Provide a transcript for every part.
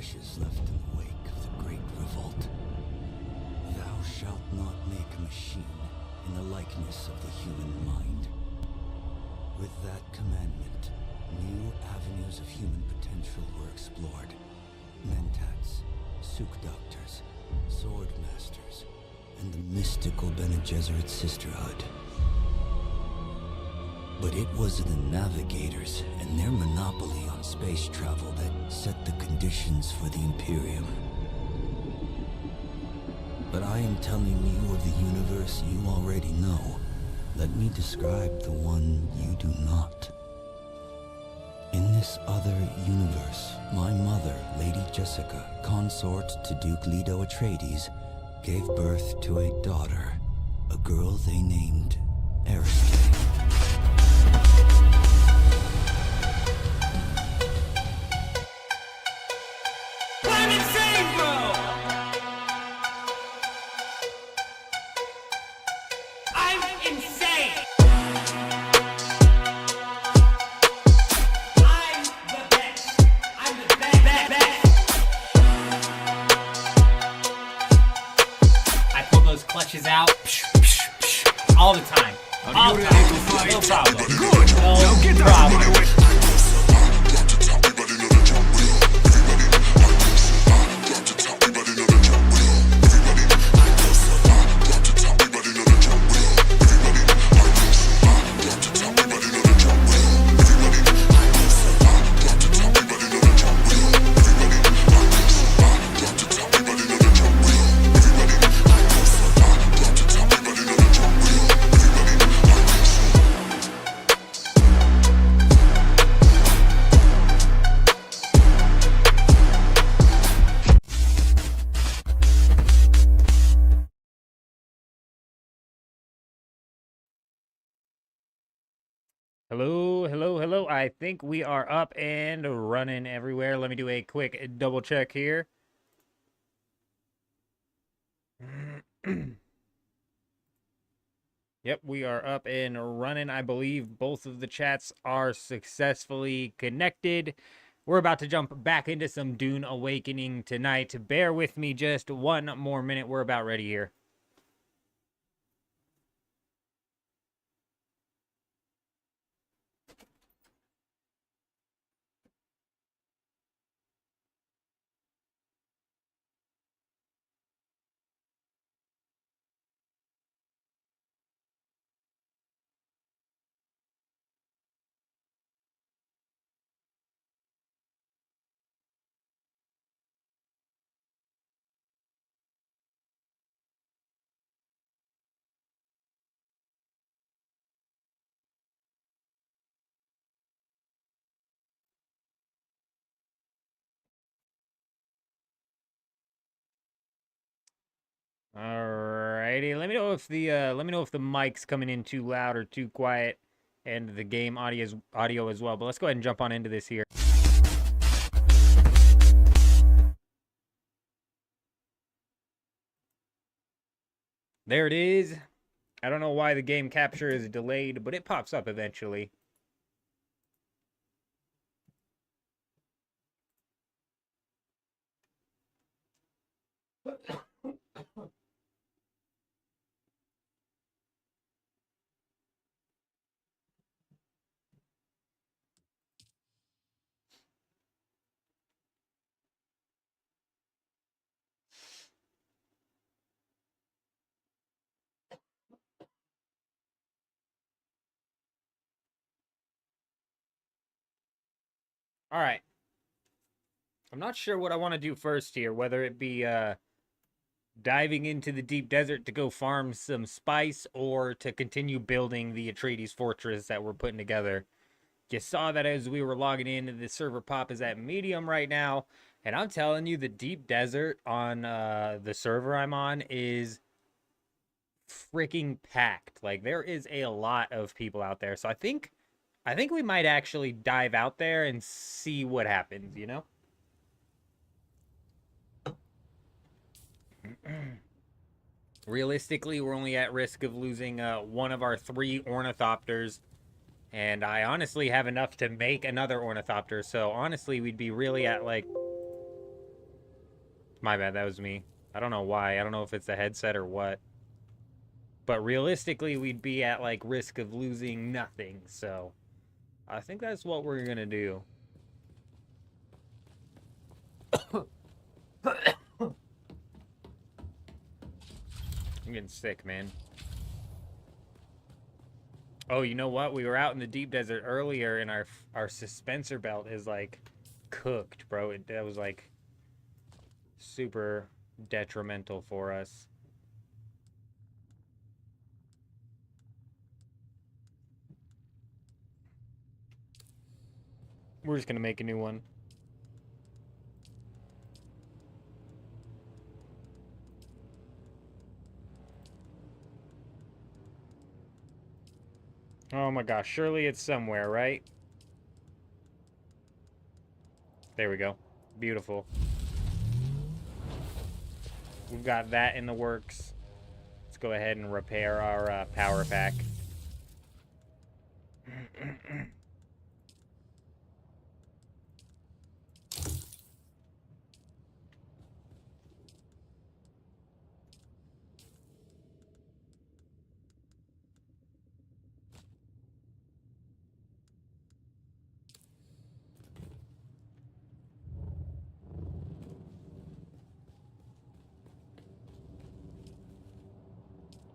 ashes left in the wake of the Great Revolt. Thou shalt not make a machine in the likeness of the human mind. With that commandment, new avenues of human potential were explored. Mentats, Suk Doctors, Sword Masters, and the mystical Bene Gesserit Sisterhood. But it was the Navigators and their monopoly on space travel that set the conditions for the Imperium. But I am telling you of the universe you already know. Let me describe the one you do not. In this other universe, my mother, Lady Jessica, consort to Duke Leto Atreides, gave birth to a daughter, a girl they named Aristide. I'm insane, bro! I'm insane! I'm the best! I'm the best! I pull those clutches out all the time. All the time. No problem. Good. No problem. Hello. I think we are up and running everywhere. Let me do a quick double check here. Yep, we are up and running. I believe both of the chats are successfully connected. We're about to jump back into some Dune Awakening tonight. Bear with me just one more minute. We're about ready here. Alrighty, let me know if the mic's coming in too loud or too quiet, and the game audio as well. But let's go ahead and jump on into this here. There it is. I don't know why the game capture is delayed, but it pops up eventually. All right. I'm not sure what I want to do first here, whether it be diving into the deep desert to go farm some spice or to continue building the Atreides fortress that we're putting together. You saw that as we were logging in, the server pop is at medium right now, and I'm telling you, the deep desert on the server I'm on is freaking packed. Like, there is a lot of people out there, so I think we might actually dive out there and see what happens, you know? Realistically, we're only at risk of losing one of our 3 ornithopters, and I honestly have enough to make another ornithopter, so honestly, we'd be really at, like, My bad, that was me. I don't know why. I don't know if it's the headset or what. But realistically, we'd be at, like, risk of losing nothing, so... I think that's what we're gonna do. I'm getting sick, man. Oh, you know what? We were out in the deep desert earlier, and our suspensor belt is, like, cooked, bro. That was, like, super detrimental for us. We're just gonna make a new one. Oh my gosh, surely it's somewhere, right? There we go. Beautiful. We've got that in the works. Let's go ahead and repair our power pack.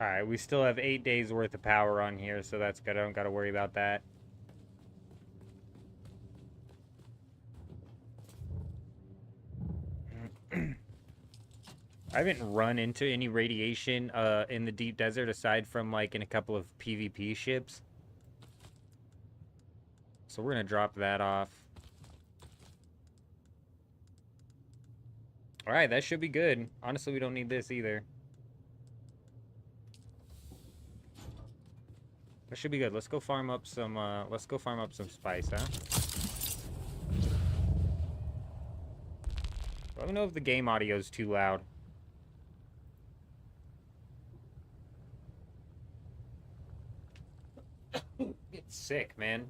Alright, we still have 8 days worth of power on here, so that's good. I don't gotta worry about that. I haven't run into any radiation in the deep desert aside from, like, in a couple of PvP ships. So we're gonna drop that off. Alright, that should be good. Honestly, we don't need this either. That should be good. Let's go farm up some spice, huh? Let me know if the game audio is too loud. Get sick, man.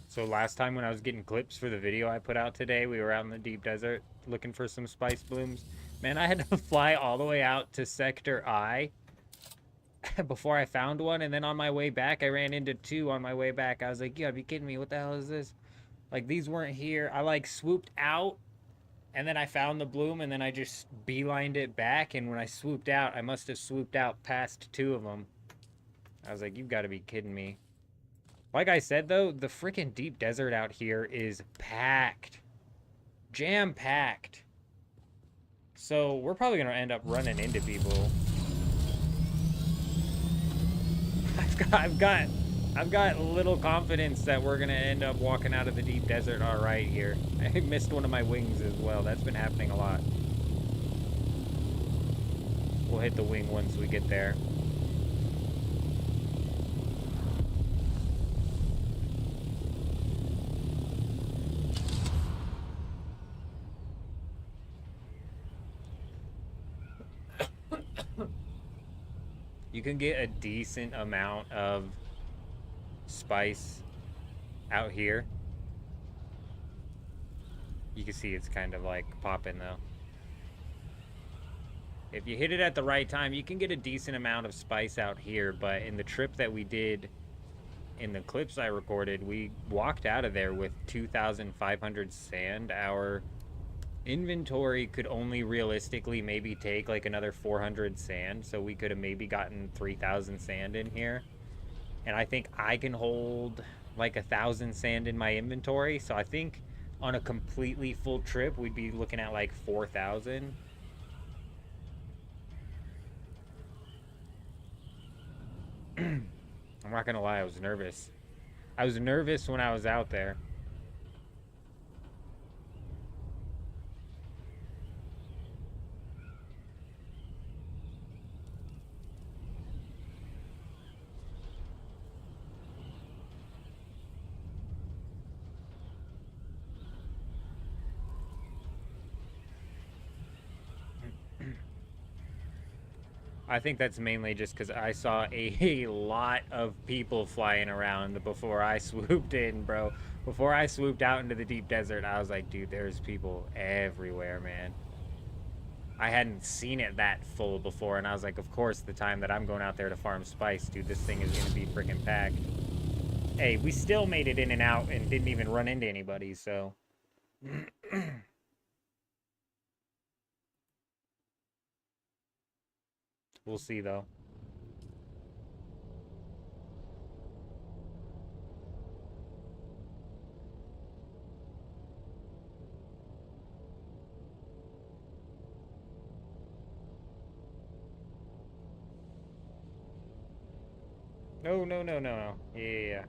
So last time when I was getting clips for the video I put out today, we were out in the deep desert looking for some spice blooms. Man, I had to fly all the way out to Sector I before I found one, and then on my way back, I ran into two on my way back. I was like, you gotta be kidding me, what the hell is this? Like, these weren't here. I, like, swooped out, and then I found the bloom, and then I just beelined it back, and when I swooped out, I must have swooped out past two of them. I was like, you've got to be kidding me. Like I said, though, the freaking deep desert out here is packed. Jam-packed. So, we're probably going to end up running into people. I've got little confidence that we're going to end up walking out of the deep desert all right here. I missed one of my wings as well. That's been happening a lot. We'll hit the wing once we get there. You can get a decent amount of spice out here. You can see it's kind of like popping though. If you hit it at the right time, you can get a decent amount of spice out here, but in the trip that we did, in the clips I recorded, we walked out of there with 2,500 sand. Our inventory could only realistically maybe take like another 400 sand, so we could have maybe gotten 3,000 sand in here. And I think I can hold like 1,000 sand in my inventory, so I think on a completely full trip we'd be looking at like 4,000. I'm not gonna lie, I was nervous. I was nervous when I was out there. I think that's mainly just because I saw a lot of people flying around before I swooped in, bro. Before I swooped out into the deep desert, I was like, dude, there's people everywhere, man. I hadn't seen it that full before, and I was like, of course, the time that I'm going out there to farm spice, dude, this thing is gonna be freaking packed. Hey, we still made it in and out and didn't even run into anybody, so... We'll see, though. No, no, no, no, no. Yeah.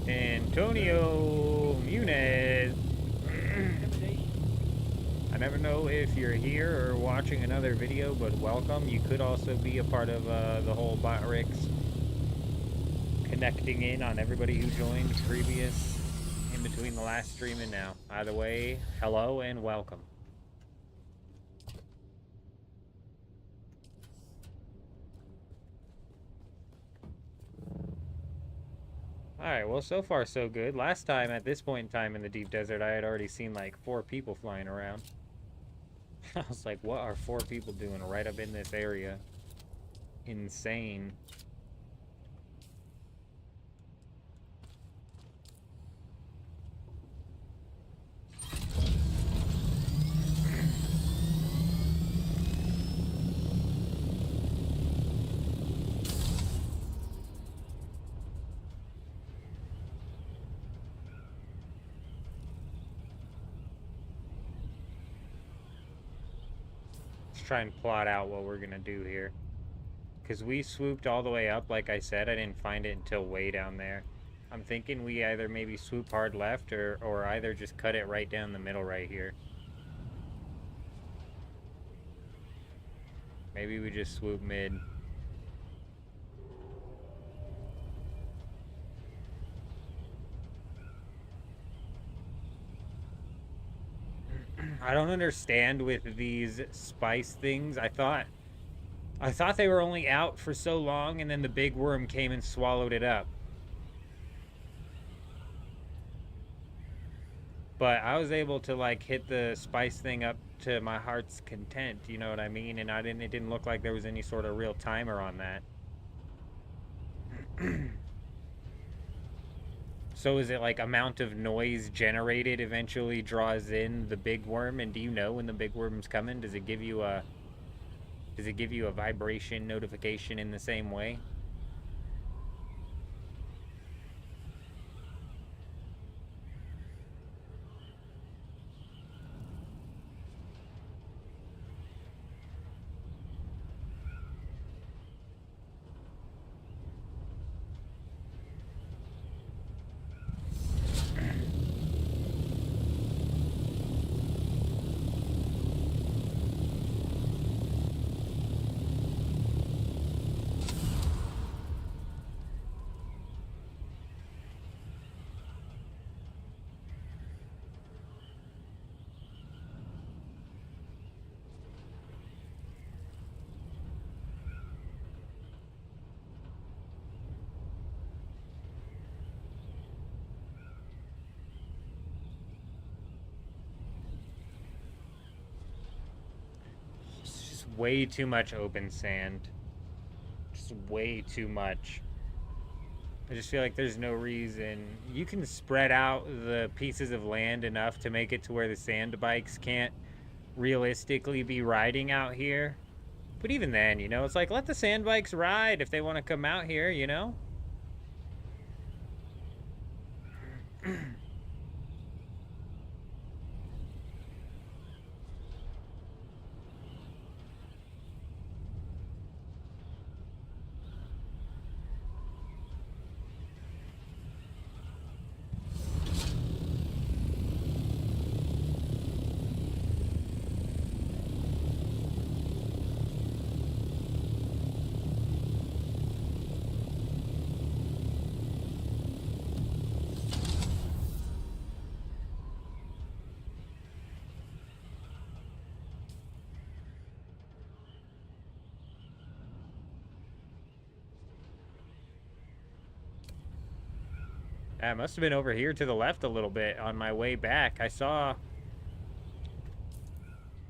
Antonio Muniz. I never know if you're here or watching another video, but welcome. You could also be a part of the whole Botrix connecting in on everybody who joined previous in between the last stream and now. Either way, hello and welcome. Alright, well, so far so good. Last time, at this point in time in the deep desert, I had already seen like 4 people flying around. I was like, what are 4 people doing right up in this area? Insane. Try and plot out what we're gonna do here, because we swooped all the way up. Like I said, I didn't find it until way down there. I'm thinking we either maybe swoop hard left or either just cut it right down the middle right here. Maybe we just swoop mid. I don't understand with these spice things. I thought they were only out for so long, and then the big worm came and swallowed it up. But I was able to like hit the spice thing up to my heart's content, you know what I mean? And it didn't look like there was any sort of real timer on that. So is it like amount of noise generated eventually draws in the big worm? And do you know when the big worm's coming? Does it give you a vibration notification in the same way? Way too much open sand. Just way too much. I just feel like there's no reason. You can spread out the pieces of land enough to make it to where the sand bikes can't realistically be riding out here. But even then, you know, it's like, let the sand bikes ride if they want to come out here, you know? I must have been over here to the left a little bit on my way back. I saw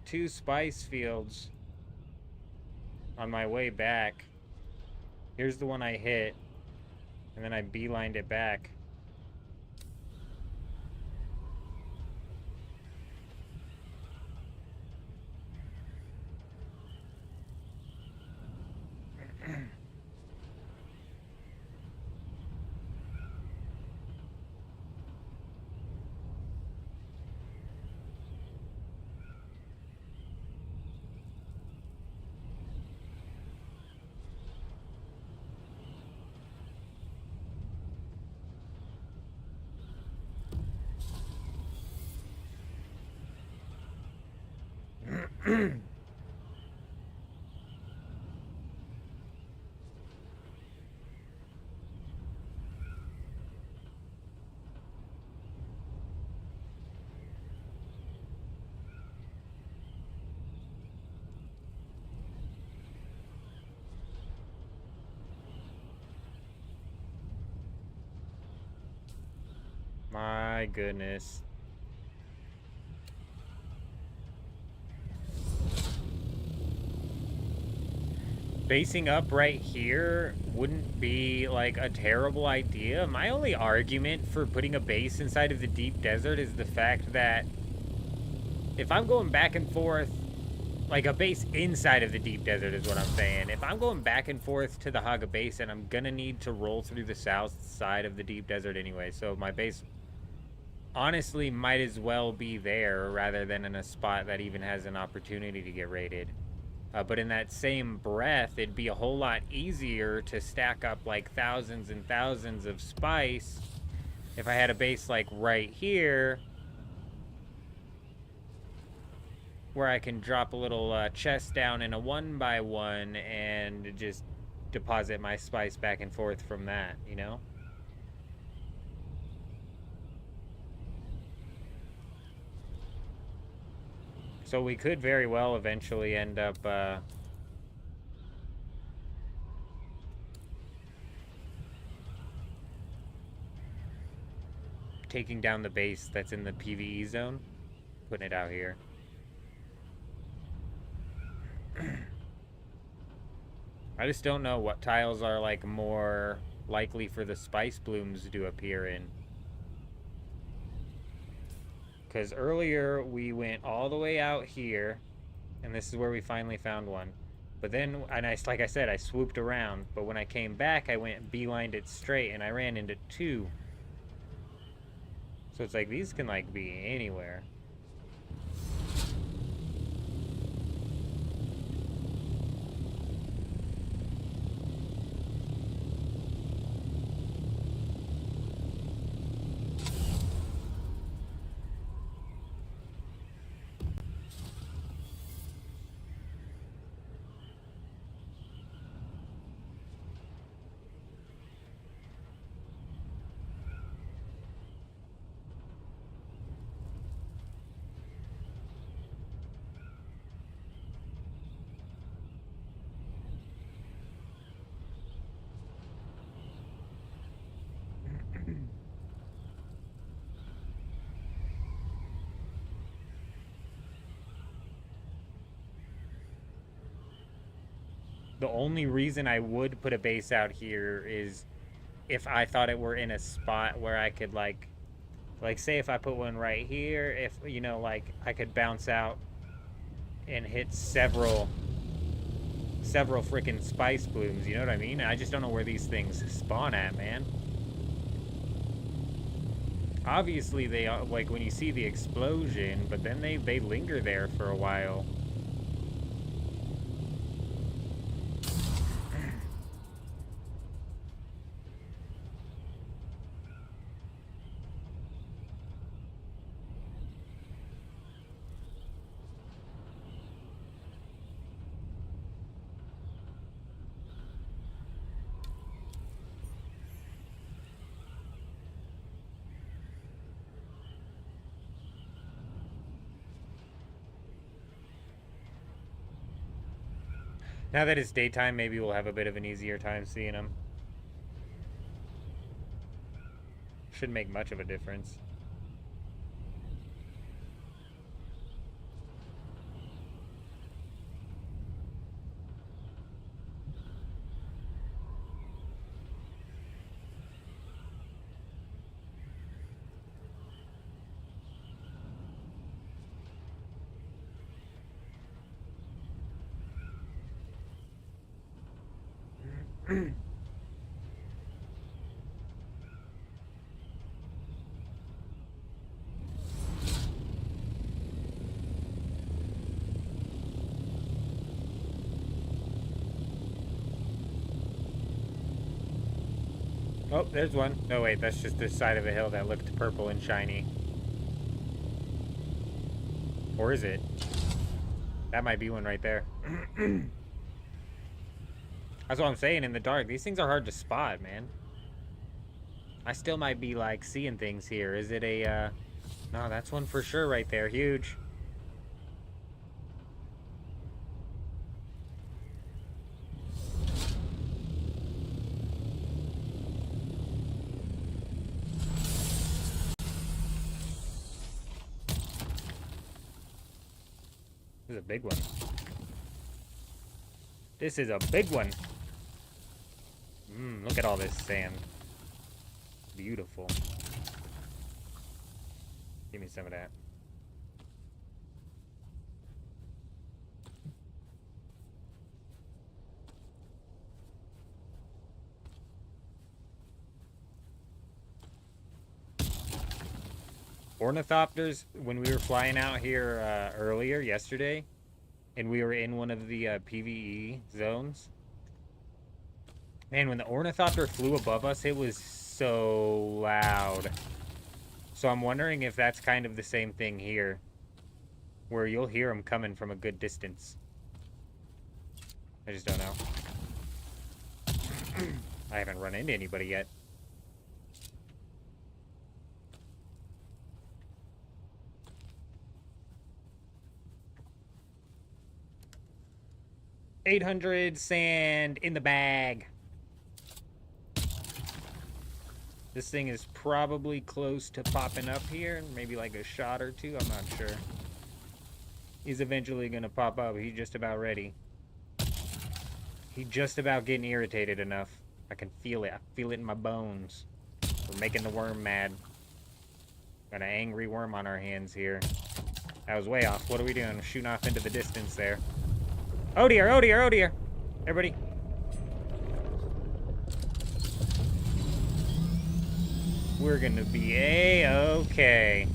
2 spice fields on my way back. Here's the one I hit, and then I beelined it back. My goodness. Basing up right here wouldn't be like a terrible idea. My only argument for putting a base inside of the deep desert is the fact that if I'm going back and forth, like a base inside of the deep desert is what I'm saying. If I'm going back and forth to the Haga Basin, I'm gonna need to roll through the south side of the deep desert anyway. So my base honestly might as well be there rather than in a spot that even has an opportunity to get raided. But in that same breath, it'd be a whole lot easier to stack up like thousands and thousands of spice if I had a base like right here where I can drop a little chest down in a 1x1 and just deposit my spice back and forth from that, you know? So we could very well eventually end up taking down the base that's in the PvE zone, putting it out here. I just don't know what tiles are like more likely for the spice blooms to appear in. Because earlier we went all the way out here, and this is where we finally found one. But then, like I said, I swooped around. But when I came back, I went beelined it straight, and I ran into 2. So it's like, these can like be anywhere. The only reason I would put a base out here is if I thought it were in a spot where I could like say if I put one right here, if, you know, like I could bounce out and hit several freaking spice blooms, you know what I mean? I just don't know where these things spawn at, man. Obviously they are, like when you see the explosion, but then they linger there for a while. Now that it's daytime, maybe we'll have a bit of an easier time seeing them. Shouldn't make much of a difference. Oh, there's one. No, wait, that's just this side of the hill that looked purple and shiny. Or is it? That might be one right there. That's what I'm saying, in the dark. These things are hard to spot, man. I still might be, like, seeing things here. Is it a, No, that's one for sure right there. Huge. This is a big one. This is a big one. Look at all this sand. Beautiful. Give me some of that. Ornithopters, when we were flying out here earlier, yesterday, and we were in one of the PvE zones, man, when the ornithopter flew above us, it was so loud. So I'm wondering if that's kind of the same thing here, where you'll hear them coming from a good distance. I just don't know. I haven't run into anybody yet. $800 sand in the bag. This thing is probably close to popping up here. Maybe like a shot or two. I'm not sure. He's eventually going to pop up. He's just about ready. He's just about getting irritated enough. I can feel it. I feel it in my bones. We're making the worm mad. Got an angry worm on our hands here. That was way off. What are we doing? Shooting off into the distance there. Oh dear, oh dear, oh dear. Everybody. We're gonna be A-okay.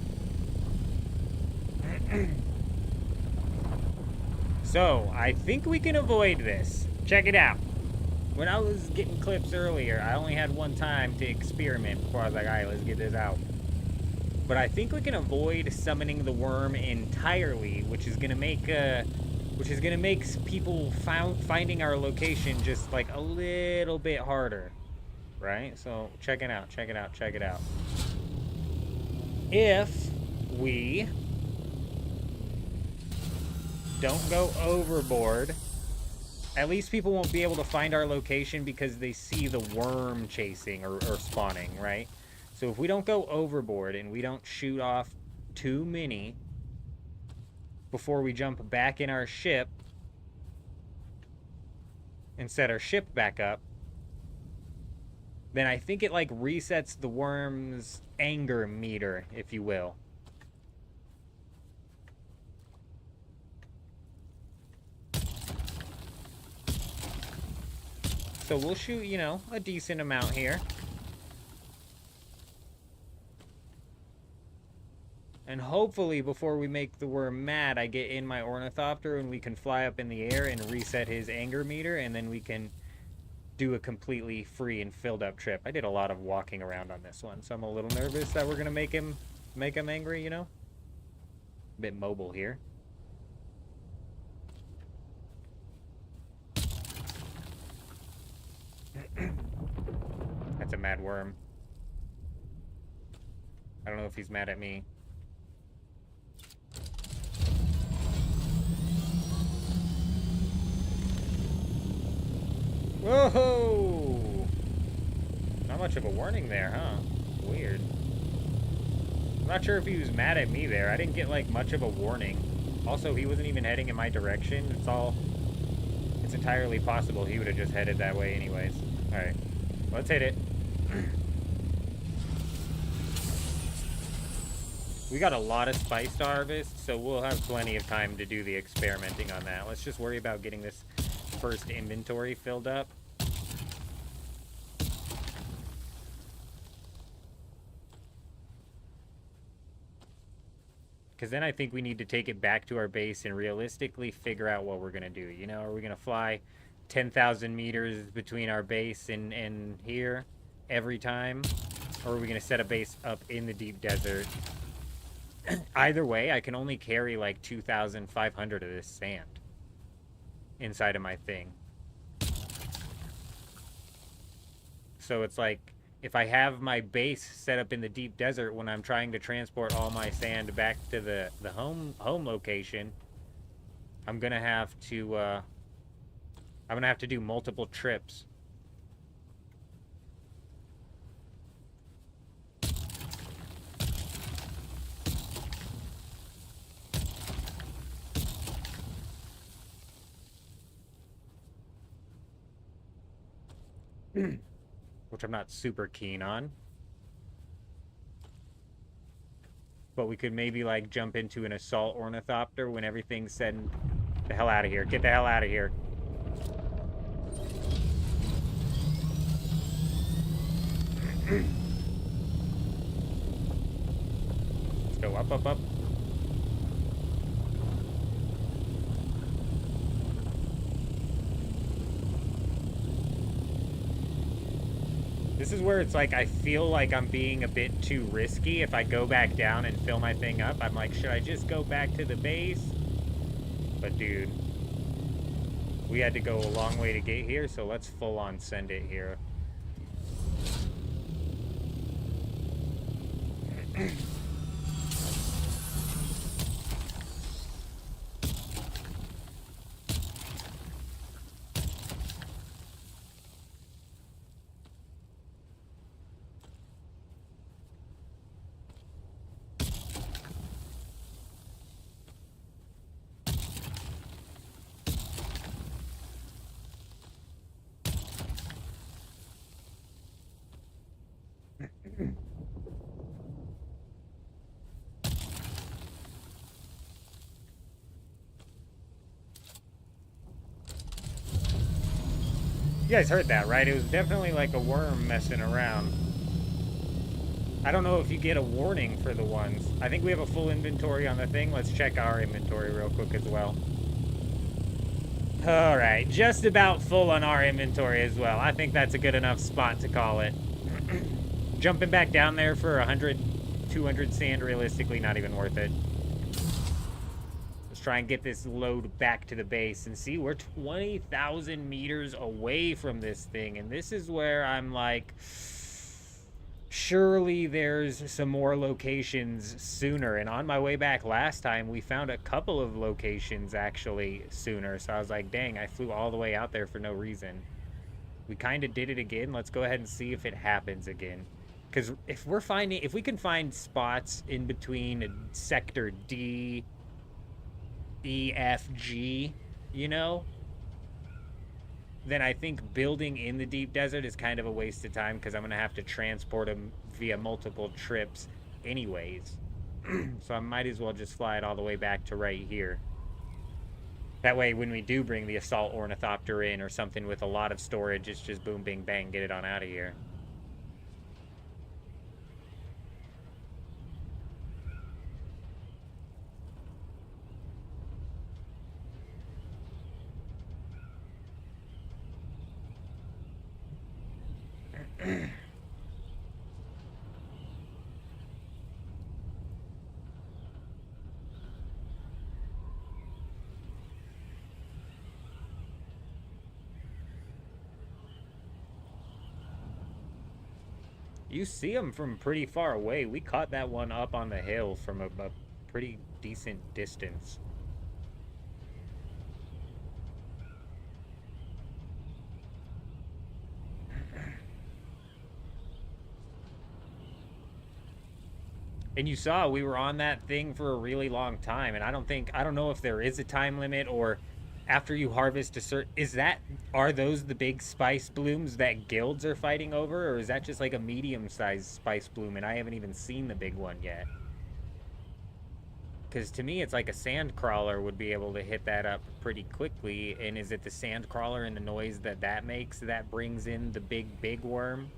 So, I think we can avoid this. Check it out. When I was getting clips earlier, I only had one time to experiment before I was like, alright, let's get this out. But I think we can avoid summoning the worm entirely, which is gonna make people finding our location just like a little bit harder, right? So check it out, check it out, check it out. If we don't go overboard, at least people won't be able to find our location because they see the worm chasing or spawning, right? So if we don't go overboard and we don't shoot off too many before we jump back in our ship and set our ship back up, then I think it like resets the worm's anger meter, if you will. So we'll shoot, you know, a decent amount here. And hopefully before we make the worm mad, I get in my ornithopter and we can fly up in the air and reset his anger meter, and then we can do a completely free and filled up trip. I did a lot of walking around on this one, so I'm a little nervous that we're gonna make him angry, you know? A bit mobile here. That's a mad worm. I don't know if he's mad at me. Whoa! Not much of a warning there, huh? Weird. I'm not sure if he was mad at me there. I didn't get, like, much of a warning. Also, he wasn't even heading in my direction. It's entirely possible he would have just headed that way anyways. Alright. Let's hit it. We got a lot of spice to harvest, so we'll have plenty of time to do the experimenting on that. Let's just worry about getting this first inventory filled up. Because then I think we need to take it back to our base and realistically figure out what we're going to do. You know, are we going to fly 10,000 meters between our base and here every time? Or are we going to set a base up in the deep desert? Either way, I can only carry like 2,500 of this sand inside of my thing. So it's like, if I have my base set up in the deep desert when I'm trying to transport all my sand back to the home location, I'm gonna have to do multiple trips. Which I'm not super keen on. But we could maybe, like, jump into an assault ornithopter when everything's said and... The hell out of here. Get the hell out of here. Let's go up, up, up. This is where it's like, I feel like I'm being a bit too risky. If I go back down and fill my thing up, I'm like, should I just go back to the base? But dude, we had to go a long way to get here, so let's full on send it here. You guys heard that, right? It was definitely like a worm messing around. I don't know if you get a warning for the ones. I think we have a full inventory on the thing. Let's check our inventory real quick as well. Alright, just about full on our inventory as well. I think that's a good enough spot to call it. Jumping back down there for 100, 200 sand, realistically not even worth it. Let's try and get this load back to the base. And see, we're 20,000 meters away from this thing. And this is where I'm like, surely there's some more locations sooner. And on my way back last time, we found a couple of locations actually sooner. So I was like, dang, I flew all the way out there for no reason. We kind of did it again. Let's go ahead and see if it happens again. Because if we can find spots in between sector D, E, F, G, you know, then I think building in the deep desert is kind of a waste of time because I'm going to have to transport them via multiple trips anyways. So I might as well just fly it all the way back to right here. That way, when we do bring the assault ornithopter in or something with a lot of storage, it's just boom, bing, bang, get it on out of here. You see them from pretty far away. We caught that one up on the hill from a pretty decent distance. And you saw we were on that thing for a really long time, and I don't know if there is a time limit or after you harvest a certain, are those the big spice blooms that guilds are fighting over, or is that just like a medium-sized spice bloom and I haven't even seen the big one yet? Because to me, it's like a sand crawler would be able to hit that up pretty quickly. And is it the sand crawler and the noise that that makes that brings in the big worm?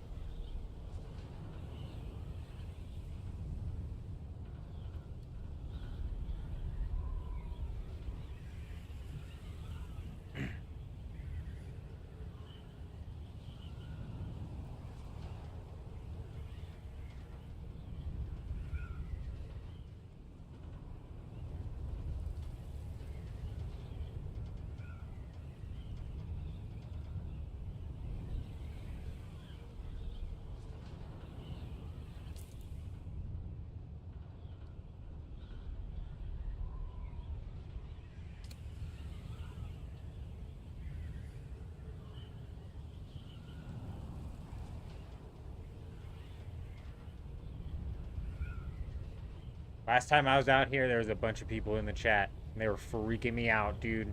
Last time I was out here, there was a bunch of people in the chat. And they were freaking me out, dude.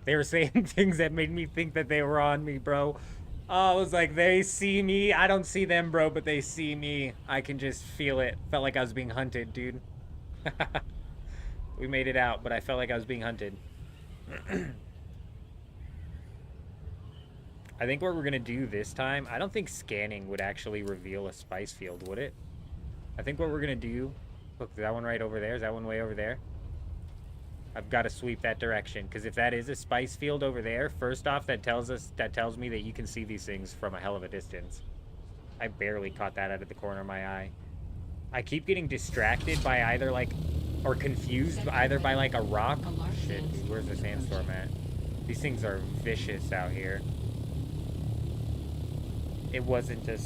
They were saying things that made me think that they were on me, bro. I was like, they see me. I don't see them, bro, but they see me. I can just feel it. Felt like I was being hunted, dude. We made it out, but I felt like I was being hunted. I think what we're going to do this time, I don't think scanning would actually reveal a spice field, would it? I think what we're going to do... Look, is that one right over there? Is that one way over there? I've got to sweep that direction, because if that is a spice field over there, first off, that tells me that you can see these things from a hell of a distance. I barely caught that out of the corner of my eye. I keep getting distracted by either, like, or confused either by, like, a rock. Shit, dude, where's the sandstorm at? These things are vicious out here. It wasn't a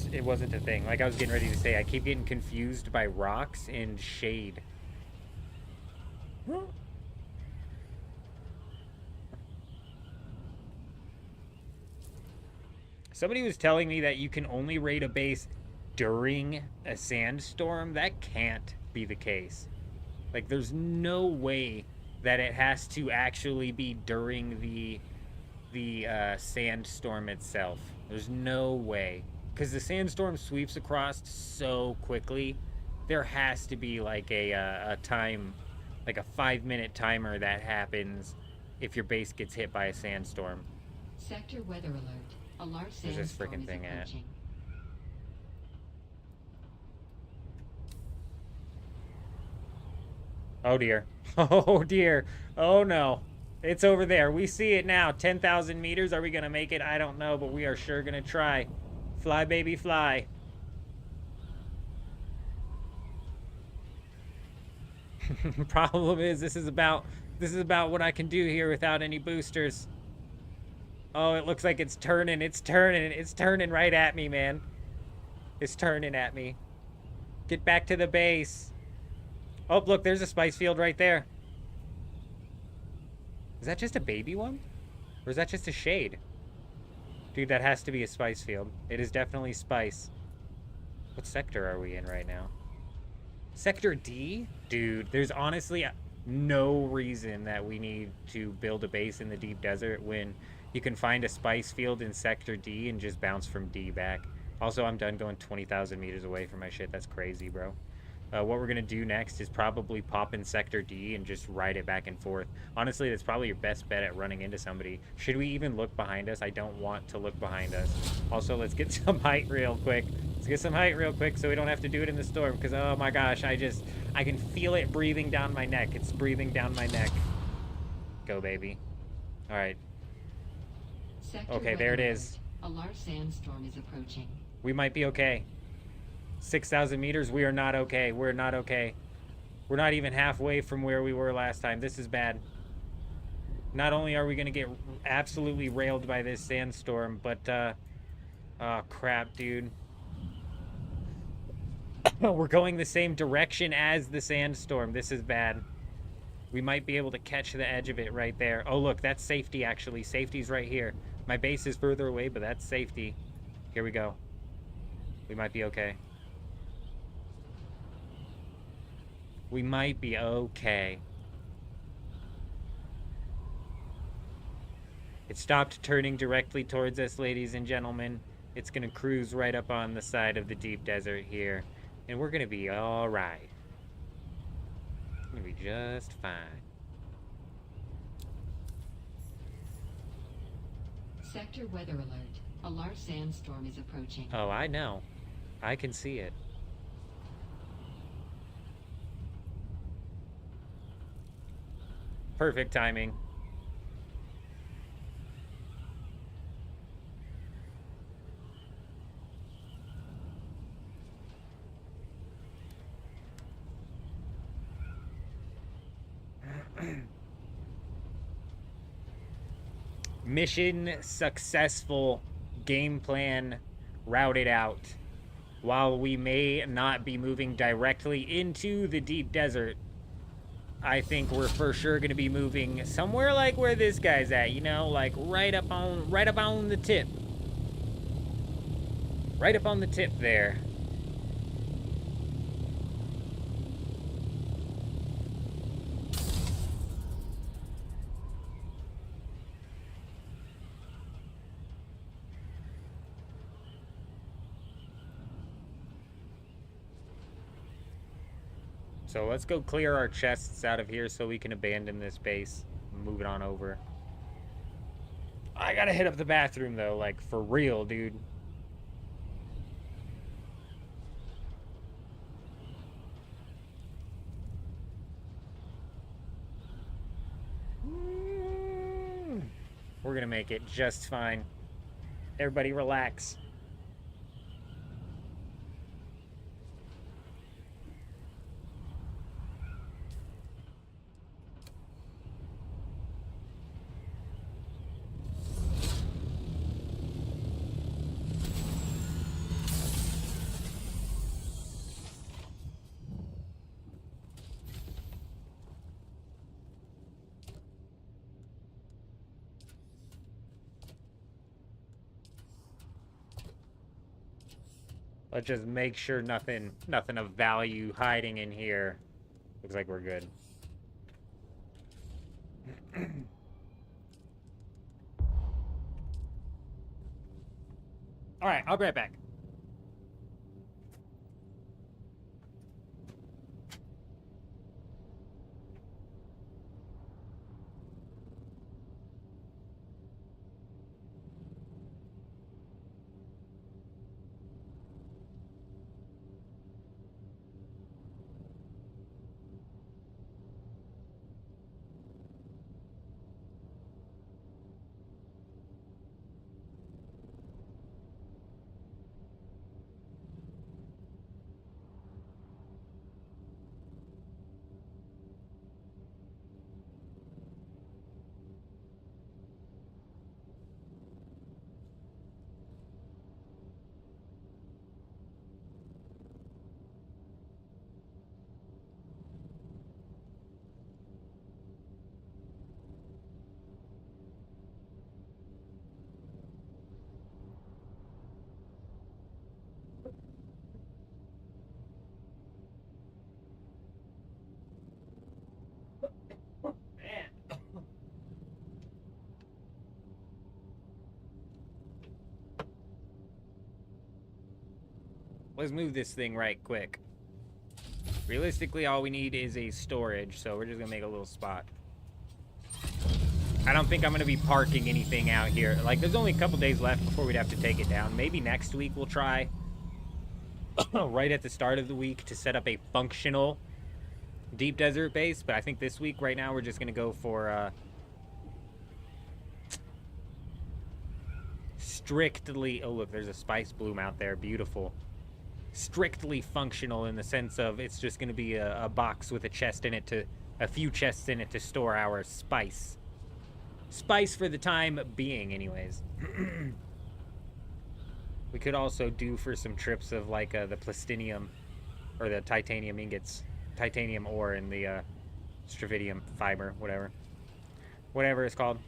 thing. Like I was getting ready to say, I keep getting confused by rocks and shade. Somebody was telling me that you can only raid a base during a sandstorm. That can't be the case. Like, there's no way that it has to actually be during the sandstorm itself. There's no way. Because the sandstorm sweeps across so quickly, there has to be like a time, like a 5-minute timer that happens if your base gets hit by a sandstorm. Sector weather alert. A large Where's this sandstorm freaking is thing at? approaching. Oh dear. Oh dear. Oh no. It's over there. We see it now. 10,000 meters. Are we going to make it? I don't know, but we are sure going to try. Fly, baby, fly. Problem is, this is about what I can do here without any boosters. Oh, it looks like it's turning. It's turning. It's turning right at me, man. It's turning at me. Get back to the base. Oh, look, there's a spice field right there. Is that just a baby one? Or is that just a shade? Dude, that has to be a spice field. It is definitely spice. What sector are we in right now? Sector D? Dude, there's honestly no reason that we need to build a base in the deep desert when you can find a spice field in Sector D and just bounce from D back. Also, I'm done going 20,000 meters away from my shit. That's crazy, bro. What we're going to do next is probably pop in Sector D and just ride it back and forth. Honestly, that's probably your best bet at running into somebody. Should we even look behind us? I don't want to look behind us. Also, let's get some height real quick. Let's get some height real quick so we don't have to do it in the storm. Because, oh my gosh, I can feel it breathing down my neck. It's breathing down my neck. Go, baby. All right. Okay, there it is. A large sandstorm is approaching. We might be okay. 6,000 meters, we are not okay. We're not okay. We're not even halfway from where we were last time. This is bad. Not only are we going to get absolutely railed by this sandstorm, but, oh, crap, dude. We're going the same direction as the sandstorm. This is bad. We might be able to catch the edge of it right there. Oh, look, that's safety, actually. Safety's right here. My base is further away, but that's safety. Here we go. We might be okay. We might be okay. It stopped turning directly towards us, ladies and gentlemen. It's gonna cruise right up on the side of the deep desert here. And we're gonna be alright. It's gonna be just fine. Sector weather alert. A large sandstorm is approaching. Oh, I know. I can see it. Perfect timing. Mission successful. Game plan routed out. While we may not be moving directly into the deep desert, I think we're for sure going to be moving somewhere like where this guy's at, you know, like right up on the tip. Right up on the tip there. So let's go clear our chests out of here so we can abandon this base. Move it on over. I gotta hit up the bathroom though, like for real, dude. We're gonna make it just fine. Everybody relax. Let's just make sure nothing of value hiding in here. Looks like we're good. All right, I'll be right back. Let's move this thing right quick. Realistically, all we need is a storage, so we're just gonna make a little spot. I don't think I'm gonna be parking anything out here. Like, there's only a couple days left before we'd have to take it down. Maybe next week we'll try, right at the start of the week, to set up a functional deep desert base. But I think this week, right now, we're just gonna go for strictly... Oh, look, there's a spice bloom out there. Beautiful. Strictly functional in the sense of it's just going to be a box with a chest in it to... A few chests in it to store our spice. Spice for the time being, anyways. We could also do for some trips of, like, the plastinium... Or the titanium ingots. Titanium ore and the stravidium fiber, whatever. Whatever it's called.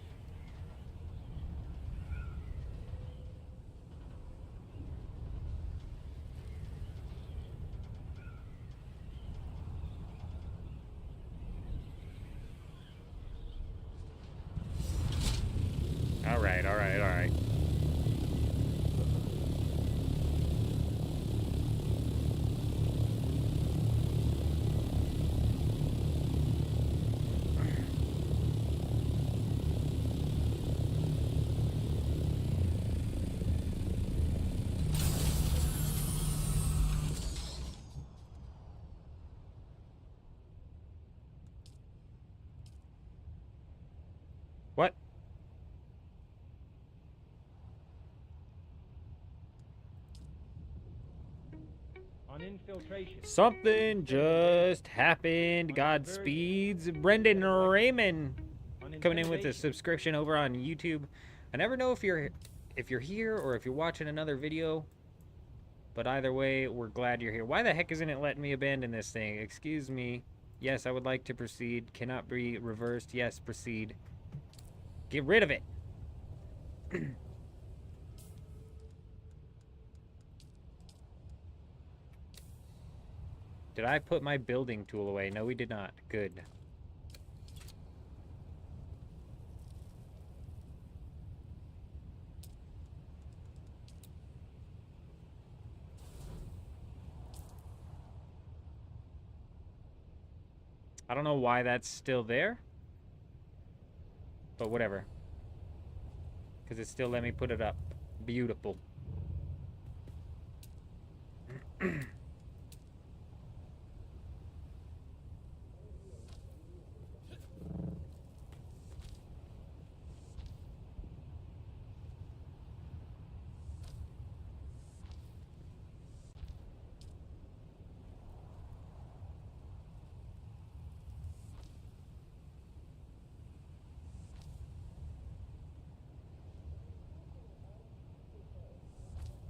Something just happened. Godspeeds. Brendan Raymond coming in with a subscription over on YouTube. I never know if you're here or if you're watching another video. But either way, we're glad you're here. Why the heck isn't it letting me abandon this thing? Excuse me. Yes, I would like to proceed. Cannot be reversed. Yes, proceed. Get rid of it. Did I put my building tool away? No, we did not. Good. I don't know why that's still there. But whatever. Because it still let me put it up. Beautiful.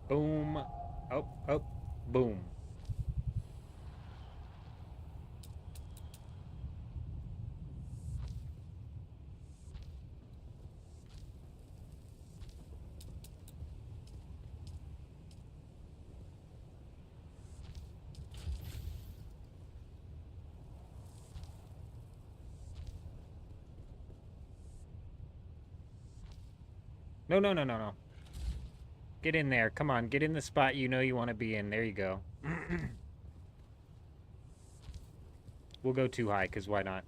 Boom. Oh, oh, boom. No, no, no, no, no. Get in there. Come on, get in the spot you know you want to be in. There you go. We'll go too high, because why not?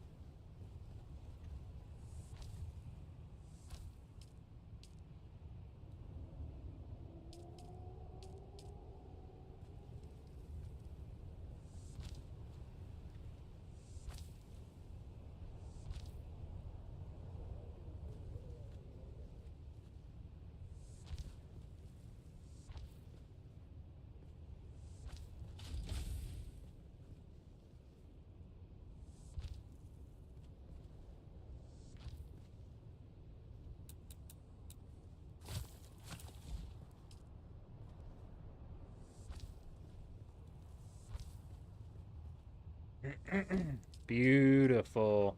Beautiful.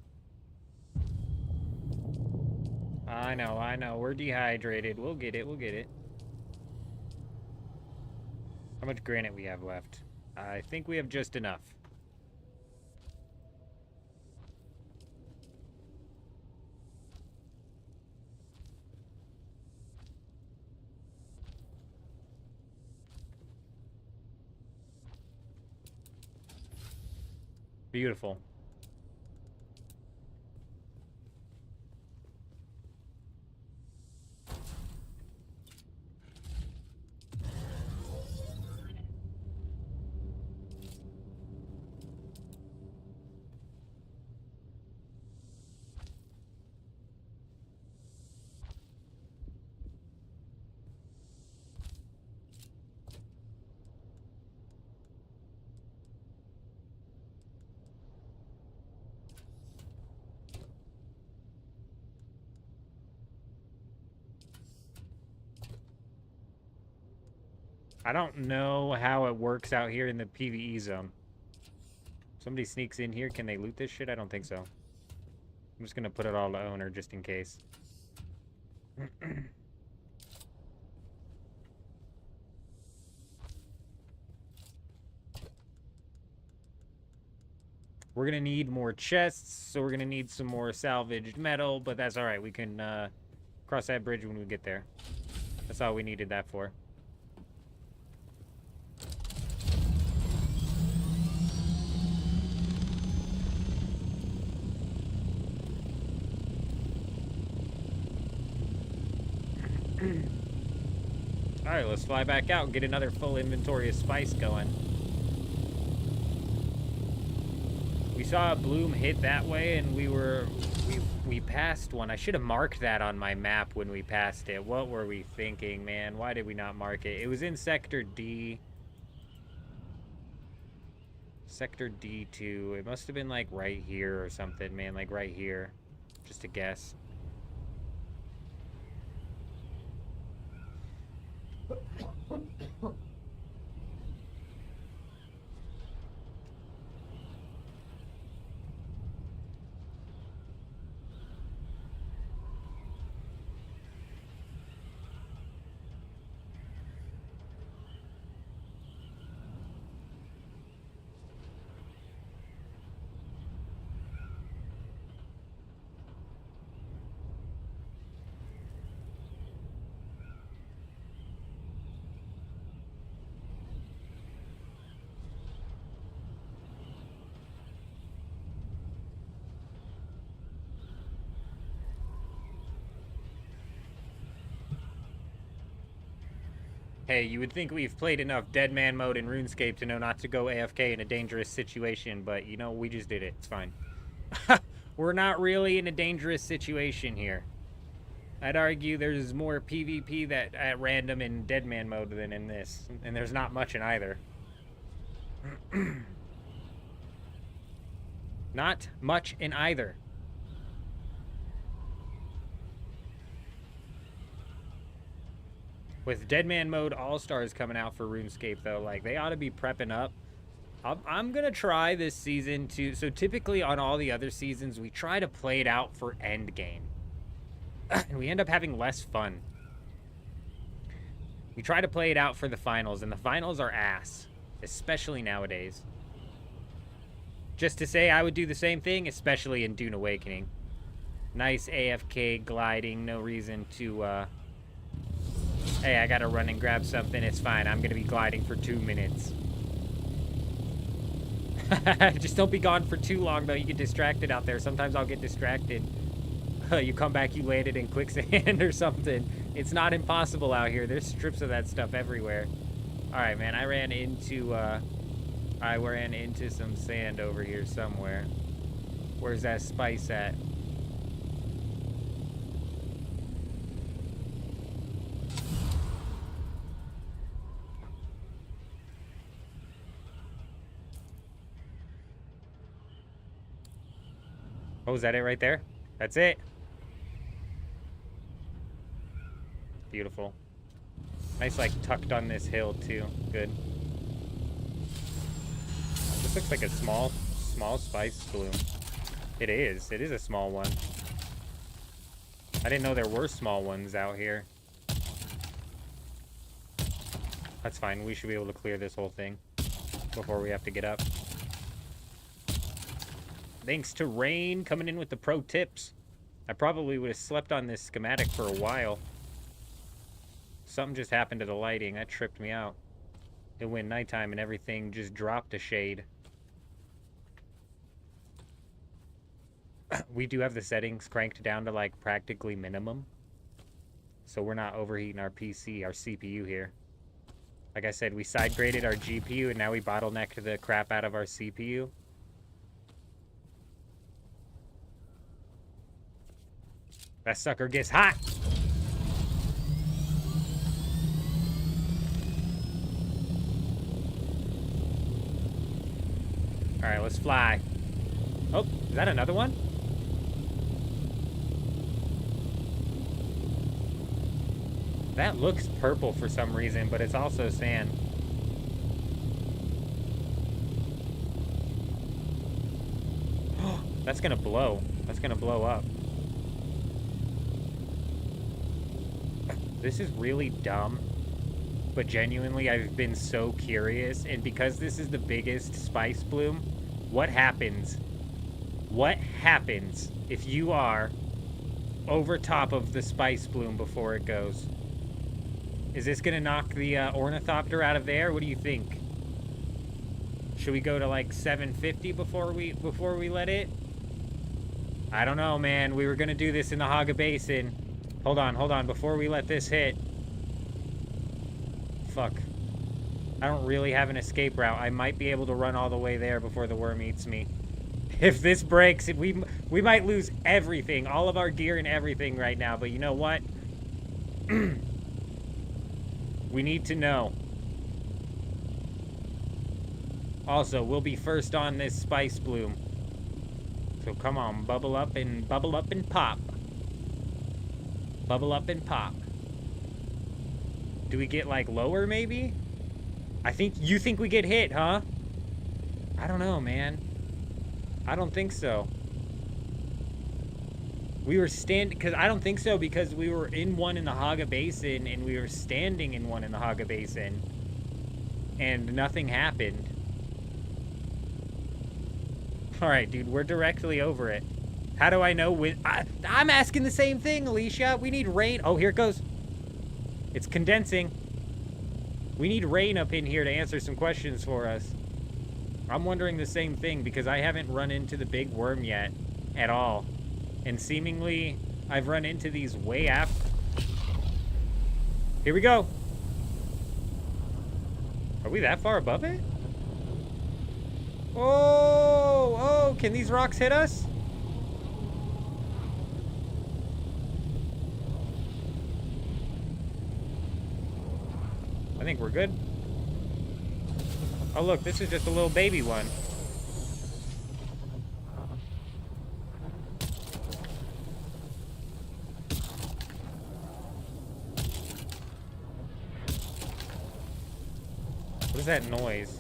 I know. We're dehydrated. We'll get it. We'll get it. How much granite we have left? I think we have just enough. Beautiful. I don't know how it works out here in the PvE zone. Somebody sneaks in here, can they loot this shit? I don't think so. I'm just gonna put it all to owner just in case. We're gonna need more chests, so we're gonna need some more salvaged metal, but that's alright. We can cross that bridge when we get there. That's all we needed that for. Alright, let's fly back out and get another full inventory of spice going. We saw a bloom hit that way and we passed one. I should have marked that on my map when we passed it. What were we thinking, man? Why did we not mark it? It was in Sector D. Sector D2. It must have been like right here or something, man. Like right here. Just a guess. Hey, you would think we've played enough Dead Man mode in RuneScape to know not to go AFK in a dangerous situation, but, you know, we just did it. It's fine. We're not really in a dangerous situation here. I'd argue there's more PvP that at random in Dead Man mode than in this, and there's not much in either. Not much in either. With Dead Man Mode All-Stars coming out for RuneScape, though, like, they ought to be prepping up. I'm going to try this season to... So, typically, on all the other seasons, we try to play it out for endgame. And we end up having less fun. We try to play it out for the finals, and the finals are ass. Especially nowadays. Just to say, I would do the same thing, especially in Dune Awakening. Nice AFK gliding, no reason to, Hey, I gotta run and grab something. It's fine. I'm gonna be gliding for 2 minutes. Just don't be gone for too long, though. You get distracted out there. Sometimes I'll get distracted. You come back, you landed in quicksand or something. It's not impossible out here. There's strips of that stuff everywhere. Alright, man. I ran into some sand over here somewhere. Where's that spice at? Oh, is that it right there? That's it. Beautiful. Nice, like, tucked on this hill, too. Good. This looks like a small spice bloom. It is. It is a small one. I didn't know there were small ones out here. That's fine. We should be able to clear this whole thing before we have to get up. Thanks to Rain coming in with the pro tips. I probably would have slept on this schematic for a while. Something just happened to the lighting. That tripped me out. It went nighttime and everything just dropped a shade. We do have the settings cranked down to, like, practically minimum. So we're not overheating our PC, our CPU here. Like I said, we side-graded our GPU and now we bottlenecked the crap out of our CPU. That sucker gets hot. Alright, let's fly. Oh, is that another one? That looks purple for some reason, but it's also sand. That's gonna blow. That's gonna blow up. This is really dumb, but genuinely I've been so curious, and because this is the biggest spice bloom, what happens? What happens if you are over top of the spice bloom before it goes? Is this gonna knock the ornithopter out of there? What do you think? Should we go to like 750 before we let it? I don't know, man. We were gonna do this in the Haga Basin. Hold on, before we let this hit. Fuck. I don't really have an escape route. I might be able to run all the way there before the worm eats me. If this breaks, we might lose everything, all of our gear and everything right now, but you know what? We need to know. Also, we'll be first on this spice bloom. So come on, bubble up and pop. Bubble up and pop. Do we get like lower maybe? You think we get hit, huh? I don't know, man. I don't think so. We were because I don't think so, because we were in one in the Haga Basin and we were standing in one in the Haga Basin and nothing happened. All right, dude, we're directly over it. How do I know when? I'm asking the same thing, Alicia. We need rain. Oh, here it goes. It's condensing. We need rain up in here to answer some questions for us. I'm wondering the same thing because I haven't run into the big worm yet at all. And seemingly, I've run into these way after. Here we go. Are we that far above it? Oh, oh, can these rocks hit us? I think we're good. Oh, look, this is just a little baby one. What is that noise?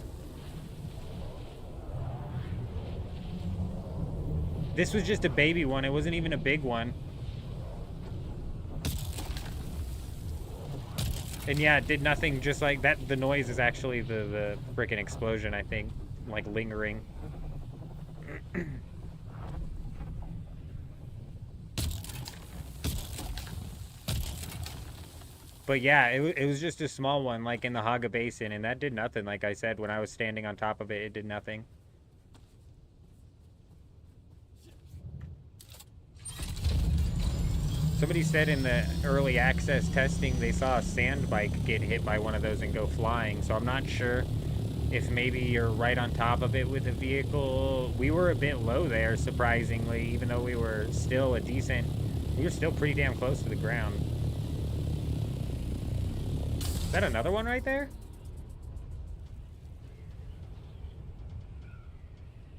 This was just a baby one. It wasn't even a big one. And yeah, it did nothing, just like that. The noise is actually the frickin' explosion, I think, like lingering. But yeah, it was just a small one, like in the Haga Basin, and that did nothing. Like I said, when I was standing on top of it, it did nothing. Somebody said in the early access testing they saw a sand bike get hit by one of those and go flying, so I'm not sure if maybe you're right on top of it with a vehicle. We were a bit low there, surprisingly, even though we were still we were still pretty damn close to the ground. Is that another one right there?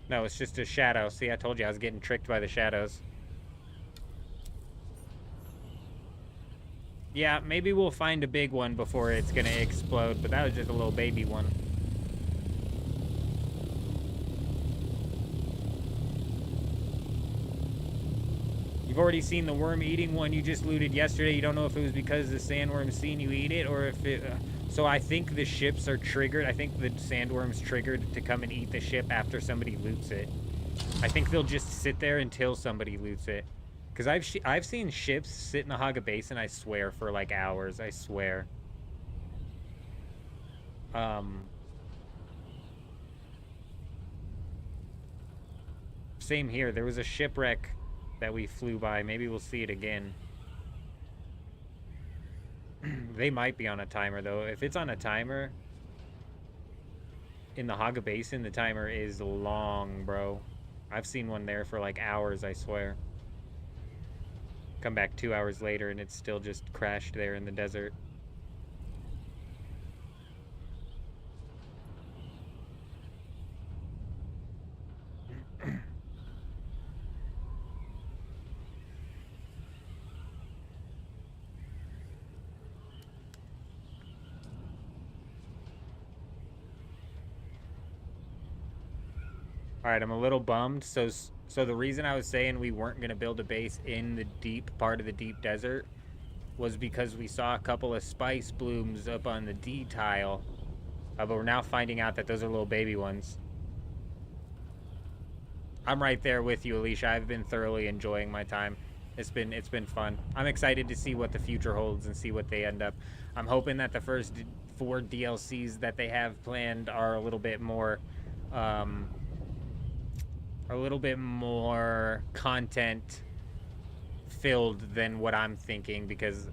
No, it's just a shadow. See, I told you I was getting tricked by the shadows. Yeah, maybe we'll find a big one before it's gonna explode, but that was just a little baby one. You've already seen the worm-eating one you just looted yesterday. You don't know if it was because the sandworm's seen you eat it, or if it... So I think the ships are triggered. I think the sandworm's triggered to come and eat the ship after somebody loots it. I think they'll just sit there until somebody loots it. Because I've seen ships sit in the Haga Basin, I swear, for like hours. I swear. Same here. There was a shipwreck that we flew by. Maybe we'll see it again. They might be on a timer, though. If it's on a timer, in the Haga Basin, the timer is long, bro. I've seen one there for like hours, I swear. Come back 2 hours later and it's still just crashed there in the desert. All right, I'm a little bummed. So the reason I was saying we weren't going to build a base in the deep part of the deep desert was because we saw a couple of spice blooms up on the D tile. But we're now finding out that those are little baby ones. I'm right there with you, Alicia. I've been thoroughly enjoying my time. It's been fun. I'm excited to see what the future holds and see what they end up. I'm hoping that the first 4 DLCs that they have planned are a little bit more content filled than what I'm thinking, because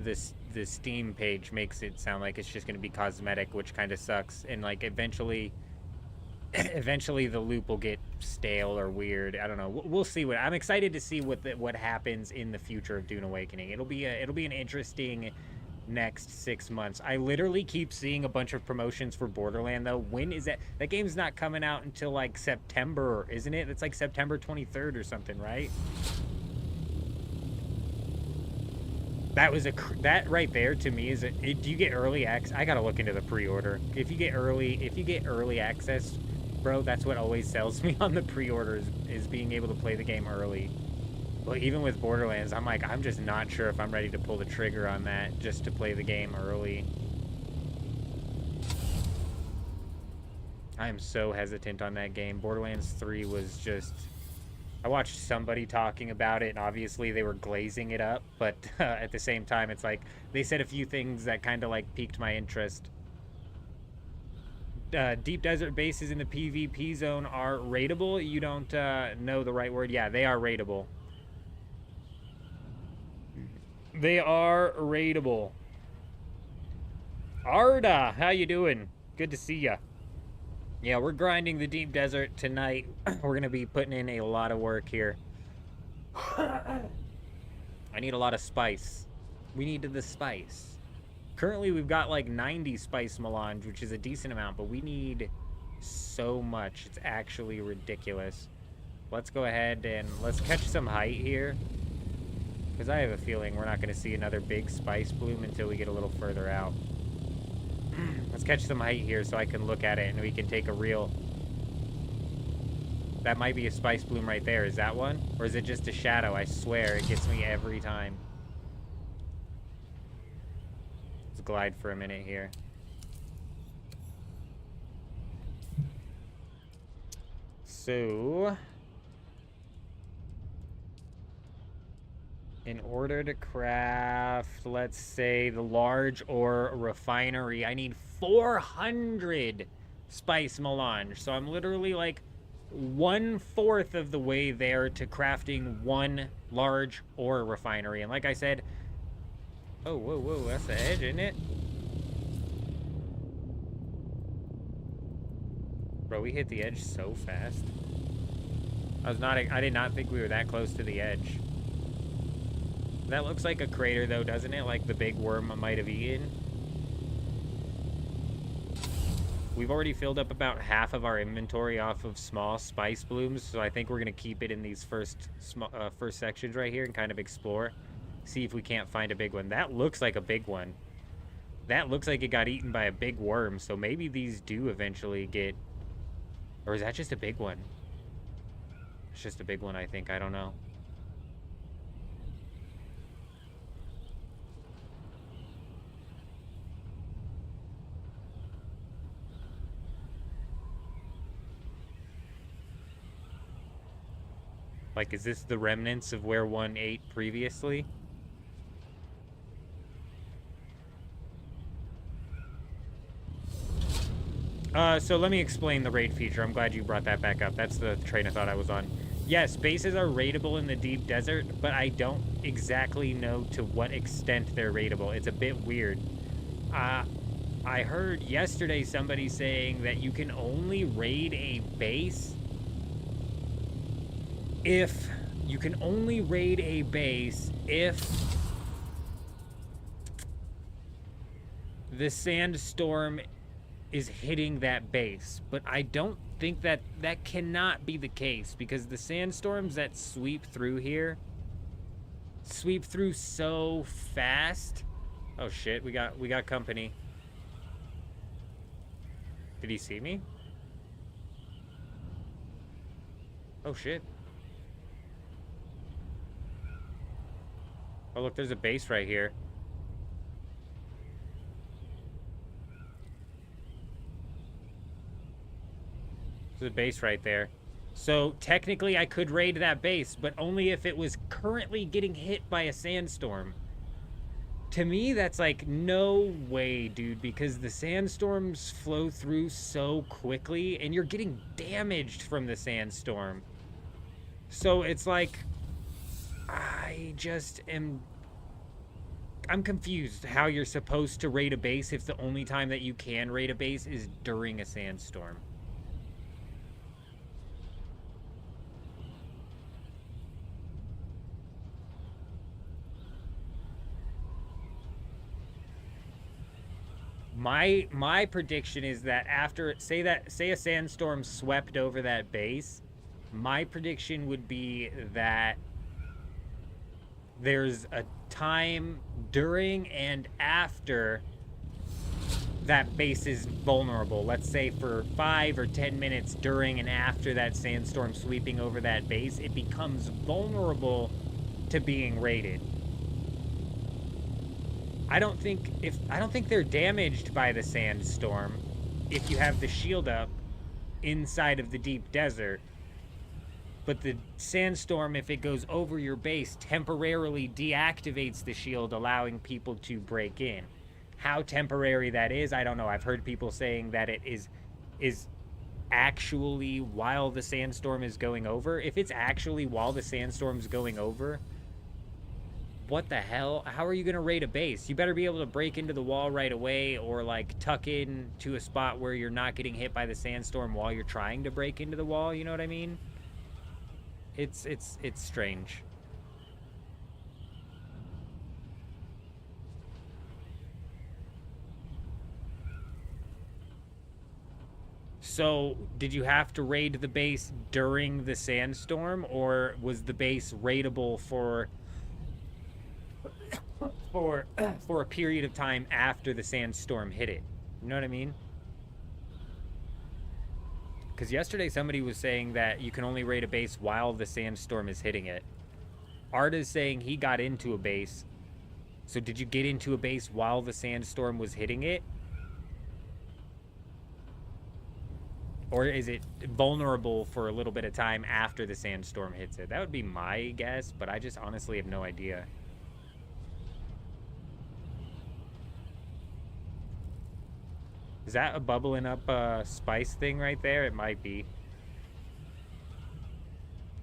the Steam page makes it sound like it's just going to be cosmetic, which kind of sucks. And like eventually the loop will get stale or weird. I don't know. We'll see. I'm excited to see what happens in the future of Dune Awakening. It'll be an interesting next 6 months. I literally keep seeing a bunch of promotions for Borderland, though. When is that? That game's not coming out until, like, September, isn't it? It's like September 23rd or something, right? That was that right there to me is do you get early access? I gotta look into the pre-order. If you get early access, bro, that's what always sells me on the pre-orders is being able to play the game early. But even with Borderlands, I'm like, I'm just not sure if I'm ready to pull the trigger on that just to play the game early. I am so hesitant on that game. Borderlands 3 was just... I watched somebody talking about it, and obviously they were glazing it up, but at the same time, it's like, they said a few things that kind of, like, piqued my interest. Deep Desert bases in the PvP zone are raidable? You don't know the right word? Yeah, they are raidable. They are raidable. Arda, how you doing? Good to see ya. Yeah, we're grinding the Deep Desert tonight. We're going to be putting in a lot of work here. I need a lot of spice. We need the spice. Currently, we've got like 90 spice melange, which is a decent amount, but we need so much. It's actually ridiculous. Let's go ahead and let's catch some height here. Because I have a feeling we're not going to see another big spice bloom until we get a little further out. Let's catch some height here so I can look at it and we can take a real... That might be a spice bloom right there. Is that one? Or is it just a shadow? I swear, it gets me every time. Let's glide for a minute here. So... in order to craft, let's say, the large ore refinery, I need 400 spice melange. So I'm literally like 1/4 of the way there to crafting one large ore refinery. And like I said, oh, whoa, whoa, that's the edge, isn't it? Bro, we hit the edge so fast. I did not think we were that close to the edge. That looks like a crater, though, doesn't it? Like the big worm I might have eaten. We've already filled up about half of our inventory off of small spice blooms, so I think we're going to keep it in these first sections right here and kind of explore. See if we can't find a big one. That looks like a big one. That looks like it got eaten by a big worm, so maybe these do eventually get... Or is that just a big one? It's just a big one, I think. I don't know. Like, is this the remnants of where one ate previously? So let me explain the raid feature. I'm glad you brought that back up. That's the train of thought I was on. Yes, bases are raidable in the Deep Desert, but I don't exactly know to what extent they're raidable. It's a bit weird. I heard yesterday somebody saying that you can only raid a base if the sandstorm is hitting that base. But I don't think that cannot be the case, because the sandstorms that sweep through here sweep through so fast. Oh shit, we got company. Did he see me? Oh shit. Oh look, there's a base right here. There's a base right there. So technically I could raid that base, but only if it was currently getting hit by a sandstorm. To me, that's like, no way, dude, because the sandstorms flow through so quickly and you're getting damaged from the sandstorm. So it's like, I'm confused how you're supposed to raid a base if the only time that you can raid a base is during a sandstorm. My prediction is that after say a sandstorm swept over that base, my prediction would be that there's a time during and after that base is vulnerable. Let's say for 5 or 10 minutes during and after that sandstorm sweeping over that base, it becomes vulnerable to being raided. I don't think they're damaged by the sandstorm if you have the shield up inside of the deep desert. But the sandstorm, if it goes over your base, temporarily deactivates the shield, allowing people to break in. How temporary that is, I don't know. I've heard people saying that it is actually while the sandstorm is going over. If it's actually while the sandstorm's going over, what the hell? How are you going to raid a base? You better be able to break into the wall right away, or like tuck in to a spot where you're not getting hit by the sandstorm while you're trying to break into the wall. You know what I mean? It's strange. So, did you have to raid the base during the sandstorm, or was the base raidable for a period of time after the sandstorm hit it? You know what I mean? Because yesterday somebody was saying that you can only raid a base while the sandstorm is hitting it. Arta's saying he got into a base. So did you get into a base while the sandstorm was hitting it? Or is it vulnerable for a little bit of time after the sandstorm hits it? That would be my guess, but I just honestly have no idea. Is that a bubbling up spice thing right there? It might be.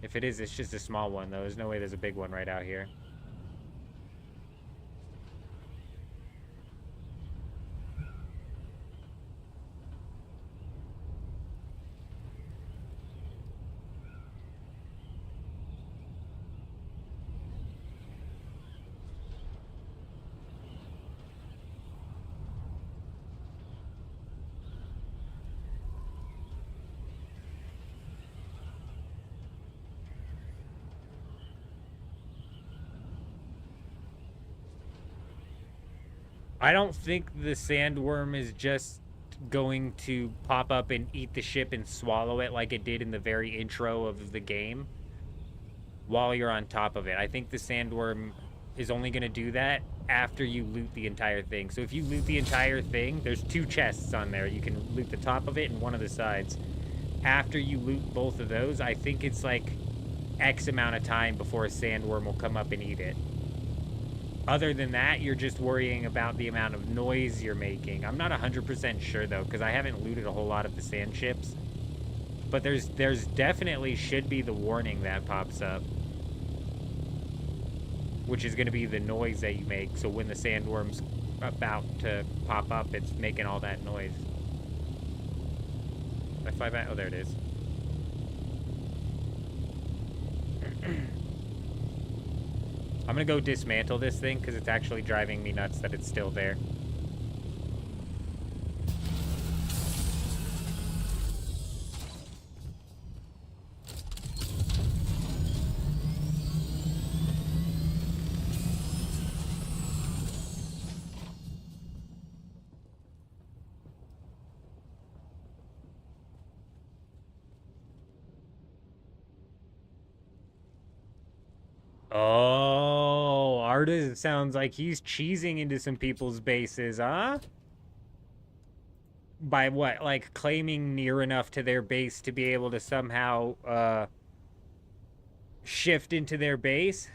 If it is, it's just a small one, though. There's no way there's a big one right out here. I don't think the sandworm is just going to pop up and eat the ship and swallow it like it did in the very intro of the game while you're on top of it. I think the sandworm is only going to do that after you loot the entire thing. So if you loot the entire thing, there's 2 chests on there. You can loot the top of it and one of the sides. After you loot both of those, I think it's like X amount of time before a sandworm will come up and eat it. Other than that, you're just worrying about the amount of noise you're making. I'm not 100% sure, though, because I haven't looted a whole lot of the sand ships. But there's definitely should be the warning that pops up, which is going to be the noise that you make. So when the sandworm's about to pop up, it's making all that noise. Did I fly back? Oh, there it is. I'm gonna go dismantle this thing because it's actually driving me nuts that it's still there. Oh, Artis sounds like he's cheesing into some people's bases, huh? By what? Like claiming near enough to their base to be able to somehow shift into their base?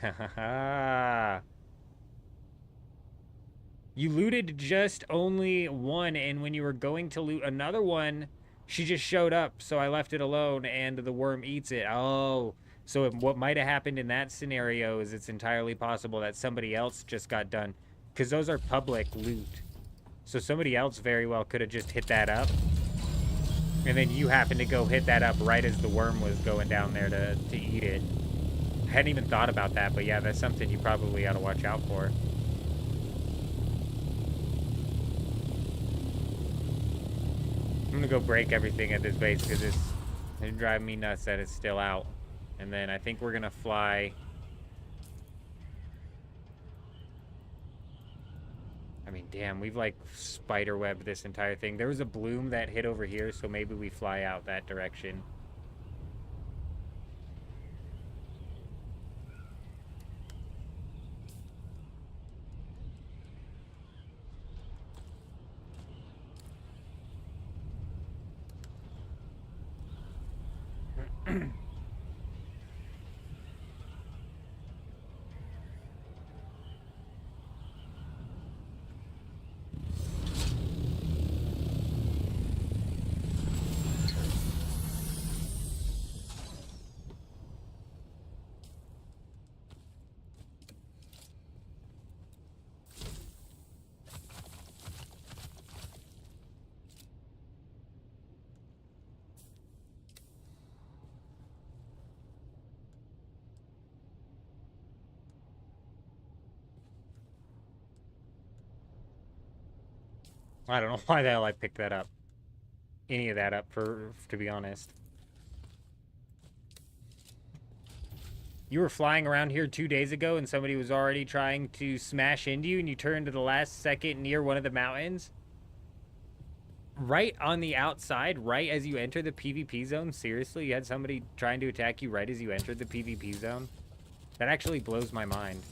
You looted just only one, and when you were going to loot another one, she just showed up, so I left it alone, and the worm eats it. Oh, so what might have happened in that scenario is it's entirely possible that somebody else just got done, because those are public loot. So somebody else very well could have just hit that up, and then you happened to go hit that up right as the worm was going down there to eat it. I hadn't even thought about that, but yeah, that's something you probably ought to watch out for. gonna go break everything at this base because it's driving me nuts that it's still out. And then I think we're gonna fly. I mean, damn, we've like spiderwebbed this entire thing. There was a bloom that hit over here, so maybe we fly out that direction. I don't know why the hell I picked that up. Any of that up, to be honest. You were flying around here 2 days ago and somebody was already trying to smash into you and you turned to the last second near one of the mountains? Right on the outside, right as you enter the PvP zone? Seriously? You had somebody trying to attack you right as you entered the PvP zone? That actually blows my mind.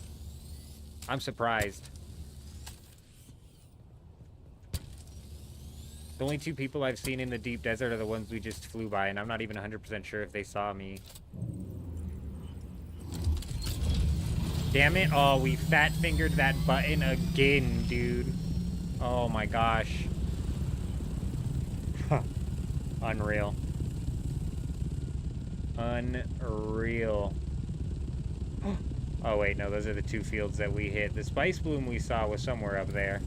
I'm surprised. The only two people I've seen in the deep desert are the ones we just flew by, and I'm not even 100% sure if they saw me. Damn it. Oh, we fat-fingered that button again, dude. Oh my gosh. Unreal. Unreal. Oh wait, no, those are the two fields that we hit. The spice bloom we saw was somewhere up there.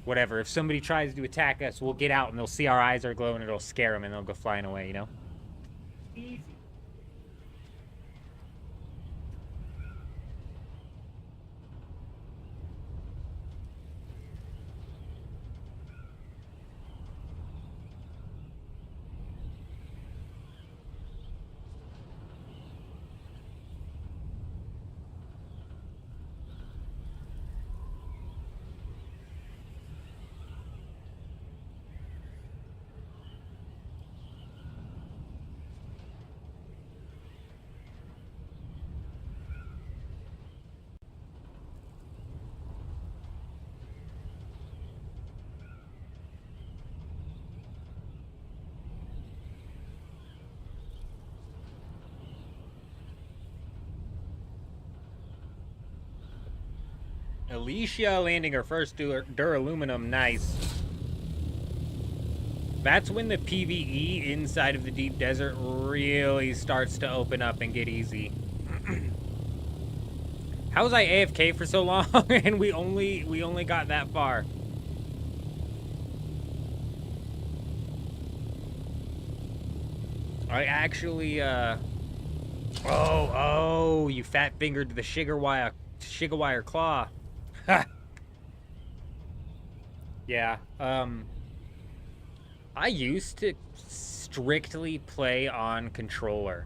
Whatever, if somebody tries to attack us, we'll get out and they'll see our eyes are glowing and it'll scare them and they'll go flying away, you know? Easy. Alicia landing her first duraluminum, nice. That's when the PvE inside of the deep desert really starts to open up and get easy. How was I AFK for so long and we only got that far? I actually oh, you fat fingered the Shigawire claw. Yeah, I used to strictly play on controller.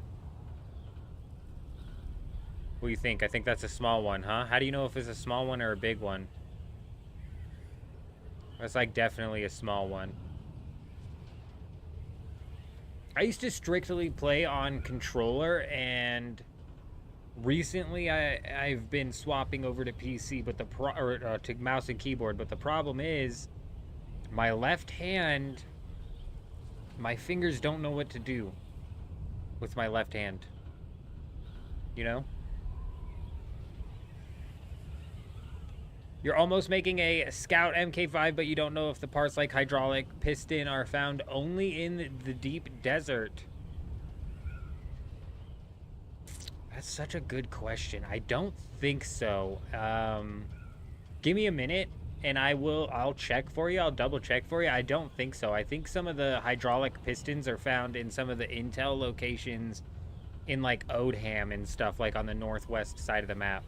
What do you think? I think that's a small one, huh? How do you know if it's a small one or a big one? That's like definitely a small one. I used to strictly play on controller, and recently I've been swapping over to PC, but to mouse and keyboard. But the problem is, my left hand, my fingers don't know what to do with my left hand. You know? You're almost making a Scout MK5, but you don't know if the parts like hydraulic piston are found only in the deep desert. That's such a good question. I don't think so. Give me a minute and I'll check for you. I'll double check for you. I don't think so. I think some of the hydraulic pistons are found in some of the intel locations in like Odham and stuff, like on the northwest side of the map.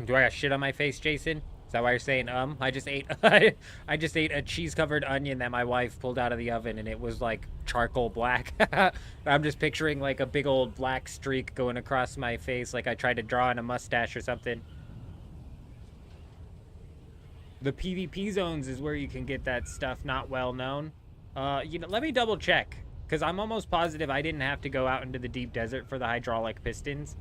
Do I got shit on my face, Jason? Is that why you're saying I just ate I just ate a cheese-covered onion that my wife pulled out of the oven, and it was like charcoal black. I'm just picturing like a big old black streak going across my face, like I tried to draw in a mustache or something. The PvP zones is where you can get that stuff not well known. You know, let me double check, because I'm almost positive I didn't have to go out into the deep desert for the hydraulic pistons.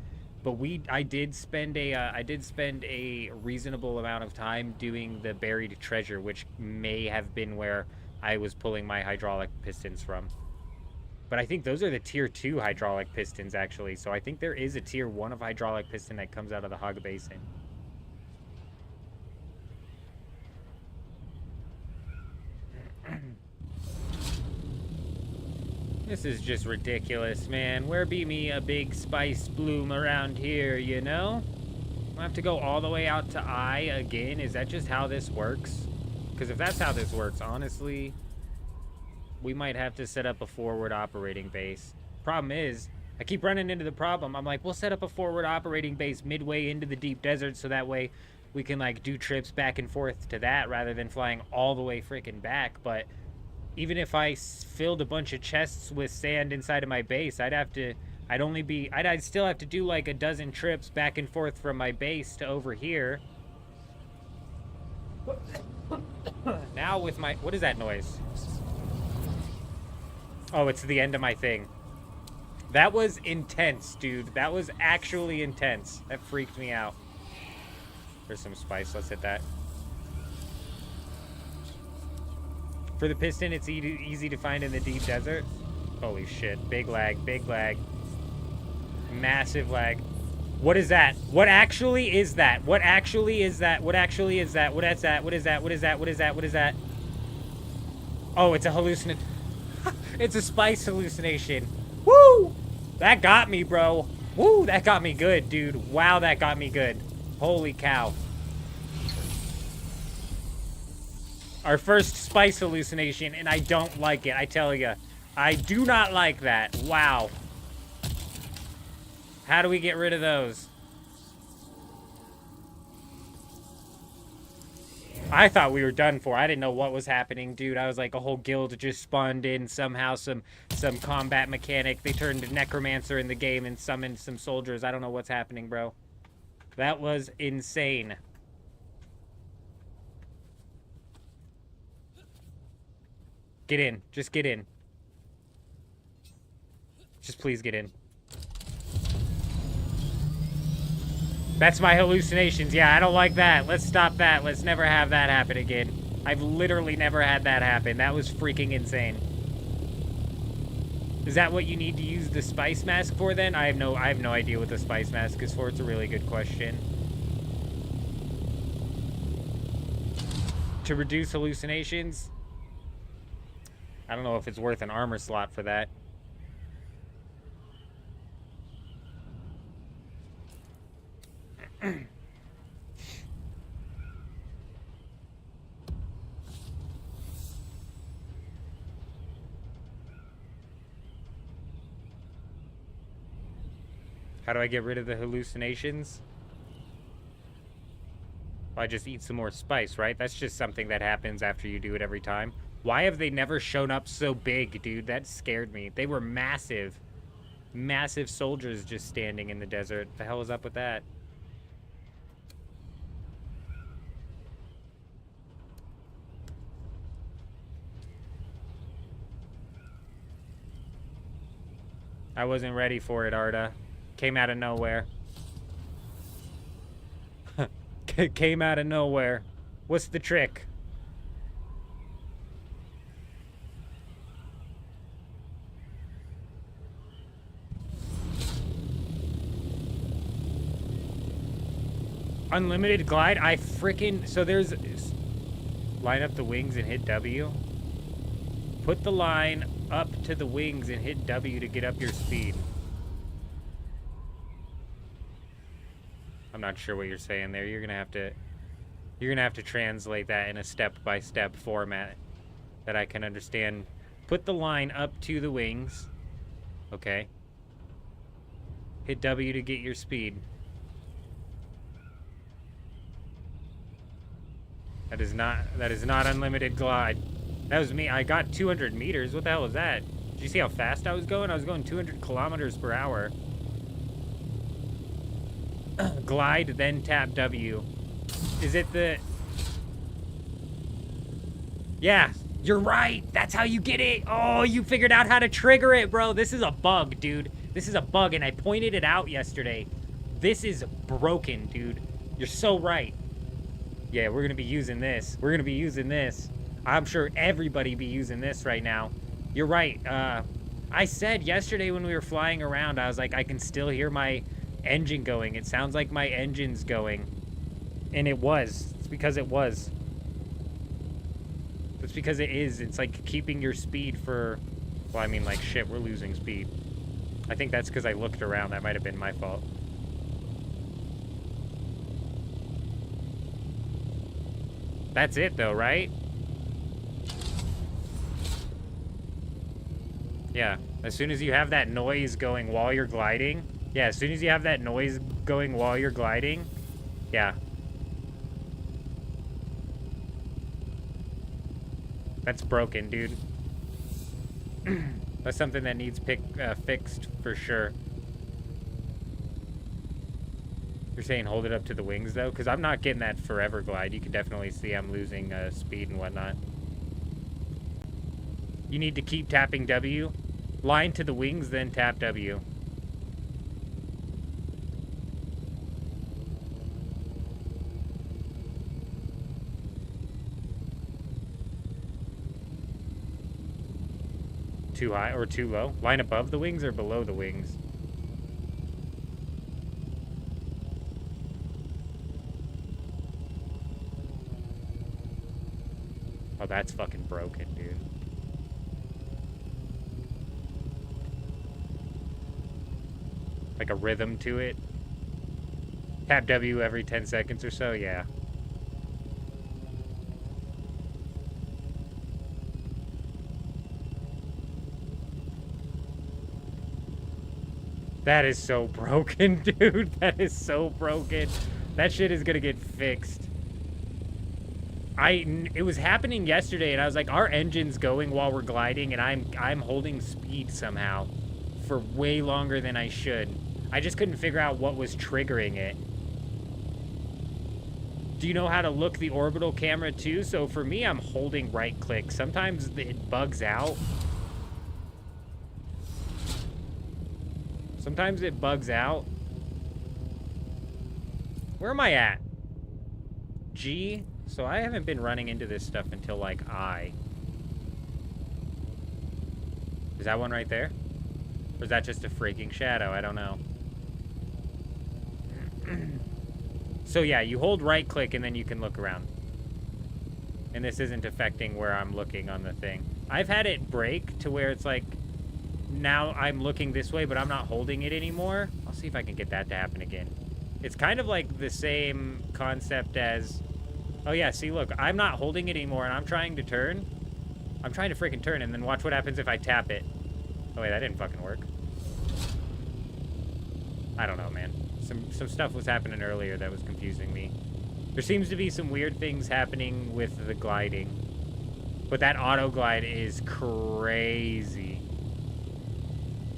But I did spend a reasonable amount of time doing the buried treasure, which may have been where I was pulling my hydraulic pistons from. But I think those are the tier 2 hydraulic pistons, actually. So I think there is a tier 1 of hydraulic piston that comes out of the Hog Basin. This is just ridiculous, man. Where be me a big spice bloom around here, you know? I have to go all the way out to I again. Is that just how this works? Because if that's how this works, honestly, we might have to set up a forward operating base. Problem is, I keep running into the problem. I'm like, we'll set up a forward operating base midway into the deep desert so that way we can, like, do trips back and forth to that rather than flying all the way freaking back. But even if I filled a bunch of chests with sand inside of my base, I'd still have to do like a dozen trips back and forth from my base to over here. Now with my, what is that noise? Oh, it's the end of my thing. That was intense, dude. That was actually intense. That freaked me out. There's some spice. Let's hit that. For the piston, it's easy to find in the deep desert. Holy shit. Big lag. Big lag. Massive lag. What is that? What actually is that? What actually is that? What actually is that? What is that? What is that? What is that? What is that? What is that? Oh, it's a hallucination. It's a spice hallucination. Woo! That got me, bro. Woo, that got me good, dude. Wow, that got me good. Holy cow. Our first spice hallucination, and I don't like it, I tell you. I do not like that. Wow. How do we get rid of those? I thought we were done for. I didn't know what was happening, dude. I was like, a whole guild just spawned in somehow, some combat mechanic. They turned to necromancer in the game and summoned some soldiers. I don't know what's happening, bro. That was insane. Get in. Just get in. Just please get in. That's my hallucinations. Yeah, I don't like that. Let's stop that. Let's never have that happen again. I've literally never had that happen. That was freaking insane. Is that what you need to use the spice mask for then? I have no idea what the spice mask is for. It's a really good question. To reduce hallucinations? I don't know if it's worth an armor slot for that. How do I get rid of the hallucinations? Well, I just eat some more spice, right? That's just something that happens after you do it every time. Why have they never shown up so big, dude? That scared me. They were massive. Massive soldiers just standing in the desert. The hell is up with that? I wasn't ready for it, Arda. Came out of nowhere. Came out of nowhere. What's the trick? Unlimited glide? I freaking... So there's... Line up the wings and hit W? Put the line up to the wings and hit W to get up your speed. I'm not sure what you're saying there. You're gonna have to translate that in a step-by-step format that I can understand. Put the line up to the wings. Okay. Hit W to get your speed. That is not unlimited glide. That was me. I got 200 meters. What the hell was that? Did you see how fast I was going? I was going 200 kilometers per hour. Glide, then tap W. Is it the... Yeah, you're right. That's how you get it. Oh, you figured out how to trigger it, bro. This is a bug, dude. This is a bug, and I pointed it out yesterday. This is broken, dude. You're so right. Yeah, we're going to be using this. We're going to be using this. I'm sure everybody be using this right now. You're right. I said yesterday when we were flying around, I was like, I can still hear my engine going. It sounds like my engine's going. And it was. It's because it was. It's because it is. It's like keeping your speed for... Well, I mean, like, shit, we're losing speed. I think that's because I looked around. That might have been my fault. That's it, though, right? Yeah. As soon as you have that noise going while you're gliding... Yeah, as soon as you have that noise going while you're gliding... Yeah. That's broken, dude. That's something that needs fixed for sure. You're saying hold it up to the wings, though? Because I'm not getting that forever glide. You can definitely see I'm losing speed and whatnot. You need to keep tapping W. Line to the wings, then tap W. Too high or too low? Line above the wings or below the wings? Oh, that's fucking broken, dude. Like a rhythm to it. Tap W every 10 seconds or so, yeah. That is so broken, dude. That is so broken. That shit is gonna get fixed. It was happening yesterday, and I was like, our engine's going while we're gliding, and I'm holding speed somehow for way longer than I should. I just couldn't figure out what was triggering it. Do you know how to look the orbital camera too? So for me, I'm holding right click. Sometimes it bugs out. Sometimes it bugs out. Where am I at? G? So I haven't been running into this stuff until, like, I. Is that one right there? Or is that just a freaking shadow? I don't know. So, yeah, you hold right-click and then you can look around. And this isn't affecting where I'm looking on the thing. I've had it break to where it's like, now I'm looking this way, but I'm not holding it anymore. I'll see if I can get that to happen again. It's kind of like the same concept as... Oh, yeah, see, look, I'm not holding it anymore, and I'm trying to turn. I'm trying to freaking turn, and then watch what happens if I tap it. Oh, wait, that didn't fucking work. I don't know, man. Some stuff was happening earlier that was confusing me. There seems to be some weird things happening with the gliding. But that auto glide is crazy.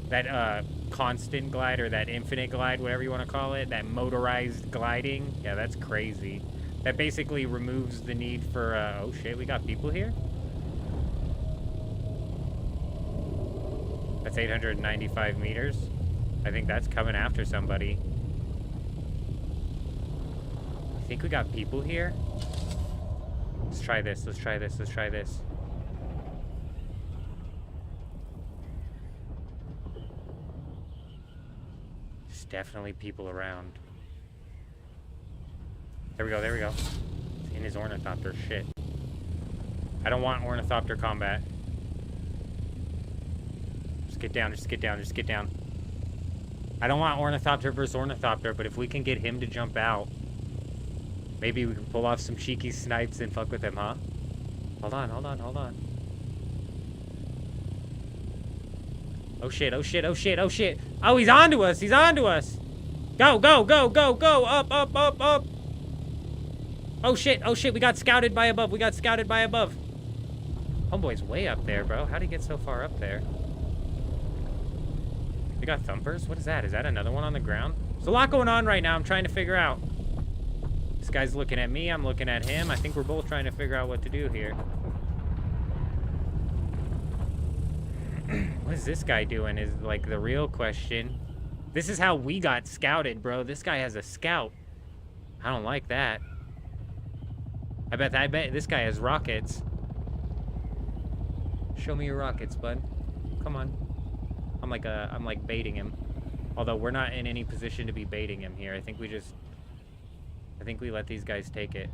That, constant glide, or that infinite glide, whatever you want to call it, that motorized gliding, yeah, that's crazy. That basically removes the need for, oh shit, we got people here? That's 895 meters. I think that's coming after somebody. I think we got people here. Let's try this, let's try this, let's try this. There's definitely people around. There we go, there we go. It's in his ornithopter, shit. I don't want ornithopter combat. Just get down, just get down, just get down. I don't want Ornithopter versus Ornithopter, but if we can get him to jump out, maybe we can pull off some cheeky snipes and fuck with him, huh? Hold on, hold on, hold on. Oh shit, oh shit, oh shit, oh shit. Oh, he's onto us, he's onto us. Go, go, go, go, go, up, up, up, up. Oh shit, we got scouted by above, we got scouted by above. Homeboy's way up there, bro. How'd he get so far up there? We got thumpers? What is that? Is that another one on the ground? There's a lot going on right now. I'm trying to figure out. This guy's looking at me. I'm looking at him. I think we're both trying to figure out what to do here. What is this guy doing is like the real question. This is how we got scouted, bro. This guy has a scout. I don't like that. I bet this guy has rockets. Show me your rockets, bud. Come on. I'm like baiting him. Although we're not in any position to be baiting him here. I think we let these guys take it.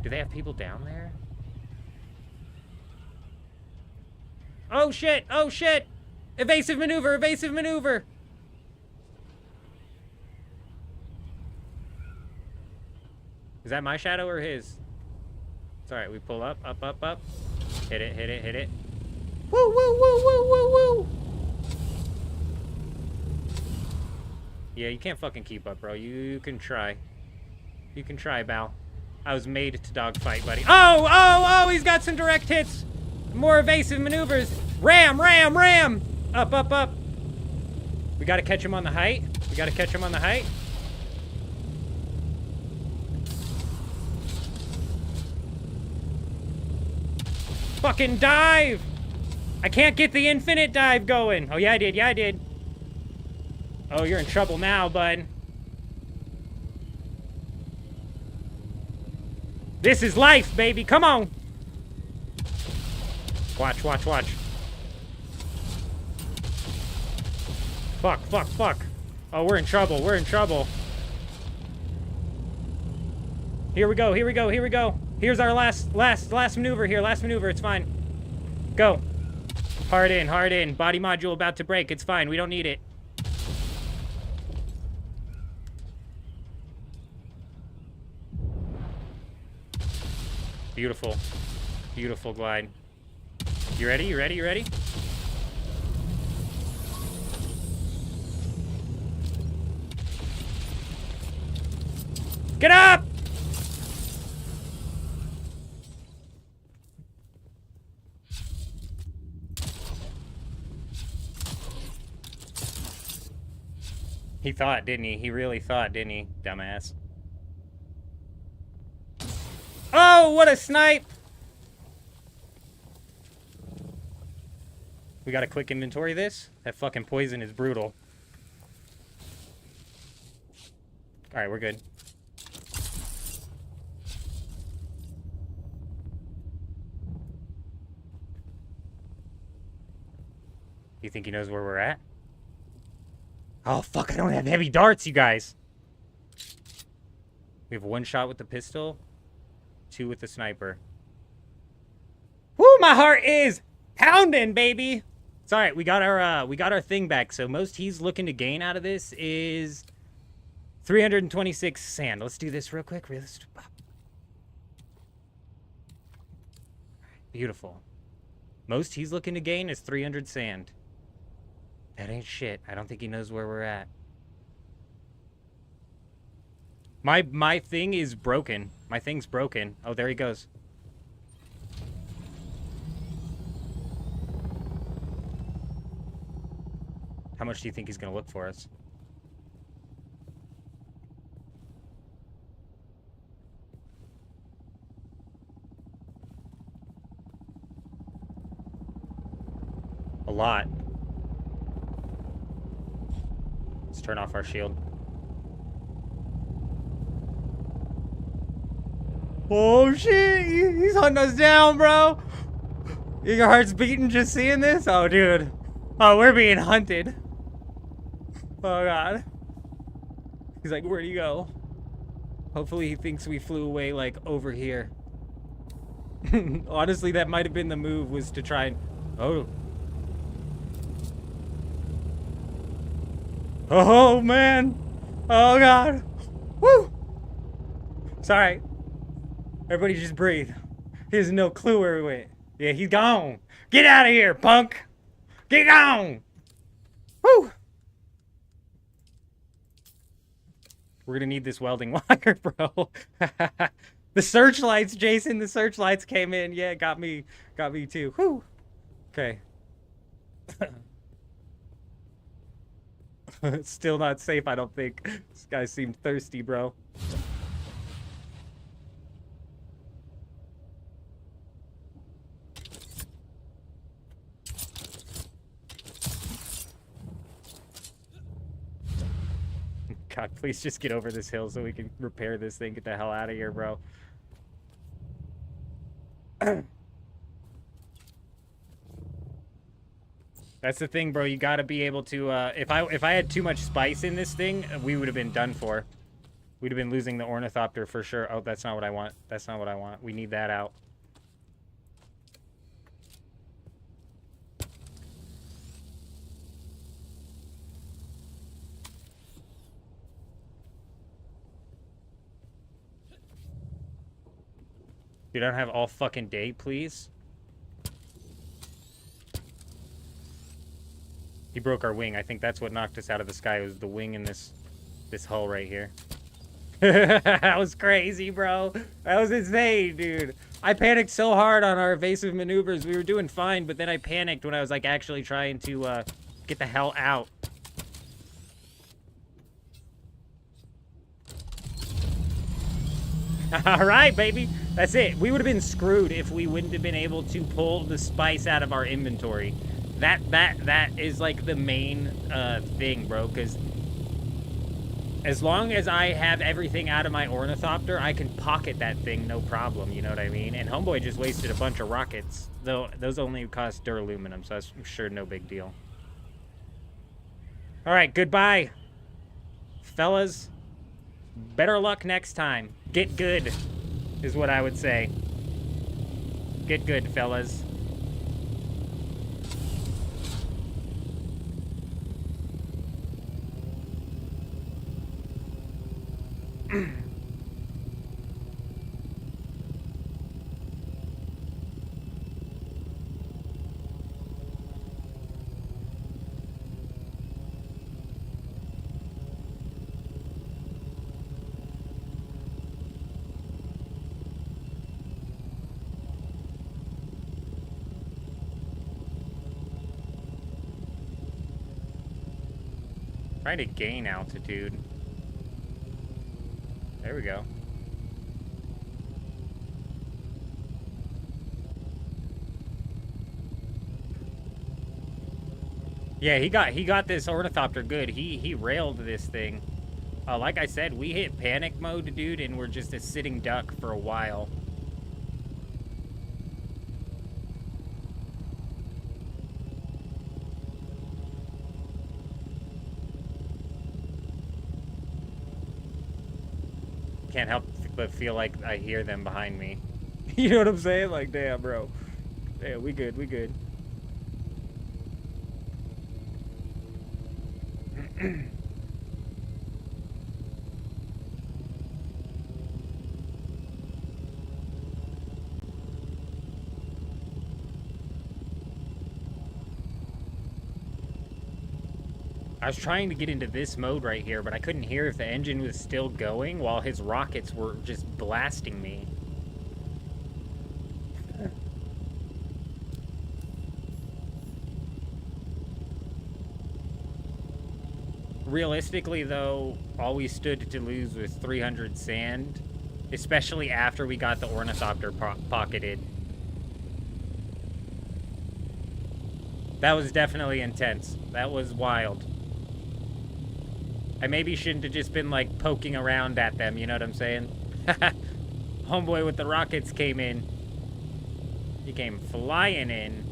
Do they have people down there? Oh shit! Oh shit! Evasive maneuver! Evasive maneuver! Is that my shadow or his? It's alright, we pull up, up, up, up. Hit it, hit it, hit it. Woo, woo, woo, woo, woo, woo! Yeah, you can't fucking keep up, bro. You can try. You can try, Bal. I was made to dogfight, buddy. Oh, oh, oh! He's got some direct hits! More evasive maneuvers! Ram, ram, ram! Up, up, up! We gotta catch him on the height. We gotta catch him on the height. Fucking dive! I can't get the infinite dive going. Oh, yeah, I did. Yeah, I did. Oh, you're in trouble now, bud. This is life, baby. Come on. Watch, watch, watch. Fuck, fuck, fuck. Oh, we're in trouble. We're in trouble. Here we go. Here we go. Here we go. Here's our last maneuver here. Last maneuver. It's fine. Go. Hard in, hard in. Body module about to break. It's fine. We don't need it. Beautiful. Beautiful glide. You ready? You ready? You ready? Get up! He thought, didn't he? He really thought, didn't he? Dumbass. Oh, what a snipe! We gotta quick inventory this. That fucking poison is brutal. Alright, we're good. You think he knows where we're at? Oh, fuck, I don't have heavy darts, you guys. We have one shot with the pistol, two with the sniper. Woo, my heart is pounding, baby. It's all right. We got our thing back. So most he's looking to gain out of this is 326 sand. Let's do this real quick. Beautiful. Most he's looking to gain is 300 sand. That ain't shit. I don't think he knows where we're at. My thing is broken. My thing's broken. Oh, there he goes. How much do you think he's gonna look for us? A lot. Let's turn off our shield. Oh shit! He's hunting us down, bro! Your heart's beating just seeing this? Oh, dude. Oh, we're being hunted. Oh, God. He's like, where'd he go? Hopefully he thinks we flew away, like, over here. Honestly, that might have been the move, was to try and... Oh. Oh, man. Oh, God. Woo! Sorry. Everybody just breathe. He has no clue where he went. Yeah, he's gone. Get out of here, punk. Get gone. Woo! We're gonna need this welding wire, bro. The searchlights, Jason, the searchlights came in. Yeah, got me too. Whew. Okay. It's still not safe, I don't think. This guy seemed thirsty, bro. God, please just get over this hill so we can repair this thing. Get the hell out of here, bro. That's the thing, bro. You gotta be able to, if I had too much spice in this thing, we would have been done for. We'd have been losing the ornithopter for sure. Oh, that's not what I want. That's not what I want. We need that out. You don't have all fucking day, please? He broke our wing. I think that's what knocked us out of the sky. It was the wing in this hull right here. That was crazy, bro. That was insane, dude. I panicked so hard on our evasive maneuvers. We were doing fine, but then I panicked when I was, like, actually trying to, get the hell out. All right, baby. That's it. We would have been screwed if we wouldn't have been able to pull the spice out of our inventory. That is, like, the main, thing, bro, because as long as I have everything out of my ornithopter, I can pocket that thing, no problem, you know what I mean? And Homeboy just wasted a bunch of rockets, though those only cost duraluminum, so that's sure no big deal. All right, goodbye, fellas. Better luck next time. Get good, is what I would say. Get good, fellas. Trying to gain altitude. There we go. Yeah, he got this ornithopter good. He railed this thing. Like I said, we hit panic mode, dude, and we're just a sitting duck for a while. Can't help but feel like I hear them behind me. You know what I'm saying? Like, damn, bro. Yeah, we good, we good. I was trying to get into this mode right here, but I couldn't hear if the engine was still going while his rockets were just blasting me. Realistically, though, all we stood to lose was 300 sand, especially after we got the ornithopter pocketed. That was definitely intense. That was wild. I maybe shouldn't have just been, like, poking around at them, you know what I'm saying? Homeboy with the rockets came in. He came flying in.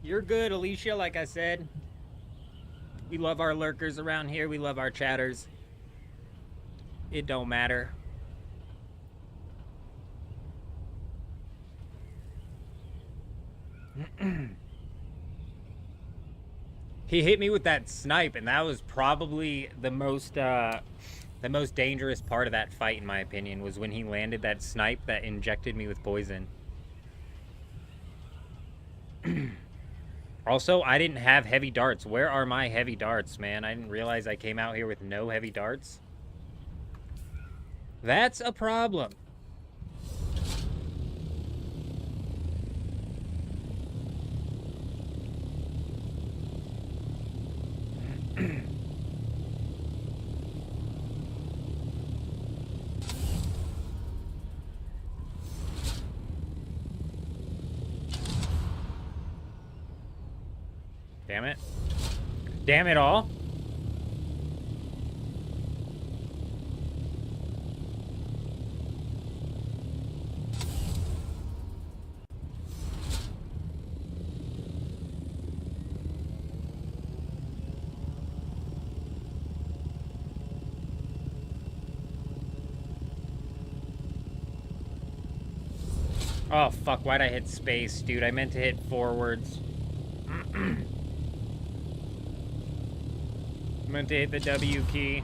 You're good, Alicia, like I said. We love our lurkers around here. We love our chatters. It don't matter. He hit me with that snipe, and that was probably the most dangerous part of that fight, in my opinion, was when he landed that snipe that injected me with poison. Also, I didn't have heavy darts. Where are my heavy darts, man? I didn't realize I came out here with no heavy darts. That's a problem. Damn it. Damn it all. Oh, fuck. Why'd I hit space, dude? I meant to hit forwards. Meant to hit the W key.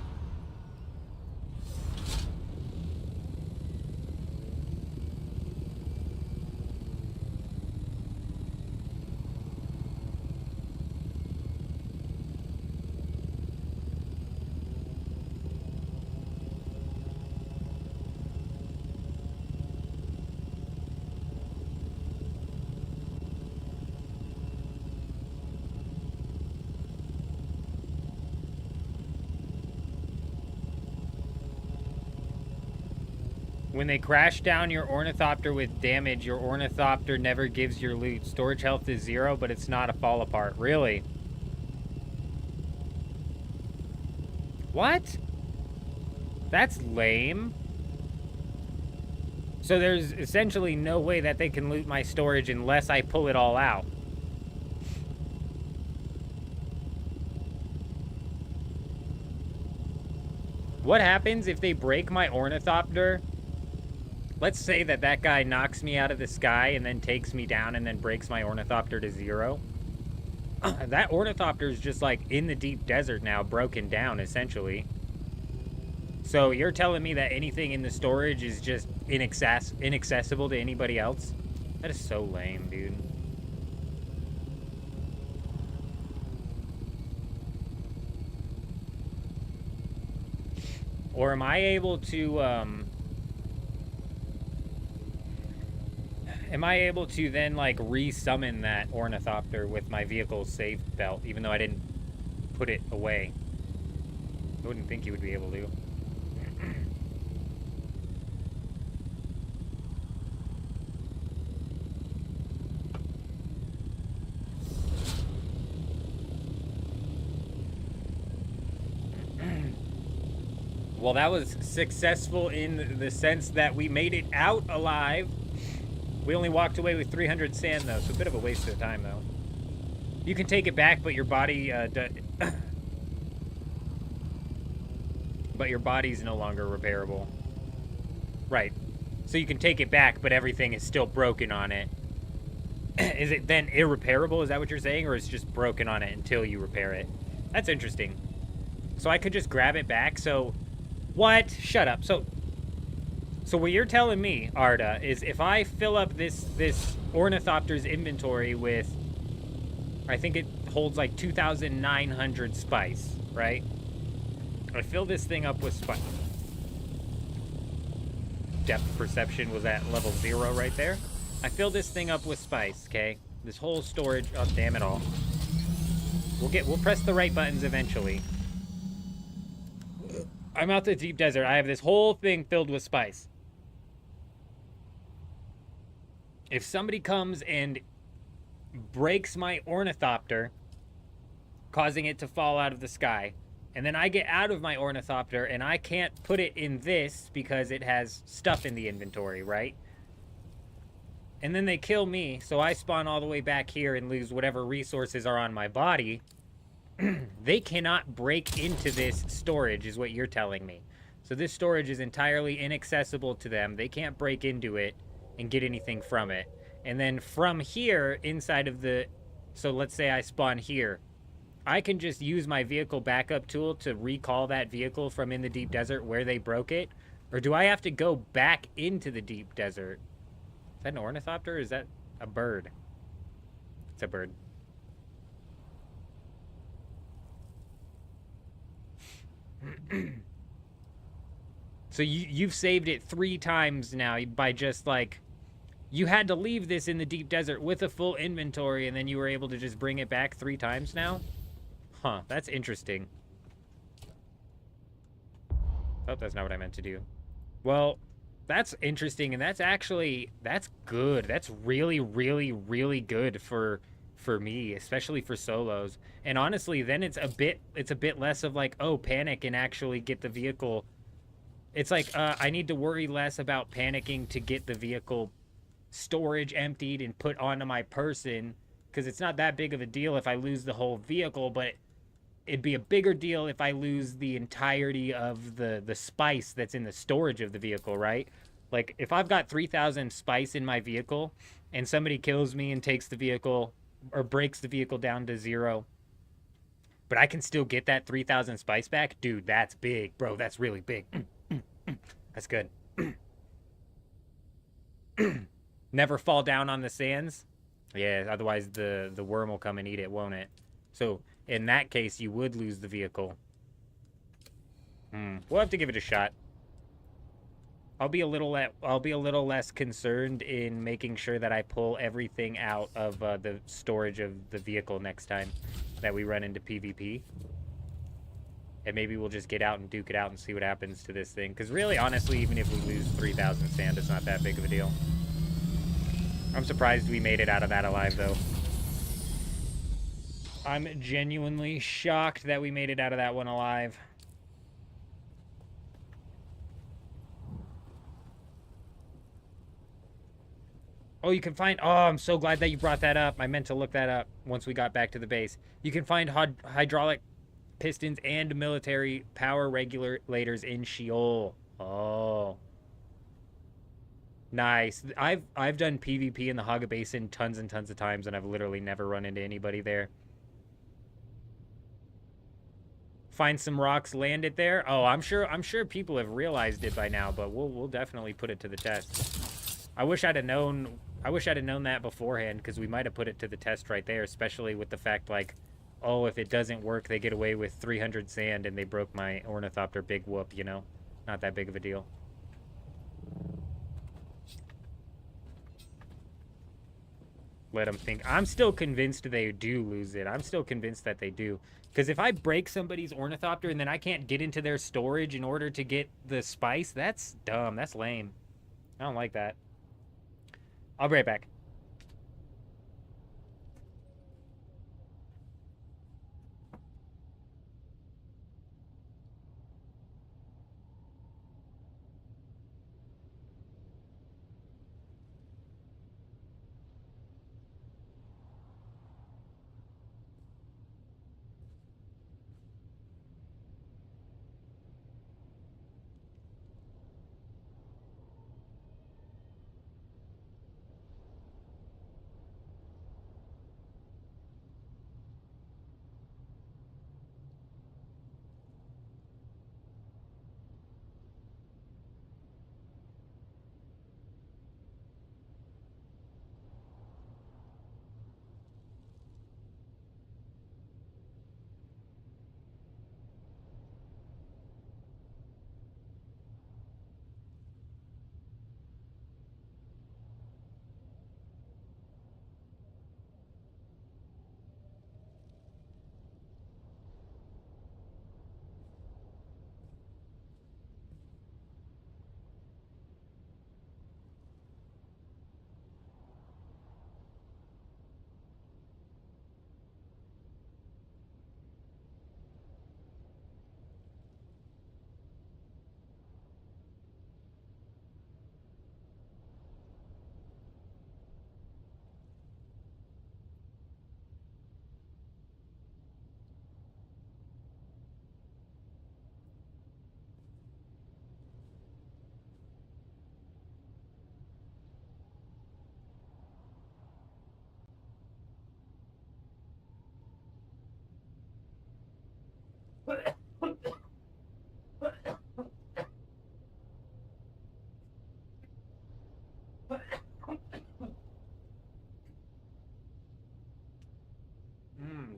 When they crash down your ornithopter with damage, your ornithopter never gives your loot. Storage health is 0, but it's not a fall apart. Really? What? That's lame. So there's essentially no way that they can loot my storage unless I pull it all out. What happens if they break my ornithopter? Let's say that that guy knocks me out of the sky and then takes me down and then breaks my ornithopter to 0. That ornithopter is just like in the deep desert now, broken down essentially. So you're telling me that anything in the storage is just inaccessible to anybody else? That is so lame, dude. Or am I able to, am I able to then, like, re-summon that ornithopter with my vehicle's save belt, even though I didn't put it away? I wouldn't think you would be able to. Well, that was successful in the sense that we made it out alive. We only walked away with 300 sand, though, so a bit of a waste of time, though. You can take it back, but your body, but your body's no longer repairable. Right. So you can take it back, but everything is still broken on it. Is it then irreparable? Is that what you're saying? Or is it just broken on it until you repair it? That's interesting. So I could just grab it back, so... What? Shut up. So what you're telling me, Arda, is if I fill up this ornithopter's inventory with, I think it holds like 2,900 spice, right? I fill this thing up with spice. Depth perception was at level 0 right there. I fill this thing up with spice, okay? This whole storage, oh damn it all. We'll press the right buttons eventually. I'm out the deep desert. I have this whole thing filled with spice. If somebody comes and breaks my ornithopter, causing it to fall out of the sky, and then I get out of my ornithopter and I can't put it in this because it has stuff in the inventory, right? and then they kill me, so I spawn all the way back here and lose whatever resources are on my body. They cannot break into this storage, is what you're telling me. So this storage is entirely inaccessible to them. They can't break into it and get anything from it. And then from here, inside of the... So let's say I spawn here. I can just use my vehicle backup tool to recall that vehicle from in the deep desert where they broke it. Or do I have to go back into the deep desert? Is that an ornithopter or is that a bird? It's a bird. So you've saved it 3 times now by just like... You had to leave this in the deep desert with a full inventory and then you were able to just bring it back 3 times now? Huh, that's interesting. Oh, that's not what I meant to do. Well, that's interesting, and that's good. That's really, really, really good for me, especially for solos. And honestly, then it's a bit less of like, oh, panic and actually get the vehicle. It's like, I need to worry less about panicking to get the vehicle storage emptied and put onto my person, because it's not that big of a deal if I lose the whole vehicle, but it'd be a bigger deal if I lose the entirety of the spice that's in the storage of the vehicle, right? Like, if I've got 3,000 spice in my vehicle and somebody kills me and takes the vehicle or breaks the vehicle down to 0, but I can still get that 3,000 spice back, dude, that's big, bro. That's really big. That's good. Never fall down on the sands. Yeah, otherwise the worm will come and eat it, won't it? So in that case, you would lose the vehicle. We'll have to give it a shot. I'll be a little less concerned in making sure that I pull everything out of the storage of the vehicle next time that we run into PvP. And maybe we'll just get out and duke it out and see what happens to this thing. Because really, honestly, even if we lose 3,000 sand, it's not that big of a deal. I'm surprised we made it out of that alive, though. I'm genuinely shocked that we made it out of that one alive. Oh, you can find... Oh, I'm so glad that you brought that up. I meant to look that up once we got back to the base. You can find hydraulic pistons and military power regulators in Sheol. Oh. Nice. I've done PvP in the Haga Basin tons and tons of times, and I've literally never run into anybody there. Find some rocks, land it there. Oh, I'm sure people have realized it by now, but we'll definitely put it to the test. I wish I'd have known that beforehand, because we might have put it to the test right there, especially with the fact, like, oh, if it doesn't work, they get away with 300 sand and they broke my ornithopter. Big whoop, you know? Not that big of a deal. Let them think. I'm still convinced they do lose it. I'm still convinced that they do. Because if I break somebody's ornithopter and then I can't get into their storage in order to get the spice, that's dumb. That's lame. I don't like that. I'll be right back.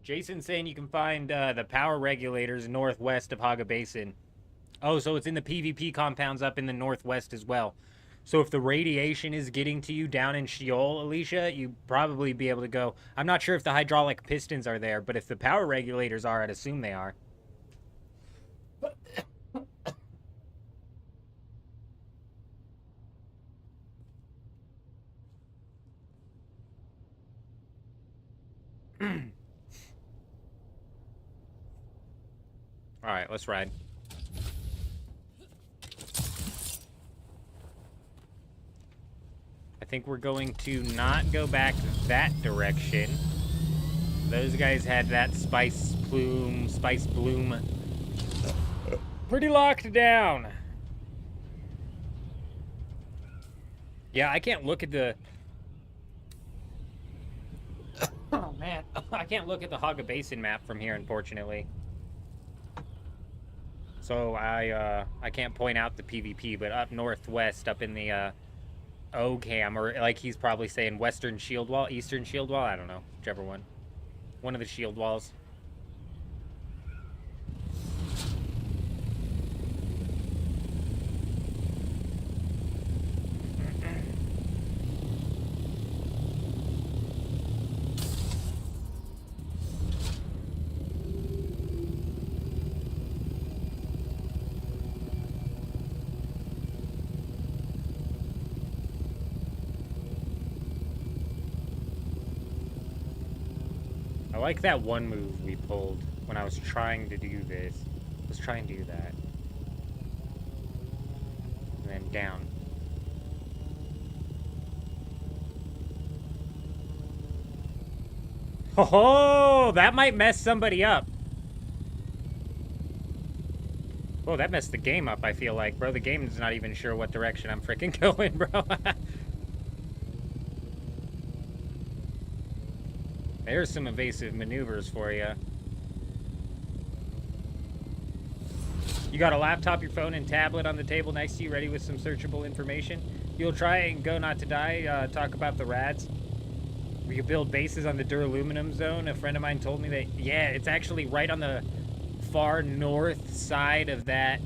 Jason's saying you can find the power regulators northwest of Haga Basin. Oh, so it's in the PvP compounds up in the northwest as well. So if the radiation is getting to you down in Sheol, Alicia, you'd probably be able to go. I'm not sure if the hydraulic pistons are there, but if the power regulators are, I'd assume they are. All right, let's ride. I think we're going to not go back that direction. Those guys had that spice bloom pretty locked down. Yeah, I can't look at the... Oh, man. I can't look at the Haga Basin map from here, unfortunately. So I can't point out the PvP, but up northwest, up in the O-cam, or like he's probably saying Western Shield Wall, Eastern Shield Wall, I don't know, whichever one. One of the shield walls. I like that one move we pulled when I was trying to do this. Let's try and do that. And then down. Oh, that might mess somebody up. Whoa, that messed the game up, I feel like, bro. The game is not even sure what direction I'm freaking going, bro. There's some evasive maneuvers for you. You got a laptop, your phone, and tablet on the table next to you, ready with some searchable information. You'll try and go not to die. Talk about the rads. We could build bases on the duraluminum zone. A friend of mine told me that, yeah, it's actually right on the far north side of that,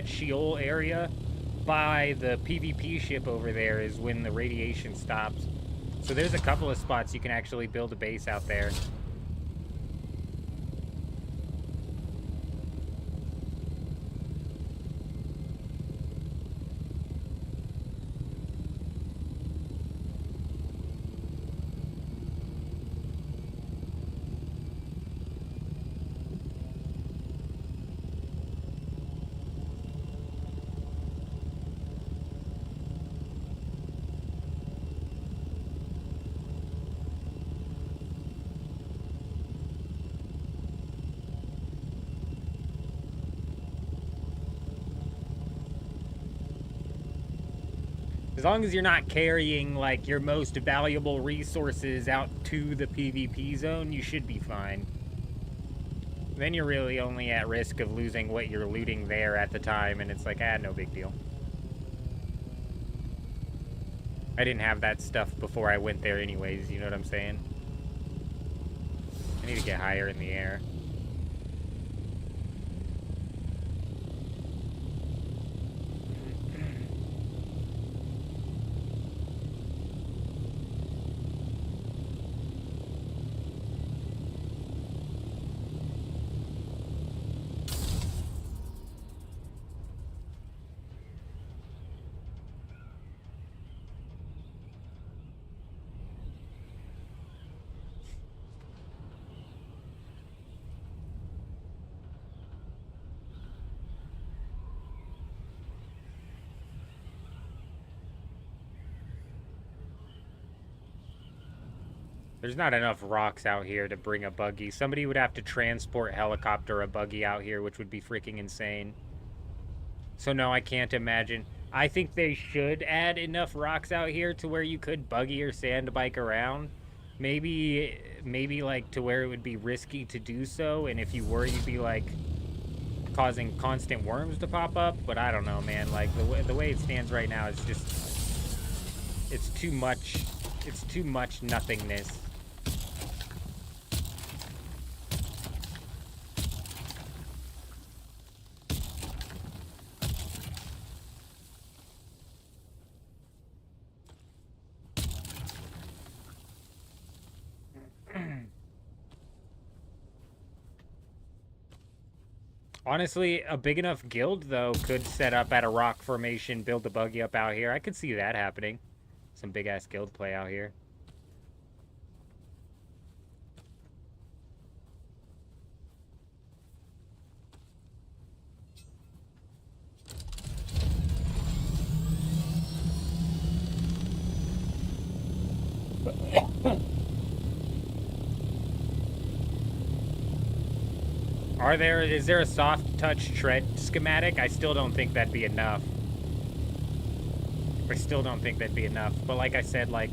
Sheol area by the PvP ship over there is when the radiation stops. So there's a couple of spots you can actually build a base out there. As long as you're not carrying, like, your most valuable resources out to the PvP zone, you should be fine. Then you're really only at risk of losing what you're looting there at the time, and it's like, no big deal. I didn't have that stuff before I went there anyways, you know what I'm saying? I need to get higher in the air. There's not enough rocks out here to bring a buggy. Somebody would have to transport helicopter a buggy out here, which would be freaking insane. So no, I can't imagine. I think they should add enough rocks out here to where you could buggy or sand bike around. Maybe like to where it would be risky to do so, and if you were, you'd be like causing constant worms to pop up. But I don't know, man. Like the way it stands right now, it's just, it's too much. It's too much nothingness. Honestly, a big enough guild, though, could set up at a rock formation, build the buggy up out here. I could see that happening. Some big-ass guild play out here. Is there a soft touch tread schematic? I still don't think that'd be enough. But like I said, like,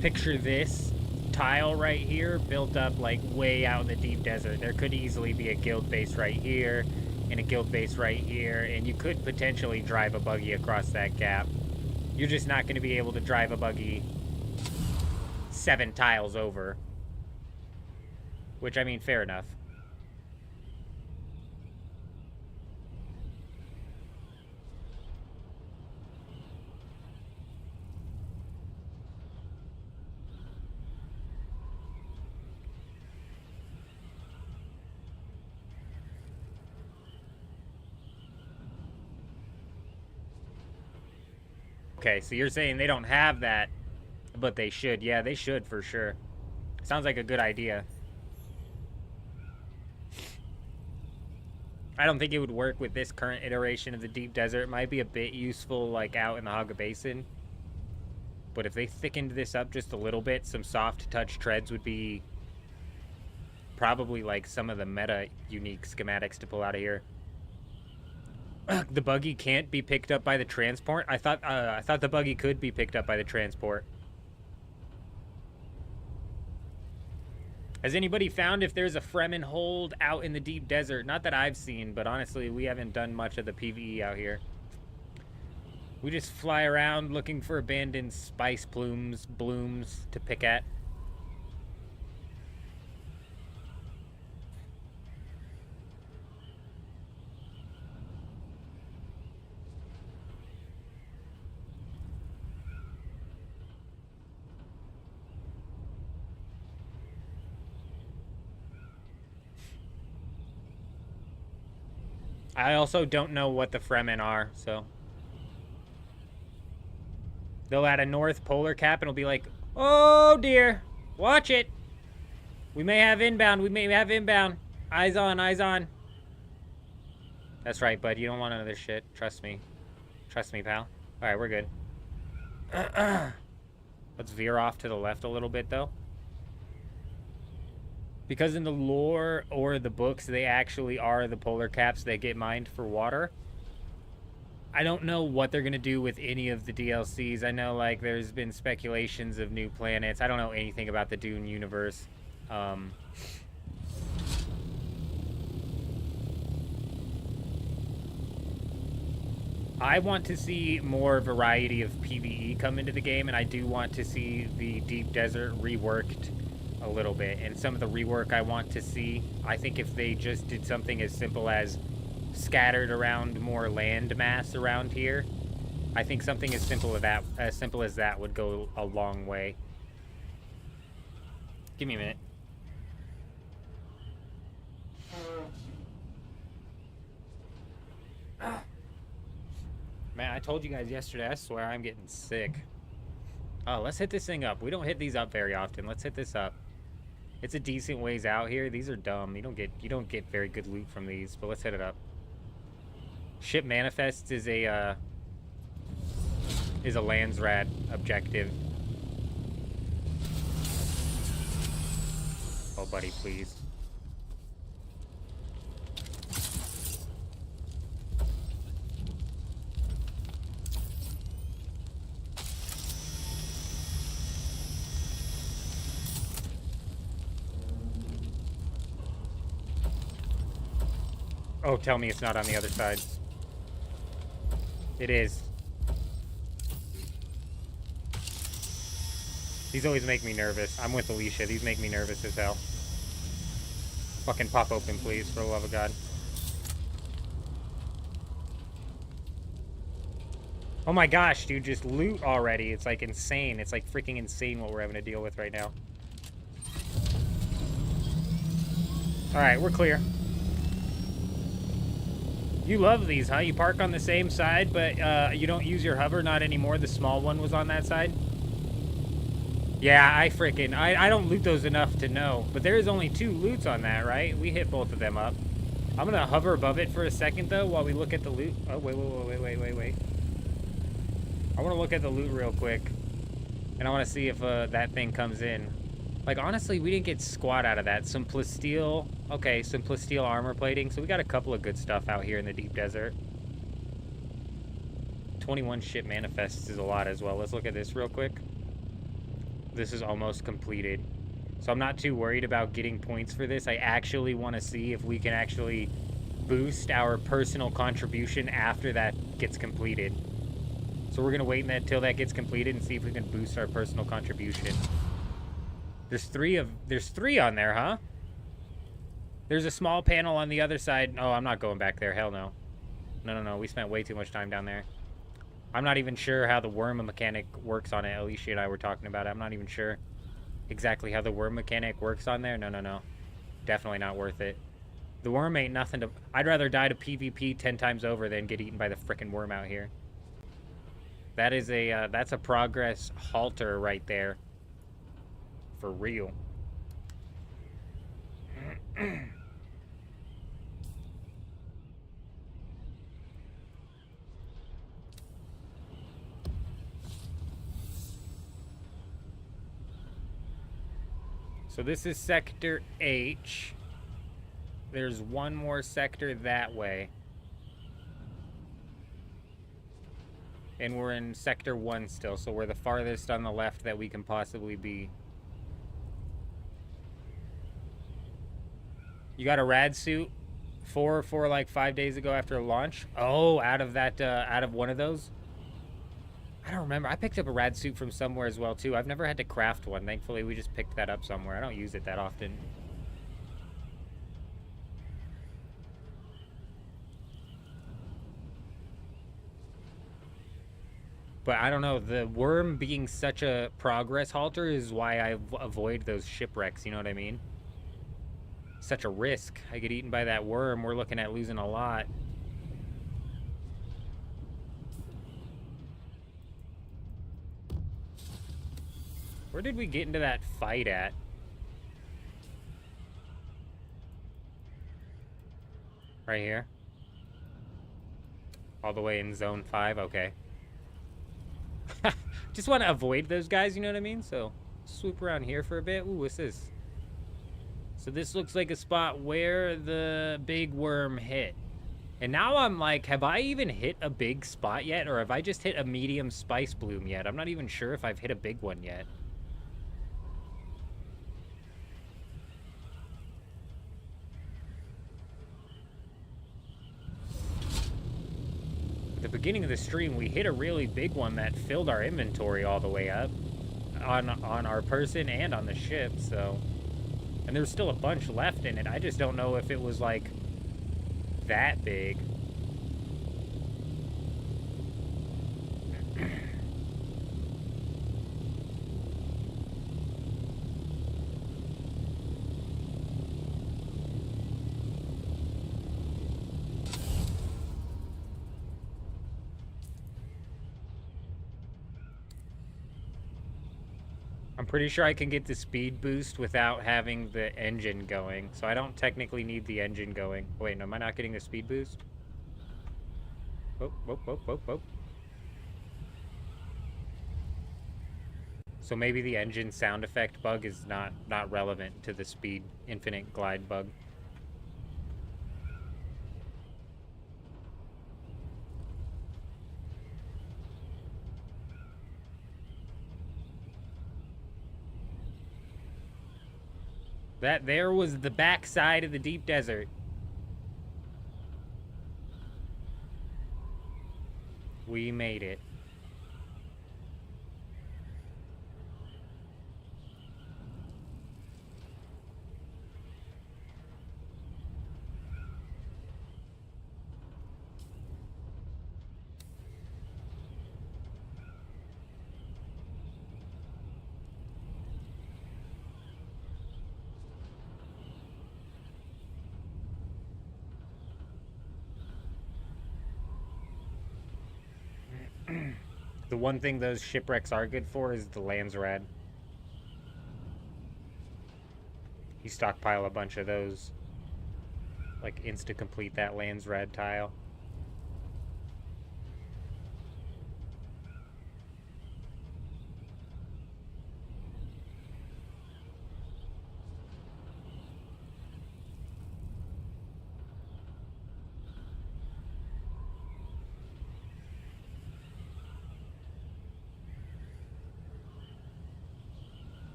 picture this tile right here built up like way out in the deep desert. There could easily be a guild base right here and a guild base right here, and you could potentially drive a buggy across that gap. You're just not going to be able to drive a buggy 7 tiles over. Which, I mean, fair enough. Okay, so you're saying they don't have that, but they should. Yeah, they should for sure. Sounds like a good idea. I don't think it would work with this current iteration of the deep desert. It might be a bit useful, like, out in the Haga Basin. But if they thickened this up just a little bit, some soft touch treads would be probably, like, some of the meta unique schematics to pull out of here. The buggy can't be picked up by the transport? I thought the buggy could be picked up by the transport. Has anybody found if there's a Fremen hold out in the deep desert? Not that I've seen, but honestly, we haven't done much of the PvE out here. We just fly around looking for abandoned spice blooms to pick at. I also don't know what the Fremen are, so. They'll add a north polar cap and it'll be like, oh dear, watch it. We may have inbound, Eyes on, eyes on. That's right, bud, you don't want none of this shit. Trust me, pal. All right, we're good. Let's veer off to the left a little bit, though. Because in the lore or the books, they actually are the polar caps that get mined for water. I don't know what they're going to do with any of the DLCs. I know, like, there's been speculations of new planets. I don't know anything about the Dune universe. I want to see more variety of PvE come into the game, and I do want to see the deep desert reworked a little bit. And some of the rework I want to see, I think if they just did something as simple as scattered around more land mass around here, I think something as simple as that would go a long way. Give me a minute. Man, I told you guys yesterday, I swear I'm getting sick. Oh, let's hit this thing up. We don't hit these up very often. Let's hit this up. It's a decent ways out here. These are dumb. You don't get very good loot from these, but let's hit it up. Ship manifests is a Landsrat objective. Oh, buddy, please. Oh, tell me it's not on the other side. It is. These always make me nervous. I'm with Alicia. These make me nervous as hell. Fucking pop open, please, for the love of God. Oh my gosh, dude, just loot already. It's like insane. It's like freaking insane what we're having to deal with right now. Alright, we're clear. You love these, huh? You park on the same side, but you don't use your hover, not anymore. The small one was on that side. Yeah, I don't loot those enough to know. But there is only 2 loots on that, right? We hit both of them up. I'm gonna hover above it for a second, though, while we look at the loot. Oh, wait. I want to look at the loot real quick. And I want to see if that thing comes in. Like, honestly, we didn't get squat out of that. Some plasteel. Okay, some plasteel armor plating. So we got a couple of good stuff out here in the deep desert. 21 ship manifests is a lot as well. Let's look at this real quick. This is almost completed. So I'm not too worried about getting points for this. I actually want to see if we can actually boost our personal contribution after that gets completed. So we're going to wait until that gets completed and see if we can boost our personal contribution. There's 3 on there, huh? There's a small panel on the other side. Oh, I'm not going back there. Hell no. No. We spent way too much time down there. I'm not even sure how the worm mechanic works on it. Alicia and I were talking about it. I'm not even sure exactly how the worm mechanic works on there. No. Definitely not worth it. The worm ain't nothing to... I'd rather die to PvP 10 times over than get eaten by the frickin' worm out here. That is a, that's a progress halter right there. For real. So this is Sector H. There's one more sector that way. And we're in Sector 1 still, so we're the farthest on the left that we can possibly be. You got a rad suit for like 5 days ago after launch? Oh, out of that, out of one of those? I don't remember. I picked up a rad suit from somewhere as well, too. I've never had to craft one. Thankfully, we just picked that up somewhere. I don't use it that often. But I don't know. The worm being such a progress halter is why I avoid those shipwrecks. You know what I mean? Such a risk. I get eaten by that worm. We're looking at losing a lot. Where did we get into that fight at? Right here? All the way in Zone 5? Okay. Just want to avoid those guys, you know what I mean? So, swoop around here for a bit. Ooh, what's this? So this looks like a spot where the big worm hit. And now I'm like, have I even hit a big spot yet? Or have I just hit a medium spice bloom yet? I'm not even sure if I've hit a big one yet. At the beginning of the stream, we hit a really big one that filled our inventory all the way up. On our person and on the ship, so... And there's still a bunch left in it. I just don't know if it was, like, that big. I'm pretty sure I can get the speed boost without having the engine going. So I don't technically need the engine going. Wait, no, am I not getting the speed boost? Whoop. So maybe the engine sound effect bug is not relevant to the speed infinite glide bug. That there was the backside of the deep desert. We made it. The one thing those shipwrecks are good for is the lands rad. You stockpile a bunch of those. Like, insta-complete that lands rad tile.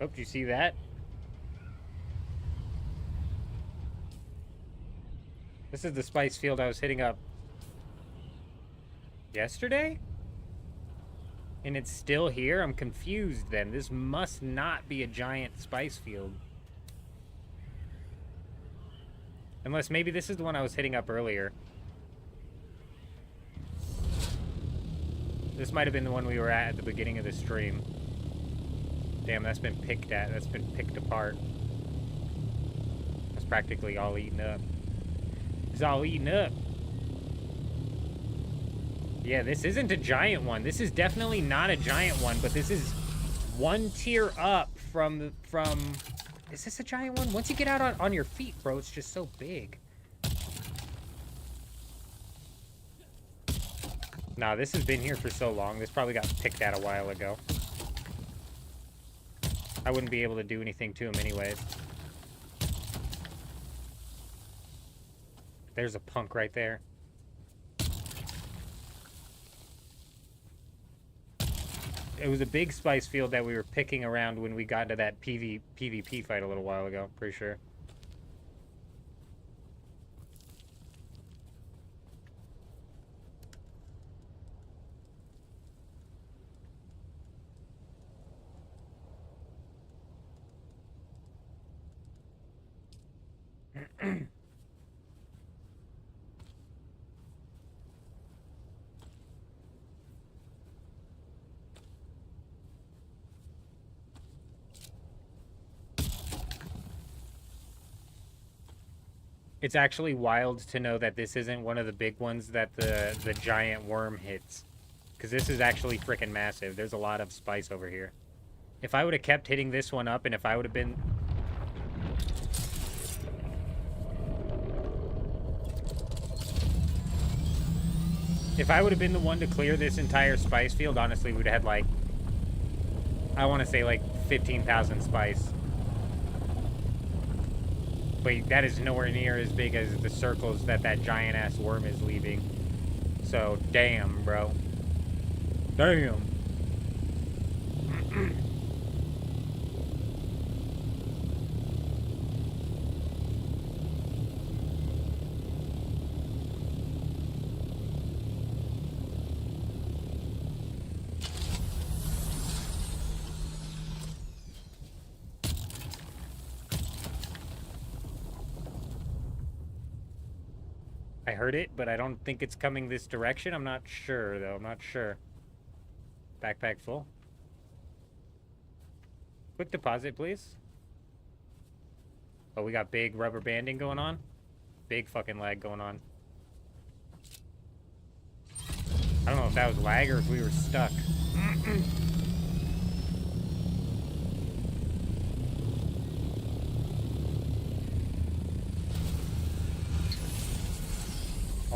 Oh, do you see that? This is the spice field I was hitting up yesterday? And it's still here? I'm confused then. This must not be a giant spice field. Unless maybe this is the one I was hitting up earlier. This might have been the one we were at the beginning of the stream. Damn, that's been picked at. That's been picked apart. That's practically all eaten up. It's all eaten up. Yeah, this isn't a giant one. This is definitely not a giant one, but this is one tier up from... Is this a giant one? Once you get out on your feet, bro, it's just so big. Nah, this has been here for so long. This probably got picked at a while ago. I wouldn't be able to do anything to him anyways. There's a punk right there. It was a big spice field that we were picking around when we got into that PvP fight a little while ago, pretty sure. It's actually wild to know that this isn't one of the big ones that the giant worm hits. Because this is actually freaking massive. There's a lot of spice over here. If I would have kept hitting this one up, and if I would have been... If I would have been the one to clear this entire spice field, honestly, we would have had, like... I want to say, like, 15,000 spice. But that is nowhere near as big as the circles that giant-ass worm is leaving. So, damn, bro. Damn. I heard it, but I don't think it's coming this direction. I'm not sure, though. I'm not sure. Backpack full. Quick deposit, please. Oh, we got big rubber banding going on. Big fucking lag going on. I don't know if that was lag or if we were stuck.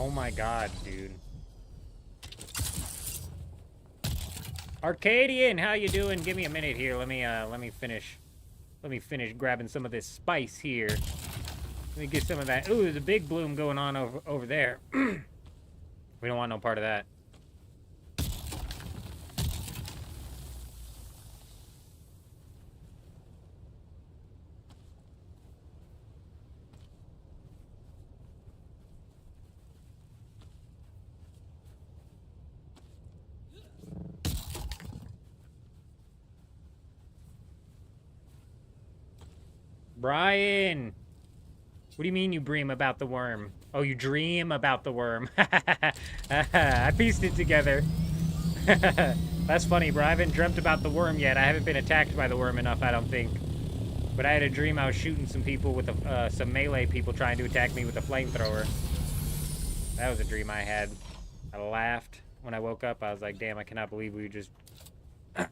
Oh my god, dude. Arcadian, how you doing? Give me a minute here. Let me finish grabbing some of this spice here. Let me get some of that. Ooh, there's a big bloom going on over there. We don't want no part of that. Brian! What do you mean you dream about the worm? Oh, you dream about the worm. I pieced it together. That's funny, bro. I haven't dreamt about the worm yet. I haven't been attacked by the worm enough, I don't think. But I had a dream I was shooting some people with some melee people trying to attack me with a flamethrower. That was a dream I had. I laughed when I woke up. I was like, damn, I cannot believe we just... My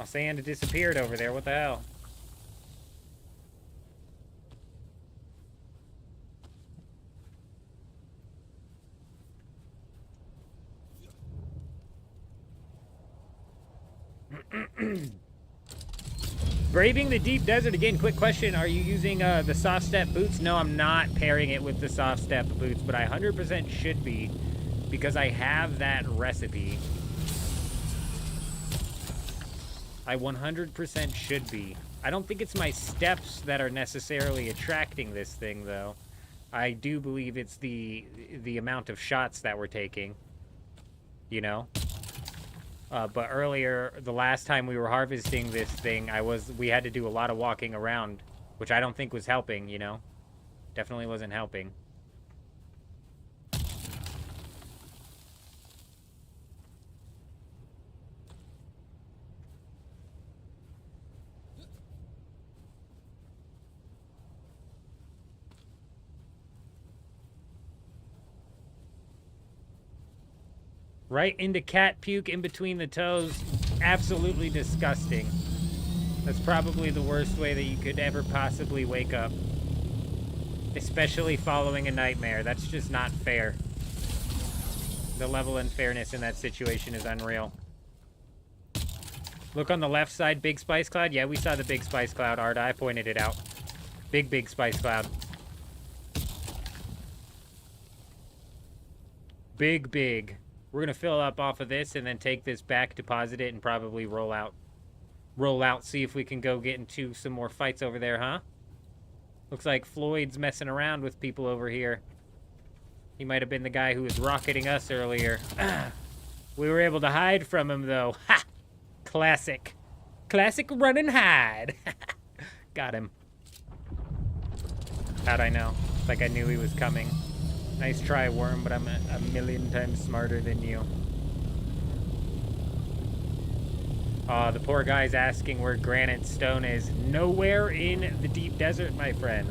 sand disappeared over there. What the hell? Braving the deep desert again. Quick question: are you using the soft step boots? No, I'm not pairing it with the soft step boots, but I 100% should be because I have that recipe. I 100% should be. I don't think it's my steps that are necessarily attracting this thing, though. I do believe it's the amount of shots that we're taking. You know. But earlier, the last time we were harvesting this thing, we had to do a lot of walking around, which I don't think was helping, you know? Definitely wasn't helping. Right into cat puke in between the toes. Absolutely disgusting. That's probably the worst way that you could ever possibly wake up. Especially following a nightmare. That's just not fair. The level of unfairness in that situation is unreal. Look on the left side, big spice cloud. Yeah, we saw the big spice cloud, Arda. I pointed it out. Big spice cloud. Big. We're going to fill up off of this and then take this back, deposit it, and probably roll out. Roll out, see if we can go get into some more fights over there, huh? Looks like Floyd's messing around with people over here. He might have been the guy who was rocketing us earlier. We were able to hide from him, though. Ha! Classic. Classic run and hide. Got him. How'd I know? Like I knew he was coming. Nice try, worm, but I'm a million times smarter than you. The poor guy's asking where granite stone is. Nowhere in the deep desert, my friend.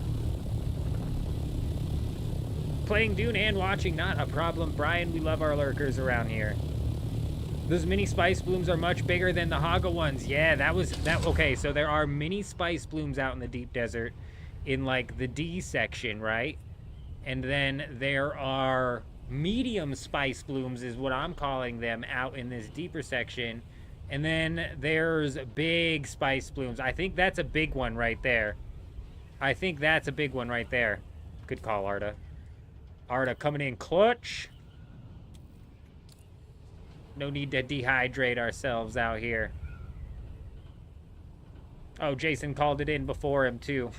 Playing Dune and watching, not a problem. Brian, we love our lurkers around here. Those mini spice blooms are much bigger than the Haga ones. Yeah, okay, so there are mini spice blooms out in the deep desert in, like, the D section, right? And then there are medium spice blooms, is what I'm calling them, out in this deeper section. And then there's big spice blooms. I think that's a big one right there. Good call, Arda. Arda coming in clutch. No need to dehydrate ourselves out here. Oh, Jason called it in before him, too.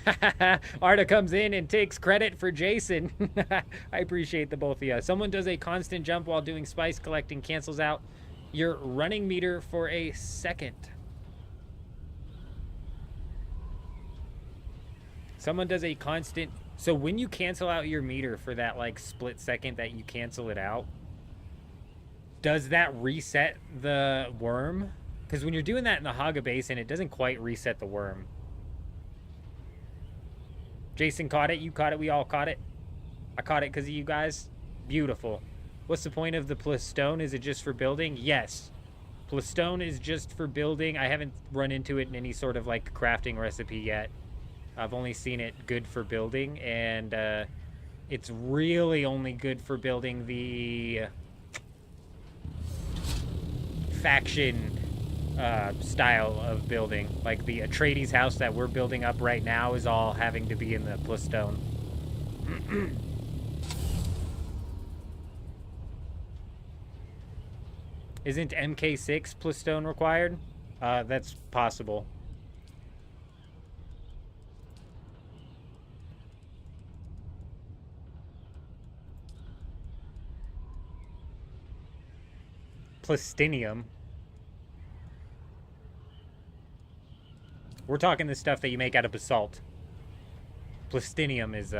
Arda comes in and takes credit for Jason. I appreciate the both of you. Someone does a constant jump while doing spice collecting, cancels out your running meter for a second. Someone does a constant... So when you cancel out your meter for that, like, split second that you cancel it out, does that reset the worm? Because when you're doing that in the Haga Basin, it doesn't quite reset the worm. Jason caught it. You caught it. We all caught it. I caught it because of you guys. Beautiful. What's the point of the plastone? Is it just for building? Yes. Plastone is just for building. I haven't run into it in any sort of, like, crafting recipe yet. I've only seen it good for building, and it's really only good for building the faction style of building. Like the Atreides house that we're building up right now is all having to be in the plastone. Isn't MK6 plastone required? That's possible. Plastinium. We're talking the stuff that you make out of basalt. Plastinium is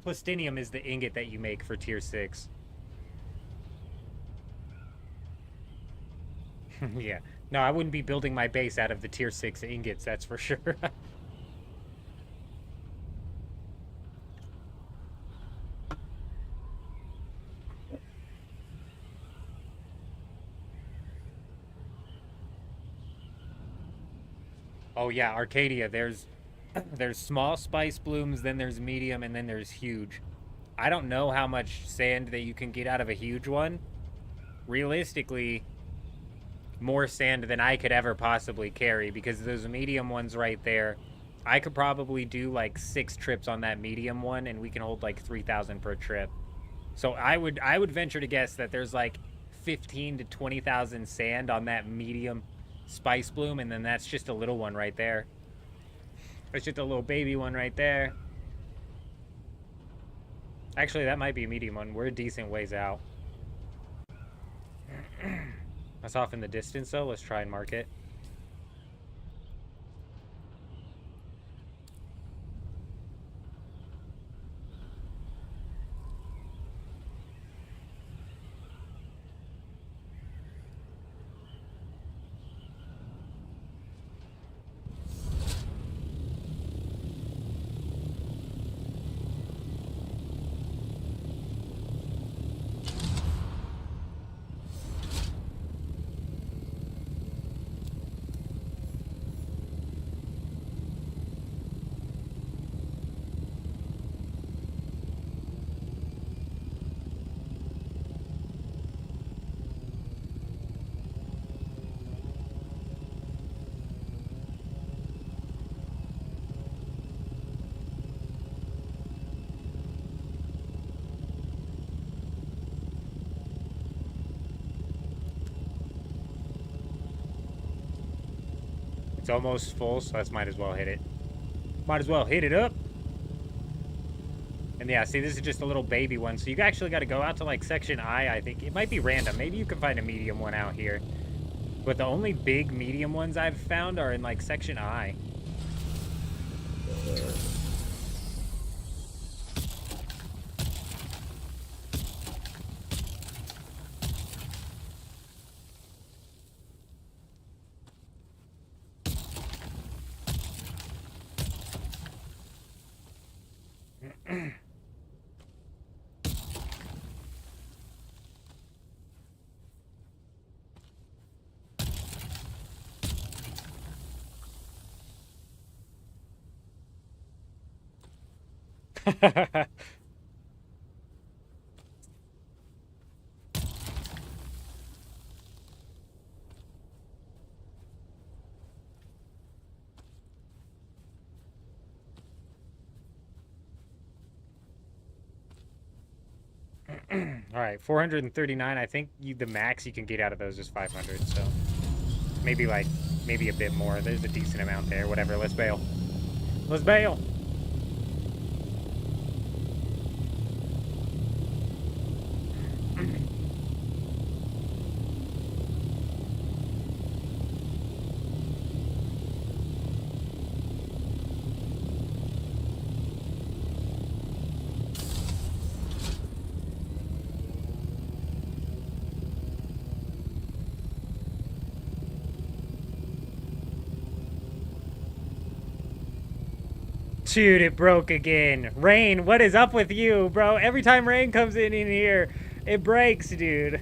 Plastinium is the ingot that you make for tier 6. Yeah. No, I wouldn't be building my base out of the tier 6 ingots, that's for sure. Oh yeah, Arcadia, there's small spice blooms, then there's medium, and then there's huge. I don't know how much sand that you can get out of a huge one. Realistically, more sand than I could ever possibly carry, because those medium ones right there, I could probably do like 6 trips on that medium one, and we can hold like 3,000 per trip. So I would venture to guess that there's like 15 to 20,000 sand on that medium spice bloom, and then that's just a little one right there. It's just a little baby one right there. Actually, that might be a medium one. We're a decent ways out. That's off in the distance, though. Let's try and mark it. It's almost full, so let's might as well hit it. Might as well hit it up. And yeah, see, this is just a little baby one. So you actually got to go out to like section I think. It might be random. Maybe you can find a medium one out here. But the only big medium ones I've found are in like section I. All right, 439. I think the max you can get out of those is 500. So maybe a bit more. There's a decent amount there. Whatever. Let's bail. Let's bail. Dude, it broke again. Rain, what is up with you, bro? Every time rain comes in here, it breaks, dude.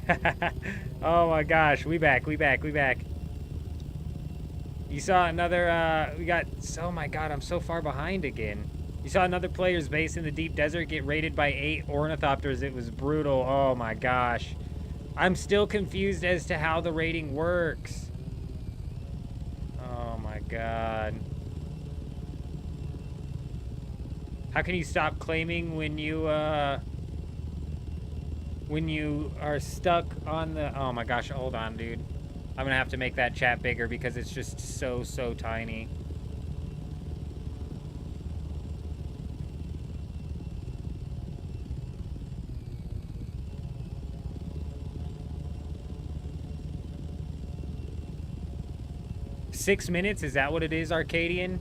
Oh my gosh, we back. You saw another, oh my god, I'm so far behind again. You saw another player's base in the deep desert get raided by 8 ornithopters. It was brutal. Oh my gosh. I'm still confused as to how the raiding works. Oh my god. How can you stop claiming when you are stuck on the... Oh my gosh, hold on, dude. I'm gonna have to make that chat bigger because it's just so tiny. Six minutes? Is that what it is, Arcadian?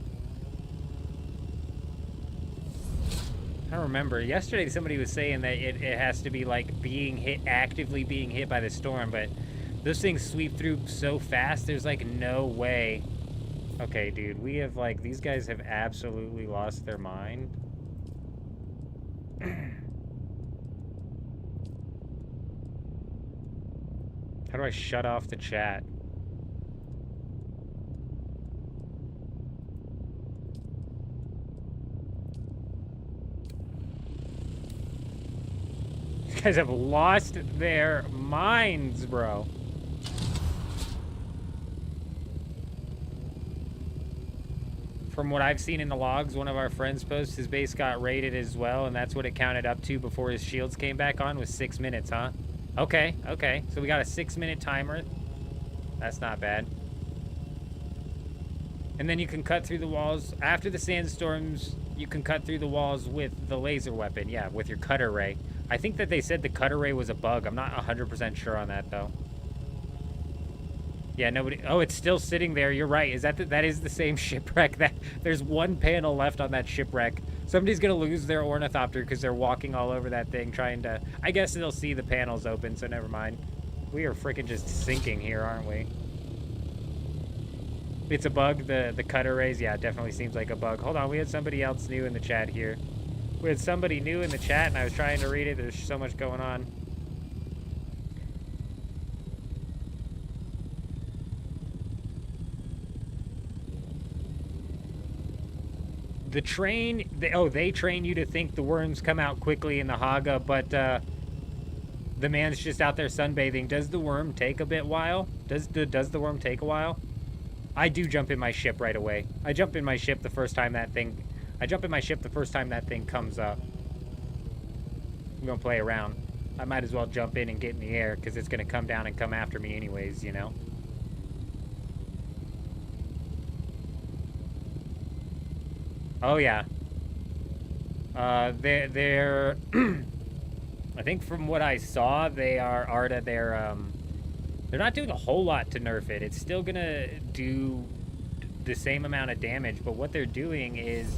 I don't remember. Yesterday somebody was saying that it has to be like actively being hit by the storm, but Those things sweep through so fast, there's like no way. Okay, dude, we have like, these guys have absolutely lost their mind. How do I shut off the chat? These guys have lost their minds, bro. From what I've seen in the logs, one of our friends posts, his base got raided as well, and that's what it counted up to before his shields came back on, was 6 minutes, huh? Okay, okay. So we got a 6-minute timer. That's not bad. And then you can cut through the walls. After the sandstorms, you can cut through the walls with the laser weapon. Yeah, with your cutter ray. I think that they said the cutter ray was a bug. I'm not 100% sure on that, though. Yeah, nobody... Oh, it's still sitting there. You're right. Is that that is the same shipwreck? There's one panel left on that shipwreck. Somebody's going to lose their ornithopter because they're walking all over that thing trying to... I guess they'll see the panels open, so never mind. We are freaking just sinking here, aren't we? It's a bug, the cutter rays? Yeah, it definitely seems like a bug. Hold on, we had somebody else new in the chat here. We had somebody new in the chat, and I was trying to read it. There's so much going on. The train... they train you to think the worms come out quickly in the Haga, but the man's just out there sunbathing. Does the worm take a bit while? Does the worm take a while? I do jump in my ship right away. I jump in my ship the first time that thing... I jump in my ship the first time that thing comes up. I'm gonna play around. I might as well jump in and get in the air, because it's gonna come down and come after me anyways, you know? Oh, yeah. They're... I think from what I saw, they're not doing a whole lot to nerf it. It's still gonna do the same amount of damage, but what they're doing is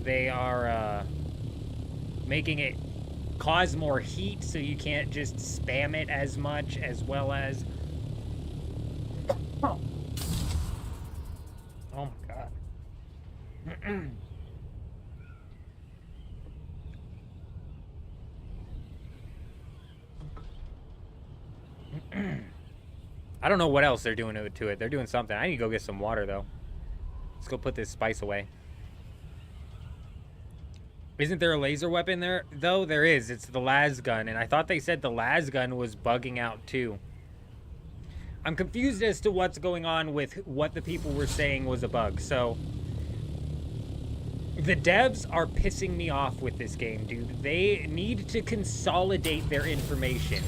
they are making it cause more heat so you can't just spam it as much, as well as... Oh my god. I don't know what else they're doing to it. They're doing something. I need to go get some water, though. Let's go put this spice away. Isn't there a laser weapon there? Though there is. It's the las gun, and I thought they said the las gun was bugging out, too. I'm confused as to what's going on with what the people were saying was a bug. So, the devs are pissing me off with this game, dude. They need to consolidate their information.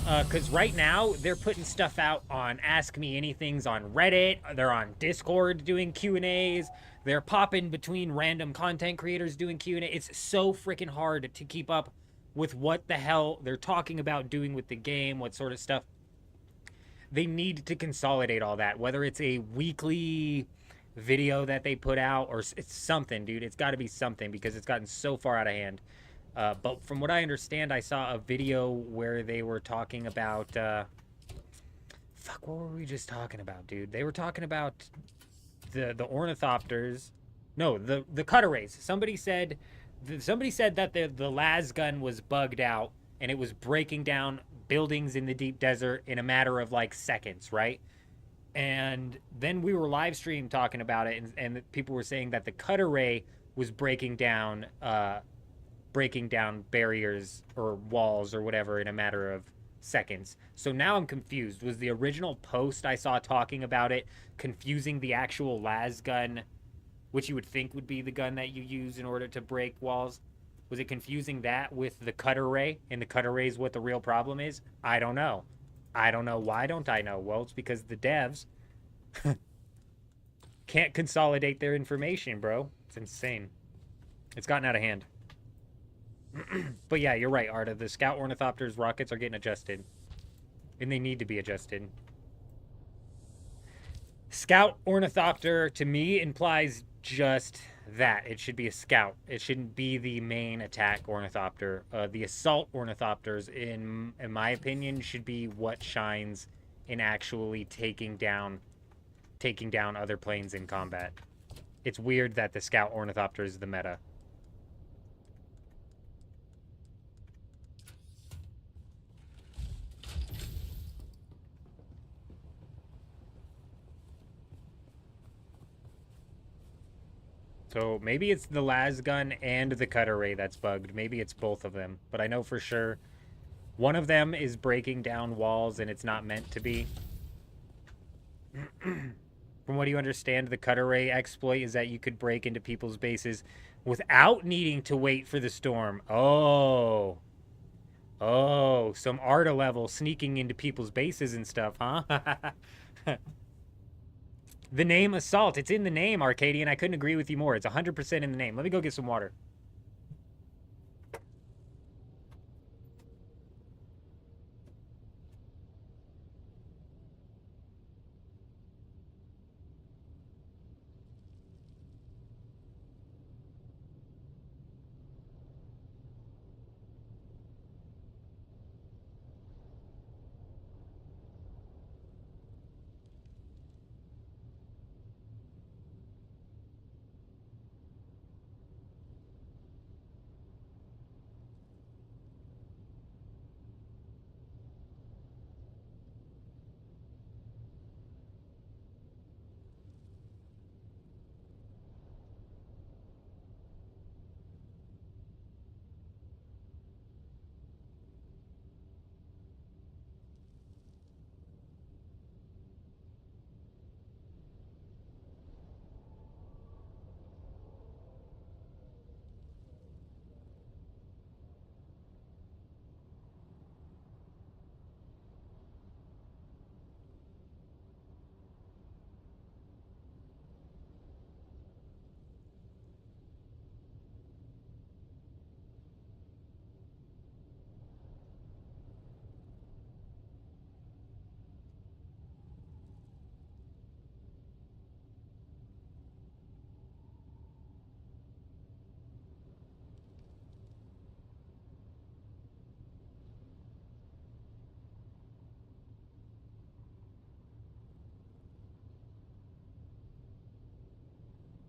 Because right now, they're putting stuff out on Ask Me Anythings on Reddit. They're on Discord doing Q&As. They're popping between random content creators doing Q&A. It's so freaking hard to keep up with what the hell they're talking about doing with the game, what sort of stuff. They need to consolidate all that, whether it's a weekly video that they put out or it's something, dude. It's got to be something because it's gotten so far out of hand. But from what I understand, I saw a video where they were talking about... fuck, what were we just talking about, dude? They were talking about the ornithopters. No, the cutter rays. Somebody said that the las gun was bugged out and it was breaking down buildings in the deep desert in a matter of like seconds, right? And then we were live stream talking about it, and people were saying that the cutter ray was breaking down barriers or walls or whatever in a matter of seconds. So now I'm confused. Was the original post I saw talking about it confusing the actual las gun, which you would think would be the gun that you use in order to break walls? Was it confusing that with the cutter ray, and the cutter ray is what the real problem is? I don't know. I don't know. Why don't I know? Well, it's because the devs can't consolidate their information, bro. It's insane. It's gotten out of hand. But yeah, you're right, Arda. The Scout Ornithopters rockets are getting adjusted. And they need to be adjusted. Scout Ornithopter, to me, implies just that. It should be a scout. It shouldn't be the main attack ornithopter. The assault ornithopters, in my opinion, should be what shines in actually taking down other planes in combat. It's weird that the scout ornithopter is the meta. So maybe it's the las gun and the cutter ray that's bugged. Maybe it's both of them. But I know for sure one of them is breaking down walls and it's not meant to be. From what you understand, the cutter ray exploit is that you could break into people's bases without needing to wait for the storm. Oh. Oh, some Arta level sneaking into people's bases and stuff, huh? The name Assault. It's in the name, Arcadian. I couldn't agree with you more. It's 100% in the name. Let me go get some water.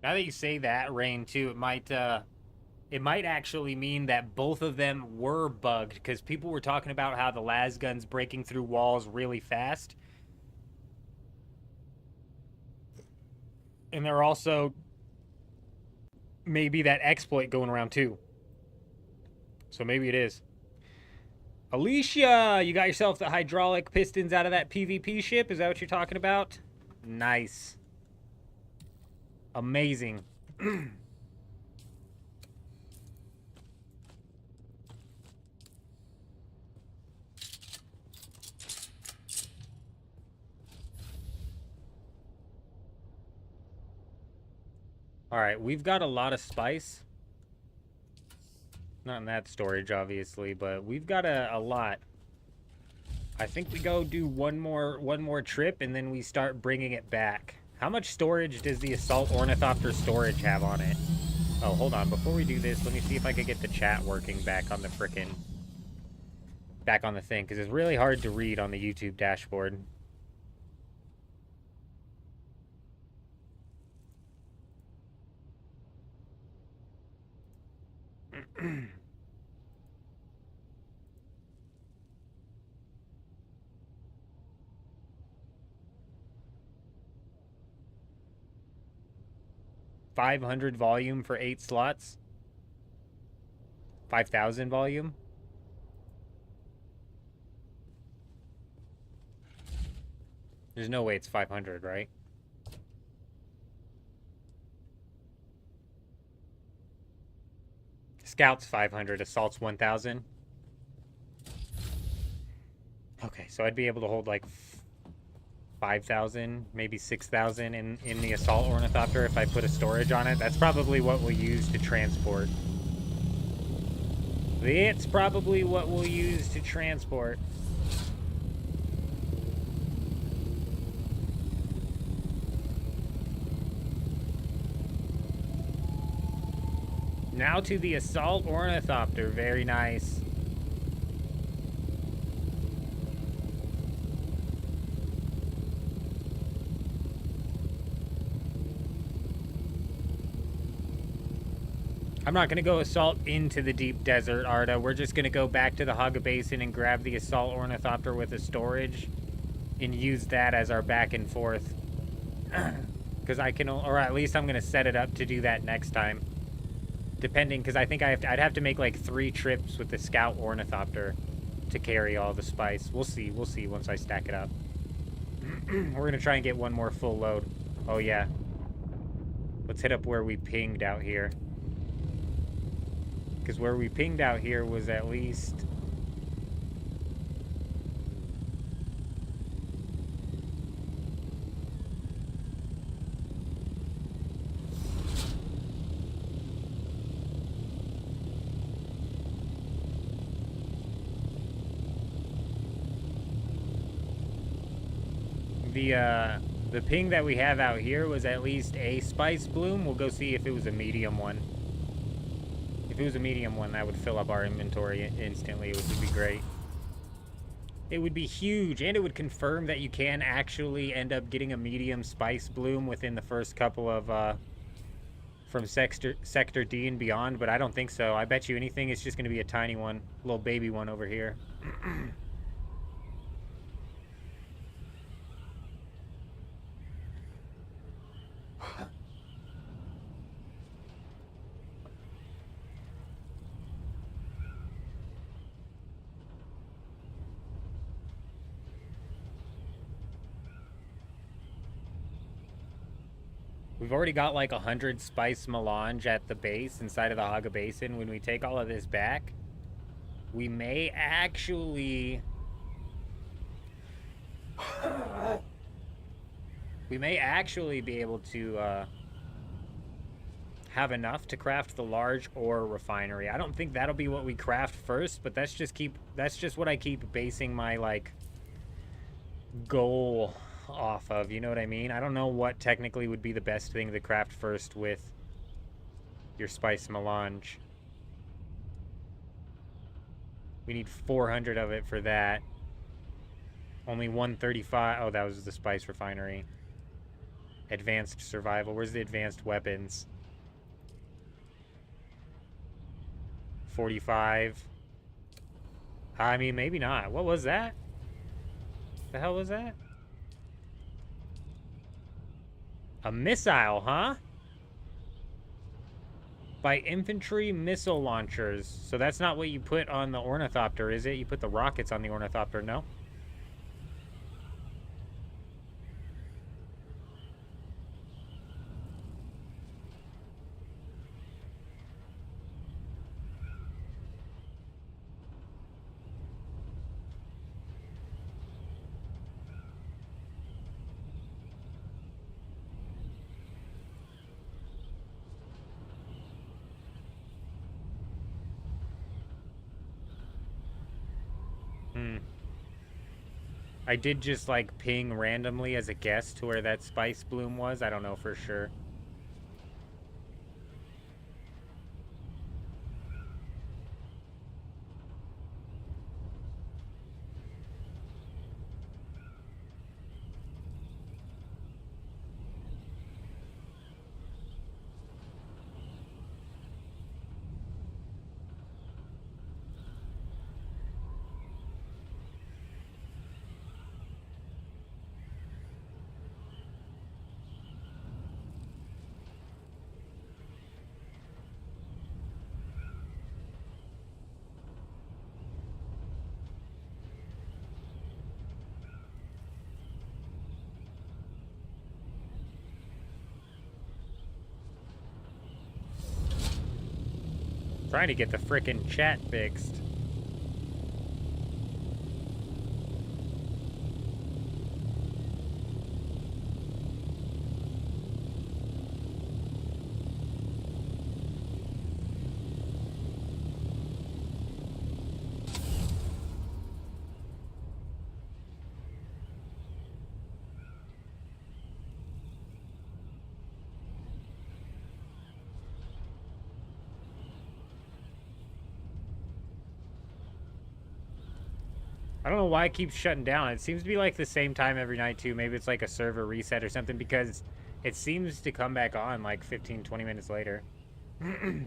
Now that you say that, Rain, too, it might actually mean that both of them were bugged, because people were talking about how the las gun's breaking through walls really fast. And there are also maybe that exploit going around too. So maybe it is. Alicia, you got yourself the hydraulic pistons out of that PvP ship? Is that what you're talking about? Nice. Amazing. Alright, we've got a lot of spice. Not in that storage, obviously, but we've got a lot. I think we go do one more trip, and then we start bringing it back. How much storage does the Assault Ornithopter storage have on it? Oh, hold on. Before we do this, let me see if I could get the chat working back on the frickin'... back on the thing, because it's really hard to read on the YouTube dashboard. $500 volume for 8 slots. 5,000 volume. There's no way it's 500, right? Scout's 500, Assault's 1,000. Okay, so I'd be able to hold like 5,000, maybe 6,000 in the Assault Ornithopter if I put a storage on it. That's probably what we'll use to transport. It's probably what we'll use to transport. Now to the assault ornithopter. Very nice. I'm not going to go assault into the deep desert, Arda. We're just going to go back to the Haga Basin and grab the assault ornithopter with a storage and use that as our back and forth. Because I can, or at least I'm going to set it up to do that next time. Depending, because I think I'd have to make like 3 trips with the scout ornithopter to carry all the spice. We'll see once I stack it up. We're going to try and get one more full load. Oh yeah. Let's hit up where we pinged out here. Because where we pinged out here was at least... The ping that we have out here was at least a spice bloom. We'll go see if it was a medium one. If it was a medium one, that would fill up our inventory instantly, which would be great. It would be huge, and it would confirm that you can actually end up getting a medium spice bloom within the first couple of, from Sector D and beyond, but I don't think so. I bet you anything it's just going to be a tiny one, little baby one over here. We've already got like 100 spice melange at the base inside of the Haga Basin. When we take all of this back, we may actually... we may actually be able to have enough to craft the large ore refinery. I don't think that'll be what we craft first, but that's just what I keep basing my like goal off of, you know what I mean? I don't know what technically would be the best thing to craft first with your spice melange. We need 400 of it for that. Only 135. Oh, that was the spice refinery. Advanced survival. Where's the advanced weapons? 45. I mean, maybe not. What was that? The hell was that? A missile, huh? By infantry missile launchers. So that's not what you put on the ornithopter, is it? You put the rockets on the ornithopter, no? I did just, like, ping randomly as a guess to where that spice bloom was. I don't know for sure. Trying to get the frickin' chat fixed. I don't know why it keeps shutting down. It seems to be like the same time every night too. Maybe it's like a server reset or something because it seems to come back on like 15, 20 minutes later.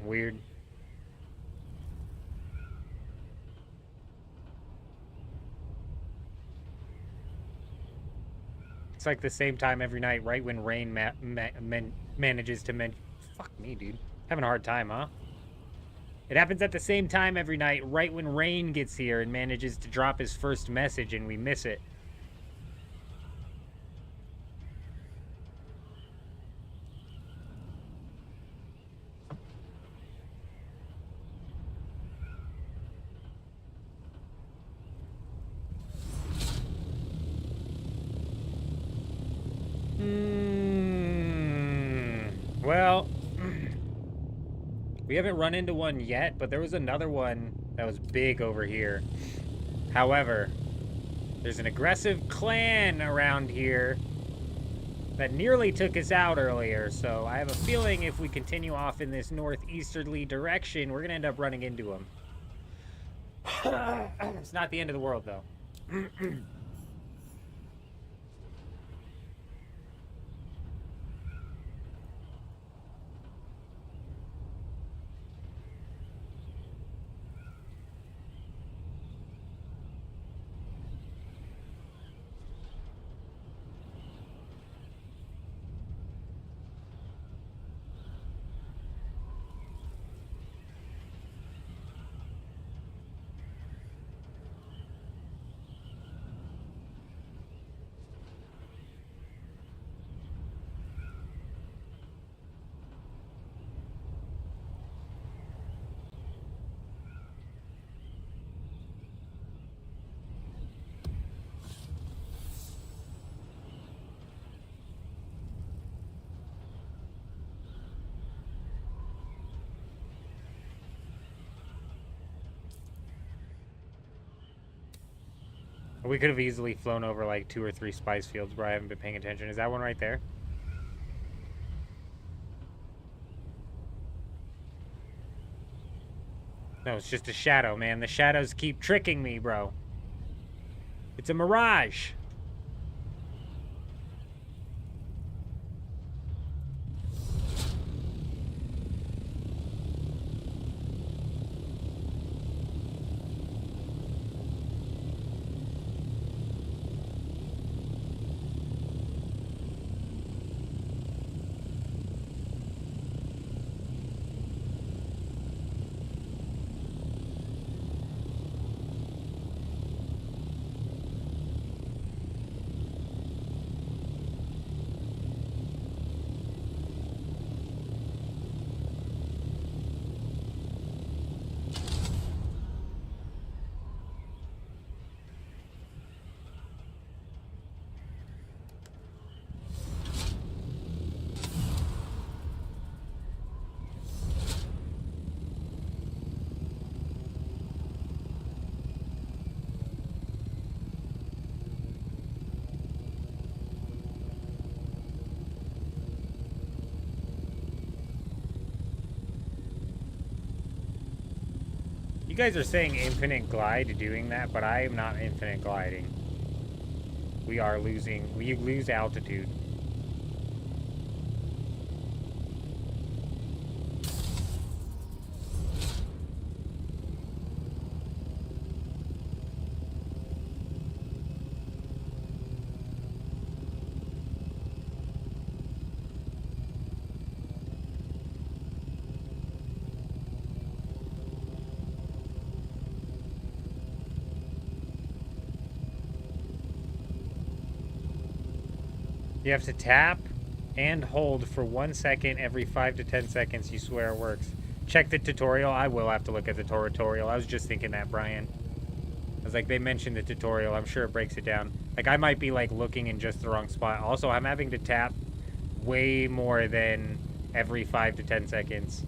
Weird. It's like the same time every night, right when rain manages to fuck me, dude. Having a hard time, huh? It happens at the same time every night, right when Rain gets here and manages to drop his first message and we miss it. Well, we haven't run into one yet, but there was another one that was big over here. However, there's an aggressive clan around here that nearly took us out earlier, so I have a feeling if we continue off in this northeasterly direction, we're gonna end up running into them. It's not the end of the world, though. We could have easily flown over like 2 or 3 spice fields where I haven't been paying attention. Is that one right there? No, it's just a shadow, man. The shadows keep tricking me, bro. It's a mirage. You guys are saying infinite glide doing that, but I am not infinite gliding. We are losing. We lose altitude. You have to tap and hold for 1 second every 5 to 10 seconds. You swear it works. Check the tutorial. I will have to look at the tutorial. I was just thinking that, Brian. I was like, they mentioned the tutorial. I'm sure it breaks it down. Like, I might be, like, looking in just the wrong spot. Also, I'm having to tap way more than every 5 to 10 seconds.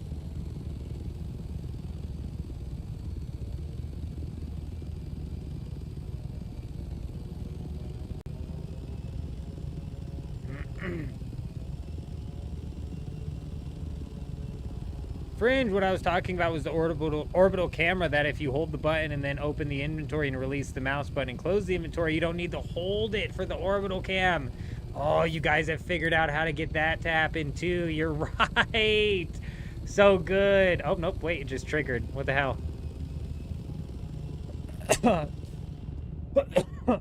Fringe, what I was talking about was the orbital camera that if you hold the button and then open the inventory and release the mouse button and close the inventory, you don't need to hold it for the orbital cam. Oh, you guys have figured out how to get that to happen too. You're right. So good. Oh, nope, wait, it just triggered. What the hell?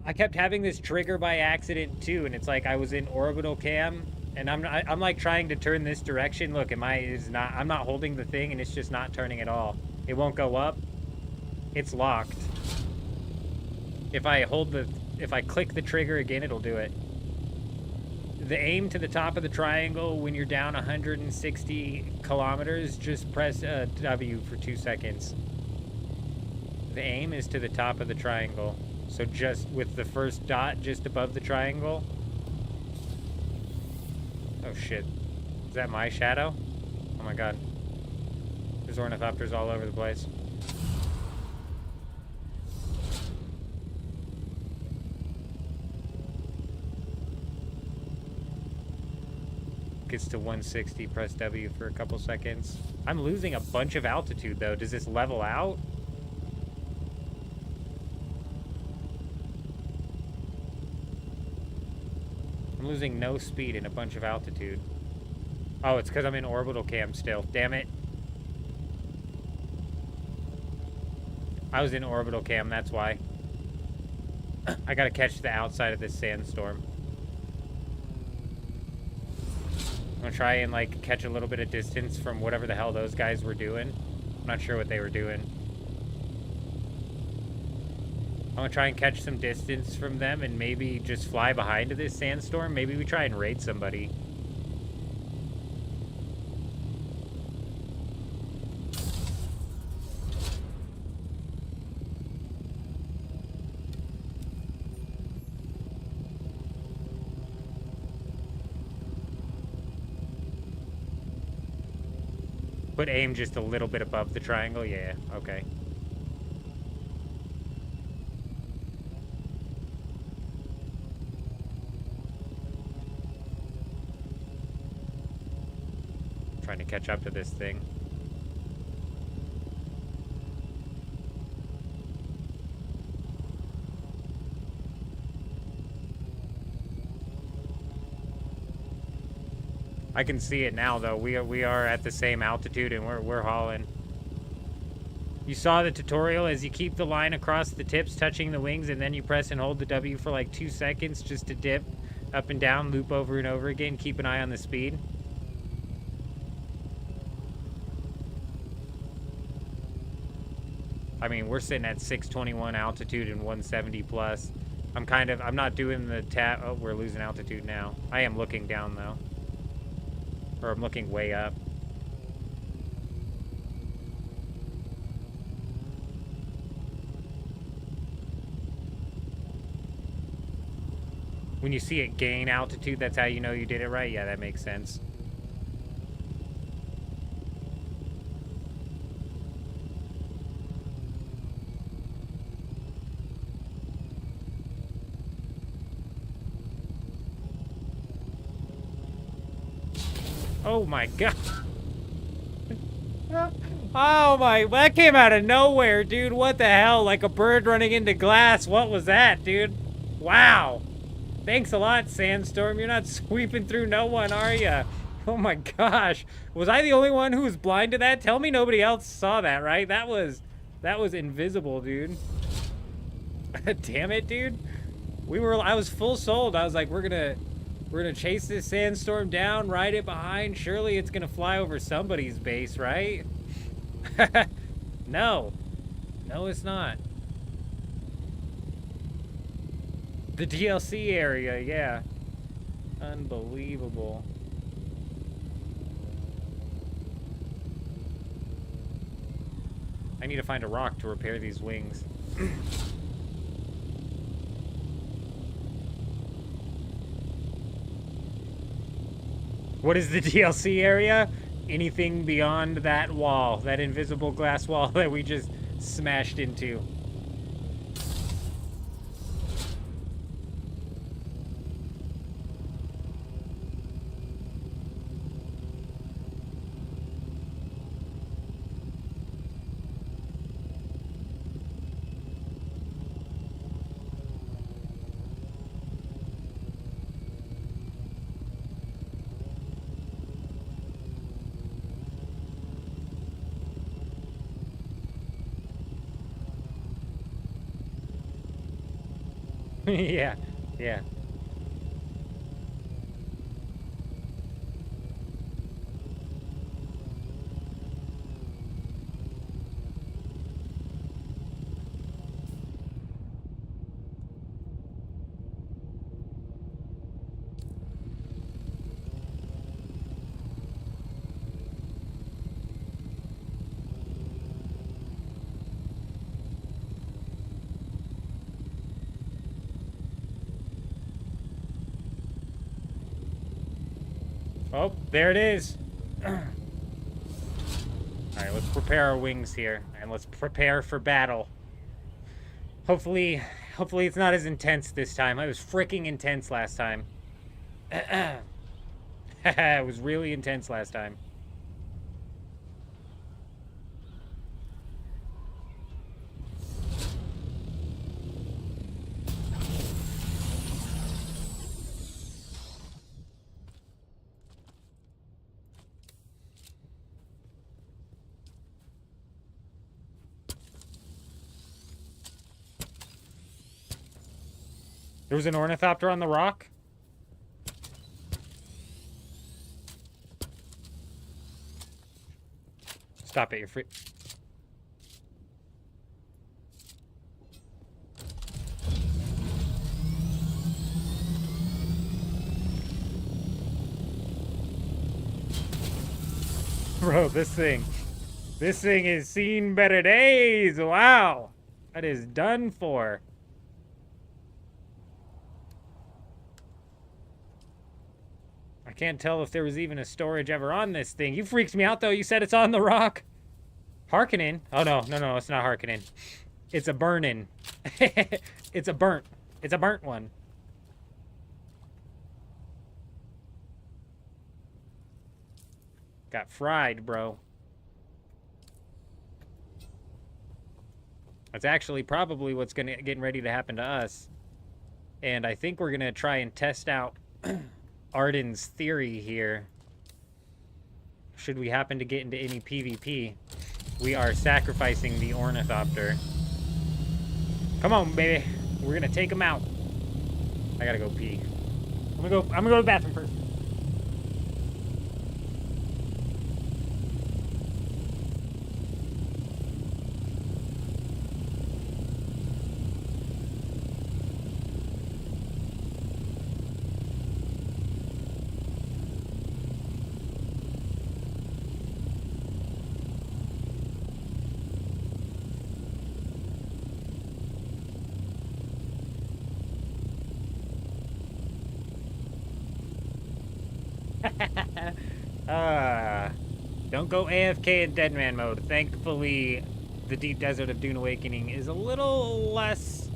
I kept having this trigger by accident too, and it's like I was in orbital cam, and I'm like trying to turn this direction. Look, I'm not holding the thing, and it's just not turning at all. It won't go up. It's locked. If I click the trigger again, it'll do it. The aim to the top of the triangle when you're down 160 kilometers, just press W for 2 seconds. The aim is to the top of the triangle. So just with the first dot just above the triangle. Oh shit. Is that my shadow? Oh my god. There's ornithopters all over the place. Gets to 160, press W for a couple seconds. I'm losing a bunch of altitude though. Does this level out? I'm losing no speed and a bunch of altitude. Oh, it's because I'm in orbital cam still. Damn it. I was in orbital cam, that's why. I gotta catch the outside of this sandstorm. I'm gonna try and, like, catch a little bit of distance from whatever the hell those guys were doing. I'm not sure what they were doing. I'm gonna try and catch some distance from them and maybe just fly behind this sandstorm. Maybe we try and raid somebody. Put aim just a little bit above the triangle? Yeah, okay. Trying to catch up to this thing. I can see it now, though. We are at the same altitude, and we're hauling. You saw the tutorial as you keep the line across the tips, touching the wings, and then you press and hold the W for like 2 seconds just to dip up and down, loop over and over again. Keep an eye on the speed. I mean, we're sitting at 621 altitude and 170 plus. I'm not doing the tap. Oh, we're losing altitude now. I am looking down, though. Or I'm looking way up. When you see it gain altitude, that's how you know you did it right? Yeah, that makes sense. Oh my god. Oh my, that came out of nowhere, dude. What the hell? Like a bird running into glass. What was that, dude? Wow. Thanks a lot, Sandstorm. You're not sweeping through no one, are ya? Oh my gosh. Was I the only one who was blind to that? Tell me nobody else saw that, right? That was invisible, dude. Damn it, dude. I was full sold. I was like, we're gonna chase this sandstorm down, ride it behind. Surely it's gonna fly over somebody's base, right? No. No, it's not. The DLC area, yeah. Unbelievable. I need to find a rock to repair these wings. What is the DLC area? Anything beyond that wall, that invisible glass wall that we just smashed into. Yeah, yeah. Oh, there it is. All right, let's prepare our wings here, and let's prepare for battle. Hopefully it's not as intense this time. It was freaking intense last time. It was really intense last time. There was an ornithopter on the rock? Stop it, you're free. Bro, this thing has seen better days. Wow. That is done for. I can't tell if there was even a storage ever on this thing. You freaked me out, though. You said it's on the rock. Harkonnen? Oh, no, it's not Harkonnen. It's a burnin'. It's a burnt one. Got fried, bro. That's actually probably what's getting ready to happen to us. And I think we're gonna try and test out Arden's theory here. Should we happen to get into any PvP, we are sacrificing the ornithopter. Come on, baby. We're gonna take him out. I gotta go pee. I'm gonna go to the bathroom first. Don't go AFK in dead man mode. Thankfully, the deep desert of Dune Awakening is a little less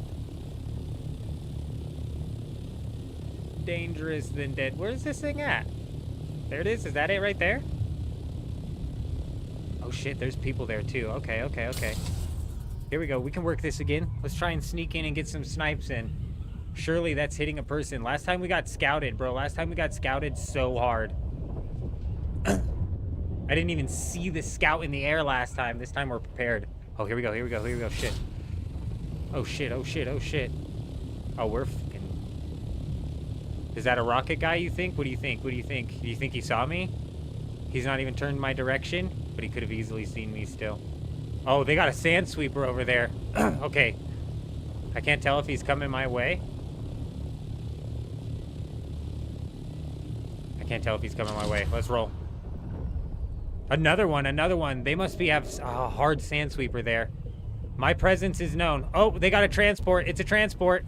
dangerous than dead. Where's this thing at? There it is. Is that it right there? Oh shit, there's people there too. Okay. Here we go. We can work this again. Let's try and sneak in and get some snipes in. Surely that's hitting a person. Last time we got scouted, bro. Last time we got scouted so hard. I didn't even see the scout in the air last time. This time we're prepared. Oh, here we go. Shit. Oh, shit. Oh, we're fucking... Is that a rocket guy, you think? What do you think? Do you think he saw me? He's not even turned my direction, but he could have easily seen me still. Oh, they got a sand sweeper over there. Okay. I can't tell if he's coming my way. Let's roll. Another one. They must have a hard sand sweeper there. My presence is known. Oh, they got a transport. It's a transport.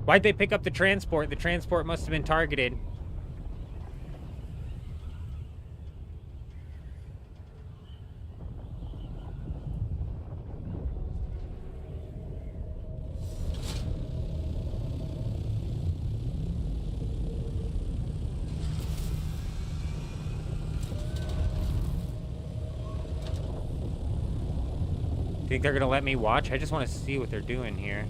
Why'd they pick up the transport? The transport must have been targeted. Think they're gonna let me watch? I just want to see what they're doing here.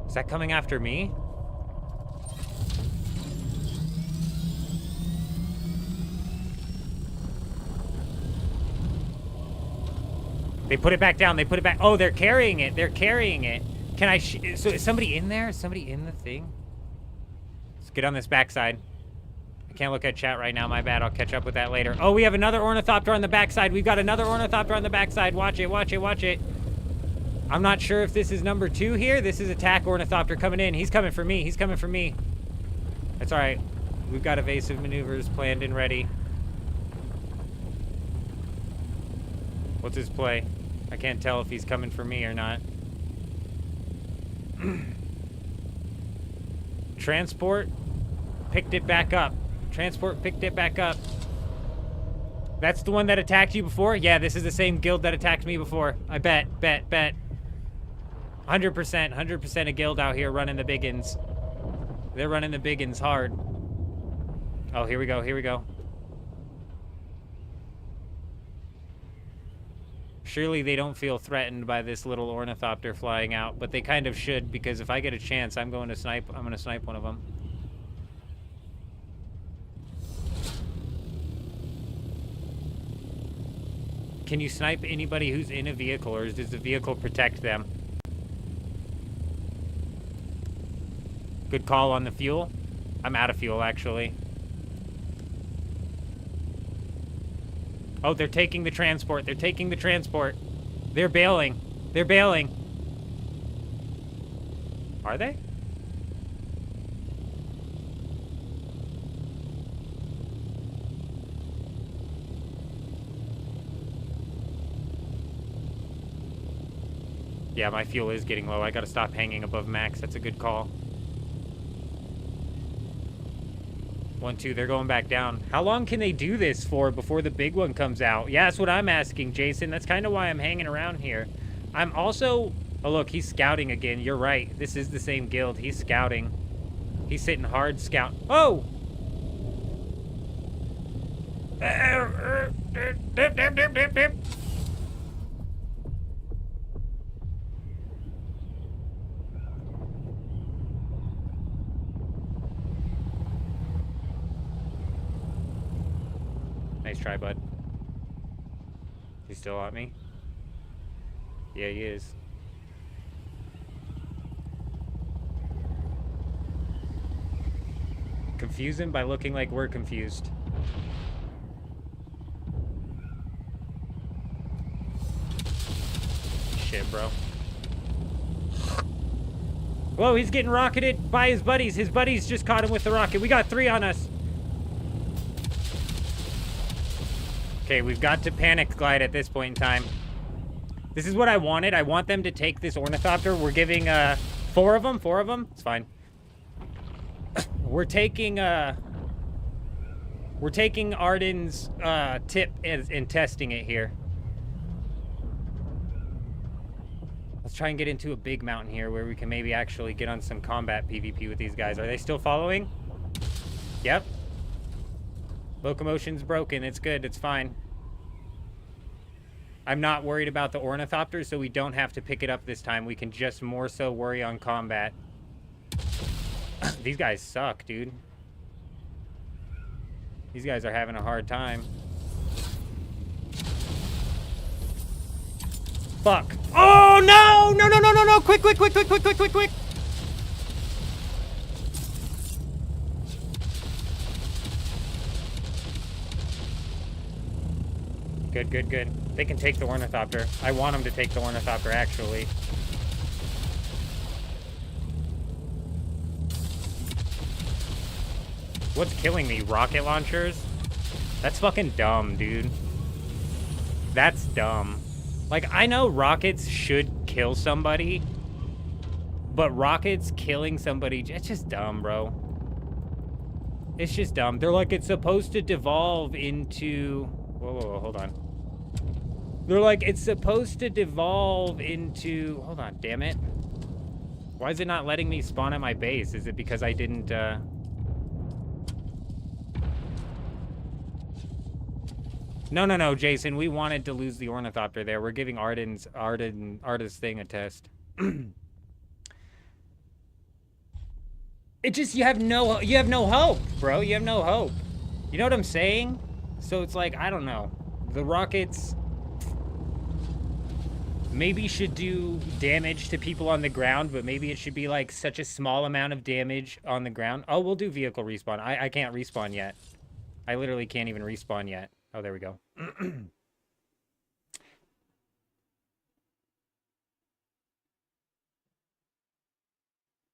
Is that coming after me? They put it back down. They put it back. Oh, they're carrying it. They're carrying it. Can I... So is somebody in there? Is somebody in the thing? Let's get on this backside. I can't look at chat right now. My bad. I'll catch up with that later. Oh, we have another ornithopter on the backside. We've got another ornithopter on the backside. Watch it. Watch it. Watch it. I'm not sure if this is number 2 here. This is attack ornithopter coming in. He's coming for me. He's coming for me. That's all right. We've got evasive maneuvers planned and ready. What's his play? I can't tell if he's coming for me or not. Transport picked it back up. Transport picked it back up. That's the one that attacked you before? Yeah, this is the same guild that attacked me before. I bet. 100% a guild out here running the biggins. They're running the biggins hard. Oh, here we go. Here we go. Surely they don't feel threatened by this little ornithopter flying out, but they kind of should, because if I get a chance, I'm going to snipe one of them. Can you snipe anybody who's in a vehicle, or does the vehicle protect them? Good call on the fuel. I'm out of fuel, actually. Oh, they're taking the transport. They're taking the transport. They're bailing. They're bailing. Are they? Yeah, my fuel is getting low. I gotta stop hanging above max. That's a good call. 1, 2, they're going back down. How long can they do this for before the big one comes out? Yeah, that's what I'm asking, Jason. That's kind of why I'm hanging around here. I'm also... Oh, look, he's scouting again. You're right. This is the same guild. He's scouting. He's sitting hard scout. Oh! Dip. Nice try, bud. He's still at me? Yeah, he is. Confuse him by looking like we're confused. Shit, bro. Whoa, he's getting rocketed by his buddies. His buddies just caught him with the rocket. We got 3 on us. Okay, we've got to panic glide at this point in time. This is what I wanted. I want them to take this ornithopter. We're giving 4 of them. 4 of them. It's fine. We're taking Arden's tip and testing it here. Let's try and get into a big mountain here where we can maybe actually get on some combat PvP with these guys. Are they still following? Yep. Locomotion's broken. It's good. It's fine. I'm not worried about the ornithopters, so we don't have to pick it up this time. We can just more so worry on combat. These guys suck, dude. These guys are having a hard time. Fuck. Oh, no! No! Quick! Good. They can take the ornithopter. I want them to take the ornithopter, actually. What's killing me? Rocket launchers? That's fucking dumb, dude. That's dumb. Like, I know rockets should kill somebody, but rockets killing somebody, it's just dumb, bro. It's just dumb. They're like, it's supposed to devolve into... Whoa, hold on. They're like, it's supposed to devolve into... Hold on, damn it. Why is it not letting me spawn at my base? Is it because I didn't, No, Jason. We wanted to lose the ornithopter there. We're giving Arden's thing a test. It just, you have no hope, bro. You have no hope. You know what I'm saying? So it's like, I don't know. The rockets... maybe should do damage to people on the ground, but maybe it should be like such a small amount of damage on the ground. Oh, we'll do vehicle respawn. I can't respawn yet. I literally can't even respawn yet. Oh, there we go.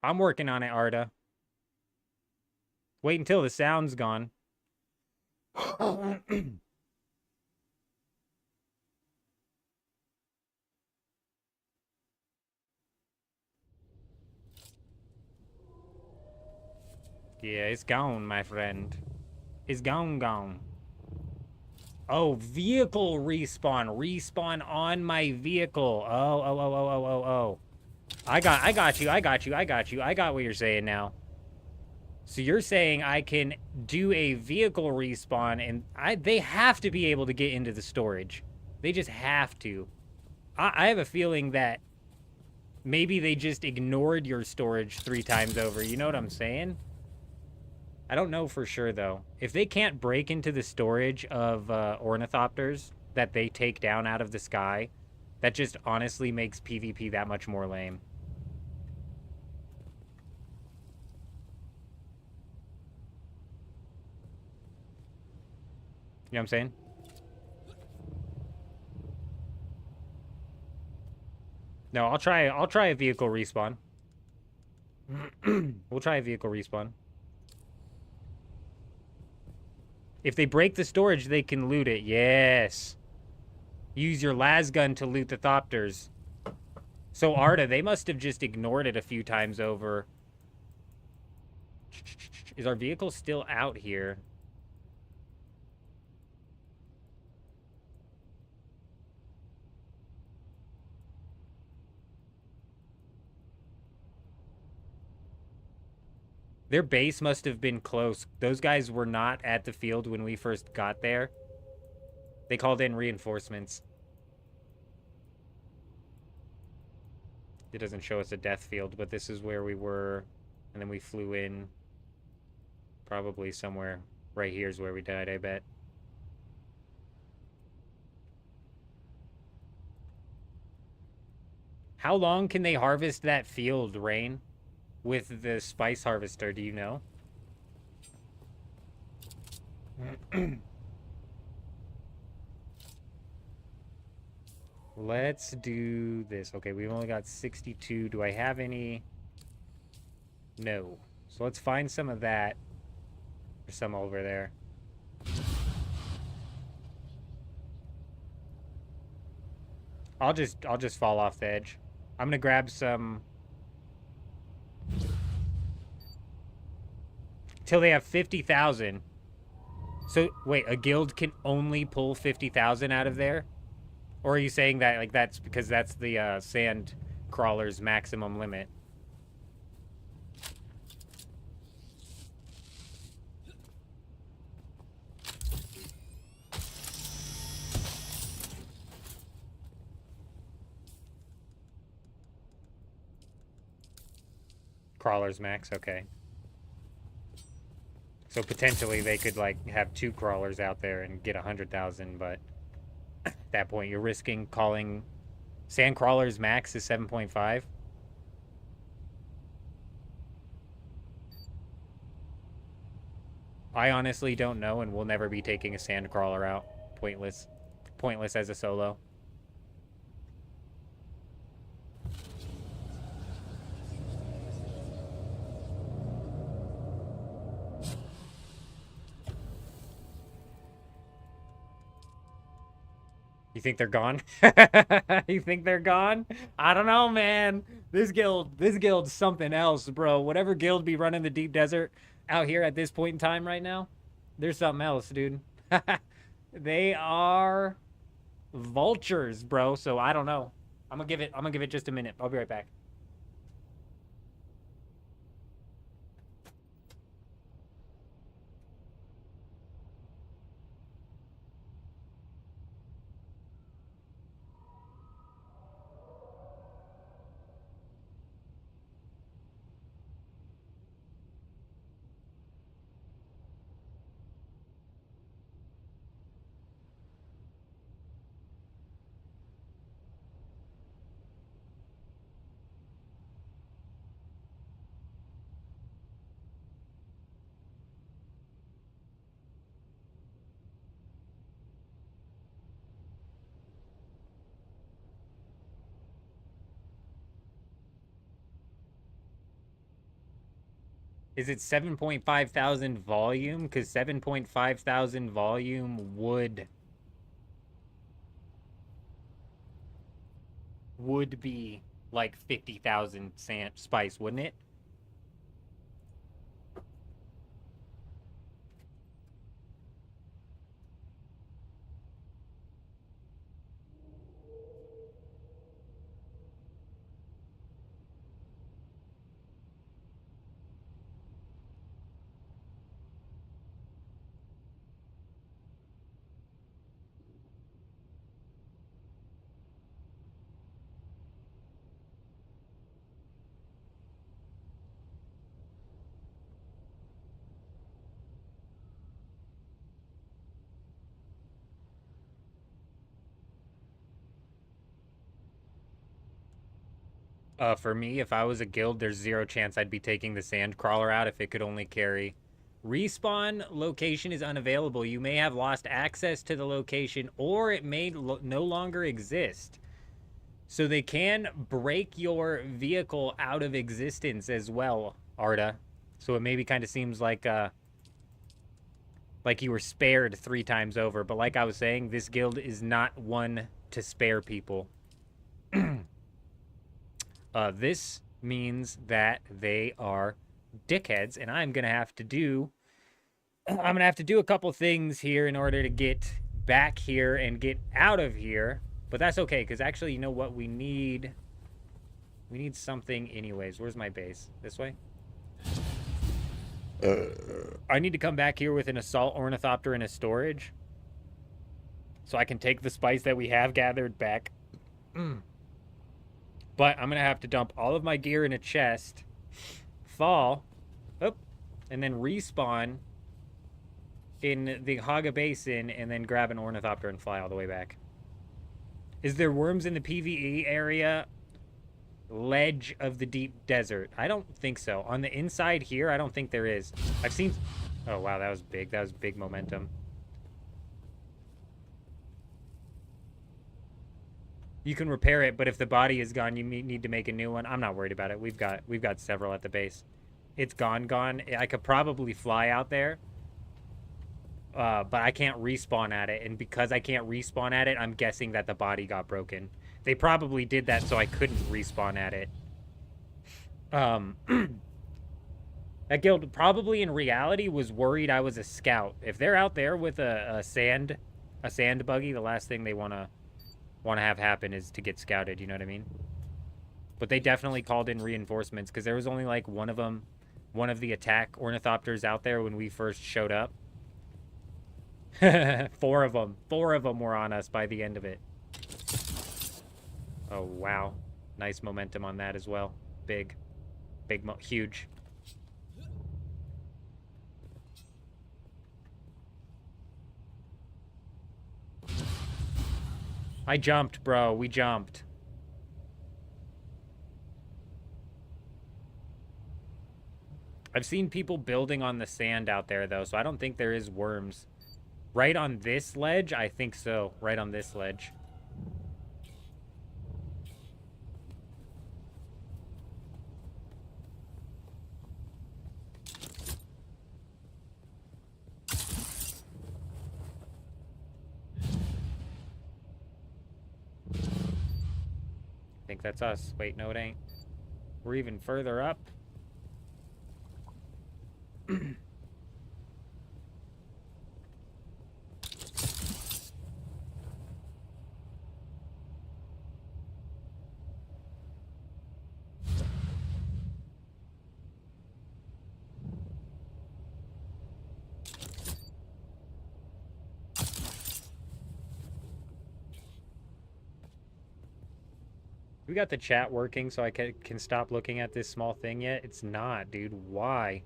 I'm working on it, Arda. Wait until the sound's gone. Yeah, it's gone, my friend. It's gone. Oh, vehicle respawn. Respawn on my vehicle. Oh. I got you. I got what you're saying now. So you're saying I can do a vehicle respawn and they have to be able to get into the storage. They just have to. I have a feeling that maybe they just ignored your storage 3 times over. You know what I'm saying? I don't know for sure, though. If they can't break into the storage of ornithopters that they take down out of the sky, that just honestly makes PvP that much more lame. You know what I'm saying? No, I'll try a vehicle respawn. We'll try a vehicle respawn. If they break the storage, they can loot it. Yes. Use your las gun to loot the thopters. So Arda, they must have just ignored it a few times over. Is our vehicle still out here? Their base must have been close. Those guys were not at the field when we first got there. They called in reinforcements. It doesn't show us a death field, but this is where we were. And then we flew in. Probably somewhere right here is where we died, I bet. How long can they harvest that field, Rain? With the spice harvester, do you know? Let's do this. Okay, we've only got 62. Do I have any? No. So let's find some of that. There's some over there. I'll just fall off the edge. I'm gonna grab some till they have 50,000. So wait, a guild can only pull 50,000 out of there? Or are you saying that like that's because that's the sand crawler's maximum limit? Crawler's max, okay. So potentially they could like have 2 crawlers out there and get 100,000, but at that point you're risking calling sand crawler's max is 7.5. I honestly don't know, and we'll never be taking a sand crawler out. Pointless as a solo. You think they're gone? You think they're gone? I don't know, man. This guild's something else, bro. Whatever guild be running the deep desert out here at this point in time right now, there's something else, dude. They are vultures, bro. So I don't know. I'm gonna give it just a minute. I'll be right back. Is it 7.5 thousand volume? Because 7.5 thousand volume would be like 50,000 spice, wouldn't it? For me, if I was a guild, there's zero chance I'd be taking the sand crawler out if it could only carry. Respawn location is unavailable. You may have lost access to the location, or it may no longer exist. So they can break your vehicle out of existence as well, Arda. So it maybe kind of seems like you were spared 3 times over. But like I was saying, this guild is not one to spare people. This means that they are dickheads, and I'm gonna have to do a couple things here in order to get back here and get out of here. But that's okay, because actually, you know what? We need something anyways. Where's my base? This way? I need to come back here with an assault ornithopter and a storage, so I can take the spice that we have gathered back. But I'm going to have to dump all of my gear in a chest, fall, and then respawn in the Haga Basin, and then grab an ornithopter and fly all the way back. Is there worms in the PvE area? Ledge of the deep desert. I don't think so. On the inside here, I don't think there is. I've seen... Oh, wow, that was big. That was big momentum. You can repair it, but if the body is gone, you need to make a new one. I'm not worried about it. We've got several at the base. It's gone. I could probably fly out there, but I can't respawn at it. And because I can't respawn at it, I'm guessing that the body got broken. They probably did that so I couldn't respawn at it. That guild probably in reality was worried I was a scout. If they're out there with a sand buggy, the last thing they want to have happen is to get scouted, you know what I mean? But they definitely called in reinforcements, because there was only like one of the attack ornithopters out there when we first showed up. 4 of them were on us by the end of it. Oh, wow. Nice momentum on that as well. Huge. I jumped, bro. We jumped. I've seen people building on the sand out there, though, so I don't think there is worms. Right on this ledge? I think so. Right on this ledge. I think that's us. Wait, no, it ain't. We're even further up. We got the chat working so I can stop looking at this small thing yet? It's not, dude. Why?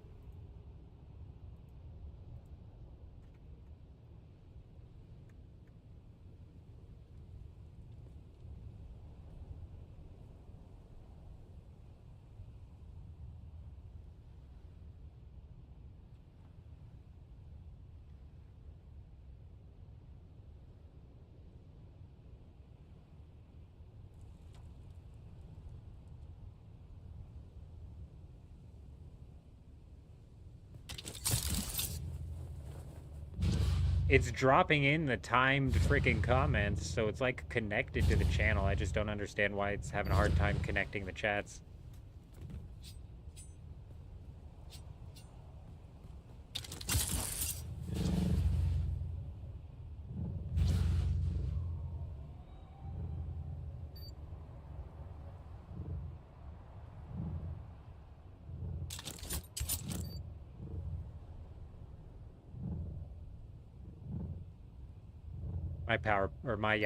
It's dropping in the timed freaking comments, so it's like connected to the channel. I just don't understand why it's having a hard time connecting the chats.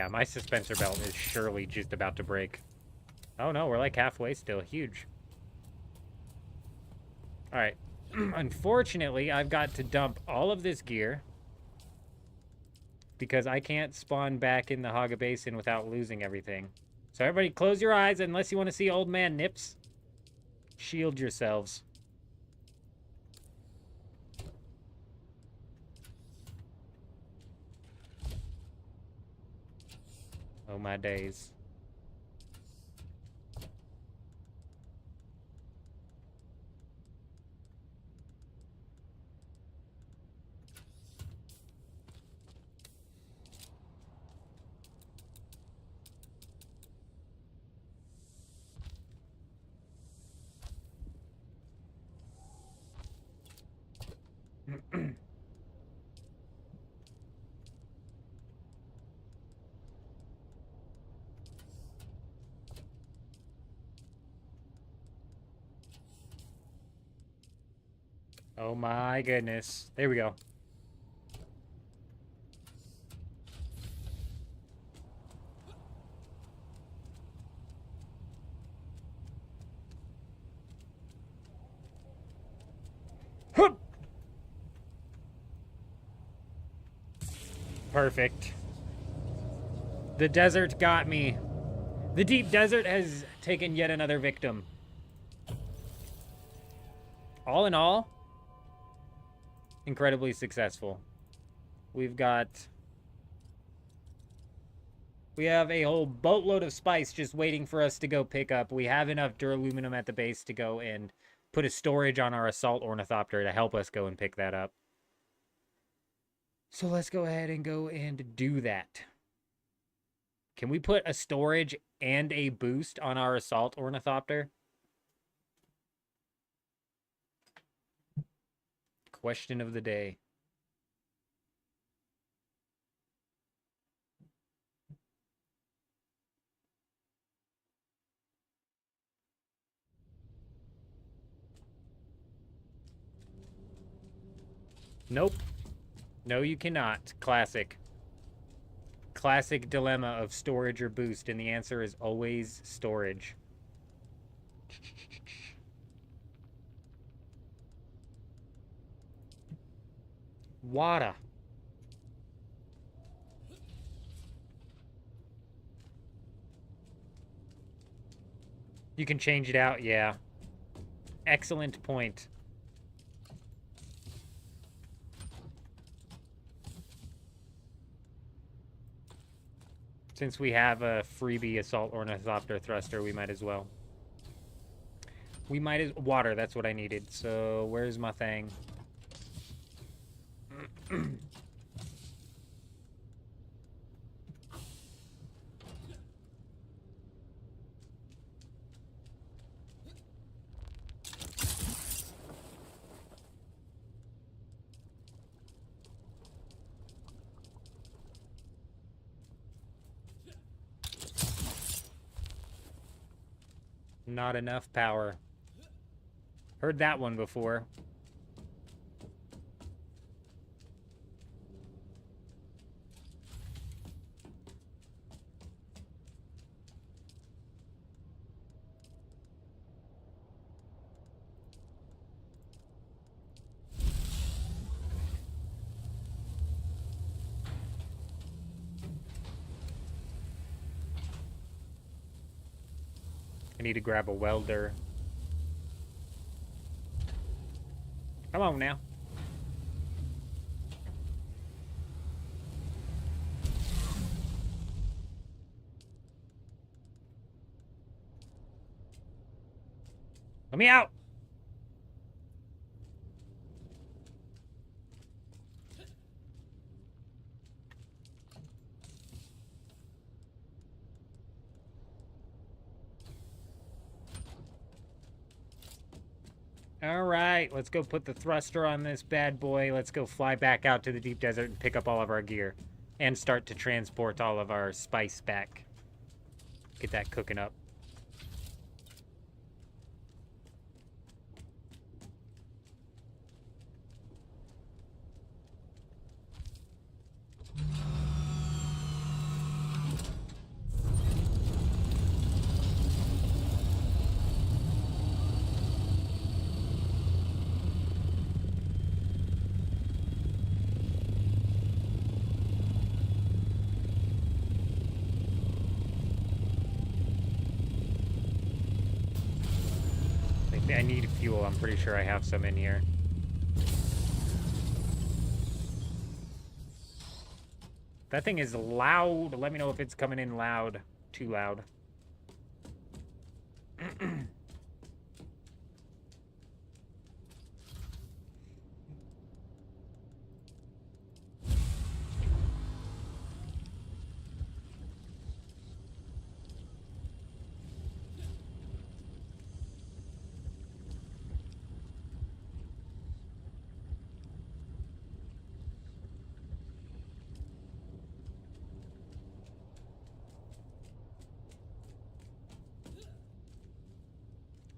My suspensor belt is surely just about to break. Oh no, we're like halfway still. Huge. Alright. Unfortunately, I've got to dump all of this gear because I can't spawn back in the Haga Basin without losing everything. So everybody close your eyes unless you want to see old man Nips. Shield yourselves. Oh my days. Oh my goodness. There we go. Hup! Perfect. The desert got me. The deep desert has taken yet another victim. All in all, incredibly successful. We have a whole boatload of spice just waiting for us to go pick up. We have enough duraluminum at the base to go and put a storage on our assault ornithopter to help us go and pick that up. So let's go ahead and go and do that. Can we put a storage and a boost on our assault ornithopter? Question of the day. Nope. No, you cannot. Classic. Classic dilemma of storage or boost, and the answer is always storage. Water. You can change it out, yeah. Excellent point. Since we have a freebie assault ornithopter thruster, we might as well. Water, that's what I needed. So, where's my thing? Not enough power. Heard that one before. I need to grab a welder. Come on now. Let me out! All right, let's go put the thruster on this bad boy. Let's go fly back out to the deep desert and pick up all of our gear. And start to transport all of our spice back. Get that cooking up. I need fuel. I'm pretty sure I have some in here. That thing is loud. Let me know if it's coming in loud. Too loud.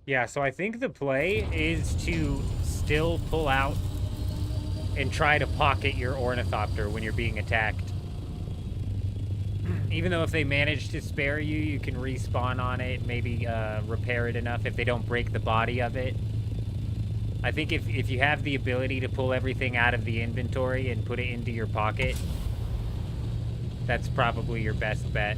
Yeah, so I think the play is to still pull out and try to pocket your ornithopter when you're being attacked. Even though if they manage to spare you, you can respawn on it, maybe repair it enough if they don't break the body of it. I think if you have the ability to pull everything out of the inventory and put it into your pocket, that's probably your best bet.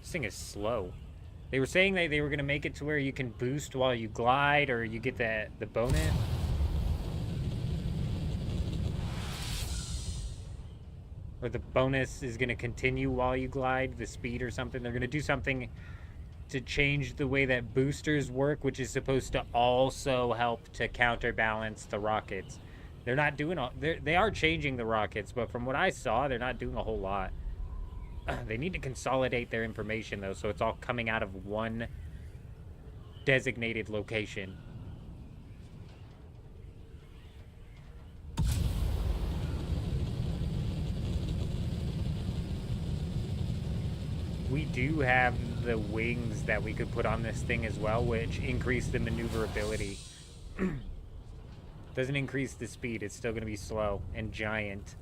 This thing is slow. They were saying that they were going to make it to where you can boost while you glide, or you get the bonus. Or the bonus is going to continue while you glide, the speed or something. They're going to do something to change the way that boosters work, which is supposed to also help to counterbalance the rockets. They're not doing all... They are changing the rockets, but from what I saw, they're not doing a whole lot. They need to consolidate their information, though, so it's all coming out of one designated location. We do have the wings that we could put on this thing as well, which increase the maneuverability. Doesn't increase the speed, it's still going to be slow and giant.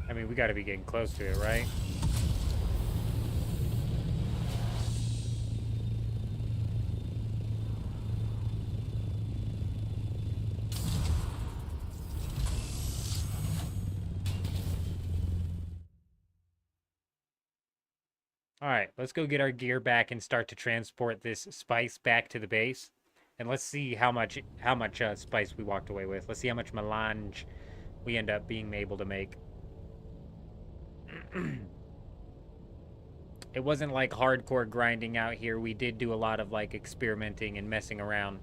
I mean, we gotta be getting close to it, right? Alright, let's go get our gear back and start to transport this spice back to the base. And let's see how much spice we walked away with. Let's see how much melange we end up being able to make. It wasn't like hardcore grinding out here. We did do a lot of like experimenting and messing around,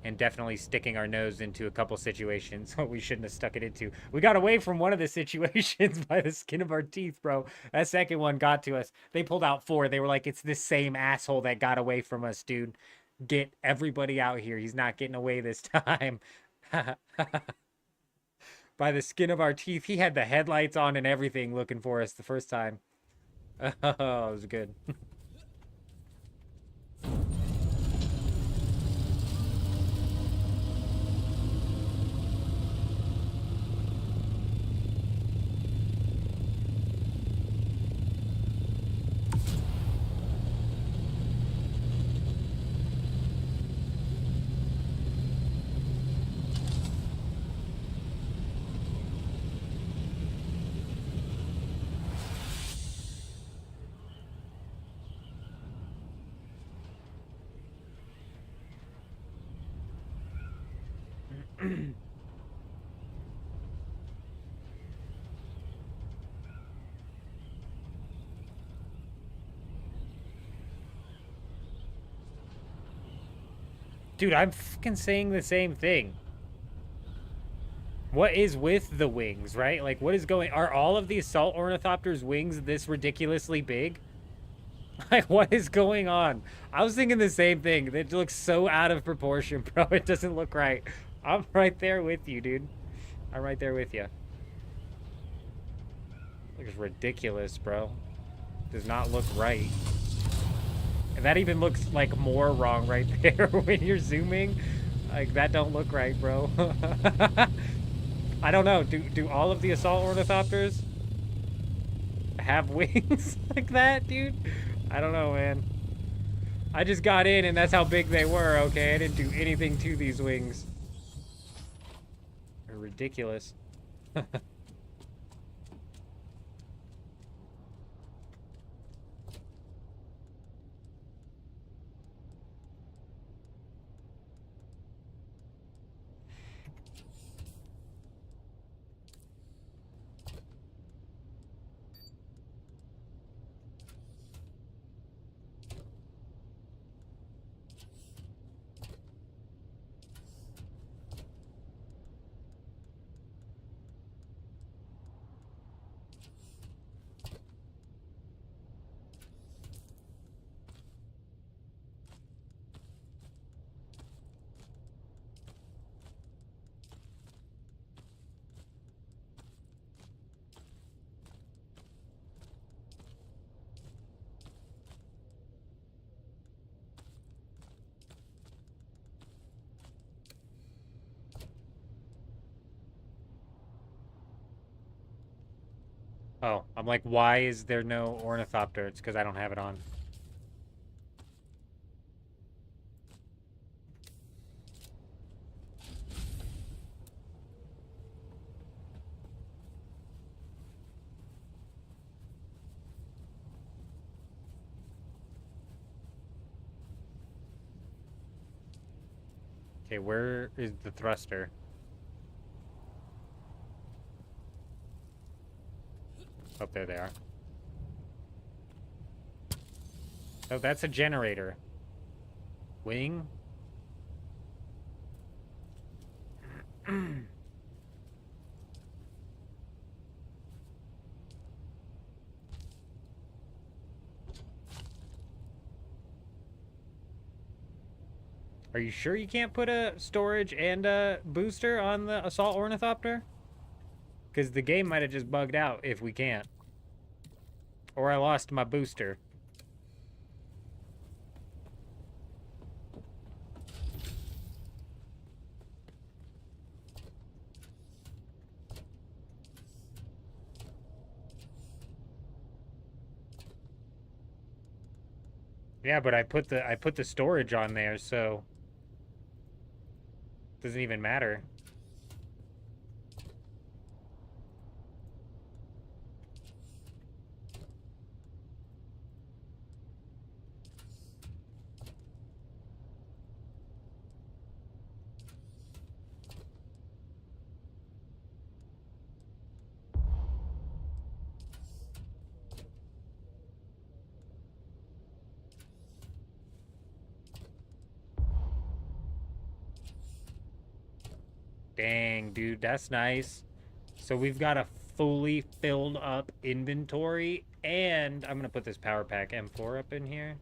and definitely sticking our nose into a couple situations we shouldn't have stuck it into. We got away from one of the situations by the skin of our teeth, bro. That second one got to us. They pulled out 4. They were like, it's this same asshole that got away from us, dude. Get everybody out here. He's not getting away this time. By the skin of our teeth. He had the headlights on and everything looking for us the first time. Oh, it was good. Dude, I'm fucking saying the same thing. What is with the wings, right? Like, what is going... Are all of the assault ornithopters' wings this ridiculously big? Like, what is going on? I was thinking the same thing. It looks so out of proportion, bro. It doesn't look right. I'm right there with you, dude. I'm right there with you. Looks ridiculous, bro. Does not look right. And that even looks, like, more wrong right there when you're zooming. Like, that don't look right, bro. I don't know. Do all of the assault ornithopters have wings like that, dude? I don't know, man. I just got in and that's how big they were, okay? I didn't do anything to these wings. They're ridiculous. Oh, I'm like, why is there no ornithopter? It's because I don't have it on. Okay, where is the thruster? Oh, there they are. Oh, that's a generator. Wing? Are you sure you can't put a storage and a booster on the assault ornithopter? Because the game might have just bugged out if we can't. Or I lost my booster. Yeah, but I put the storage on there, so doesn't even matter. Dang, dude, that's nice. So we've got a fully filled up inventory, and I'm gonna put this power pack M4 up in here.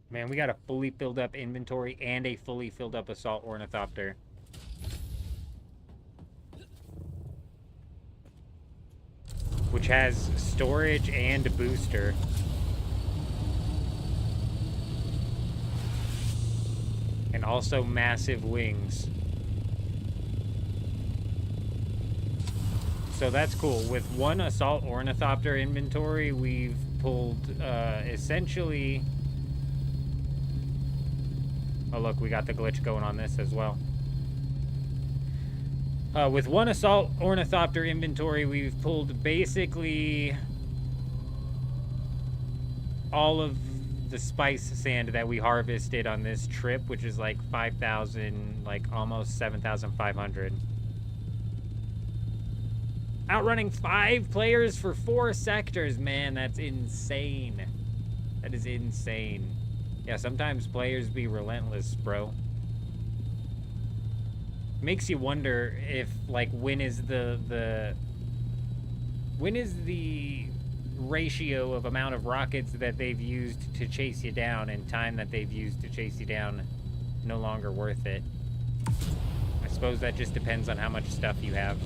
Man, we got a fully filled up inventory and a fully filled up assault ornithopter. Which has storage and a booster. And also massive wings. So that's cool. With one assault ornithopter inventory, we've pulled essentially... Oh look, we got the glitch going on this as well. With one assault ornithopter inventory, we've pulled basically all of the spice sand that we harvested on this trip, which is like 5,000, like almost 7,500. Outrunning 5 players for 4 sectors, man, that's insane. That is insane. Yeah, sometimes players be relentless, bro. Makes you wonder if, like, when is the ratio of amount of rockets that they've used to chase you down and time that they've used to chase you down no longer worth it. I suppose that just depends on how much stuff you have.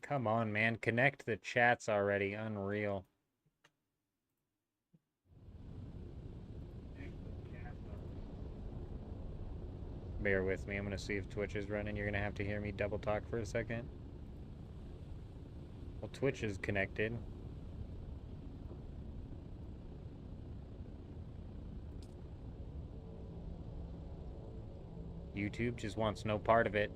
Come on, man. Connect the chats already. Unreal. Bear with me. I'm going to see if Twitch is running. You're going to have to hear me double talk for a second. Well, Twitch is connected. YouTube just wants no part of it.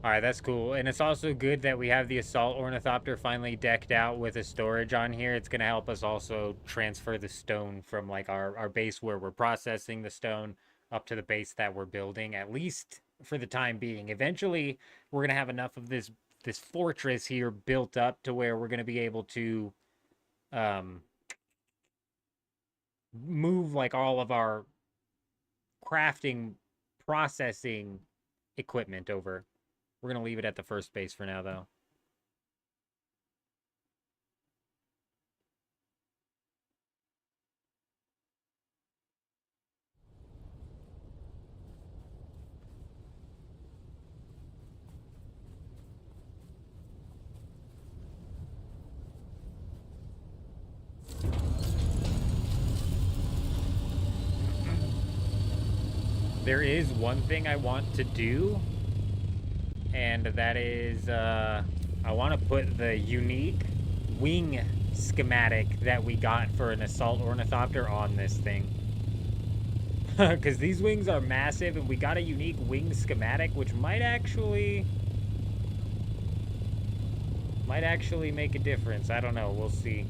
Alright, that's cool. And it's also good that we have the Assault Ornithopter finally decked out with a storage on here. It's going to help us also transfer the stone from, like, our base where we're processing the stone up to the base that we're building, at least for the time being. Eventually, we're going to have enough of this fortress here built up to where we're going to be able to move, like, all of our crafting, processing equipment over. We're going to leave it at the first base for now, though. There is one thing I want to do, and that is, I want to put the unique wing schematic that we got for an Assault Ornithopter on this thing. Because these wings are massive, and we got a unique wing schematic, which might actually make a difference. I don't know. We'll see.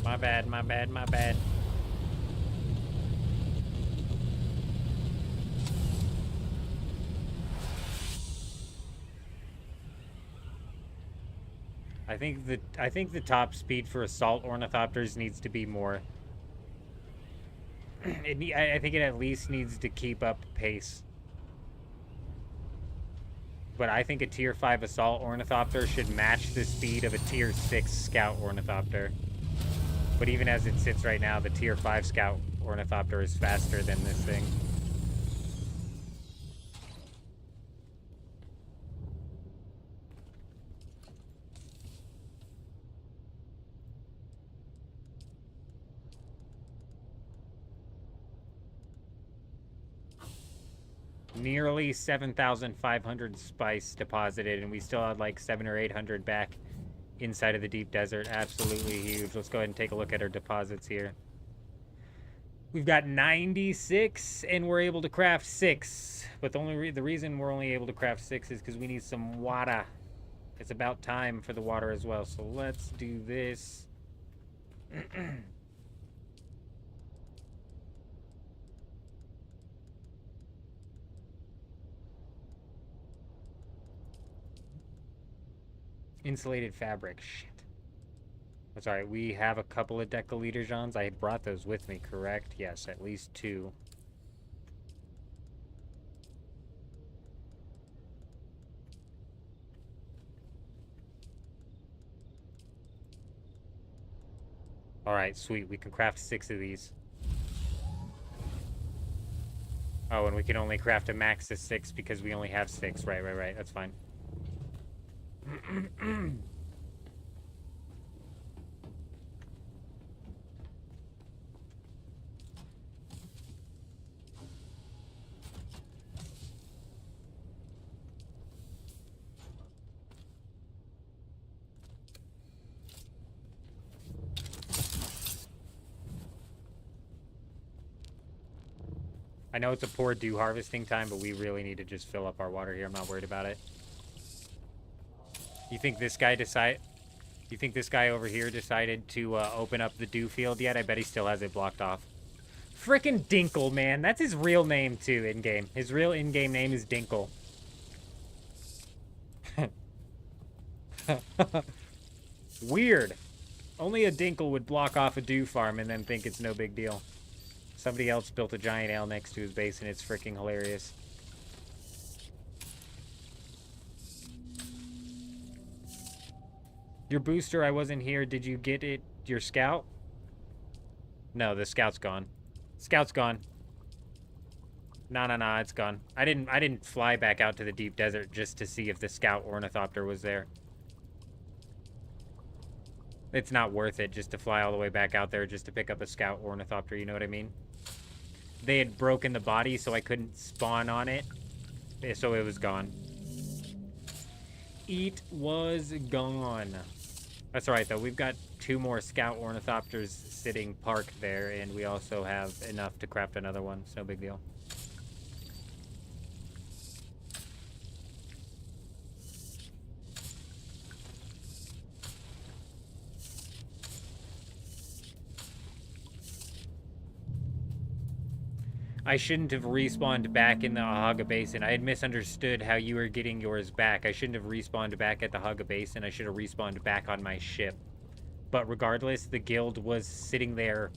My bad, my bad, my bad. I think the top speed for Assault Ornithopters needs to be more. I think it at least needs to keep up pace. But I think a Tier 5 Assault Ornithopter should match the speed of a Tier 6 Scout Ornithopter. But even as it sits right now, the Tier 5 Scout Ornithopter is faster than this thing. nearly 7,500 spice deposited, and we still had like 700 or 800 back inside of the deep desert. Absolutely huge. Let's go ahead and take a look at our deposits here. We've got 96, and we're able to craft 6. But the reason we're only able to craft 6 is because we need some water. It's about time for the water as well. So let's do this. Insulated fabric. Shit. That's alright. We have a couple of decaliters. I brought those with me, correct? Yes, at least 2. Alright, sweet. We can craft 6 of these. Oh, and we can only craft a max of 6 because we only have 6. Right. That's fine. I know it's a poor dew harvesting time, but we really need to just fill up our water here. I'm not worried about it. You think this guy over here decided to open up the dew field yet? I bet he still has it blocked off. Frickin' Dinkle, man. That's his real name, too, in-game. His real in-game name is Dinkle. Weird. Only a Dinkle would block off a dew farm and then think it's no big deal. Somebody else built a giant ale next to his base, and it's freaking hilarious. Your booster, I wasn't here. Did you get it? Your scout? No, the scout's gone. Scout's gone. No, it's gone. I didn't fly back out to the deep desert just to see if the scout ornithopter was there. It's not worth it just to fly all the way back out there just to pick up a scout ornithopter, you know what I mean? They had broken the body, so I couldn't spawn on it. So it was gone. It was gone. That's alright, though. We've got 2 more scout ornithopters sitting parked there, and we also have enough to craft another one. It's no big deal. I shouldn't have respawned back in the Haga Basin. I had misunderstood how you were getting yours back. I shouldn't have respawned back at the Haga Basin. I should have respawned back on my ship. But regardless, the guild was sitting there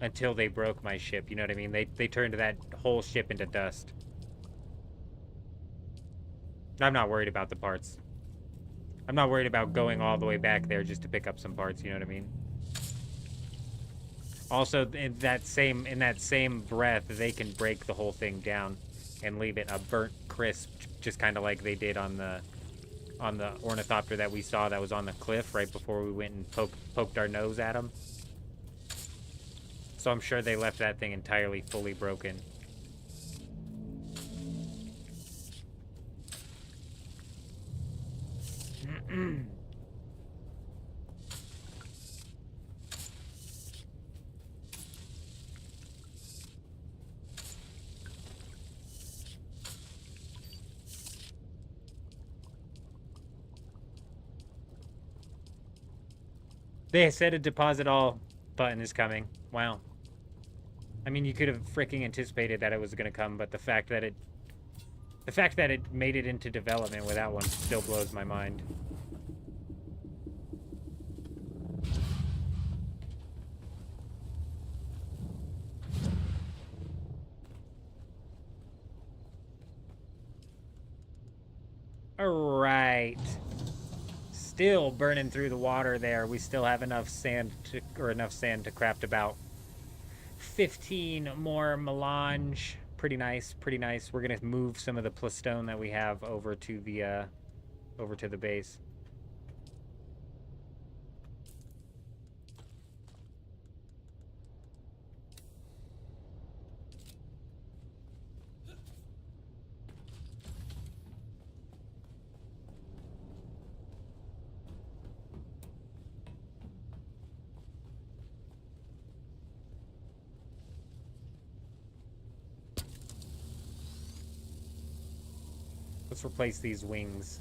until they broke my ship. You know what I mean? They turned that whole ship into dust. I'm not worried about the parts. I'm not worried about going all the way back there just to pick up some parts. You know what I mean? Also, in that same breath, they can break the whole thing down and leave it a burnt crisp, just kind of like they did on the ornithopter that we saw that was on the cliff right before we went and poked our nose at them. So I'm sure they left that thing entirely fully broken. They said a deposit all button is coming. Wow. I mean, you could have freaking anticipated that it was going to come, but the fact that it made it into development without one still blows my mind. All right. Still burning through the water there. We still have enough sand to craft about 15 more melange. Pretty nice, pretty nice. We're gonna move some of the plastone that we have over to the base. Let's replace these wings.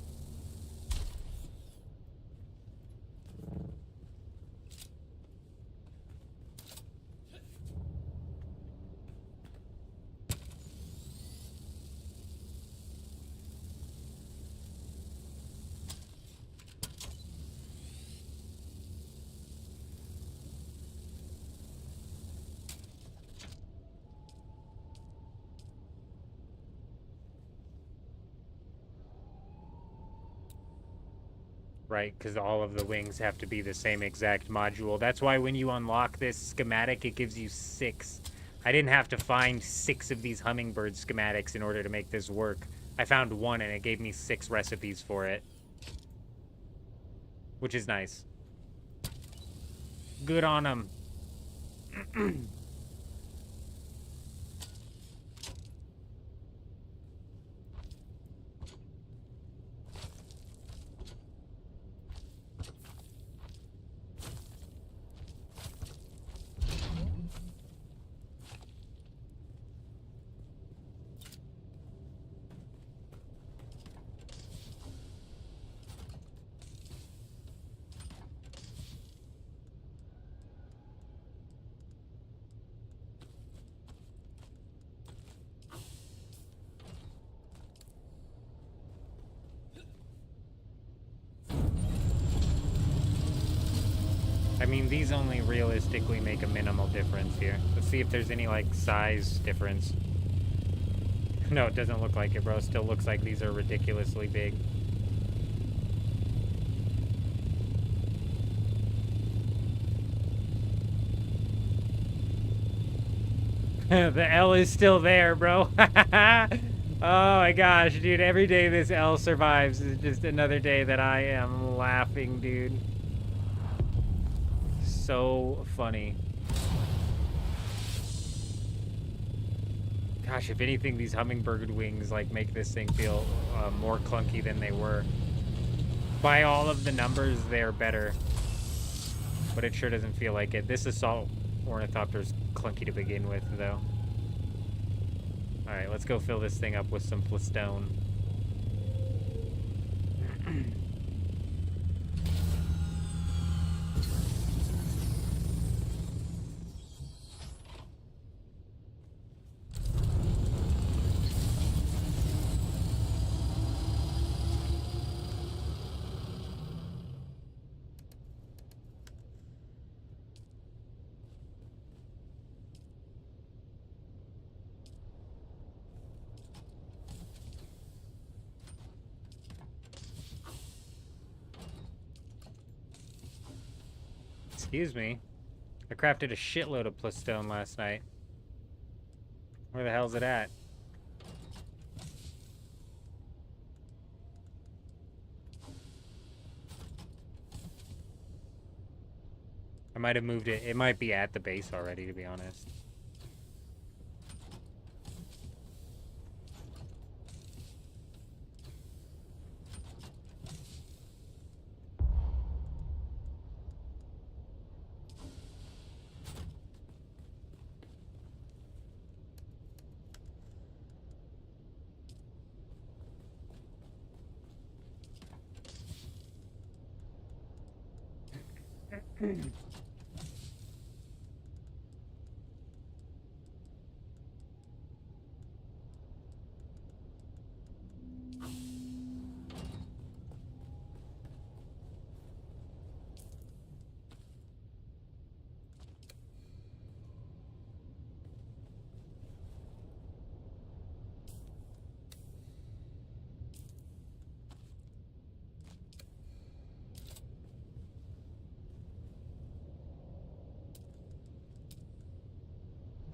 Right, because all of the wings have to be the same exact module. That's why when you unlock this schematic, it gives you 6. I didn't have to find 6 of these hummingbird schematics in order to make this work. I found 1 and it gave me 6 recipes for it. Which is nice. Good on them. I mean, these only realistically make a minimal difference here. Let's see if there's any, like, size difference. No, it doesn't look like it, bro. It still looks like these are ridiculously big. The L is still there, bro. Oh my gosh, dude. Every day this L survives is just another day that I am laughing, dude. So funny. Gosh, if anything, these hummingbird wings like make this thing feel more clunky than they were. By all of the numbers, they're better. But it sure doesn't feel like it. This assault ornithopter's clunky to begin with, though. Alright, let's go fill this thing up with some plastone. Excuse me. I crafted a shitload of plastone last night. Where the hell's it at? I might have moved it. It might be at the base already, to be honest.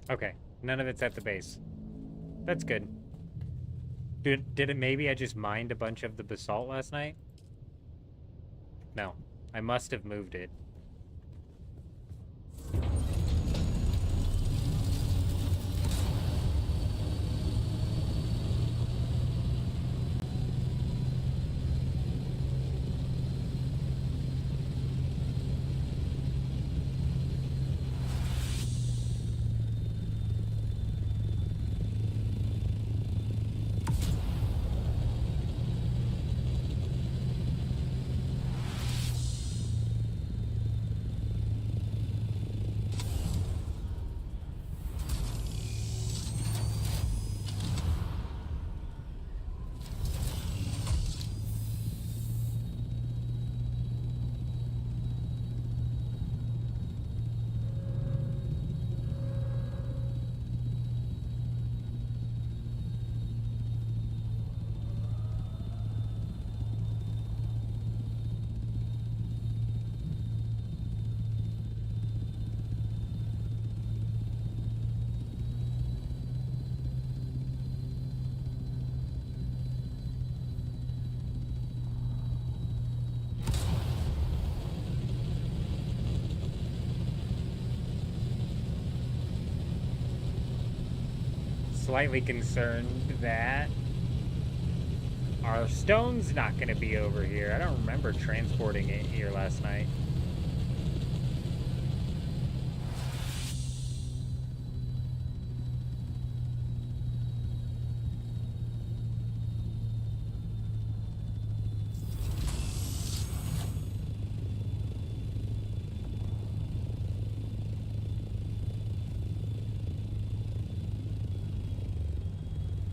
Okay, none of it's at the base. That's good. Did it maybe I just mined a bunch of the basalt last night? No, I must have moved it. slightly concerned that our stone's not going to be over here. I don't remember transporting it here last night.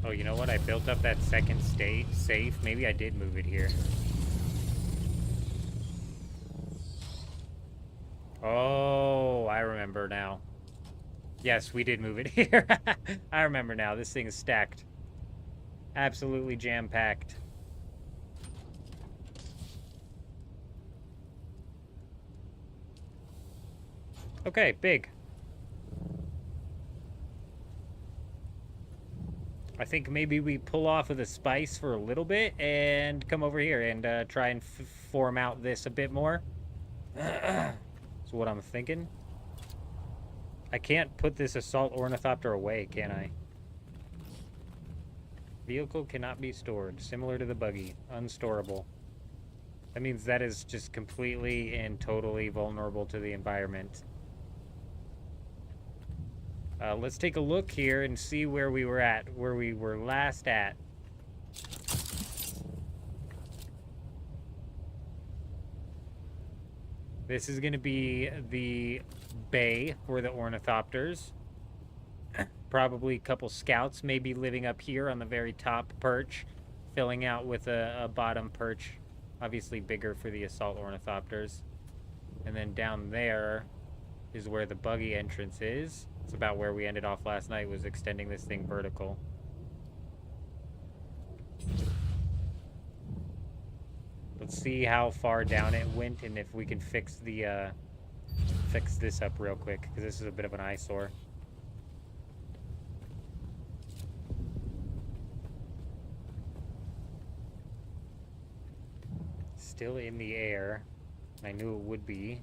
Oh, you know what? I built up that second state safe. Maybe I did move it here. Oh, I remember now. Yes, we did move it here. I remember now. This thing is stacked. Absolutely jam-packed. Okay, big. I think maybe we pull off of the spice for a little bit and come over here and try and form out this a bit more. That's what I'm thinking. I can't put this assault ornithopter away, can I? Vehicle cannot be stored. Similar to the buggy. Unstorable. That means that is just completely and totally vulnerable to the environment. Let's take a look here and see where we were at, where we were last at. This is going to be the bay for the ornithopters. Probably a couple scouts maybe living up here on the very top perch, filling out with a bottom perch, obviously bigger for the assault ornithopters. And then down there is where the buggy entrance is. It's about where we ended off last night, was extending this thing vertical. Let's see how far down it went and if we can fix the fix this up real quick, because this is a bit of an eyesore. Still in the air. I knew it would be.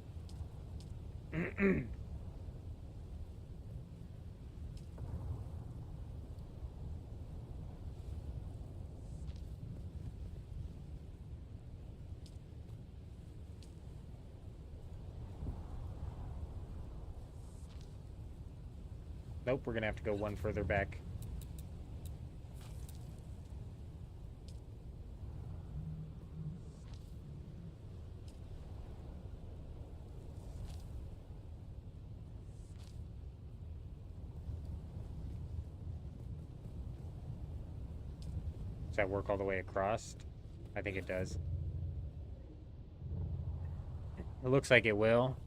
Nope, we're gonna have to go one further back. Does that work all the way across? I think it does. It looks like it will.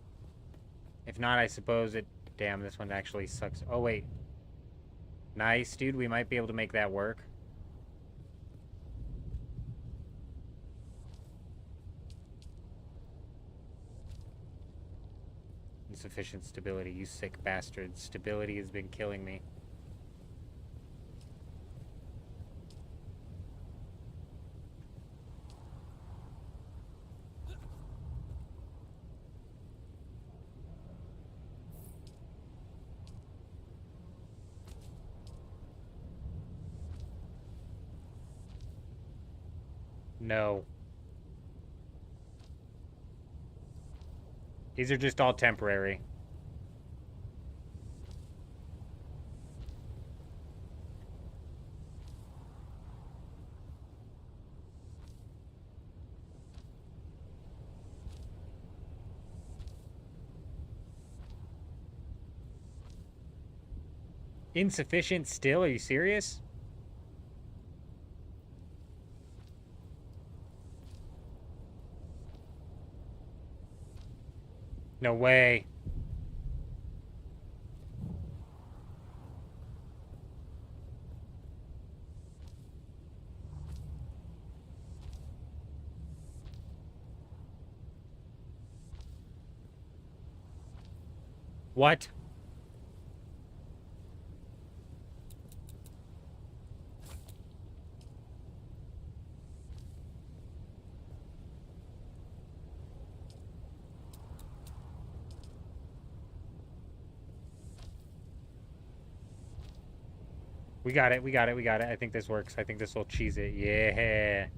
If not, I suppose it... Damn, this one actually sucks. Oh, wait. Nice, dude. We might be able to make that work. Insufficient stability, you sick bastard. Stability has been killing me. No. These are just all temporary. Insufficient still? Are you serious? No way. What? We got it, we got it, we got it. I think this works. I think this will cheese it. Yeah.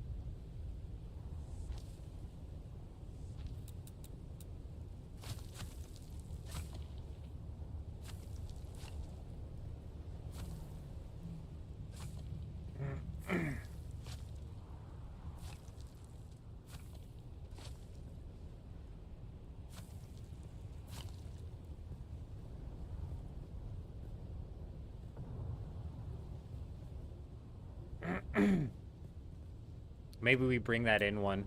Maybe we bring that in one.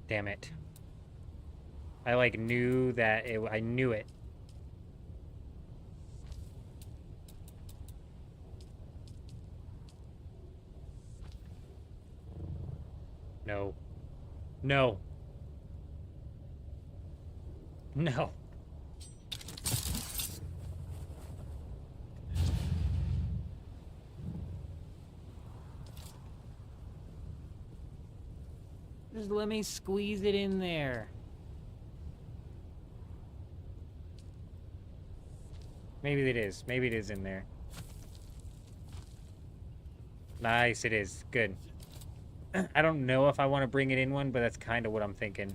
Damn it. I like knew that it, I knew it. No. No. No. Just let me squeeze it in there. Maybe it is. Maybe it is in there. Nice, it is. Good. I don't know if I want to bring it in one, but that's kind of what I'm thinking.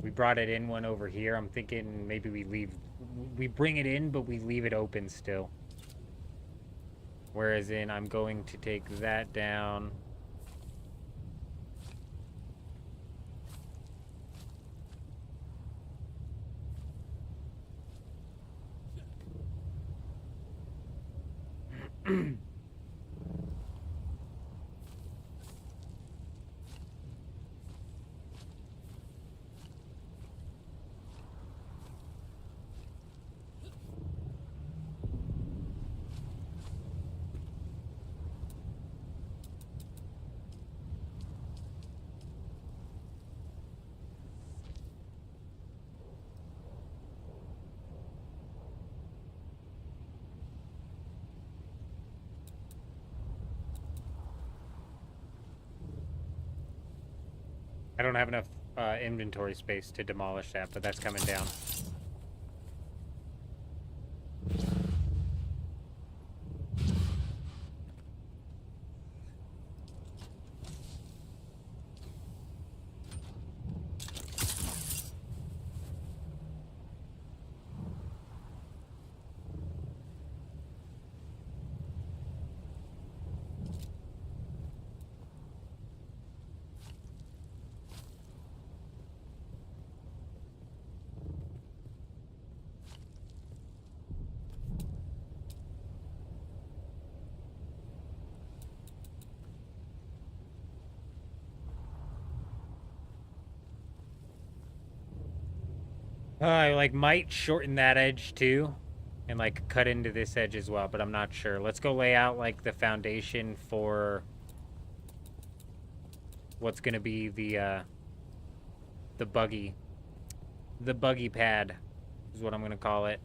We brought it in one over here. I'm thinking maybe we bring it in, but we leave it open still. Whereas in, I'm going to take that down. I don't have enough inventory space to demolish that, but that's coming down. I like might shorten that edge too, and like cut into this edge as well, but I'm not sure. Let's go lay out like the foundation for what's gonna be the buggy pad is what I'm gonna call it.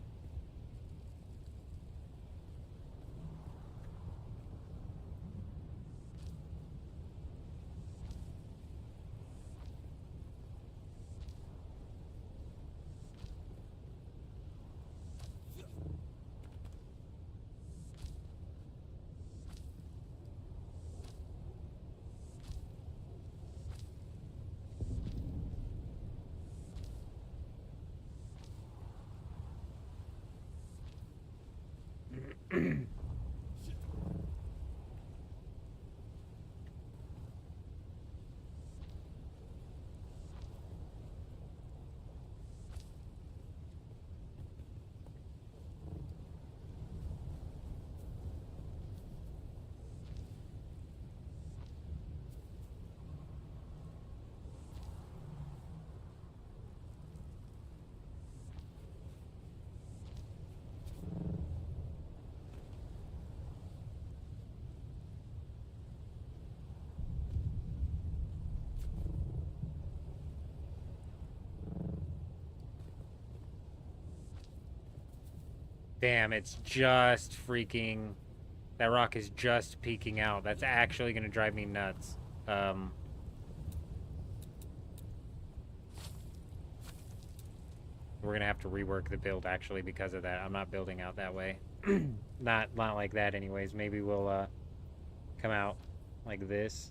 Damn, it's just freaking... That rock is just peeking out. That's actually going to drive me nuts. We're going to have to rework the build, actually, because of that. I'm not building out that way. Not like that, anyways. Maybe we'll come out like this.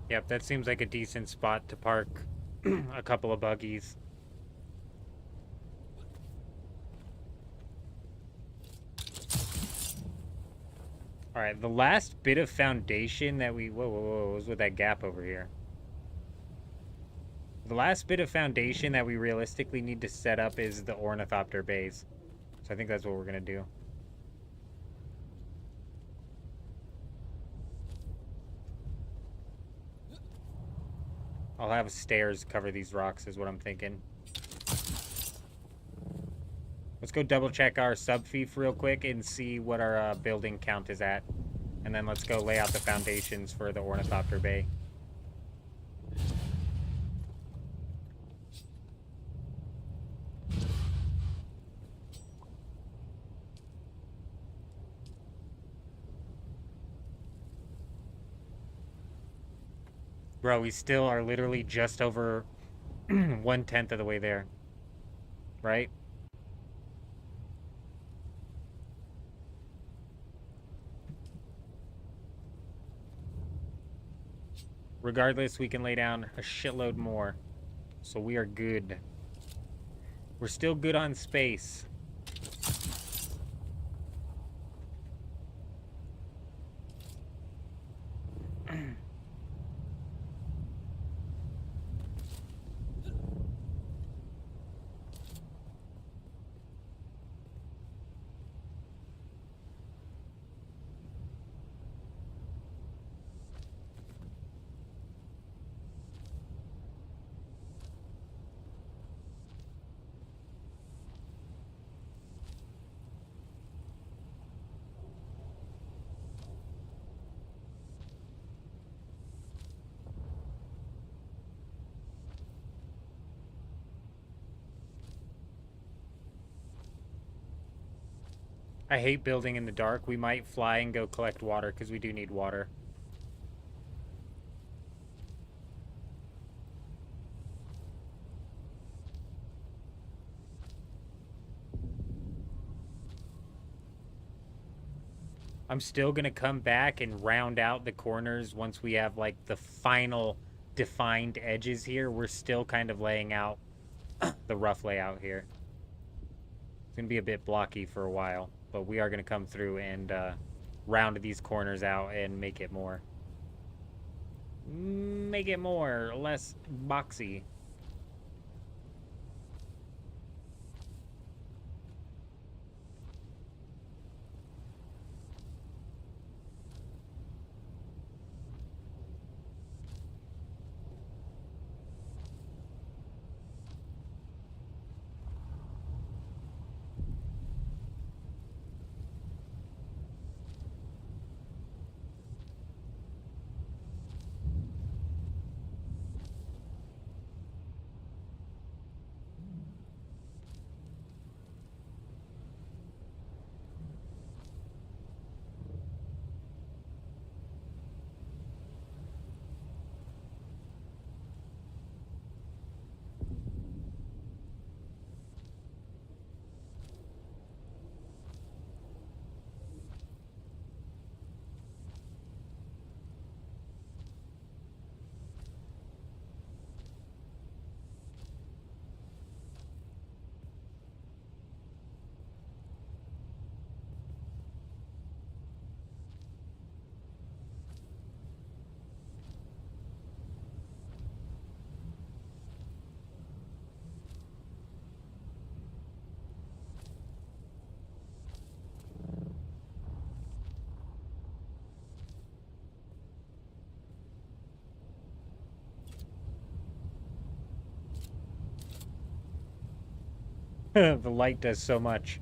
Yep, that seems like a decent spot to park a couple of buggies. Alright, the last bit of foundation that we... Whoa, what was with that gap over here? The last bit of foundation that we realistically need to set up is the ornithopter base. So I think that's what we're going to do. I'll have stairs cover these rocks is what I'm thinking. Let's go double check our subfief real quick and see what our building count is at. And then let's go lay out the foundations for the ornithopter bay. Bro, we still are literally just over 1/10 of the way there. Right? Regardless, we can lay down a shitload more. So we are good. We're still good on space. I hate building in the dark. We might fly and go collect water because we do need water. I'm still going to come back and round out the corners once we have like the final defined edges here. We're still kind of laying out the rough layout here. It's going to be a bit blocky for a while, but we are going to come through and round these corners out and make it more. Make it more, less boxy. The light does so much.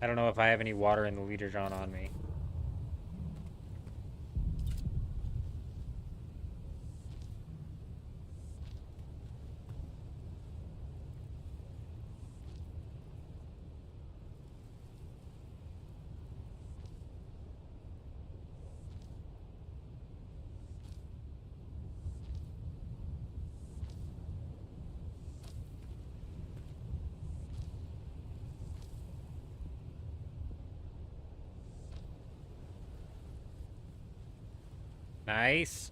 I don't know if I have any water in the leader John on me. Nice.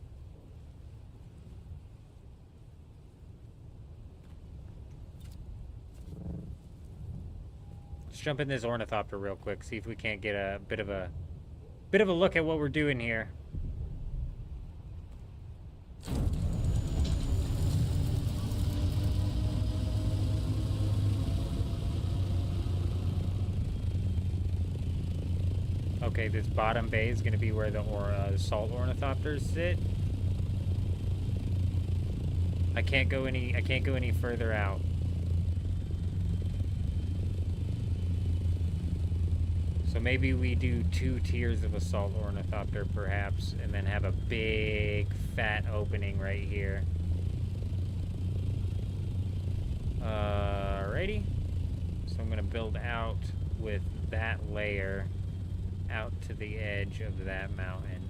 Let's jump in this ornithopter real quick, see if we can't get a bit of a look at what we're doing here. Okay, this bottom bay is going to be where the salt ornithopters sit. I can't go any further out. So maybe we do 2 tiers of assault ornithopter perhaps, and then have a big fat opening right here. Alrighty. So I'm gonna build out with that layer out to the edge of that mountain.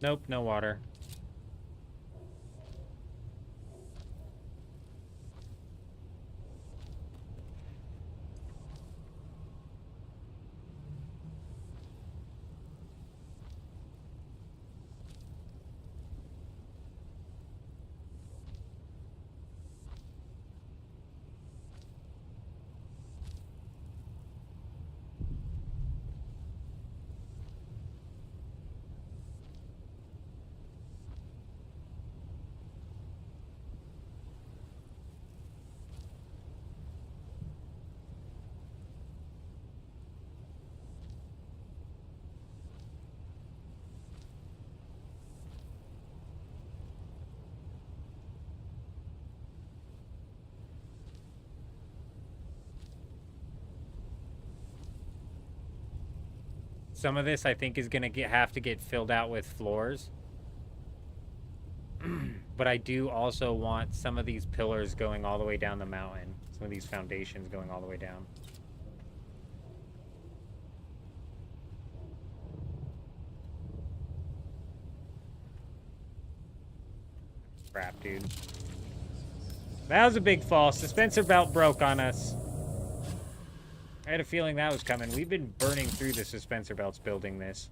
Nope, no water. Some of this I think is gonna have to get filled out with floors. But I do also want some of these pillars going all the way down the mountain. Some of these foundations going all the way down. Crap, dude. That was a big fall. Dispenser belt broke on us. I had a feeling that was coming. We've been burning through the suspensor belts building this.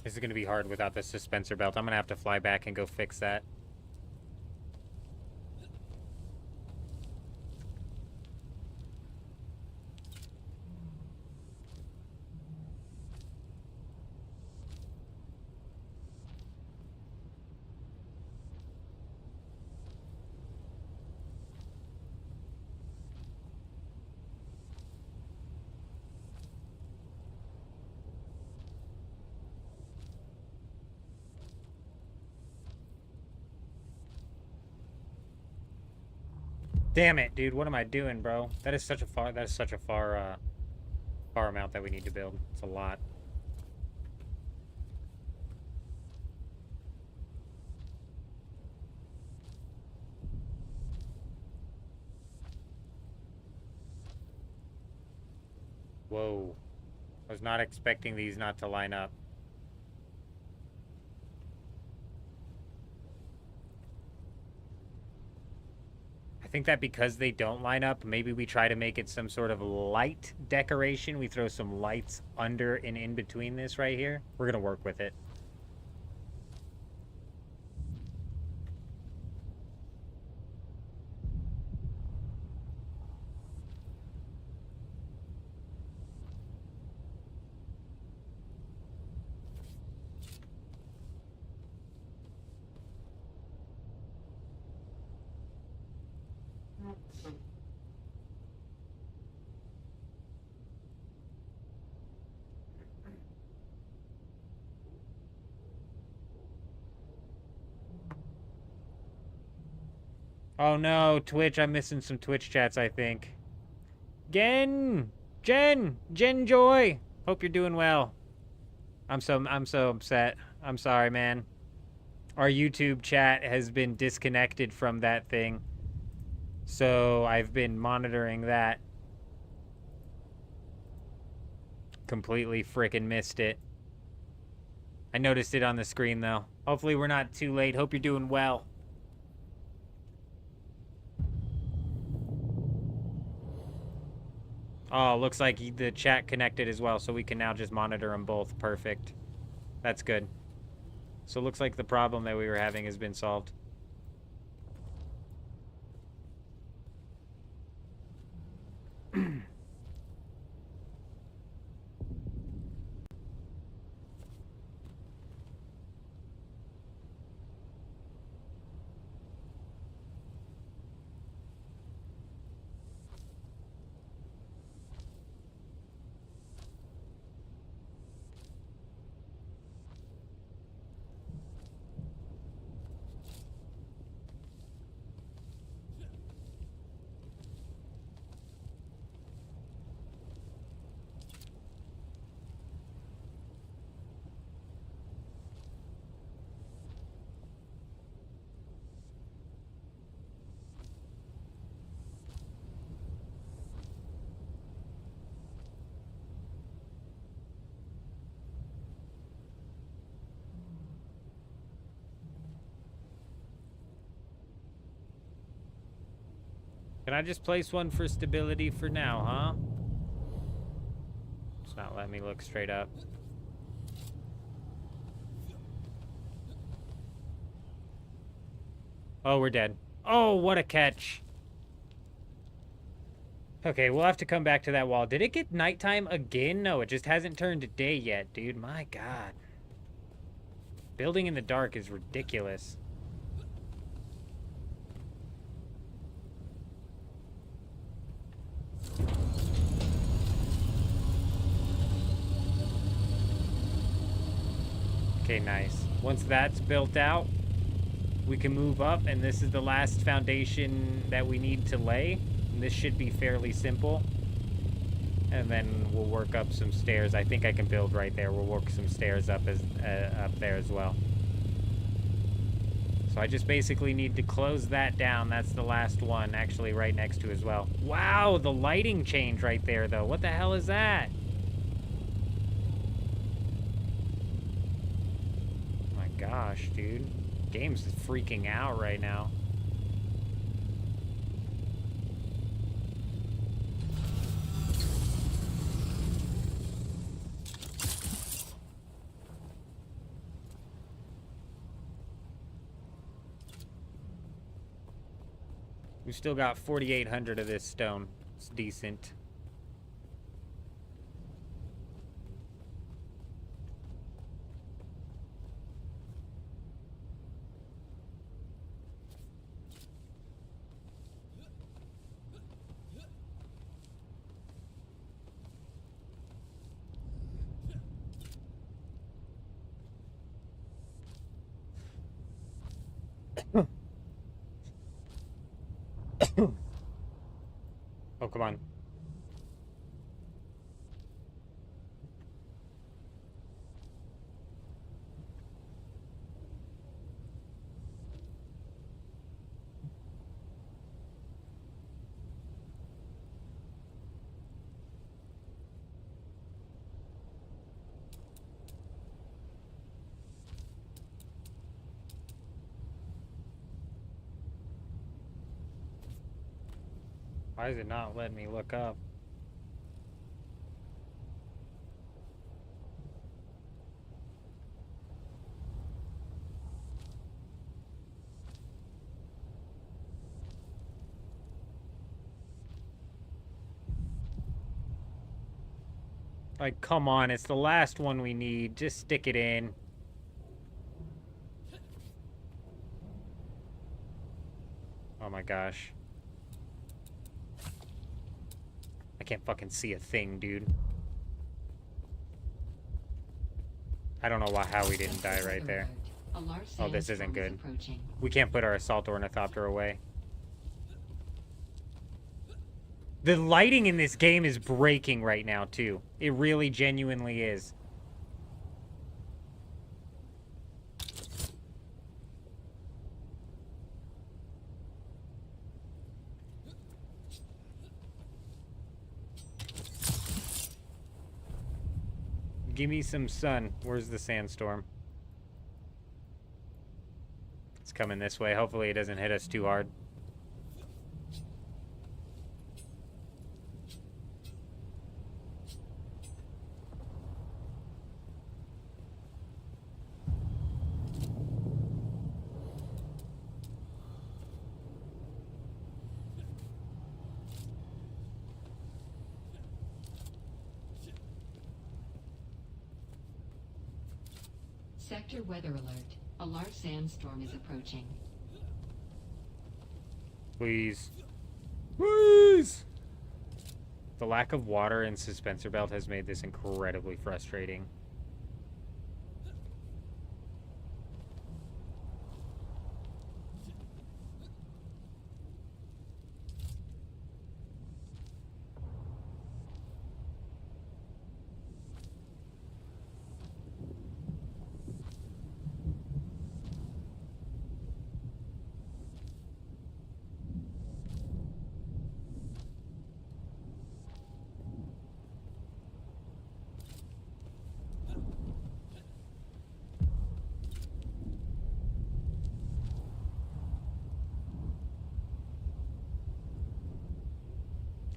This is going to be hard without the suspensor belt. I'm going to have to fly back and go fix that. Damn it, dude. What am I doing, bro? That is such a far far amount that we need to build. It's a lot. Whoa. I was not expecting these not to line up. I think that because they don't line up, maybe we try to make it some sort of light decoration. We throw some lights under and in between this right here. We're going to work with it. Oh no, Twitch. I'm missing some Twitch chats, I think. Jen Joy. Hope you're doing well. I'm so upset. I'm sorry, man. Our YouTube chat has been disconnected from that thing. So I've been monitoring that. Completely frickin' missed it. I noticed it on the screen though. Hopefully we're not too late. Hope you're doing well. Oh, looks like the chat connected as well, so we can now just monitor them both. Perfect. That's good. So it looks like the problem that we were having has been solved. Can I just place one for stability for now, huh? It's not letting me look straight up. Oh, we're dead. Oh, what a catch. Okay, we'll have to come back to that wall. Did it get nighttime again? No, it just hasn't turned to day yet, dude. My God. Building in the dark is ridiculous. Okay, nice. Once that's built out, we can move up, and this is the last foundation that we need to lay. And this should be fairly simple. And then we'll work up some stairs. I think I can build right there. We'll work some stairs up up there as well. So I just basically need to close that down. That's the last one, actually right next to as well. Wow, the lighting change right there, though. What the hell is that? My gosh, dude. Game's freaking out right now. We've still got 4,800 of this stone. It's decent. Oh, come on. Why is it not letting me look up? Like, come on, it's the last one we need. Just stick it in. Oh my gosh. I can't fucking see a thing, dude. I don't know how we didn't die right there. Oh, this isn't good. We can't put our assault ornithopter away. The lighting in this game is breaking right now, too. It really genuinely is. Give me some sun. Where's the sandstorm? It's coming this way. Hopefully it doesn't hit us too hard. Sector weather alert. A large sandstorm is approaching. Please. Please! The lack of water in Suspensor Belt has made this incredibly frustrating.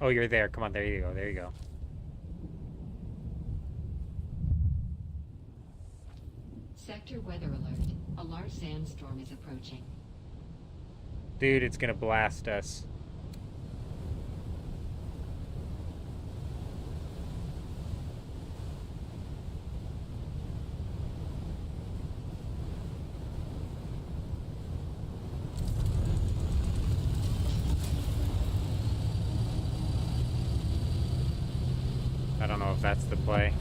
Oh, you're there. Come on, there you go. There you go. Sector weather alert. A large sandstorm is approaching. Dude, it's gonna blast us. I don't know if that's the play.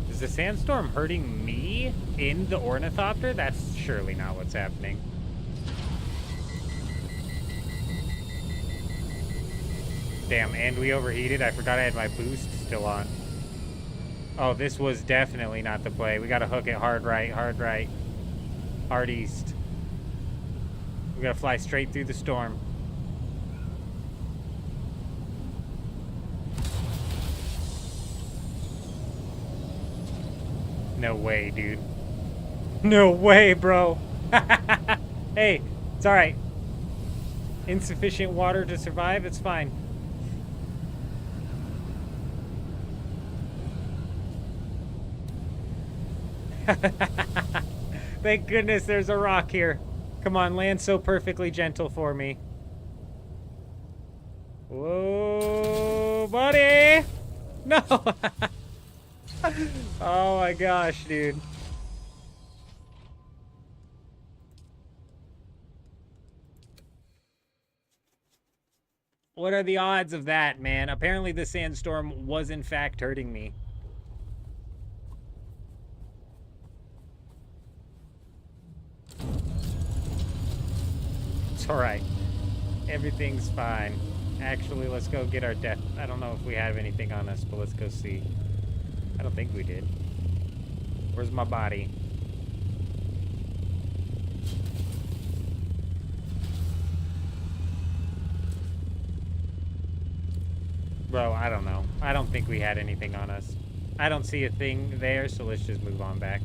Is the sandstorm hurting me in the ornithopter? That's surely not what's happening. Damn, and we overheated. I forgot I had my boost still on. Oh, this was definitely not the play. We gotta hook it hard right, hard east. We gotta fly straight through the storm. No way, dude. No way, bro. Hey, it's alright. Insufficient water to survive, it's fine. Thank goodness there's a rock here. Come on, land so perfectly gentle for me. Whoa, buddy! No! Oh my gosh, dude. What are the odds of that, man? Apparently the sandstorm was in fact hurting me. It's alright. Everything's fine. Actually, let's go get our death. I don't know if we have anything on us, but let's go see. I don't think we did. Where's my body? Bro, I don't know. I don't think we had anything on us. I don't see a thing there, so let's just move on back.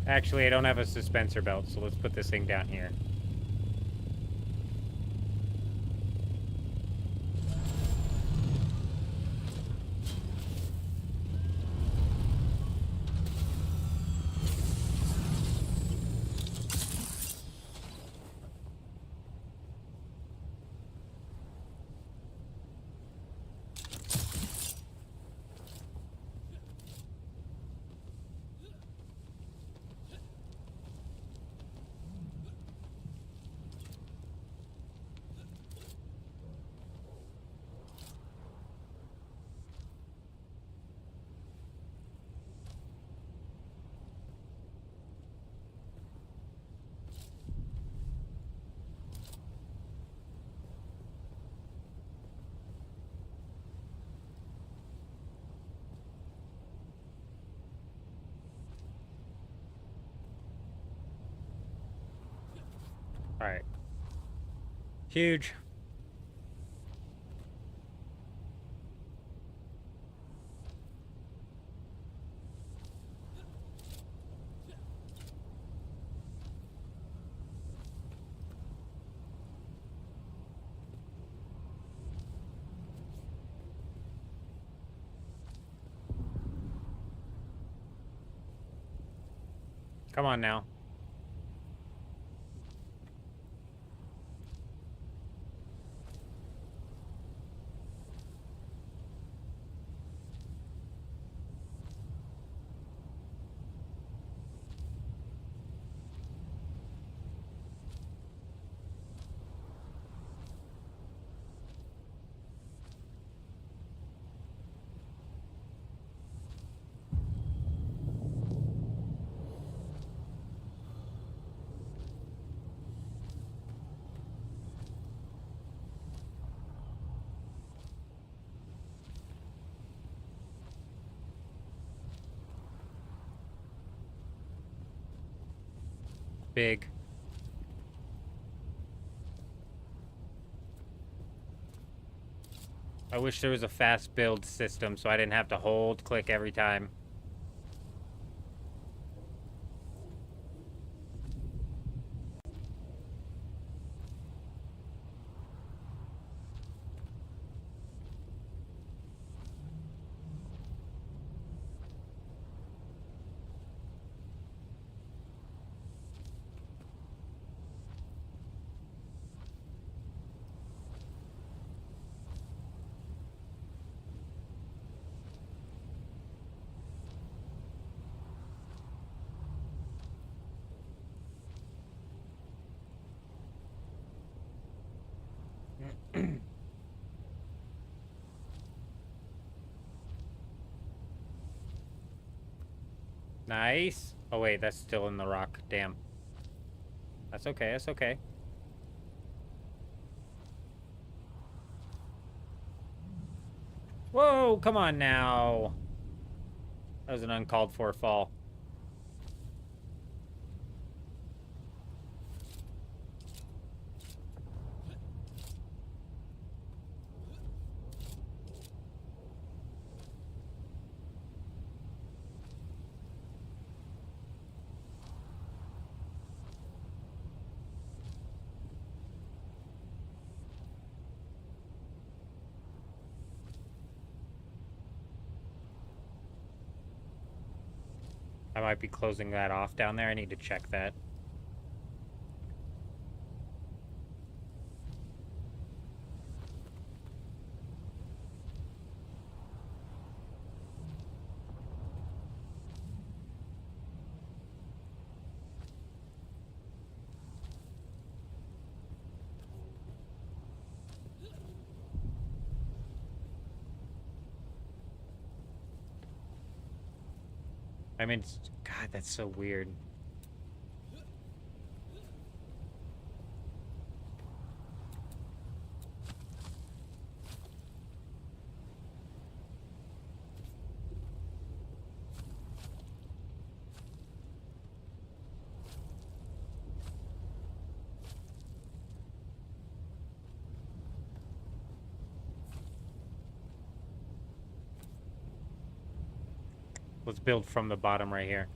Actually, I don't have a suspensor belt, so let's put this thing down here. Alright. Huge. Come on now. big. I wish there was a fast build system so I didn't have to hold click every time. Nice. Oh wait, that's still in the rock. Damn. That's okay, that's okay. Whoa, come on now. That was an uncalled for fall. I might be closing that off down there. I need to check that. I mean, God, that's so weird. Let's build from the bottom right here.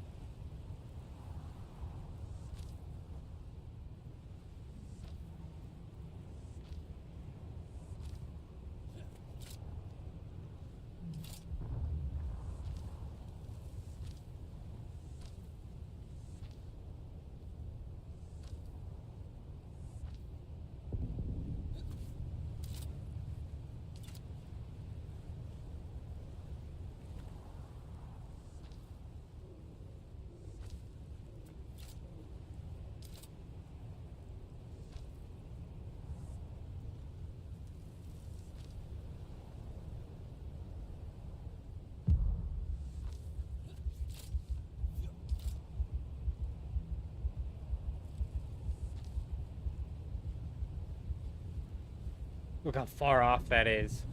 Look how far off that is.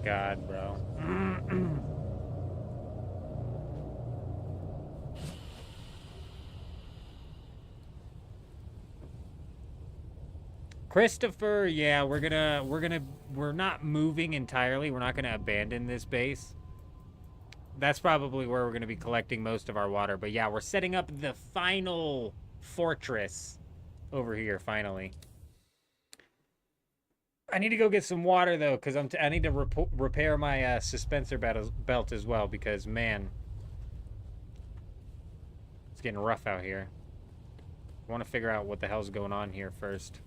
God, bro. Christopher, yeah, we're not moving entirely. We're not gonna abandon this base. That's probably where we're gonna be collecting most of our water. But yeah, we're setting up the final fortress over here, finally. I need to go get some water, though, because I need to repair my suspensor belt as well, because, man, it's getting rough out here. I want to figure out what the hell's going on here first.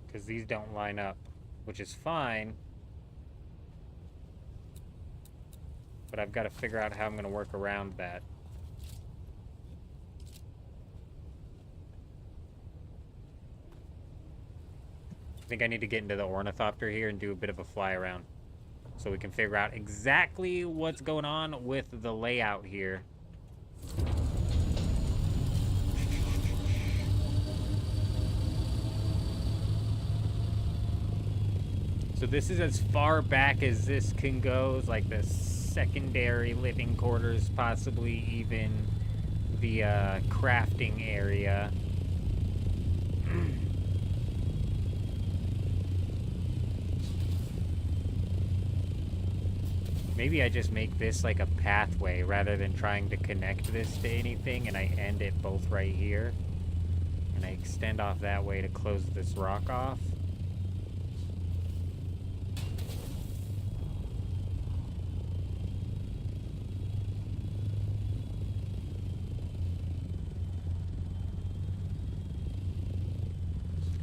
Because these don't line up, which is fine. But I've got to figure out how I'm going to work around that. I think I need to get into the ornithopter here and do a bit of a fly around, so we can figure out exactly what's going on with the layout here. So this is as far back as this can go, like the secondary living quarters, possibly even the crafting area. Maybe I just make this like a pathway rather than trying to connect this to anything, and I end it both right here. And I extend off that way to close this rock off.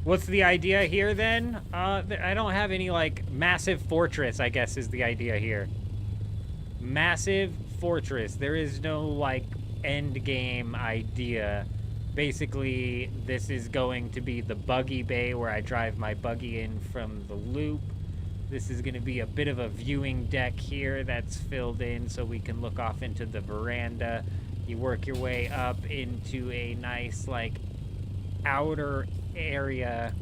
What's the idea here, then? I don't have any, like, massive fortress, I guess, is the idea here. Massive fortress. There is no, like, end game idea. Basically, this is going to be the buggy bay where I drive my buggy in from the loop. This is going to be a bit of a viewing deck here that's filled in so we can look off into the veranda. You work your way up into a nice, like, outer area,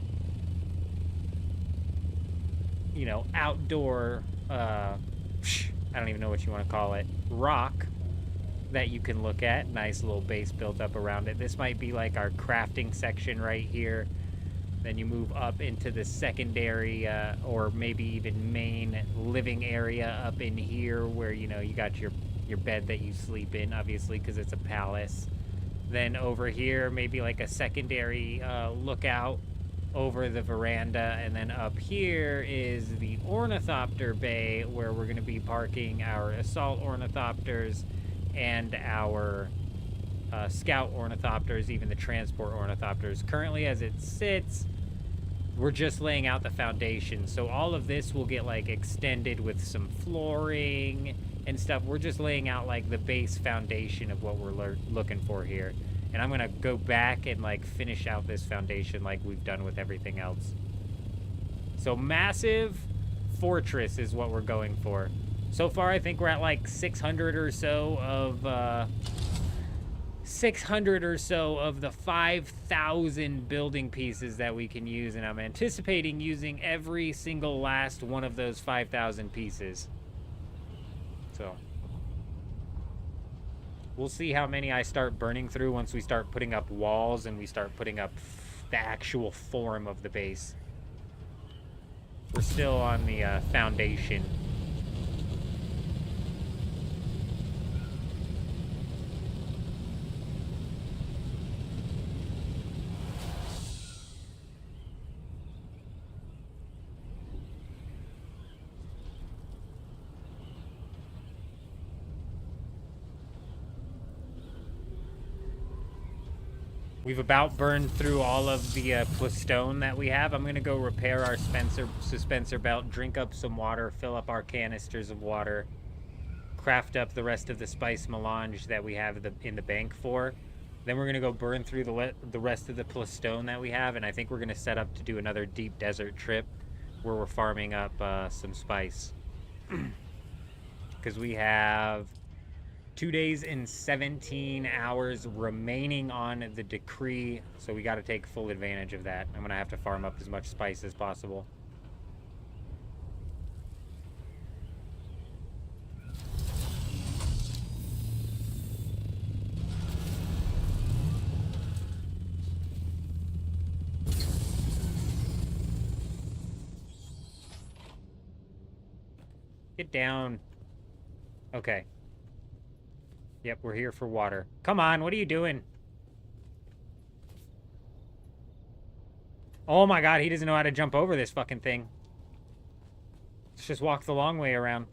you know, outdoor, I don't even know what you want to call it, rock that you can look at. Nice little base built up around it. This might be like our crafting section right here. Then you move up into the secondary, or maybe even main living area up in here where, you know, you got your bed that you sleep in, obviously, because it's a palace. Then over here, maybe like a secondary lookout over the veranda. And then up here is the ornithopter bay, where we're going to be parking our assault ornithopters and our scout ornithopters, even the transport ornithopters. Currently, as it sits, we're just laying out the foundation. So all of this will get like extended with some flooring and stuff. We're just laying out like the base foundation of what we're looking for here. And I'm gonna go back and like finish out this foundation like we've done with everything else. So massive fortress is what we're going for. So far, I think we're at like 600 or so of the 5,000 building pieces that we can use, and I'm anticipating using every single last one of those 5,000 pieces. So we'll see how many I start burning through once we start putting up walls and we start putting up the actual form of the base. We're still on the foundation. We've about burned through all of the plastone that we have. I'm going to go repair our suspensor belt, drink up some water, fill up our canisters of water, craft up the rest of the spice melange that we have in the bank for. Then we're going to go burn through the rest of the plastone that we have, and I think we're going to set up to do another deep desert trip where we're farming up some spice. Because we have 2 days and 17 hours remaining on the decree, so we got to take full advantage of that. I'm going to have to farm up as much spice as possible. Get down. Okay. Yep, we're here for water. Come on, what are you doing? Oh my god, he doesn't know how to jump over this fucking thing. Let's just walk the long way around.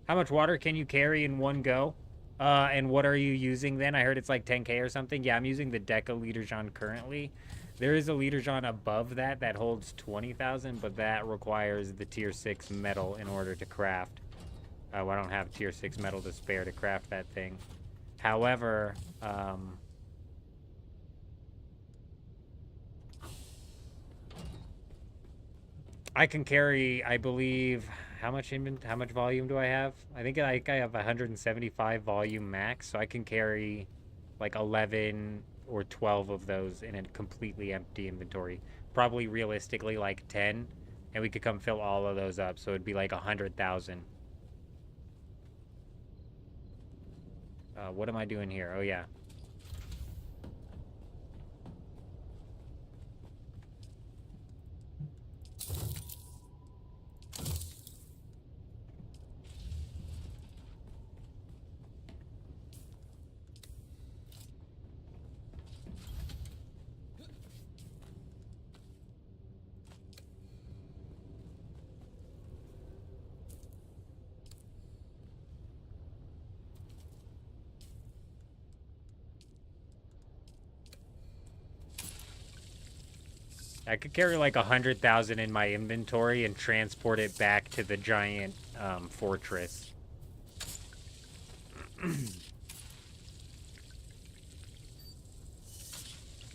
How much water can you carry in one go? And what are you using then? I heard it's like 10k or something. Yeah, I'm using the Deca Leaderjon currently. There is a Leaderjon above that that holds 20,000, but that requires the tier 6 metal in order to craft. I don't have tier 6 metal to spare to craft that thing. However, I can carry, I believe, how much volume do I have? I think I have 175 volume max, so I can carry like 11 or 12 of those in a completely empty inventory. Probably realistically like 10, and we could come fill all of those up, so it'd be like 100,000. What am I doing here? Oh yeah. I could carry like 100,000 in my inventory and transport it back to the giant fortress.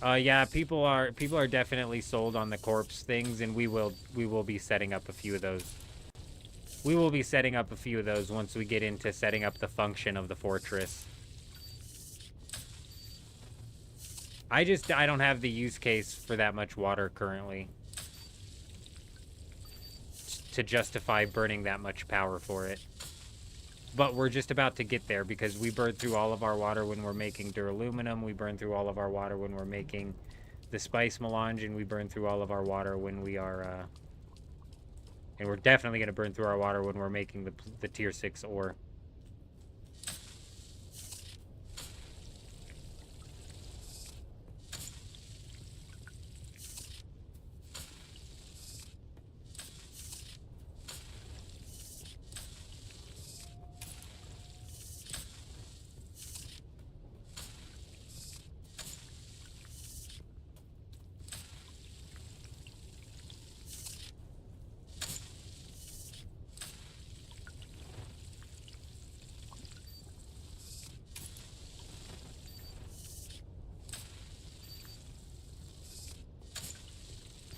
Yeah, people are definitely sold on the corpse things, and we will be setting up a few of those. We will be setting up a few of those once we get into setting up the function of the fortress. I don't have the use case for that much water currently to justify burning that much power for it. But we're just about to get there because we burn through all of our water when we're making duraluminum. We burn through all of our water when we're making the spice melange, and we burn through all of our water when we are... and we're definitely going to burn through our water when we're making the tier 6 ore.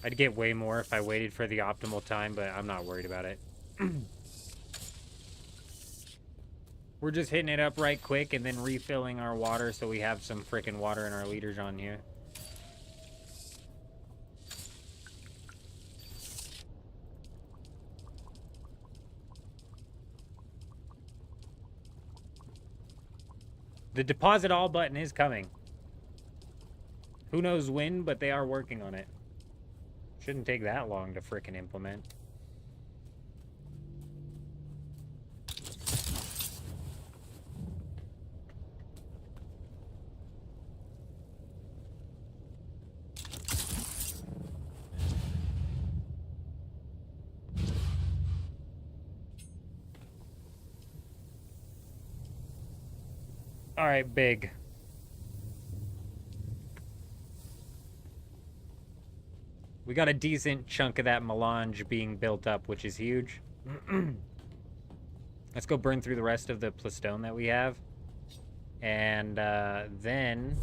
I'd get way more if I waited for the optimal time, but I'm not worried about it. We're just hitting it up right quick and then refilling our water so we have some freaking water in our liters on here. The deposit all button is coming. Who knows when, but they are working on it. Shouldn't take that long to frickin' implement. All right, big. We got a decent chunk of that melange being built up, which is huge. Let's go burn through the rest of the plastone that we have. And then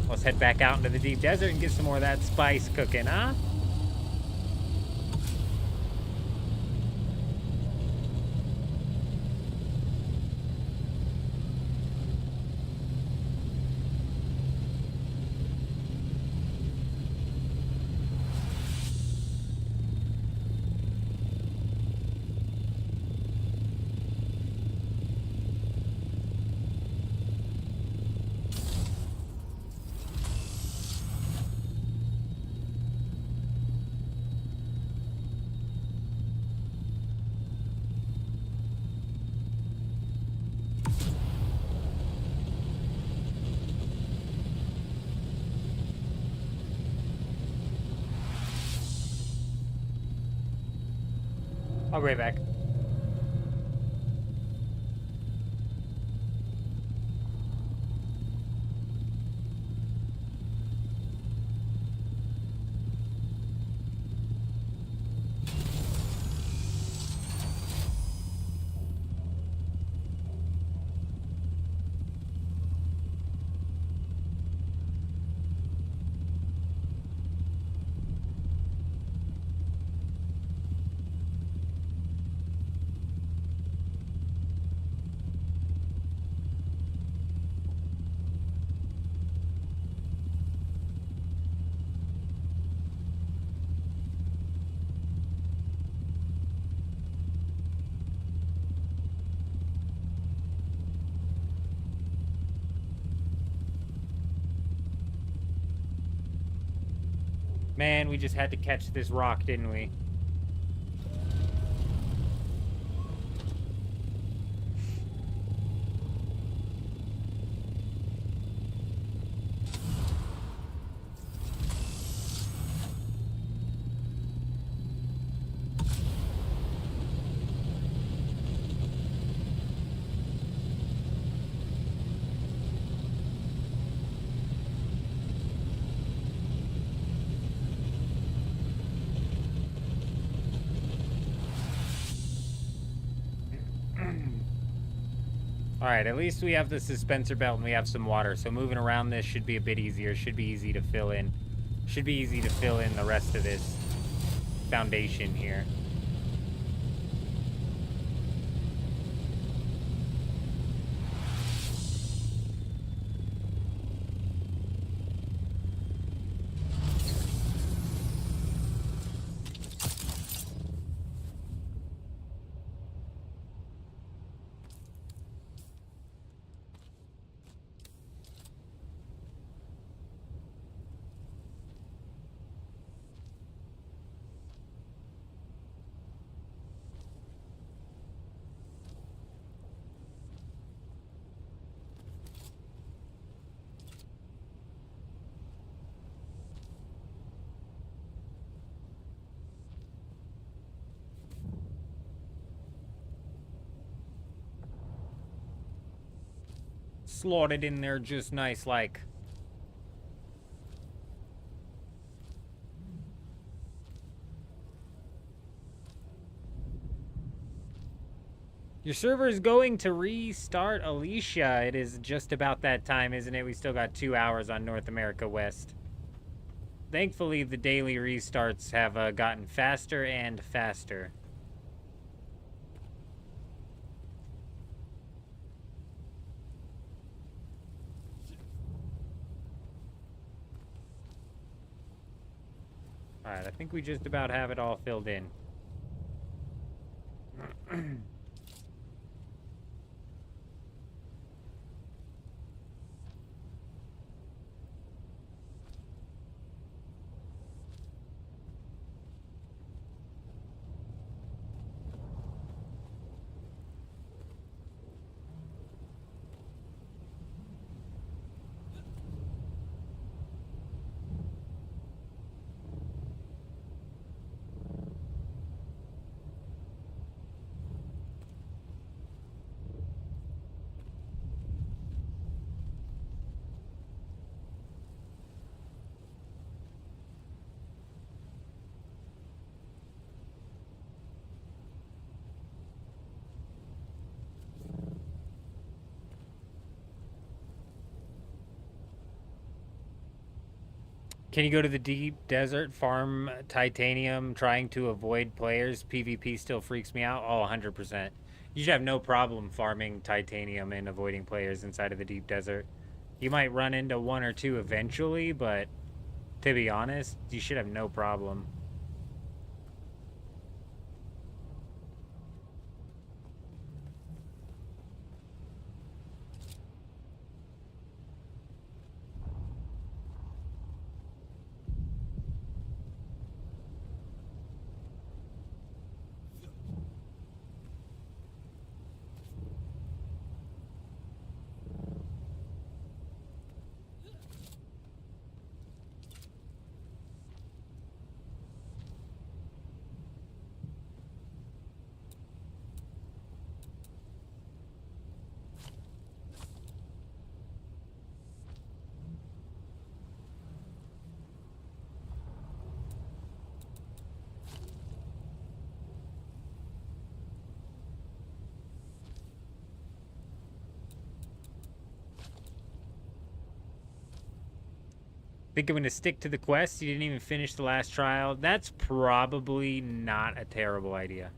let's head back out into the deep desert and get some more of that spice cooking, huh? I'll be right back. Man, we just had to catch this rock, didn't we? Alright, at least we have the suspensor belt and we have some water, so moving around this should be a bit easier. Should be easy to fill in. Should be easy to fill in the rest of this foundation here. Slotted in there just nice like. Your server is going to restart, Alicia. It is just about that time, isn't it? We still got 2 hours on North America West. Thankfully, the daily restarts have gotten faster and faster. Alright, I think we just about have it all filled in. Can you go to the deep desert, farm titanium, trying to avoid players? PvP still freaks me out. Oh, 100%. You should have no problem farming titanium and avoiding players inside of the deep desert. You might run into one or two eventually, but to be honest, you should have no problem. Think I'm gonna stick to the quest? You didn't even finish the last trial? That's probably not a terrible idea.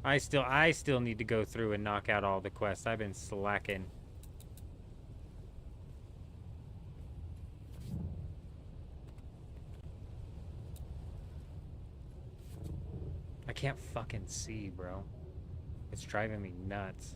I still need to go through and knock out all the quests. I've been slacking. I can't fucking see, bro. It's driving me nuts.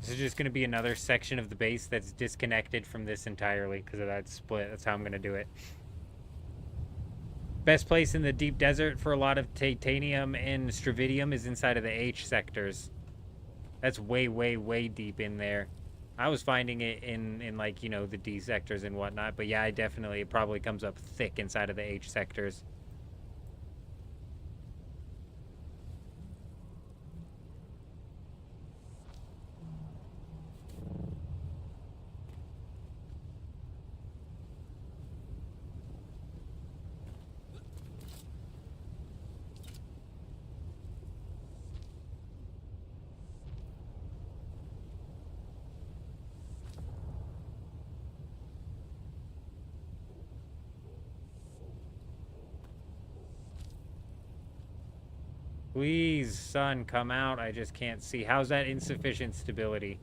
This is just going to be another section of the base that's disconnected from this entirely because of that split. That's how I'm going to do it. Best place in the deep desert for a lot of titanium and stravidium is inside of the H sectors. That's way, way, way deep in there. I was finding it in like, you know, the D sectors and whatnot. But yeah, it probably comes up thick inside of the H sectors. Please, sun, come out. I just can't see. How's that insufficient stability?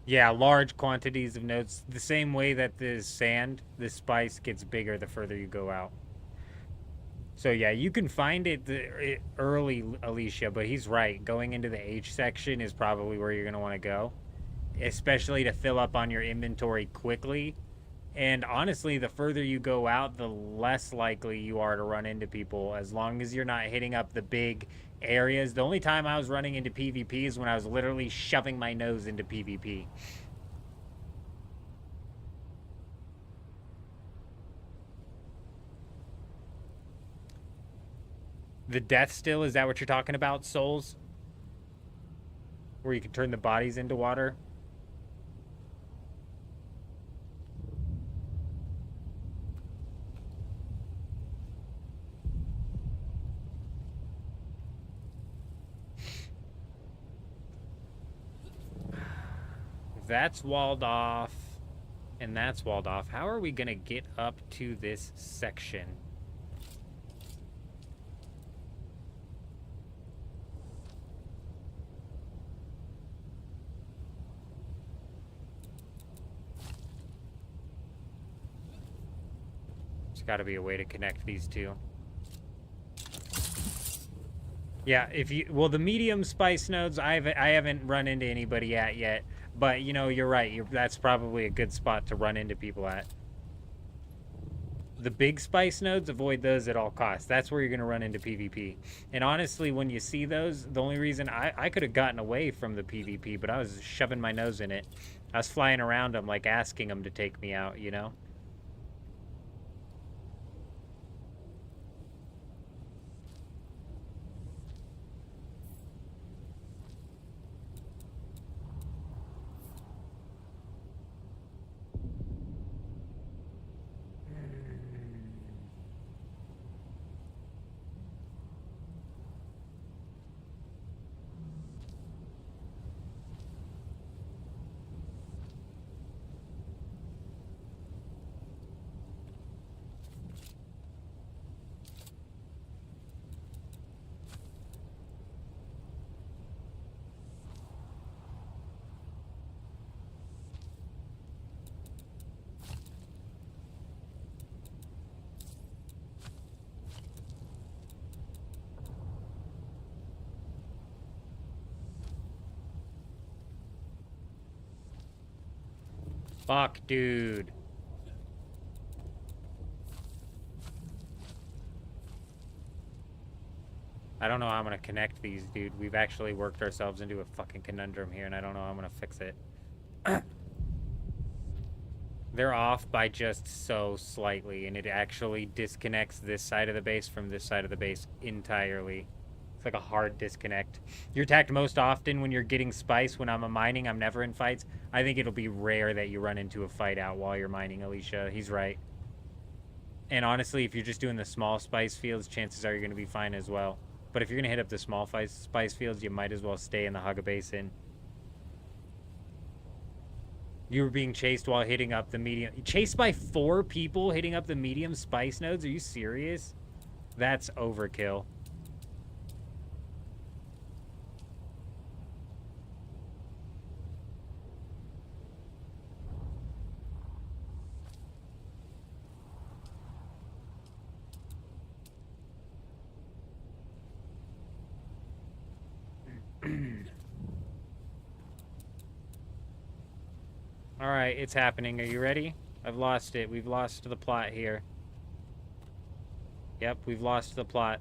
Yeah, large quantities of nodes. The same way that the sand, the spice gets bigger the further you go out. So yeah, you can find it early, Alicia, but he's right. Going into the H section is probably where you're going to want to go, especially to fill up on your inventory quickly. And honestly, the further you go out, the less likely you are to run into people, as long as you're not hitting up the big areas. The only time I was running into PvP is when I was literally shoving my nose into PvP. The death still, is that what you're talking about, Souls? Where you can turn the bodies into water? That's walled off, and that's walled off. How are we going to get up to this section? There's got to be a way to connect these two. Yeah, well, the medium spice nodes, I haven't run into anybody at yet. But, you know, you're right. That's probably a good spot to run into people at. The big spice nodes, avoid those at all costs. That's where you're going to run into PvP. And honestly, when you see those, the only reason I could have gotten away from the PvP, but I was shoving my nose in it. I was flying around them, like asking them to take me out, you know? Fuck, dude. I don't know how I'm gonna connect these, dude. We've actually worked ourselves into a fucking conundrum here, and I don't know how I'm gonna fix it. They're off by just so slightly, and it actually disconnects this side of the base from this side of the base entirely. It's like a hard disconnect. You're attacked most often when you're getting spice. When I'm mining, I'm never in fights. I think it'll be rare that you run into a fight out while you're mining, Alicia. He's right. And honestly, if you're just doing the small spice fields, chances are you're going to be fine as well. But if you're going to hit up the small spice fields, you might as well stay in the Haga Basin. You were being chased while hitting up the medium. Chased by 4 people hitting up the medium spice nodes? Are you serious? That's overkill. Alright, it's happening. Are you ready? I've lost it. We've lost the plot here. Yep, we've lost the plot.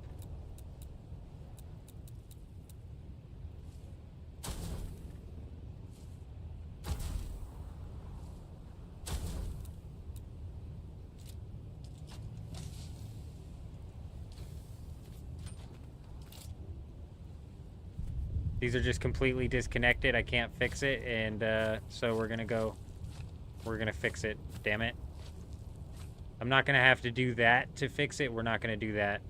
These are just completely disconnected. I can't fix it, and so we're gonna fix it. Damn it. I'm not gonna have to do that to fix it. We're not gonna do that.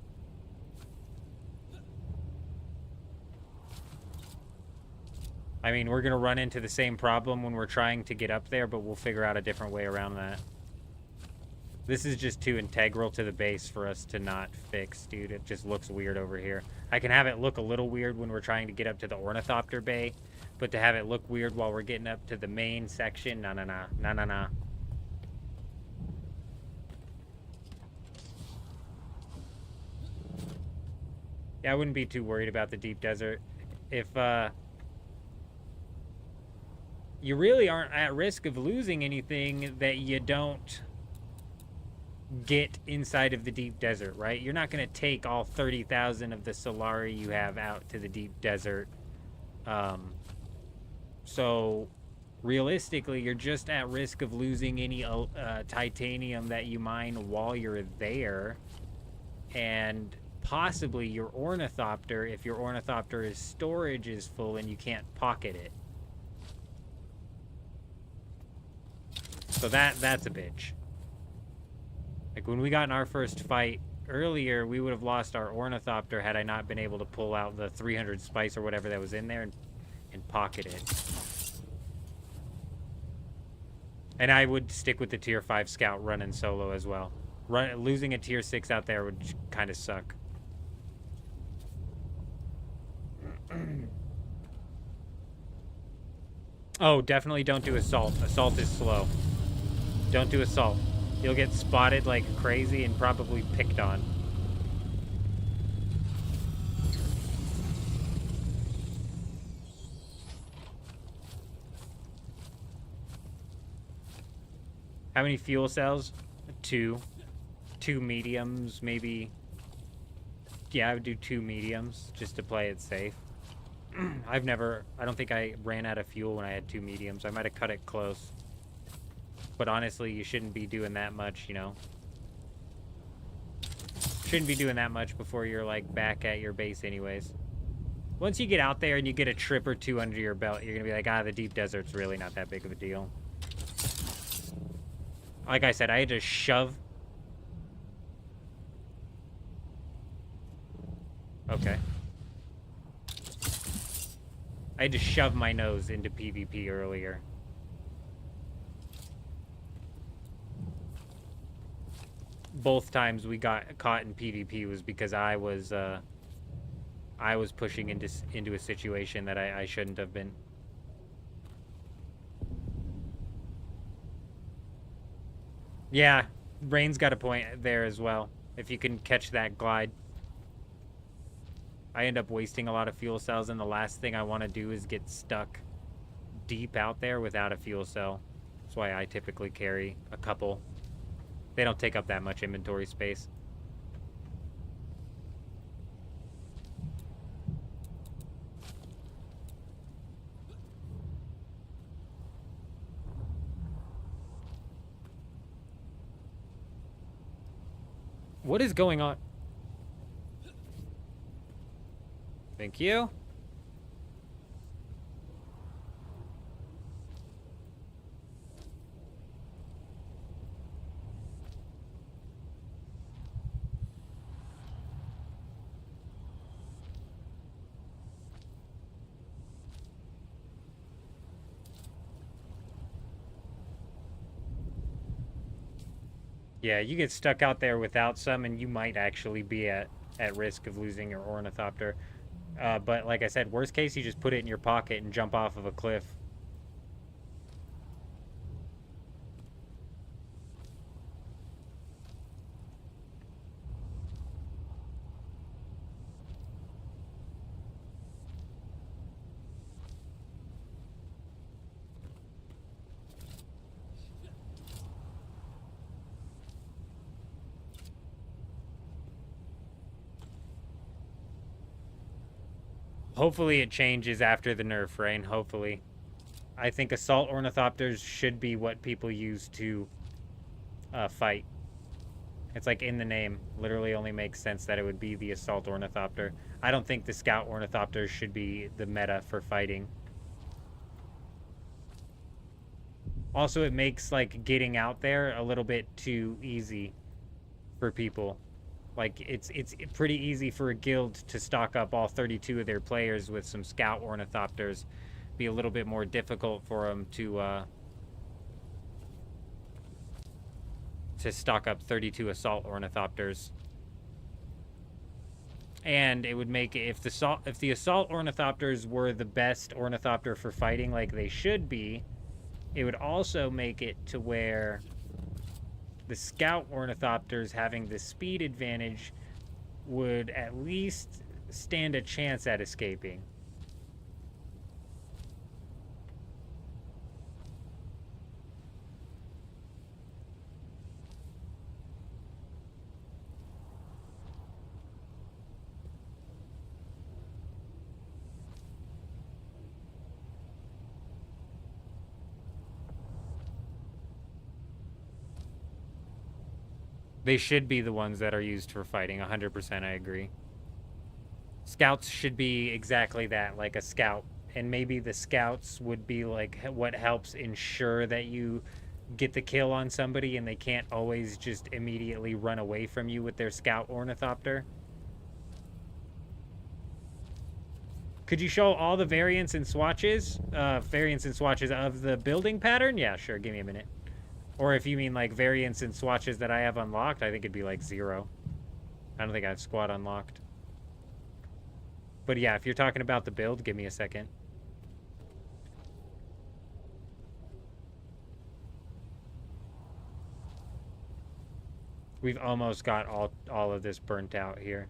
I mean, we're gonna run into the same problem when we're trying to get up there, but we'll figure out a different way around that. This is just too integral to the base for us to not fix, dude. It just looks weird over here. I can have it look a little weird when we're trying to get up to the Ornithopter Bay, but to have it look weird while we're getting up to the main section, nah. Yeah, I wouldn't be too worried about the deep desert. If, you really aren't at risk of losing anything that you don't get inside of the deep desert, right? You're not going to take all 30,000 of the Solari you have out to the deep desert. So realistically, you're just at risk of losing any titanium that you mine while you're there, and possibly your Ornithopter if your Ornithopter's storage is full and you can't pocket it. So that's a bitch. Like, when we got in our first fight earlier, we would have lost our Ornithopter had I not been able to pull out the 300 spice or whatever that was in there and pocket it. And I would stick with the tier 5 scout running solo as well. Losing a tier 6 out there would kind of suck. Oh, definitely don't do assault. Assault is slow. Don't do assault. You'll get spotted like crazy and probably picked on. How many fuel cells? 2. 2 mediums, maybe. Yeah, I would do 2 mediums just to play it safe. I don't think I ran out of fuel when I had 2 mediums. I might have cut it close. But honestly, you shouldn't be doing that much, you know. Shouldn't be doing that much before you're, like, back at your base anyways. Once you get out there and you get a trip or 2 under your belt, you're gonna be like, the deep desert's really not that big of a deal. Like I said, I had to shove... Okay. I had to shove my nose into PvP earlier. Both times we got caught in PvP was because I was pushing into a situation that I shouldn't have been. Yeah, Rain's got a point there as well. If you can catch that glide. I end up wasting a lot of fuel cells, and the last thing I want to do is get stuck deep out there without a fuel cell. That's why I typically carry a couple. They don't take up that much inventory space. What is going on? Thank you. Yeah, you get stuck out there without some, and you might actually be at risk of losing your ornithopter. But like I said, worst case, you just put it in your pocket and jump off of a cliff. Hopefully it changes after the nerf, Rain. Hopefully. I think assault ornithopters should be what people use to fight. It's like in the name. Literally only makes sense that it would be the assault ornithopter. I don't think the scout ornithopters should be the meta for fighting. Also, it makes like getting out there a little bit too easy for people. Like it's pretty easy for a guild to stock up all 32 of their players with some scout ornithopters. Be a little bit more difficult for them to stock up 32 assault ornithopters. And it would make if the assault ornithopters were the best ornithopter for fighting like they should be, it would also make it to where the scout ornithopters having the speed advantage would at least stand a chance at escaping. They should be the ones that are used for fighting. 100% I agree. Scouts should be exactly that, like a scout. And maybe the scouts would be like what helps ensure that you get the kill on somebody and they can't always just immediately run away from you with their scout ornithopter. Could you show all the variants and swatches? Variants and swatches of the building pattern? Yeah, sure. Give me a minute. Or if you mean like variants and swatches that I have unlocked, I think it'd be like 0. I don't think I have squad unlocked. But yeah, if you're talking about the build, give me a second. We've almost got all of this burnt out here.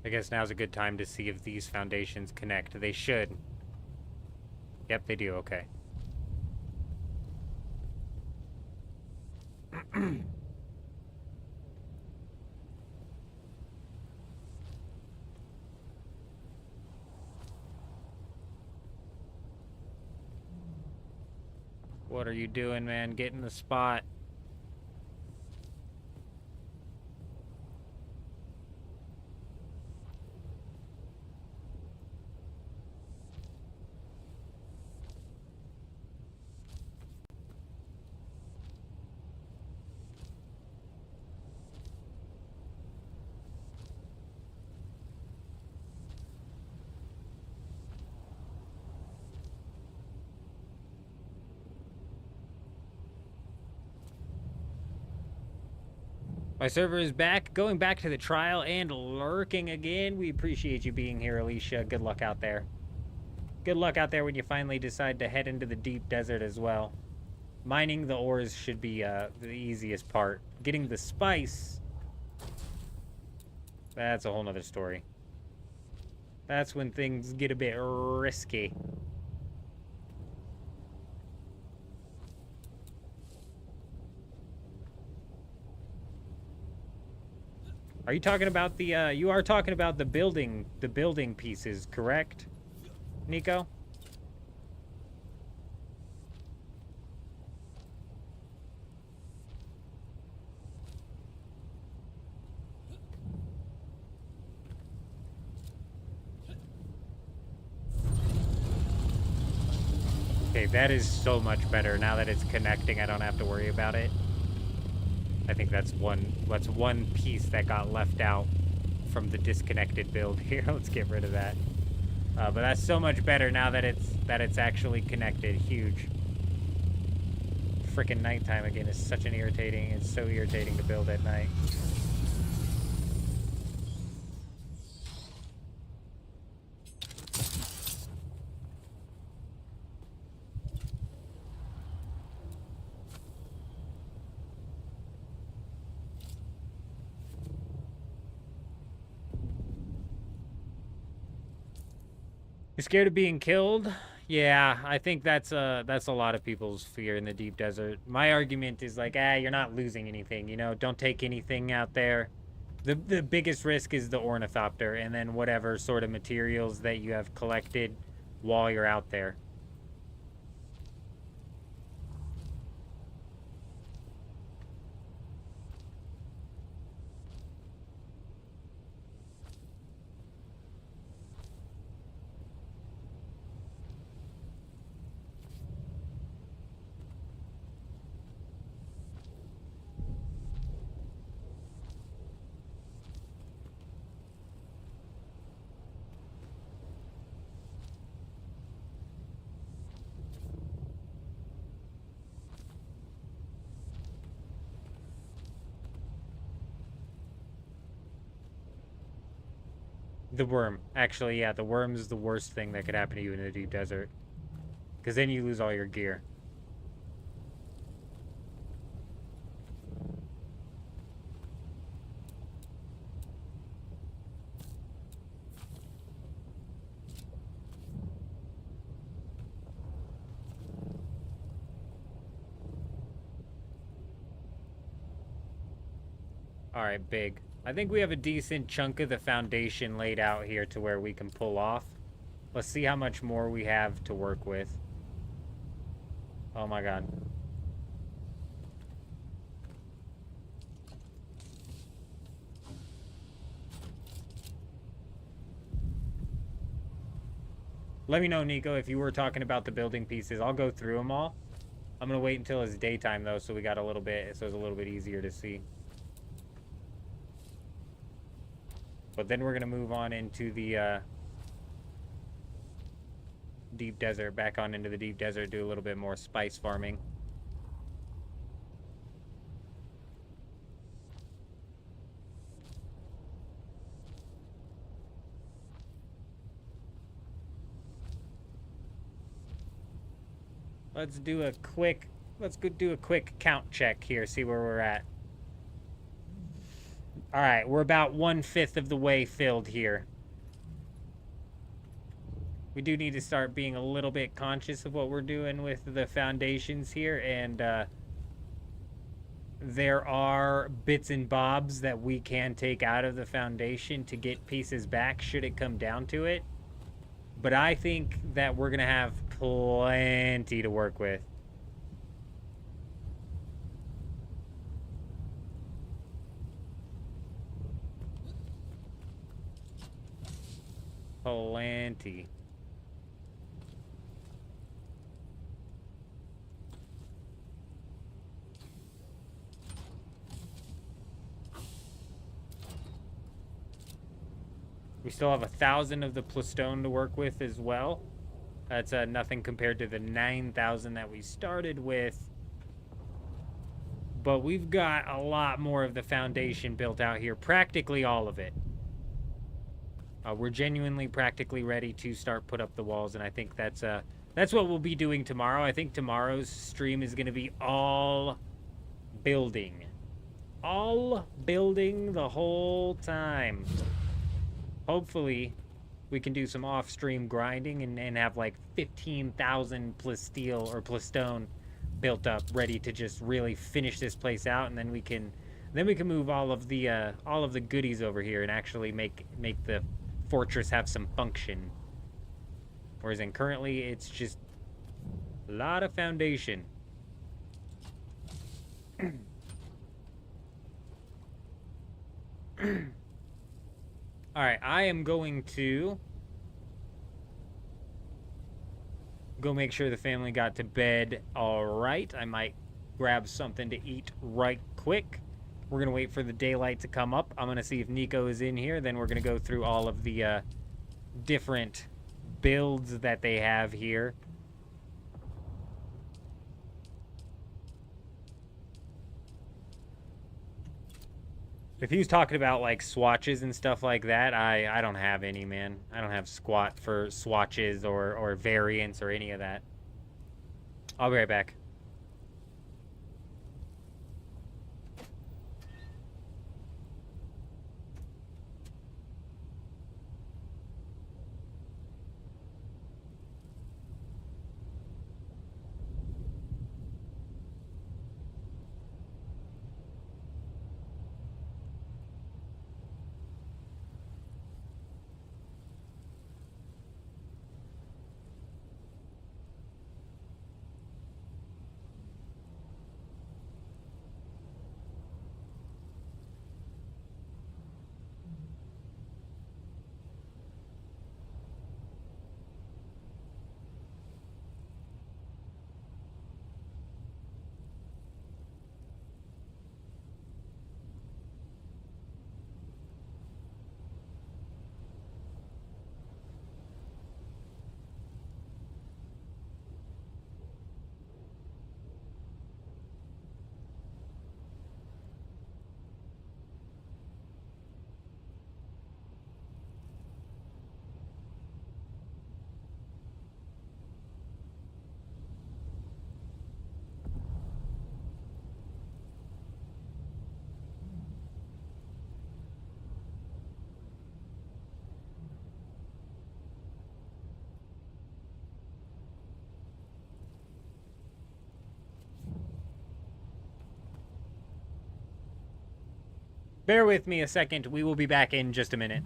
I guess now's a good time to see if these foundations connect. They should. Yep, they do. Okay. What are you doing, man? Get in the spot. My server is back, going back to the trial and lurking again. We appreciate you being here, Alicia. Good luck out there. Good luck out there when you finally decide to head into the deep desert as well. Mining the ores should be the easiest part. Getting the spice, that's a whole nother story. That's when things get a bit risky. Are you talking about the, you are talking about the building pieces, correct, Nico? Okay, that is so much better. Now that it's connecting, I don't have to worry about it. I think that's one piece that got left out from the disconnected build here. Let's get rid of that. But that's so much better now that it's actually connected. Huge. Frickin' nighttime again is such an irritating. It's so irritating to build at night. You're scared of being killed? Yeah, I think that's a lot of people's fear in the deep desert. My argument is like, you're not losing anything, you know? Don't take anything out there. The biggest risk is the ornithopter, and then whatever sort of materials that you have collected while you're out there. The worm. Actually, yeah, the worm is the worst thing that could happen to you in the deep desert. Because then you lose all your gear. Alright, big. I think we have a decent chunk of the foundation laid out here to where we can pull off. Let's see how much more we have to work with. Oh my god. Let me know, Nico, if you were talking about the building pieces. I'll go through them all. I'm going to wait until it's daytime, though, so we got a little bit, so it's a little bit easier to see. But then we're going to move on into the deep desert, back on into the deep desert, do a little bit more spice farming. Let's do a quick count check here, see where we're at. All right, we're about 1/5 of the way filled here. We do need to start being a little bit conscious of what we're doing with the foundations here, and there are bits and bobs that we can take out of the foundation to get pieces back should it come down to it. But I think that we're going to have plenty to work with. Plenty. We still have 1,000 of the plastone to work with as well. That's nothing compared to the 9,000 that we started with. But we've got a lot more of the foundation built out here. Practically all of it. We're genuinely practically ready to start put up the walls, and I think that's what we'll be doing tomorrow. I think tomorrow's stream is going to be all building. All building the whole time. Hopefully, we can do some off-stream grinding and have like 15,000 plus steel or plus stone built up, ready to just really finish this place out, and then we can move all of the goodies over here and actually make the fortress have some function. Whereas currently it's just a lot of foundation. Alright, I am going to go make sure the family got to bed alright. I might grab something to eat right quick. We're going to wait for the daylight to come up. I'm going to see if Nico is in here. Then we're going to go through all of the different builds that they have here. If he was talking about like swatches and stuff like that, I don't have any, man. I don't have squat for swatches or variants or any of that. I'll be right back. Bear with me a second. We will be back in just a minute.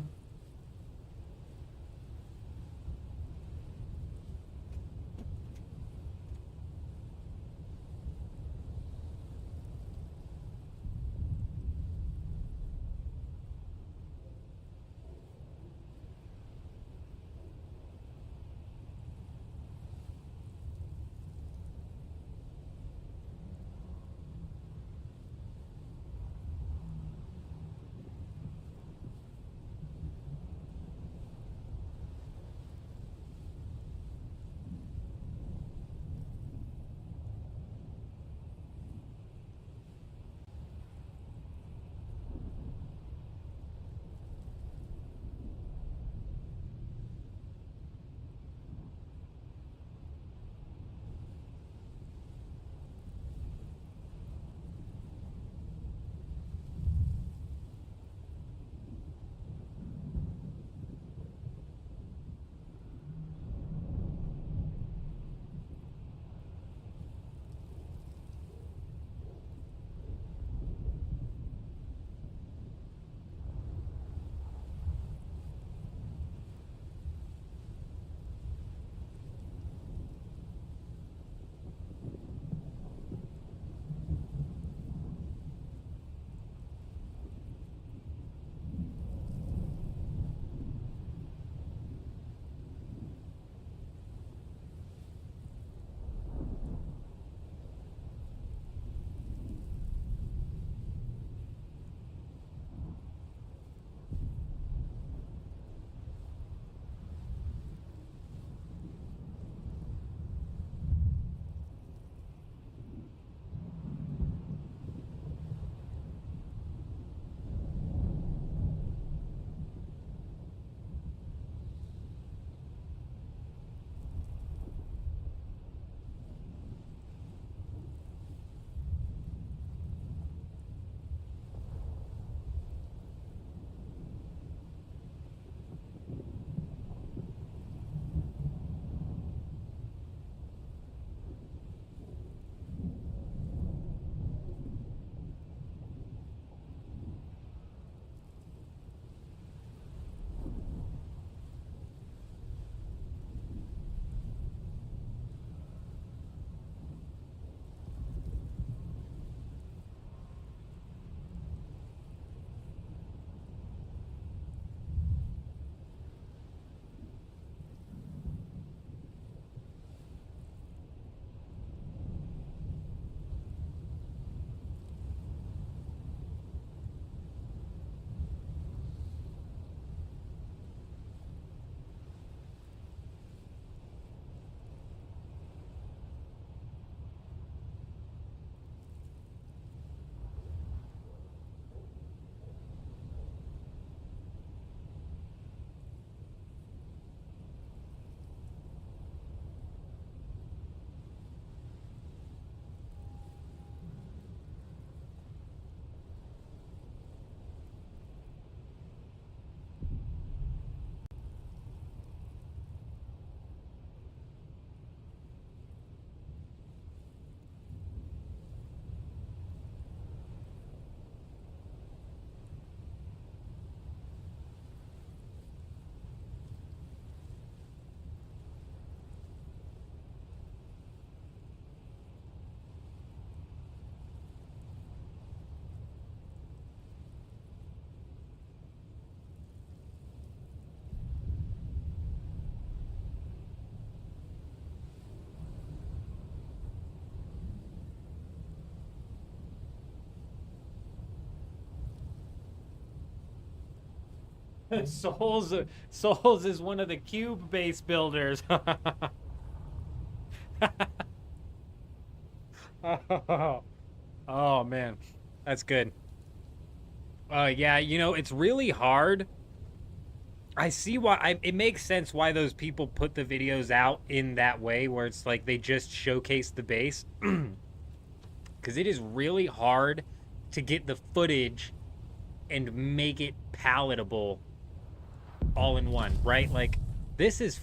Souls is one of the cube base builders. Oh man, that's good. Yeah, you know, it's really hard. I see why it makes sense why those people put the videos out in that way, where it's like they just showcase the base. Because it is really hard to get the footage and make it palatable all in one, right? Like, this is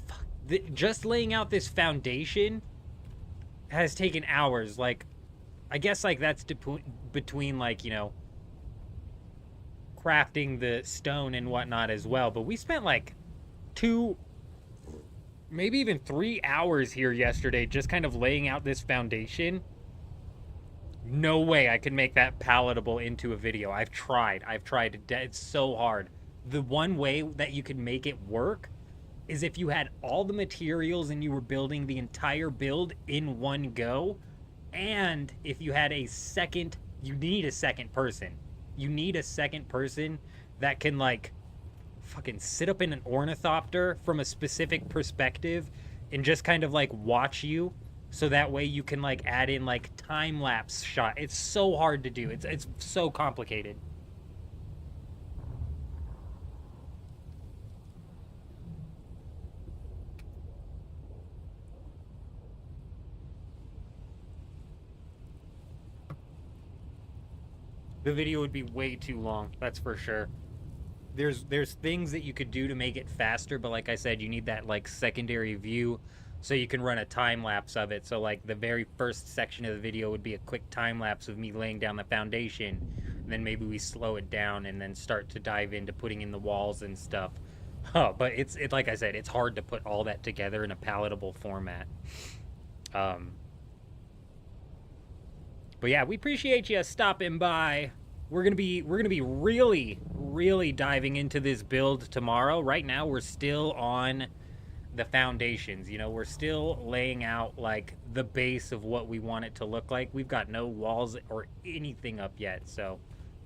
just laying out this foundation has taken hours. Like, I guess like that's between like, you know, crafting the stone and whatnot as well. But we spent like 2, maybe even 3 hours here yesterday just kind of laying out this foundation. No way I could make that palatable into a video. I've tried. It's so hard. The one way that you could make it work is if you had all the materials and you were building the entire build in one go. And if you had you need a second person. You need a second person that can, like, fucking sit up in an ornithopter from a specific perspective and just kind of, like, watch you. So that way you can, like, add in, like, time-lapse shot. It's so hard to do. It's so complicated. The video would be way too long, that's for sure. There's things that you could do to make it faster, but like I said, you need that, like, secondary view so you can run a time lapse of it. So like the very first section of the video would be a quick time lapse of me laying down the foundation, and then maybe we slow it down and then start to dive into putting in the walls and stuff. But it's like I said, it's hard to put all that together in a palatable format. But yeah, we appreciate you stopping by. We're gonna be really diving into this build tomorrow. Right now, we're still on the foundations. You know, we're still laying out like the base of what we want it to look like. We've got no walls or anything up yet. So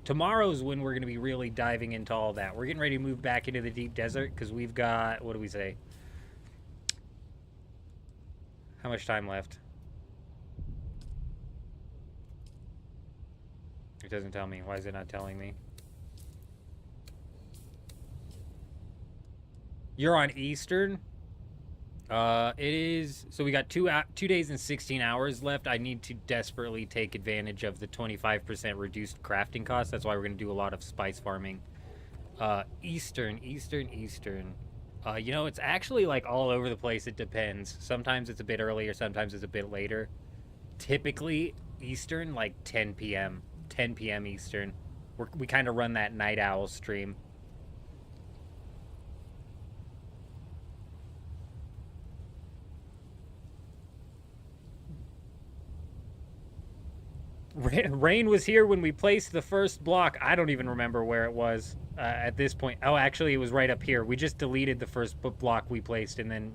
tomorrow's when we're gonna be really diving into all that. We're getting ready to move back into the deep desert because we've got, what do we say? How much time left? It doesn't tell me. Why is it not telling me? You're on Eastern. It is. So we got 2 days and 16 hours left. I need to desperately take advantage of the 25% reduced crafting cost. That's why we're gonna do a lot of spice farming. Eastern. You know, it's actually like all over the place. It depends. Sometimes it's a bit earlier. Sometimes it's a bit later. Typically Eastern, like 10 p.m. 10 p.m. Eastern. We kind of run that night owl stream. Rain was here when we placed the first block. I don't even remember where it was at this point. Oh, actually, it was right up here. We just deleted the first block we placed and then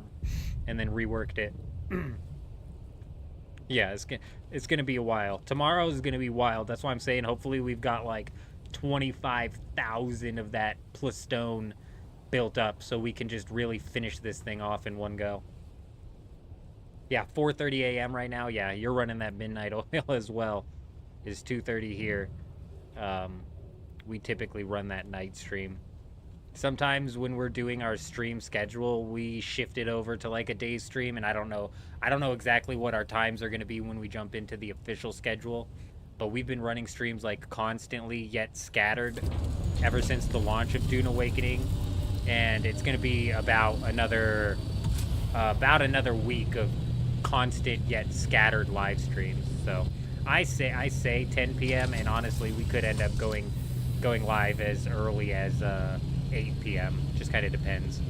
reworked it. Yeah, it's gonna be a while. Tomorrow is gonna be wild. That's why I'm saying hopefully we've got like 25,000 of that plus stone built up so we can just really finish this thing off in one go. Yeah, 4:30 a.m. right now. Yeah, you're running that midnight oil as well. It's 2:30 here. We typically run that night stream. Sometimes when we're doing our stream schedule, we shift it over to like a day stream, and I don't know exactly what our times are going to be when we jump into the official schedule, but we've been running streams like constantly yet scattered ever since the launch of Dune Awakening, and it's going to be about another week of constant yet scattered live streams. So I say 10 p.m. and honestly we could end up going live as early as 8 p.m. Just kind of depends.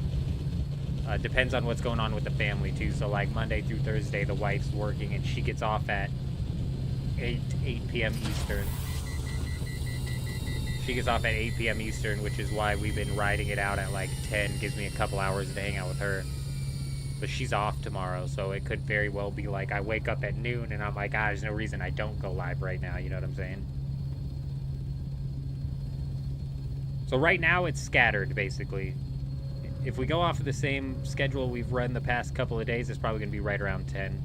Depends on what's going on with the family too. So like Monday through Thursday, the wife's working and she gets off at 8 p.m. Eastern. She gets off at 8 p.m. Eastern, which is why we've been riding it out at like 10. Gives me a couple hours to hang out with her. But she's off tomorrow, so it could very well be like I wake up at noon and I'm like, there's no reason I don't go live right now. You know what I'm saying? So right now it's scattered, basically. If we go off of the same schedule we've run the past couple of days, it's probably going to be right around 10.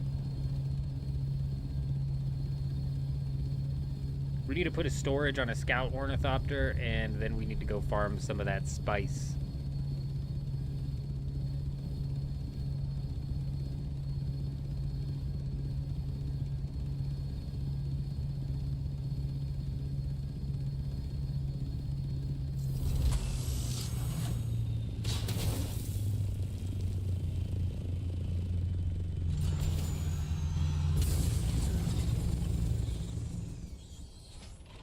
We need to put a storage on a scout ornithopter, and then we need to go farm some of that spice.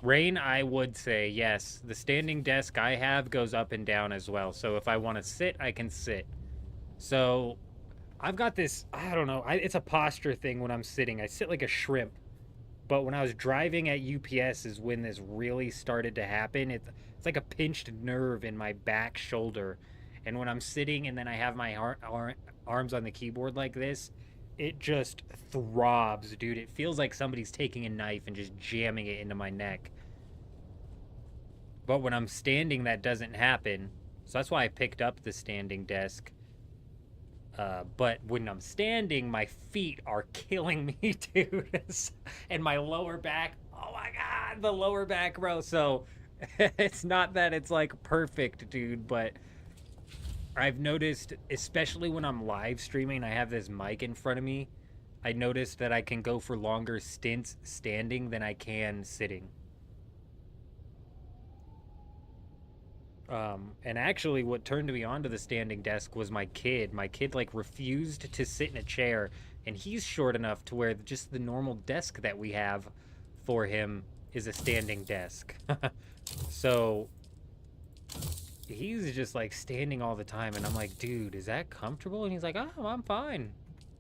Rain, I would say, yes. The standing desk I have goes up and down as well. So if I want to sit, I can sit. So I've got this, I don't know, it's a posture thing when I'm sitting. I sit like a shrimp. But when I was driving at UPS is when this really started to happen. It's like a pinched nerve in my back shoulder. And when I'm sitting and then I have my arms on the keyboard like this, it just throbs, dude. It feels like somebody's taking a knife and just jamming it into my neck. But when I'm standing, that doesn't happen. So that's why I picked up the standing desk. But when I'm standing, my feet are killing me, dude. And my lower back, oh my God, the lower back, bro. So it's not that it's like perfect, dude, but I've noticed, especially when I'm live streaming, I have this mic in front of me. I noticed that I can go for longer stints standing than I can sitting. And actually what turned me onto the standing desk was my kid. My kid like refused to sit in a chair, and he's short enough to where just the normal desk that we have for him is a standing desk. So he's just like standing all the time, and I'm like, dude, is that comfortable? And he's like, oh, I'm fine.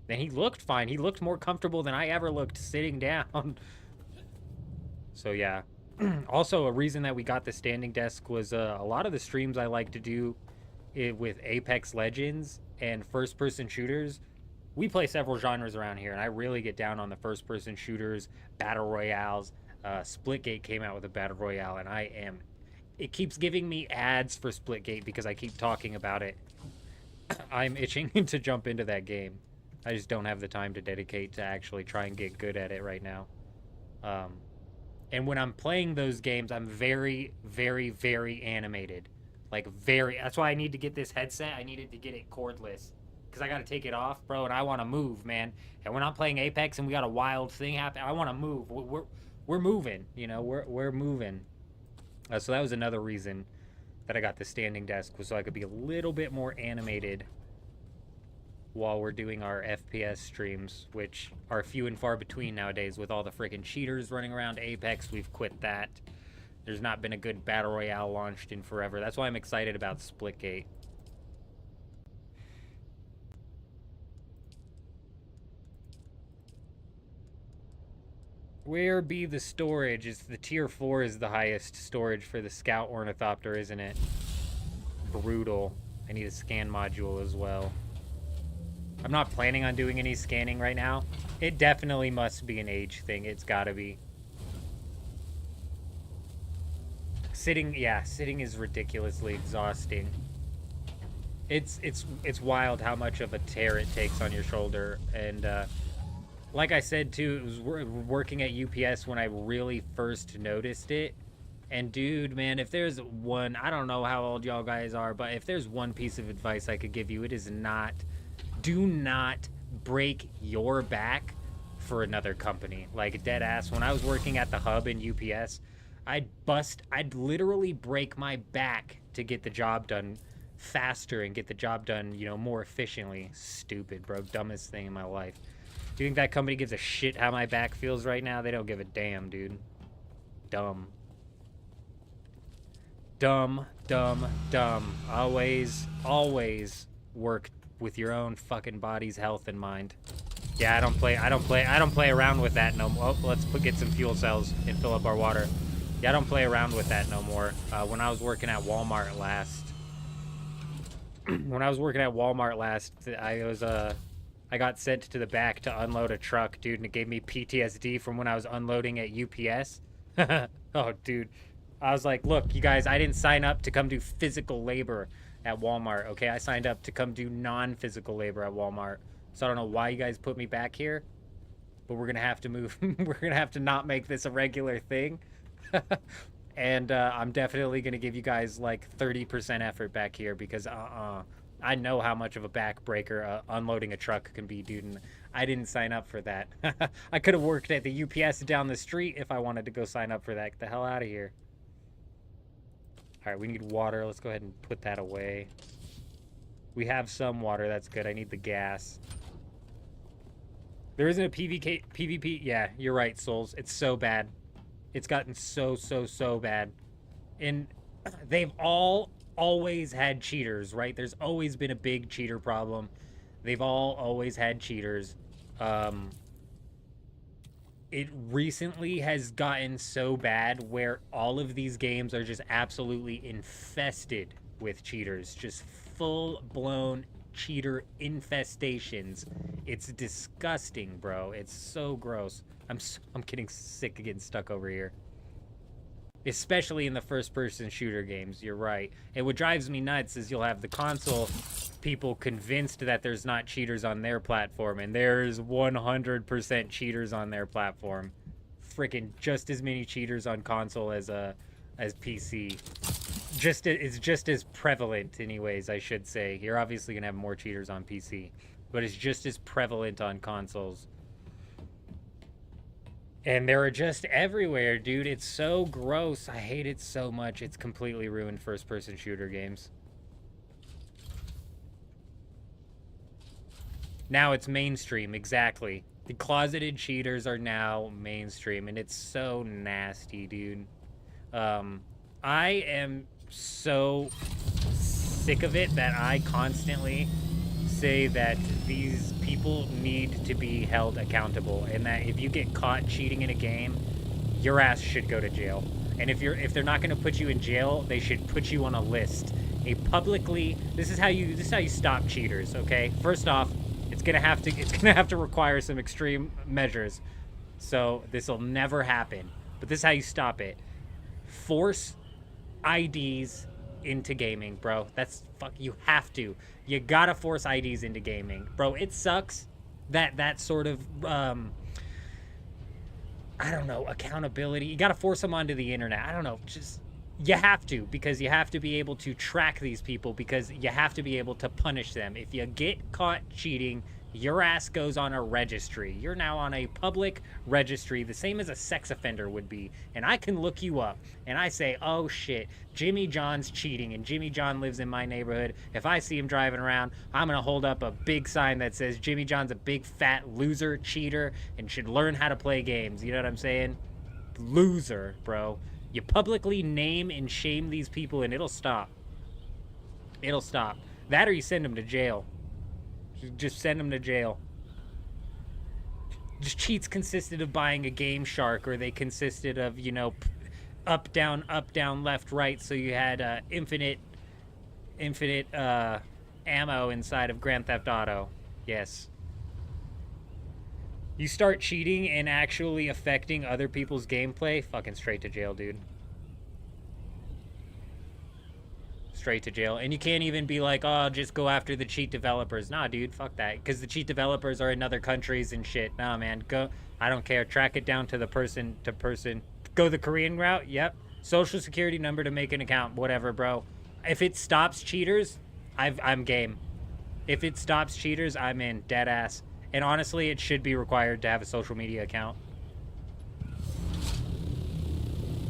And he looked fine. He looked more comfortable than I ever looked sitting down. So yeah. Also, a reason that we got the standing desk was a lot of the streams I like to do with Apex Legends and first-person shooters. We play several genres around here, and I really get down on the first-person shooters, battle royales. Splitgate came out with a battle royale, and it keeps giving me ads for Splitgate because I keep talking about it. I'm itching to jump into that game. I just don't have the time to dedicate to actually try and get good at it right now. And when I'm playing those games, I'm very, very, very animated. Like, very. That's why I need to get this headset. I needed to get it cordless. Because I got to take it off, bro, and I want to move, man. And when I'm playing Apex and we got a wild thing happen, I want to move. We're moving, you know? We're moving. So that was another reason that I got the standing desk, was so I could be a little bit more animated while we're doing our FPS streams, which are few and far between nowadays with all the freaking cheaters running around Apex. We've quit that. There's not been a good battle royale launched in forever. That's why I'm excited about Splitgate. Where be the storage? It's the tier 4 is the highest storage for the Scout Ornithopter, isn't it? Brutal. I need a scan module as well. I'm not planning on doing any scanning right now. It definitely must be an age thing. It's gotta be. Sitting is ridiculously exhausting. It's wild how much of a tear it takes on your shoulder. And like I said too, it was working at UPS when I really first noticed it. And dude, man, if there's one, I don't know how old y'all guys are, but if there's one piece of advice I could give you, it is not, do not break your back for another company. Like, dead ass, when I was working at the hub in UPS, I'd literally break my back to get the job done faster and get the job done, you know, more efficiently. Stupid, bro. Dumbest thing in my life. Do you think that company gives a shit how my back feels right now? They don't give a damn, dude. Dumb. Dumb, dumb, dumb. Always, always work with your own fucking body's health in mind. Yeah, I don't play around with that no more. Oh, let's get some fuel cells and fill up our water. Yeah, I don't play around with that no more. When I was working at Walmart last, I got sent to the back to unload a truck, dude, and it gave me PTSD from when I was unloading at UPS. Oh, dude. I was like, look, you guys, I didn't sign up to come do physical labor at Walmart, okay? I signed up to come do non-physical labor at Walmart. So I don't know why you guys put me back here, but we're gonna have to move. We're gonna have to not make this a regular thing. And I'm definitely gonna give you guys like 30% effort back here because I know how much of a backbreaker unloading a truck can be, dude, and I didn't sign up for that. I could have worked at the UPS down the street if I wanted to go sign up for that. Get the hell out of here. All right, we need water. Let's go ahead and put that away. We have some water. That's good. I need the gas. There isn't a PvP. Yeah, you're right, Souls. It's so bad. It's gotten so bad. And they've always had cheaters, right? There's always been a big cheater problem. They've always had cheaters. It recently has gotten so bad where all of these games are just absolutely infested with cheaters. Just full-blown cheater infestations. It's disgusting, bro. It's so gross. I'm getting sick of getting stuck over here. Especially in the first-person shooter games, you're right. And what drives me nuts is you'll have the console people convinced that there's not cheaters on their platform, and there's 100% cheaters on their platform. Freaking just as many cheaters on console as PC. It's just as prevalent, anyways, I should say. You're obviously gonna have more cheaters on PC, but it's just as prevalent on consoles. And they're just everywhere, dude. It's so gross. I hate it so much. It's completely ruined first-person shooter games. Now it's mainstream, exactly. The closeted cheaters are now mainstream, and it's so nasty, dude. I am so sick of it that I constantly say that these people need to be held accountable, and that if you get caught cheating in a game, your ass should go to jail. And if they're not going to put you in jail, they should put you on a list. This is how you stop cheaters, okay? First off, it's gonna have to require some extreme measures. So this will never happen. But this is how you stop it. Force IDs into gaming, bro. You have to. You gotta force IDs into gaming. Bro, it sucks that sort of I don't know, accountability. You gotta force them onto the internet. I don't know, just you have to, because you have to be able to track these people, because you have to be able to punish them. If you get caught cheating, your ass goes on a registry. You're now on a public registry, the same as a sex offender would be. And I can look you up, and I say, oh shit, Jimmy John's cheating, and Jimmy John lives in my neighborhood. If I see him driving around, I'm gonna hold up a big sign that says Jimmy John's a big fat loser, cheater, and should learn how to play games. You know what I'm saying? Loser, bro. You publicly name and shame these people, and it'll stop. It'll stop. That, or you send them to jail. Just send them to jail. Just cheats consisted of buying a Game Shark, or they consisted of, you know, up, down, left, right, so you had infinite ammo inside of Grand Theft Auto. Yes. You start cheating and actually affecting other people's gameplay, fucking straight to jail, dude. Straight to jail. And you can't even be like, oh, just go after the cheat developers. Nah, dude, fuck that. Because the cheat developers are in other countries and shit. Nah, man, go. I don't care. Track it down to the person to person. Go the Korean route? Yep. Social security number to make an account. Whatever, bro. If it stops cheaters, I'm game. If it stops cheaters, I'm in. Dead ass. And honestly, it should be required to have a social media account.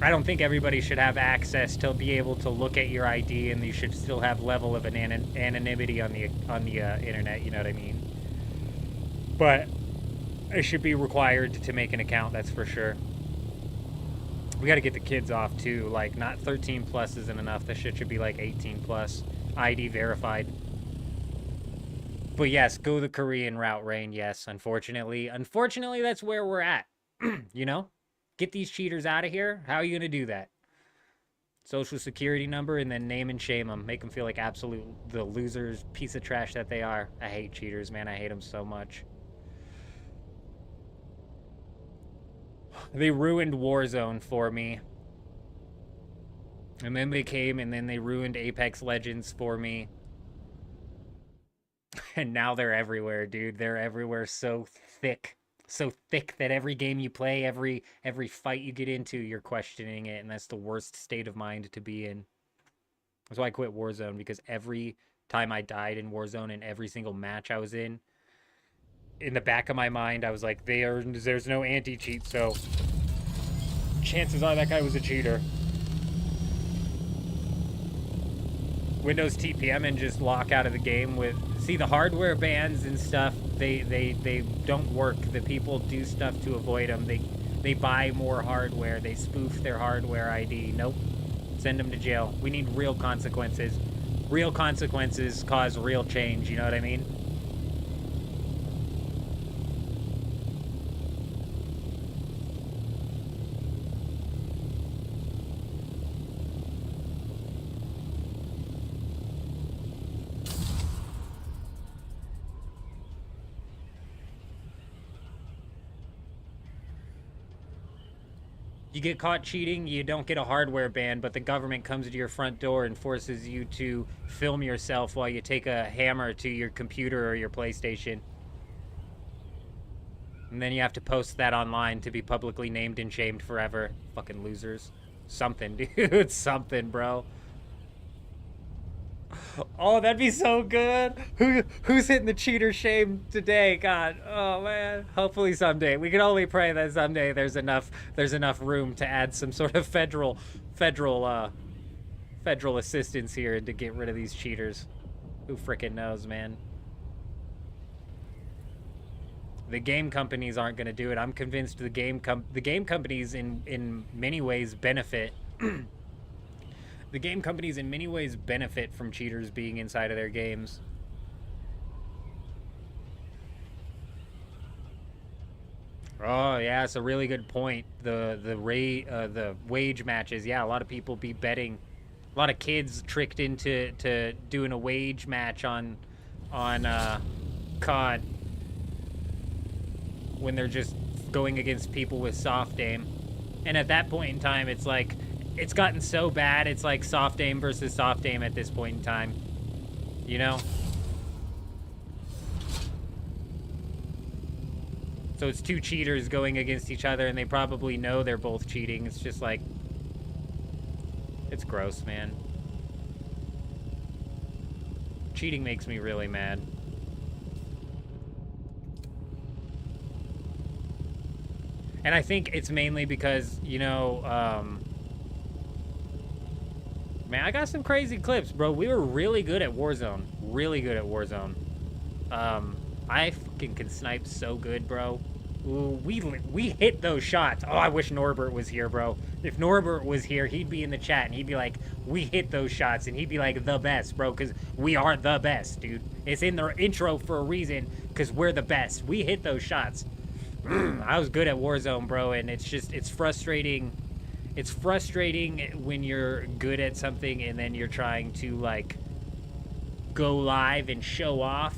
I don't think everybody should have access to be able to look at your ID, and you should still have level of anonymity on the internet, you know what I mean? But it should be required to make an account, that's for sure. We got to get the kids off too, like not 13 plus isn't enough. That shit should be like 18 plus, ID verified. But yes, go the Korean route, Rain. Yes, unfortunately, that's where we're at. You know, get these cheaters out of here. How are you gonna do that? Social security number, and then name and shame them. Make them feel like the losers, piece of trash that they are. I hate cheaters, man. I hate them so much. They ruined Warzone for me. And then they came and then they ruined Apex Legends for me. And now they're everywhere, dude. They're everywhere so thick. So thick that every game you play, every fight you get into, you're questioning it, and that's the worst state of mind to be in. That's why I quit Warzone, because every time I died in Warzone and every single match I was in the back of my mind, I was like, there's no anti-cheat, so chances are that guy was a cheater. Windows TPM and just lock out of the game with... See, the hardware bans and stuff, they don't work. The people do stuff to avoid them. They buy more hardware. They spoof their hardware ID. Nope. Send them to jail. We need real consequences. Real consequences cause real change, you know what I mean? You get caught cheating, you don't get a hardware ban, but the government comes to your front door and forces you to film yourself while you take a hammer to your computer or your PlayStation. And then you have to post that online to be publicly named and shamed forever. Fucking losers. Something, dude. Something, bro. Oh, that'd be so good. Who's hitting the cheater shame today? God, oh man. Hopefully someday. We can only pray that someday there's enough room to add some sort of federal assistance here and to get rid of these cheaters. Who frickin' knows, man? The game companies aren't going to do it. I'm convinced the game companies in many ways benefit. The game companies in many ways benefit from cheaters being inside of their games. Oh yeah, it's a really good point. The wage matches. Yeah, a lot of people be betting. A lot of kids tricked into doing a wage match on COD when they're just going against people with soft aim. And at that point in time, it's like, it's gotten so bad, it's like soft aim versus soft aim at this point in time. You know? So it's two cheaters going against each other, and they probably know they're both cheating. It's just like... It's gross, man. Cheating makes me really mad. And I think it's mainly because, you know, man, I got some crazy clips, bro. We were really good at Warzone. Really good at Warzone. I fucking can snipe so good, bro. Ooh, we hit those shots. Oh, I wish Norbert was here, bro. If Norbert was here, he'd be in the chat, and he'd be like, we hit those shots, and he'd be like, the best, bro, because we are the best, dude. It's in the intro for a reason, because we're the best. We hit those shots. I was good at Warzone, bro, and it's just, it's frustrating. It's frustrating when you're good at something and then you're trying to, like, go live and show off,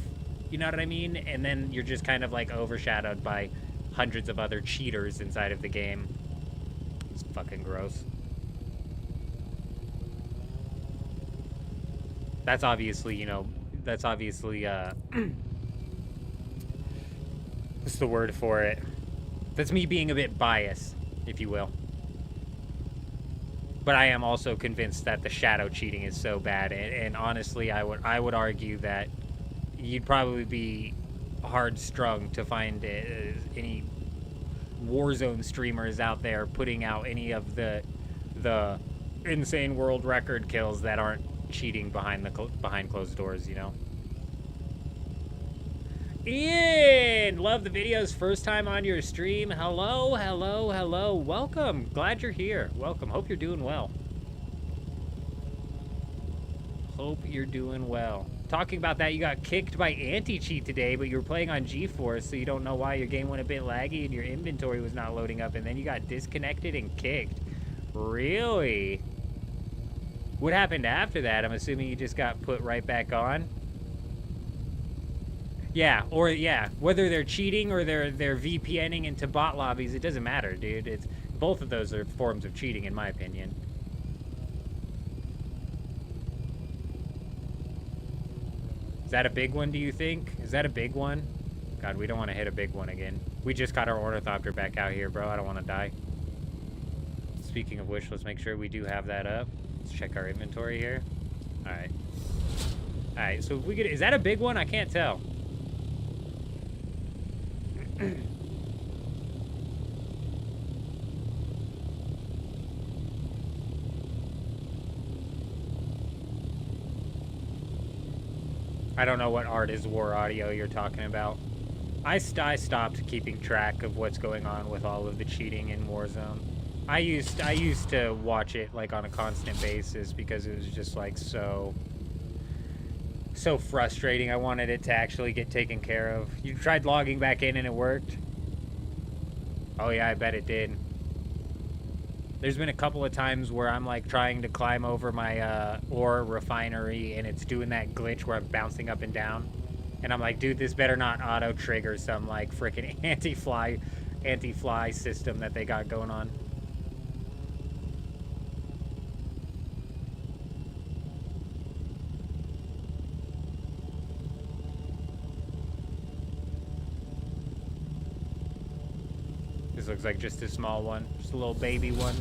you know what I mean? And then you're just kind of, like, overshadowed by hundreds of other cheaters inside of the game. It's fucking gross. That's obviously, you know, that's obviously, what's the word for it? That's me being a bit biased, if you will. But I am also convinced that the shadow cheating is so bad, and honestly, I would argue that you'd probably be hard strung to find any Warzone streamers out there putting out any of the insane world record kills that aren't cheating behind closed doors, you know. Ian, love the videos. First time on your stream. Hello, hello, hello. Welcome. Glad you're here. Welcome. Hope you're doing well. Hope you're doing well. Talking about that, you got kicked by anti-cheat today, but you were playing on GeForce, so you don't know why your game went a bit laggy and your inventory was not loading up, and then you got disconnected and kicked. Really? What happened after that? I'm assuming you just got put right back on. Yeah, or yeah, whether they're cheating or they're VPNing into bot lobbies, it doesn't matter, dude. It's both of those are forms of cheating, in my opinion. Is that a big one, do you think? Is that a big one? God, we don't want to hit a big one again. We just got our ornithopter back out here, bro. I don't want to die. Speaking of which, let's make sure we do have that up. Let's check our inventory here. Alright. Alright, so if we get... Is that a big one? I can't tell. I don't know what Art is War audio you're talking about. I stopped keeping track of what's going on with all of the cheating in Warzone. I used to watch it like on a constant basis because it was just like so frustrating. I wanted it to actually get taken care of. You tried logging back in and it worked? Oh yeah, I bet it did. There's been a couple of times where I'm like trying to climb over my ore refinery and it's doing that glitch where I'm bouncing up and down. And I'm like, dude, this better not auto trigger some like freaking anti-fly system that they got going on. This looks like just a small one, just a little baby one.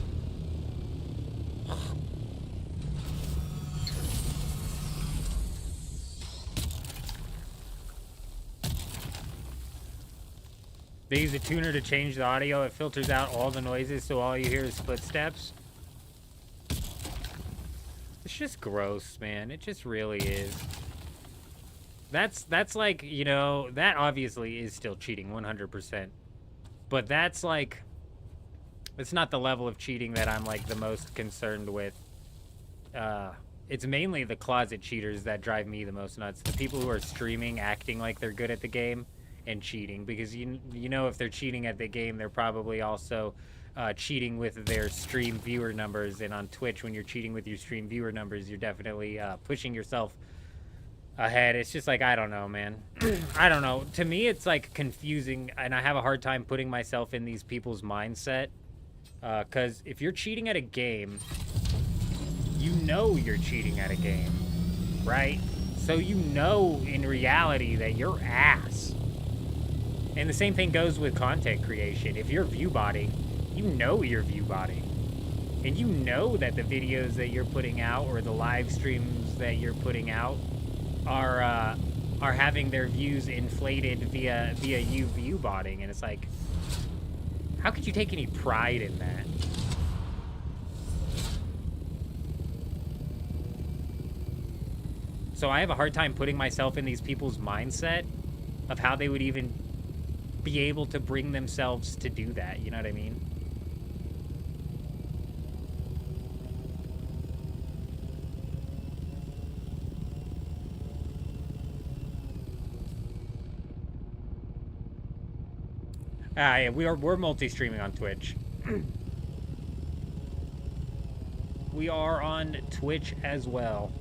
They use a tuner to change the audio. It filters out all the noises, so all you hear is footsteps. It's just gross, man. It just really is. That's like, you know, that obviously is still cheating 100%. But that's like, it's not the level of cheating that I'm like the most concerned with. It's mainly the closet cheaters that drive me the most nuts. The people who are streaming, acting like they're good at the game, and cheating, because you know if they're cheating at the game, they're probably also cheating with their stream viewer numbers. And on Twitch, when you're cheating with your stream viewer numbers, you're definitely pushing yourself ahead. It's just like, I don't know, man. I don't know. To me, it's like confusing, and I have a hard time putting myself in these people's mindset. Because if you're cheating at a game, you know you're cheating at a game, right? So you know in reality that you're ass. And the same thing goes with content creation. If you're view-botting, you know you're view-botting. And you know that the videos that you're putting out or the live streams that you're putting out are having their views inflated via you view-botting. And it's like, how could you take any pride in that? So I have a hard time putting myself in these people's mindset of how they would even be able to bring themselves to do that, you know what I mean? Yeah, we're multi-streaming on Twitch. We are on Twitch as well.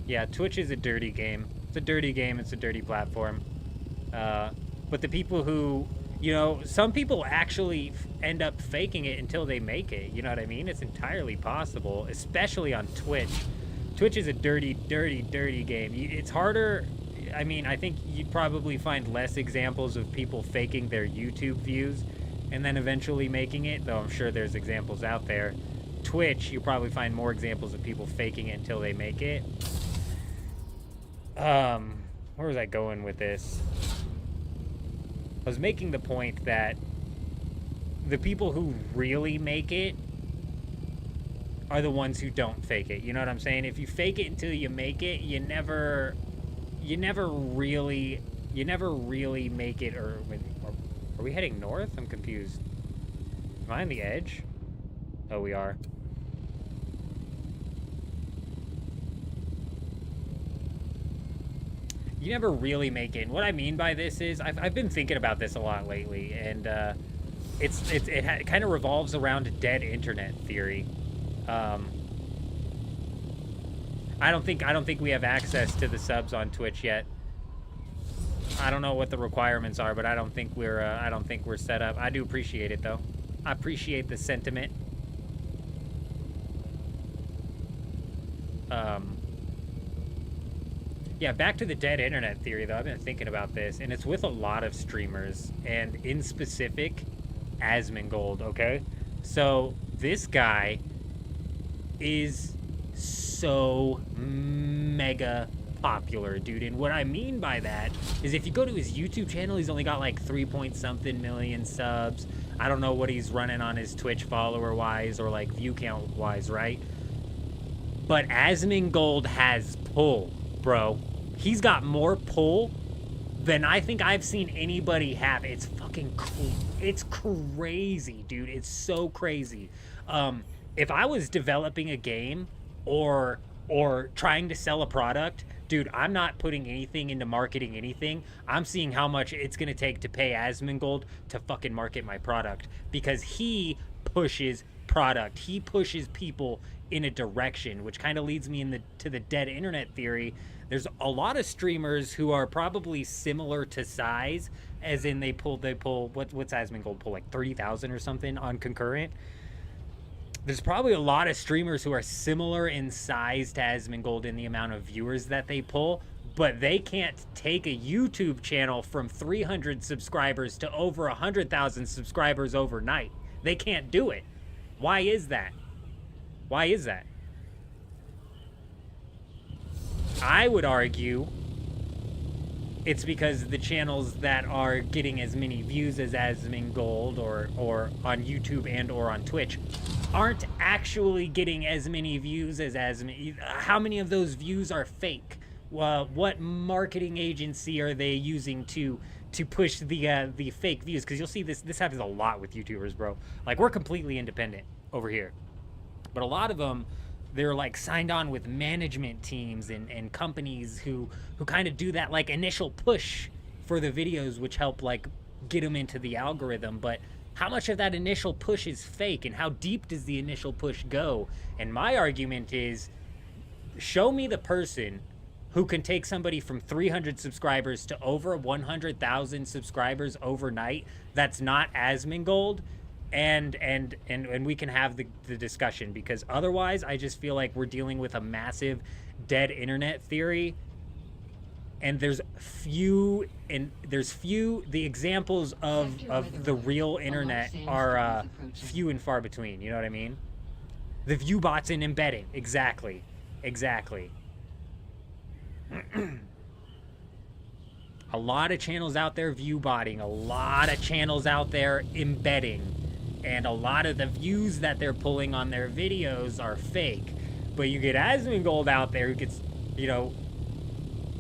Yeah, Twitch is a dirty game. It's a dirty game. It's a dirty platform. But the people who, you know, some people actually end up faking it until they make it. You know what I mean? It's entirely possible, especially on Twitch. Twitch is a dirty, dirty, dirty game. It's harder. I mean, I think you'd probably find less examples of people faking their YouTube views and then eventually making it, though I'm sure there's examples out there. Twitch, you'll probably find more examples of people faking it until they make it. Where was I going with this? I was making the point that the people who really make it are the ones who don't fake it. You know what I'm saying? If you fake it until you make it, you never really make it. Or are we heading north? I'm confused. Am I on the edge? Oh, we are. You never really make it. And what I mean by this is, I've been thinking about this a lot lately, and it kind of revolves around dead internet theory. I don't think we have access to the subs on Twitch yet. I don't know what the requirements are, but I don't think we're set up. I do appreciate it though. I appreciate the sentiment. Yeah, back to the dead internet theory, though. I've been thinking about this, and it's with a lot of streamers, and in specific, Asmongold, okay? So, this guy is so mega popular, dude. And what I mean by that is if you go to his YouTube channel, he's only got like 3-point-something million subs. I don't know what he's running on his Twitch follower-wise or like view count-wise, right? But Asmongold has pull, bro. He's got more pull than I think I've seen anybody have. It's fucking it's crazy, dude. It's so crazy. If I was developing a game or trying to sell a product, dude, I'm not putting anything into marketing anything. I'm seeing how much it's going to take to pay Asmongold to fucking market my product, because he pushes product. He pushes people in a direction, which kind of leads me to the dead internet theory. There's a lot of streamers who are probably similar to size, as in they pull what's Asmongold pull, like 30,000 or something on concurrent. There's probably a lot of streamers who are similar in size to Asmongold in the amount of viewers that they pull, but they can't take a YouTube channel from 300 subscribers to over 100,000 subscribers overnight. They can't do it. Why is that? Why is that? I would argue it's because the channels that are getting as many views as Asmongold or on YouTube and or on Twitch aren't actually getting as many views as how many of those views are fake? What marketing agency are they using to push the fake views? Because you'll see this happens a lot with YouTubers, bro. Like, we're completely independent over here, but a lot of them, they're like signed on with management teams and companies who kind of do that like initial push for the videos, which help like get them into the algorithm. But how much of that initial push is fake, and how deep does the initial push go? And my argument is, show me the person who can take somebody from 300 subscribers to over 100,000 subscribers overnight that's not Asmongold, and we can have the discussion, because otherwise I just feel like we're dealing with a massive dead internet theory, and there's few the examples of the real internet are few and far between. You know what I mean? The view bots and embedding. Exactly. A lot of channels out there view botting, a lot of channels out there embedding, and a lot of the views that they're pulling on their videos are fake. But you get Asmongold out there who gets, you know,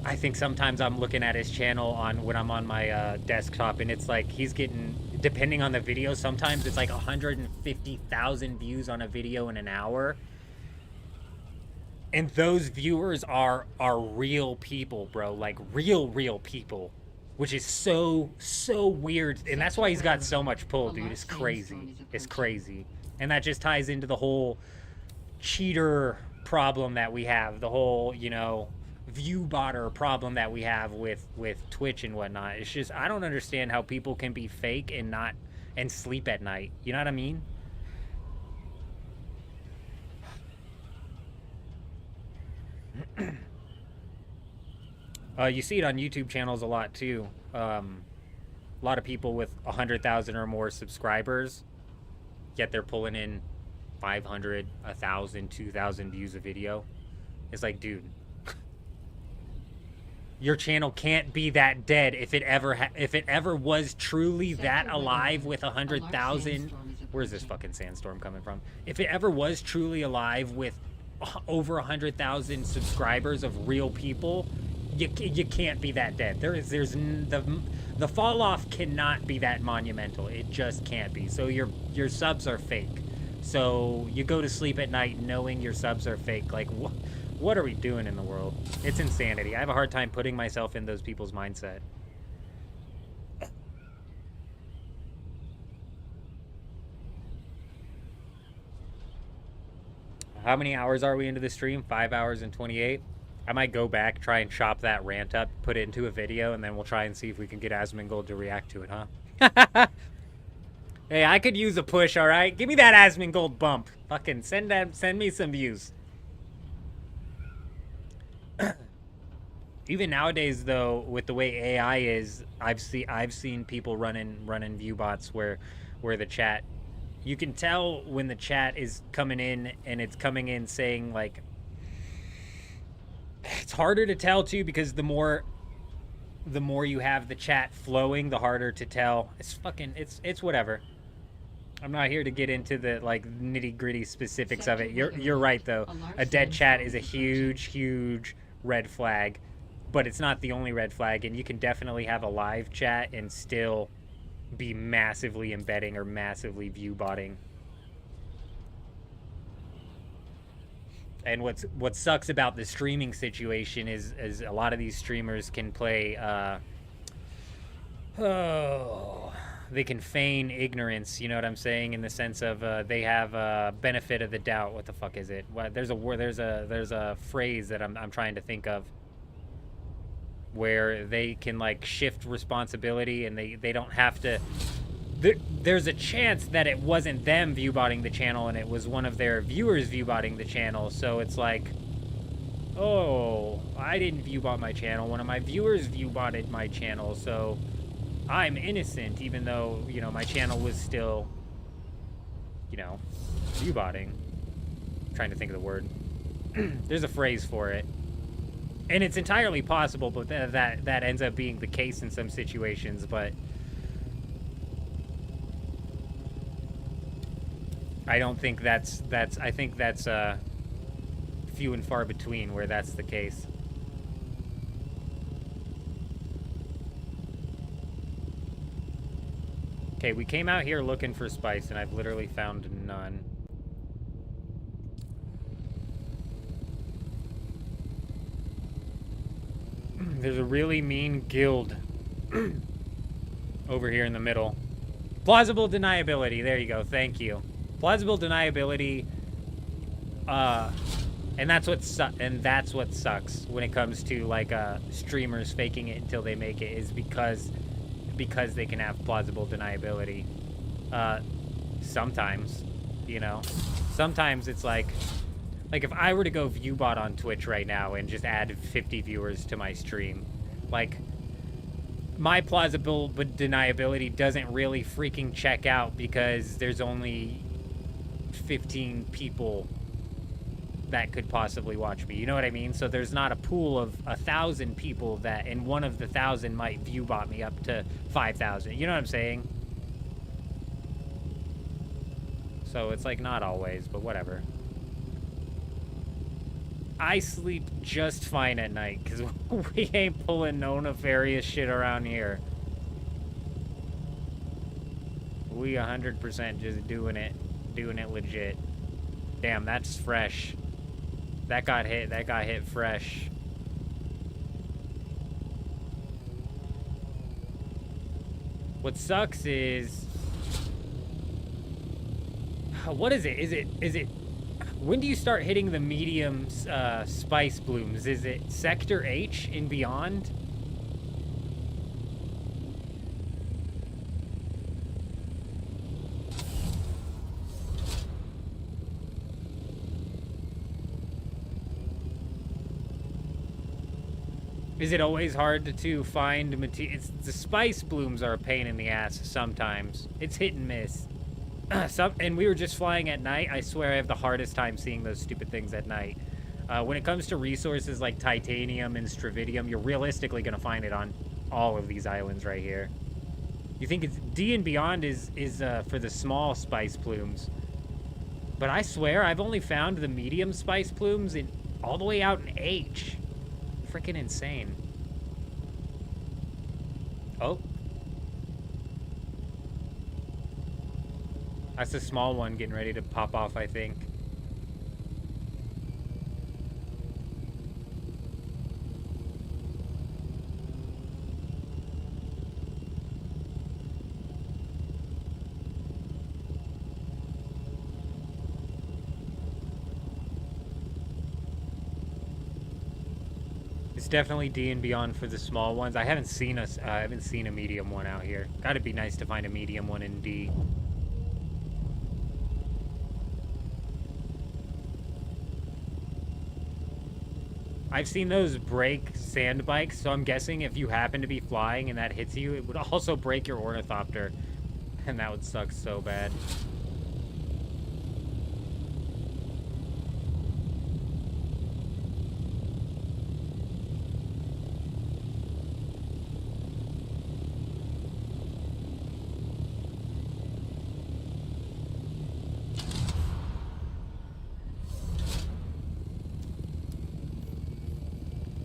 I think sometimes I'm looking at his channel when I'm on my desktop, and it's like he's getting, depending on the video, sometimes it's like 150,000 views on a video in an hour. And those viewers are real people, bro. Like real people. Which is so weird. And that's why he's got so much pull, dude. It's crazy. It's crazy. And that just ties into the whole cheater problem that we have. The whole, you know, view botter problem that we have with Twitch and whatnot. It's just, I don't understand how people can be fake and sleep at night. You know what I mean? You see it on YouTube channels a lot too. A lot of people with 100,000 or more subscribers, yet they're pulling in 500, 1,000, 2,000 views a video. It's like, dude, your channel can't be that dead if it ever was truly that alive with 100,000. Where's this fucking sandstorm coming from? If it ever was truly alive with over 100,000 subscribers of real people, you can't be that dead. There's the fall off cannot be that monumental. It just can't be. So your subs are fake. So you go to sleep at night knowing your subs are fake. Like, what are we doing in the world? It's insanity. I have a hard time putting myself in those people's mindset. How many hours are we into the stream? 5 hours and 28. I might go back, try and chop that rant up, put it into a video, and then we'll try and see if we can get Asmongold to react to it, huh? Hey, I could use a push, all right? Give me that Asmongold bump. Fucking send me some views. Even nowadays, though, with the way AI is, I've seen people running view bots where the chat, you can tell when the chat is coming in and it's coming in saying like, it's harder to tell too because the more you have the chat flowing, the harder to tell. It's whatever. I'm not here to get into the like nitty-gritty specifics of it. You're right though. A dead chat is a huge red flag, but it's not the only red flag, and you can definitely have a live chat and still be massively embedding or massively view botting. And what sucks about the streaming situation is a lot of these streamers can play they can feign ignorance, you know what I'm saying, in the sense of they have benefit of the doubt. What the fuck is it? Well, there's a phrase that I'm trying to think of where they can like shift responsibility and they don't have to. There's a chance that it wasn't them viewbotting the channel and it was one of their viewers viewbotting the channel. So it's like, oh, I didn't viewbot my channel. One of my viewers viewbotted my channel, so I'm innocent, even though, you know, my channel was still, you know, viewbotting. I'm trying to think of the word. There's a phrase for it. And it's entirely possible, but that ends up being the case in some situations, but I don't think I think that's few and far between where that's the case. Okay, we came out here looking for spice, and I've literally found none. There's a really mean guild over here in the middle. Plausible deniability. There you go. Thank you. Plausible deniability. And that's what sucks when it comes to like streamers faking it until they make it, is because they can have plausible deniability. Sometimes, you know, sometimes it's like if I were to go viewbot on Twitch right now and just add 50 viewers to my stream, like my plausible deniability doesn't really freaking check out because there's only 15 people that could possibly watch me. You know what I mean? So there's not a pool of 1,000 people that, and one of the 1,000 might viewbot me up to 5,000. You know what I'm saying? So it's like not always, but whatever. I sleep just fine at night because we ain't pulling no nefarious shit around here. We 100% just doing it legit. Damn, that's fresh. That got hit fresh. What sucks is, what is it? Is it when do you start hitting the medium spice blooms? Is it Sector H and beyond? Is it always hard to find material? The spice blooms are a pain in the ass sometimes. It's hit and miss. And we were just flying at night. I swear I have the hardest time seeing those stupid things at night. When it comes to resources like titanium and stravidium, you're realistically going to find it on all of these islands right here. You think it's D and beyond is for the small spice plumes. But I swear I've only found the medium spice plumes all the way out in H. Freaking insane. Oh. That's a small one getting ready to pop off, I think. It's definitely D and beyond for the small ones. I haven't seen a medium one out here. Gotta be nice to find a medium one in D. I've seen those break sand bikes, so I'm guessing if you happen to be flying and that hits you, it would also break your ornithopter. And that would suck so bad.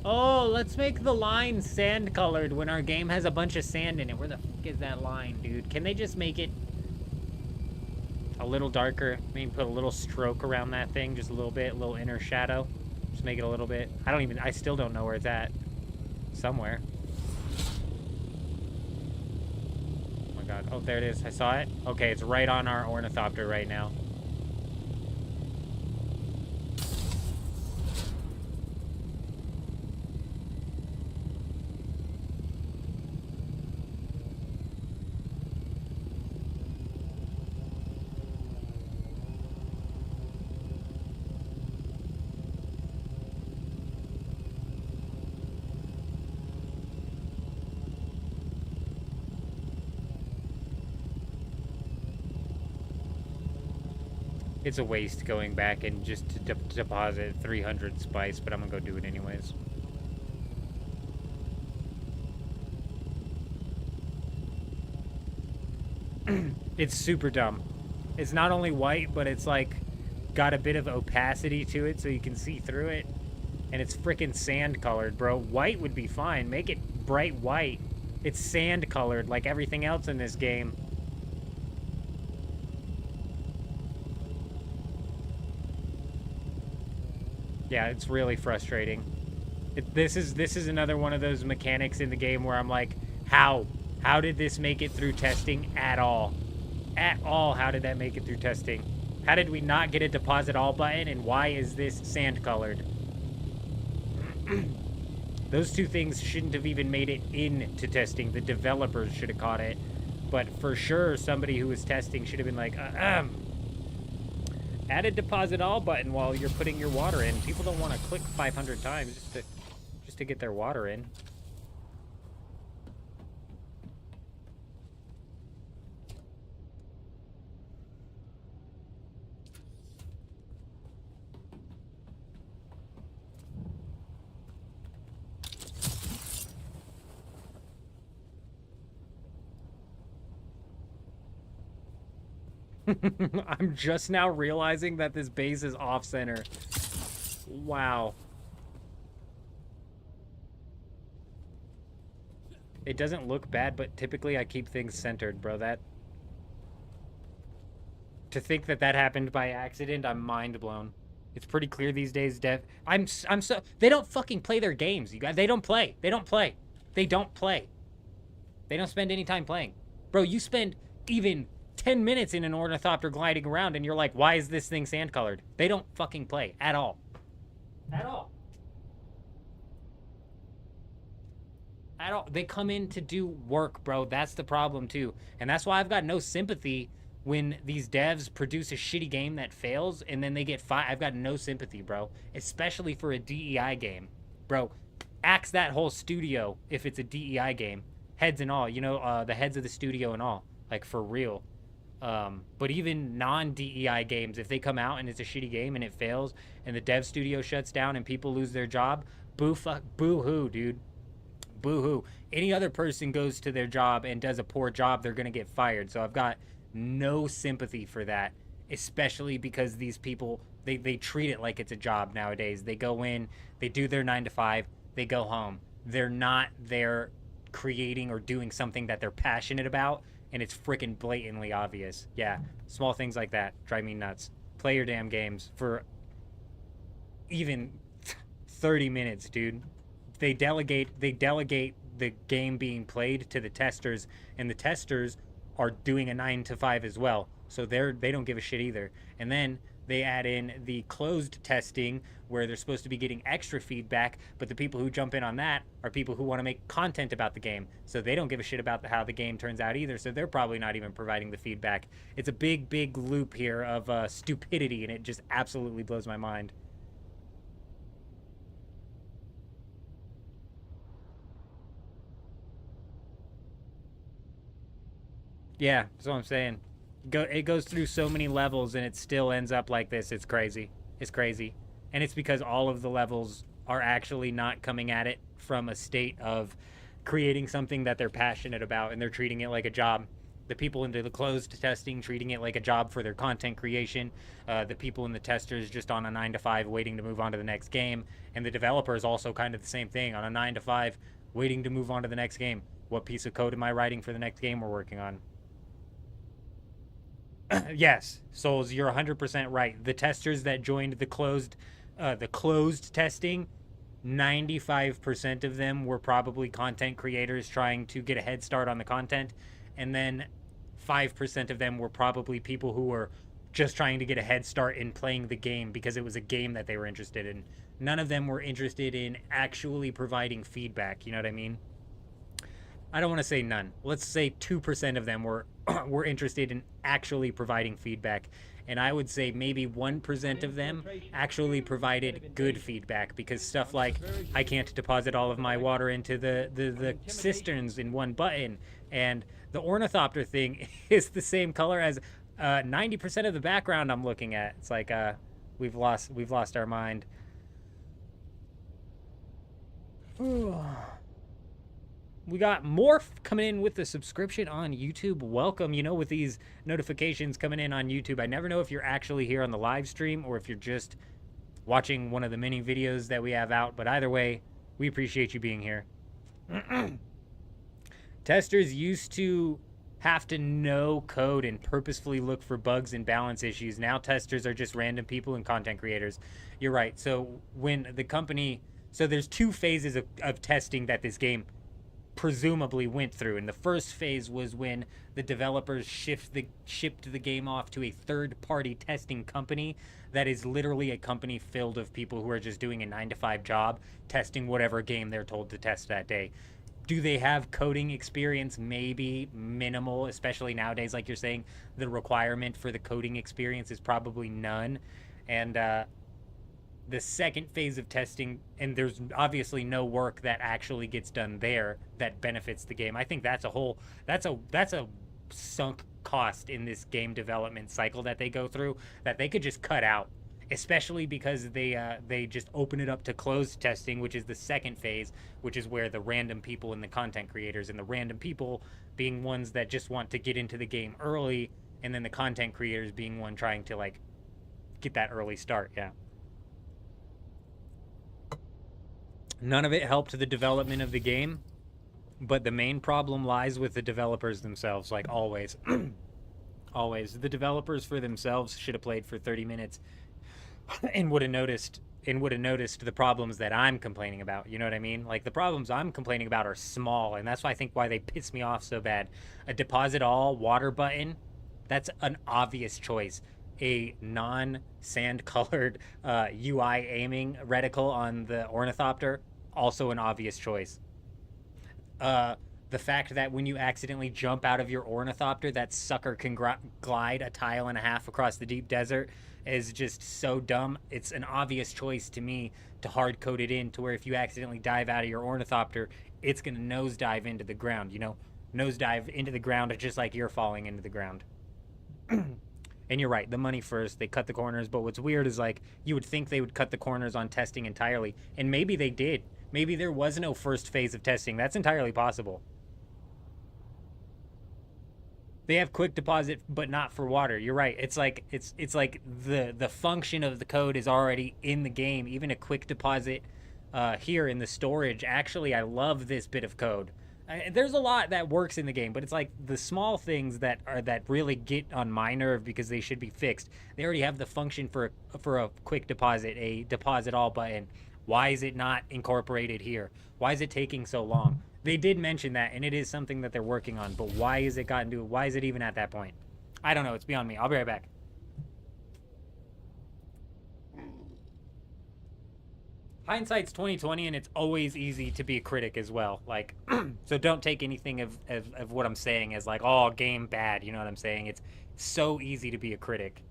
Oh, let's make the line sand colored when our game has a bunch of sand in it. Where the fuck is that line, dude? Can they just make it a little darker? Maybe put a little stroke around that thing, just a little bit, a little inner shadow. Just make it a little bit. I still don't know where it's at. Somewhere. Oh my god. Oh, there it is. I saw it. Okay, it's right on our ornithopter right now. It's a waste going back and just to deposit 300 spice, but I'm gonna go do it anyways. It's super dumb. It's not only white, but it's like got a bit of opacity to it so you can see through it. And it's freaking sand colored, bro. White would be fine. Make it bright white. It's sand colored like everything else in this game. Yeah, it's really frustrating. This is another one of those mechanics in the game where I'm like, how? How did this make it through testing at all? At all, how did that make it through testing? How did we not get a deposit all button, and why is this sand colored? Those two things shouldn't have even made it into testing. The developers should have caught it. But for sure, somebody who was testing should have been like, add a deposit all button while you're putting your water in. People don't want to click 500 times just to get their water in. I'm just now realizing that this base is off-center. Wow. It doesn't look bad, but typically I keep things centered, bro. To think that that happened by accident, I'm mind blown. It's pretty clear these days, I'm so... They don't fucking play their games, you guys. They don't play. They don't play. They don't play. They don't spend any time playing. Bro, you spend even 10 minutes in an ornithopter gliding around and you're like, why is this thing sand colored? They don't fucking play at all. At all. At all. They come in to do work, bro. That's the problem too. And that's why I've got no sympathy when these devs produce a shitty game that fails and then they get fired. I've got no sympathy, bro. Especially for a DEI game. Bro, axe that whole studio if it's a DEI game. Heads and all. You know, the heads of the studio and all. Like, for real. But even non-DEI games, if they come out and it's a shitty game and it fails and the dev studio shuts down and people lose their job, boo-hoo, dude. Boo-hoo. Any other person goes to their job and does a poor job, they're going to get fired. So I've got no sympathy for that, especially because these people, they treat it like it's a job nowadays. They go in, they do their 9 to 5, they go home. They're not there creating or doing something that they're passionate about. And it's freaking blatantly obvious. Yeah, small things like that drive me nuts. Play your damn games for even 30 minutes, dude. They delegate the game being played to the testers, and the testers are doing a 9 to 5 as well. So they don't give a shit either. And then they add in the closed testing where they're supposed to be getting extra feedback, but the people who jump in on that are people who want to make content about the game. So they don't give a shit about how the game turns out either, so they're probably not even providing the feedback. It's a big, big loop here of stupidity, and it just absolutely blows my mind. Yeah, that's what I'm saying. It goes through so many levels and it still ends up like this. It's crazy. It's crazy. And it's because all of the levels are actually not coming at it from a state of creating something that they're passionate about, and they're treating it like a job. The people into the closed testing treating it like a job for their content creation. The people in the testers just on a 9 to 5 waiting to move on to the next game. And the developers also kind of the same thing, on a 9 to 5 waiting to move on to the next game. What piece of code am I writing for the next game we're working on? Yes, Souls, you're 100% right. The testers that joined the closed testing, 95% of them were probably content creators trying to get a head start on the content, and then 5% of them were probably people who were just trying to get a head start in playing the game because it was a game that they were interested in. None of them were interested in actually providing feedback, you know what I mean? I don't want to say none. Let's say 2% of them were were interested in actually providing feedback. And I would say maybe 1% of them actually provided good feedback, because stuff like, I can't deposit all of my water into the cisterns in one button, and the ornithopter thing is the same color as 90% of the background I'm looking at. It's like we've lost our mind. We got Morph coming in with the subscription on YouTube. Welcome. You know, with these notifications coming in on YouTube, I never know if you're actually here on the live stream or if you're just watching one of the many videos that we have out. But either way, we appreciate you being here. Testers used to have to know code and purposefully look for bugs and balance issues. Now testers are just random people and content creators. You're right. So when the company... So there's two phases of testing that this game presumably went through. And the first phase was when the developers shipped the game off to a third-party testing company that is literally a company filled of people who are just doing a 9-to-5 job, testing whatever game they're told to test that day. Do they have coding experience? Maybe minimal, especially nowadays, like you're saying. The requirement for the coding experience is probably none. And the second phase of testing, and there's obviously no work that actually gets done there that benefits the game. I think that's a sunk cost in this game development cycle that they go through that they could just cut out, especially because they just open it up to closed testing, which is the second phase, which is where the random people and the content creators, and the random people being ones that just want to get into the game early, and then the content creators being one trying to like get that early start. Yeah. None of it helped the development of the game, but the main problem lies with the developers themselves, like always. Always. The developers for themselves should have played for 30 minutes and would have noticed the problems that I'm complaining about. You know what I mean? Like, the problems I'm complaining about are small, and that's why I think why they piss me off so bad. A deposit all water button, that's an obvious choice. A non-sand colored UI aiming reticle on the ornithopter, also an obvious choice. The fact that when you accidentally jump out of your ornithopter, that sucker can glide a tile and a half across the deep desert is just so dumb. It's an obvious choice to me to hard code it in to where if you accidentally dive out of your ornithopter, it's going to nosedive into the ground, you know? Nosedive into the ground just like you're falling into the ground. And you're right, the money first, they cut the corners, but what's weird is, like, you would think they would cut the corners on testing entirely, and maybe they did. Maybe there was no first phase of testing. That's entirely possible. They have quick deposit, but not for water. You're right. It's like the function of the code is already in the game. Even a quick deposit here in the storage. Actually, I love this bit of code. There's a lot that works in the game, but it's like the small things that really get on my nerve because they should be fixed. They already have the function for a quick deposit, a deposit all button. Why is it not incorporated here? Why is it taking so long? They did mention that, and it is something that they're working on, but why is it gotten to it? Why is it even at that point? I don't know. It's beyond me. I'll be right back. Hindsight's 2020, and it's always easy to be a critic as well. Like, so don't take anything of what I'm saying as like, oh, game bad. You know what I'm saying? It's so easy to be a critic.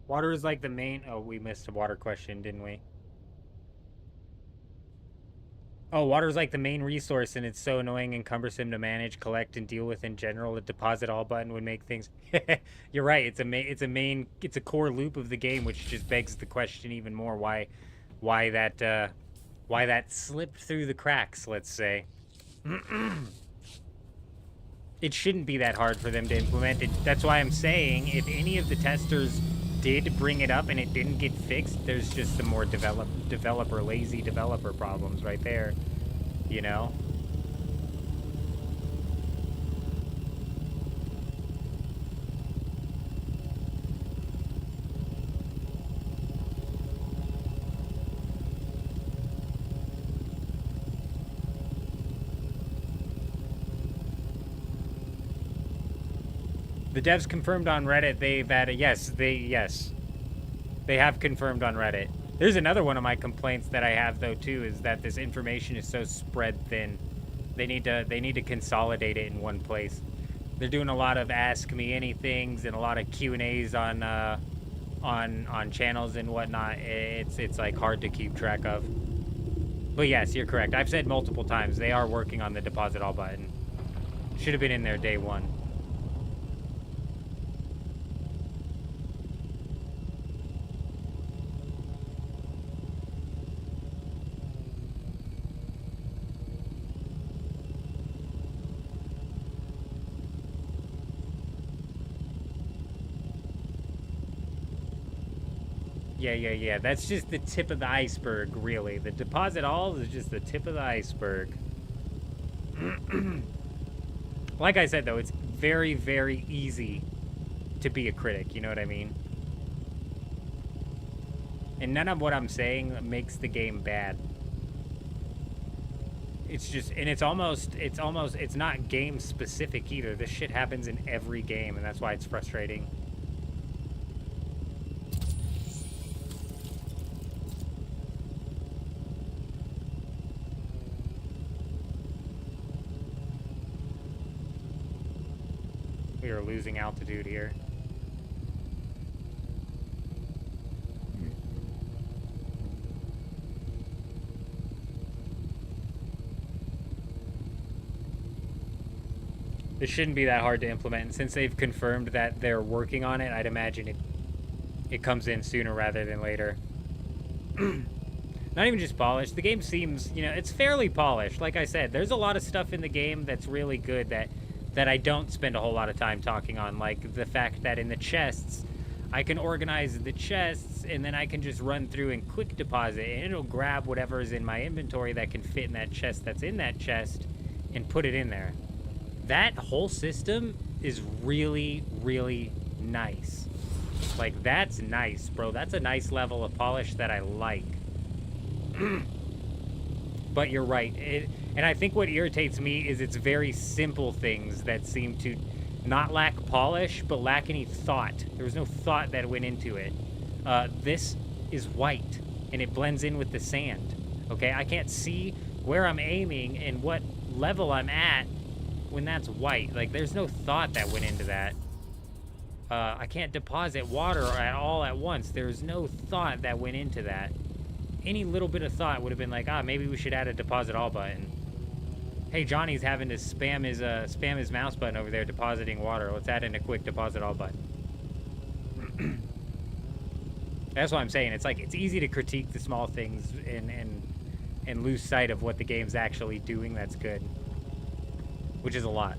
Water is like the main... Oh, we missed a water question, didn't we? Oh, water is like the main resource, and it's so annoying and cumbersome to manage, collect, and deal with in general. The deposit all button would make things... You're right. It's a core loop of the game, which just begs the question even more why that slipped through the cracks, let's say. It shouldn't be that hard for them to implement it. That's why I'm saying if any of the testers did bring it up and it didn't get fixed, there's just some more lazy developer problems right there, you know? The devs confirmed on Reddit they've added... Yes. They have confirmed on Reddit. There's another one of my complaints that I have, though, too, is that this information is so spread thin. They need to consolidate it in one place. They're doing a lot of Ask Me Anythings and a lot of Q&As on channels and whatnot. It's like hard to keep track of. But yes, you're correct. I've said multiple times they are working on the deposit all button. Should have been in there day one. Yeah. That's just the tip of the iceberg, really. The deposit all is just the tip of the iceberg. Like I said, though, it's very, very easy to be a critic. You know what I mean? And none of what I'm saying makes the game bad. It's just, and it's not game specific either. This shit happens in every game, and that's why it's frustrating. We are losing altitude here. This shouldn't be that hard to implement, and since they've confirmed that they're working on it, I'd imagine it comes in sooner rather than later. Not even just polished. The game seems, you know, it's fairly polished. Like I said, there's a lot of stuff in the game that's really good that I don't spend a whole lot of time talking on, like the fact that in the chests, I can organize the chests, and then I can just run through and quick deposit, and it'll grab whatever is in my inventory that can fit in that chest that's in that chest, and put it in there. That whole system is really, really nice. Like, that's nice, bro. That's a nice level of polish that I like. But you're right. And I think what irritates me is it's very simple things that seem to not lack polish, but lack any thought. There was no thought that went into it. This is white, and it blends in with the sand. Okay, I can't see where I'm aiming and what level I'm at when that's white. Like, there's no thought that went into that. I can't deposit water at all at once. There's no thought that went into that. Any little bit of thought would have been like, maybe we should add a deposit all button. Hey, Johnny's having to spam his mouse button over there depositing water. Let's add in a quick deposit all button. That's what I'm saying. It's like, it's easy to critique the small things and lose sight of what the game's actually doing that's good. Which is a lot.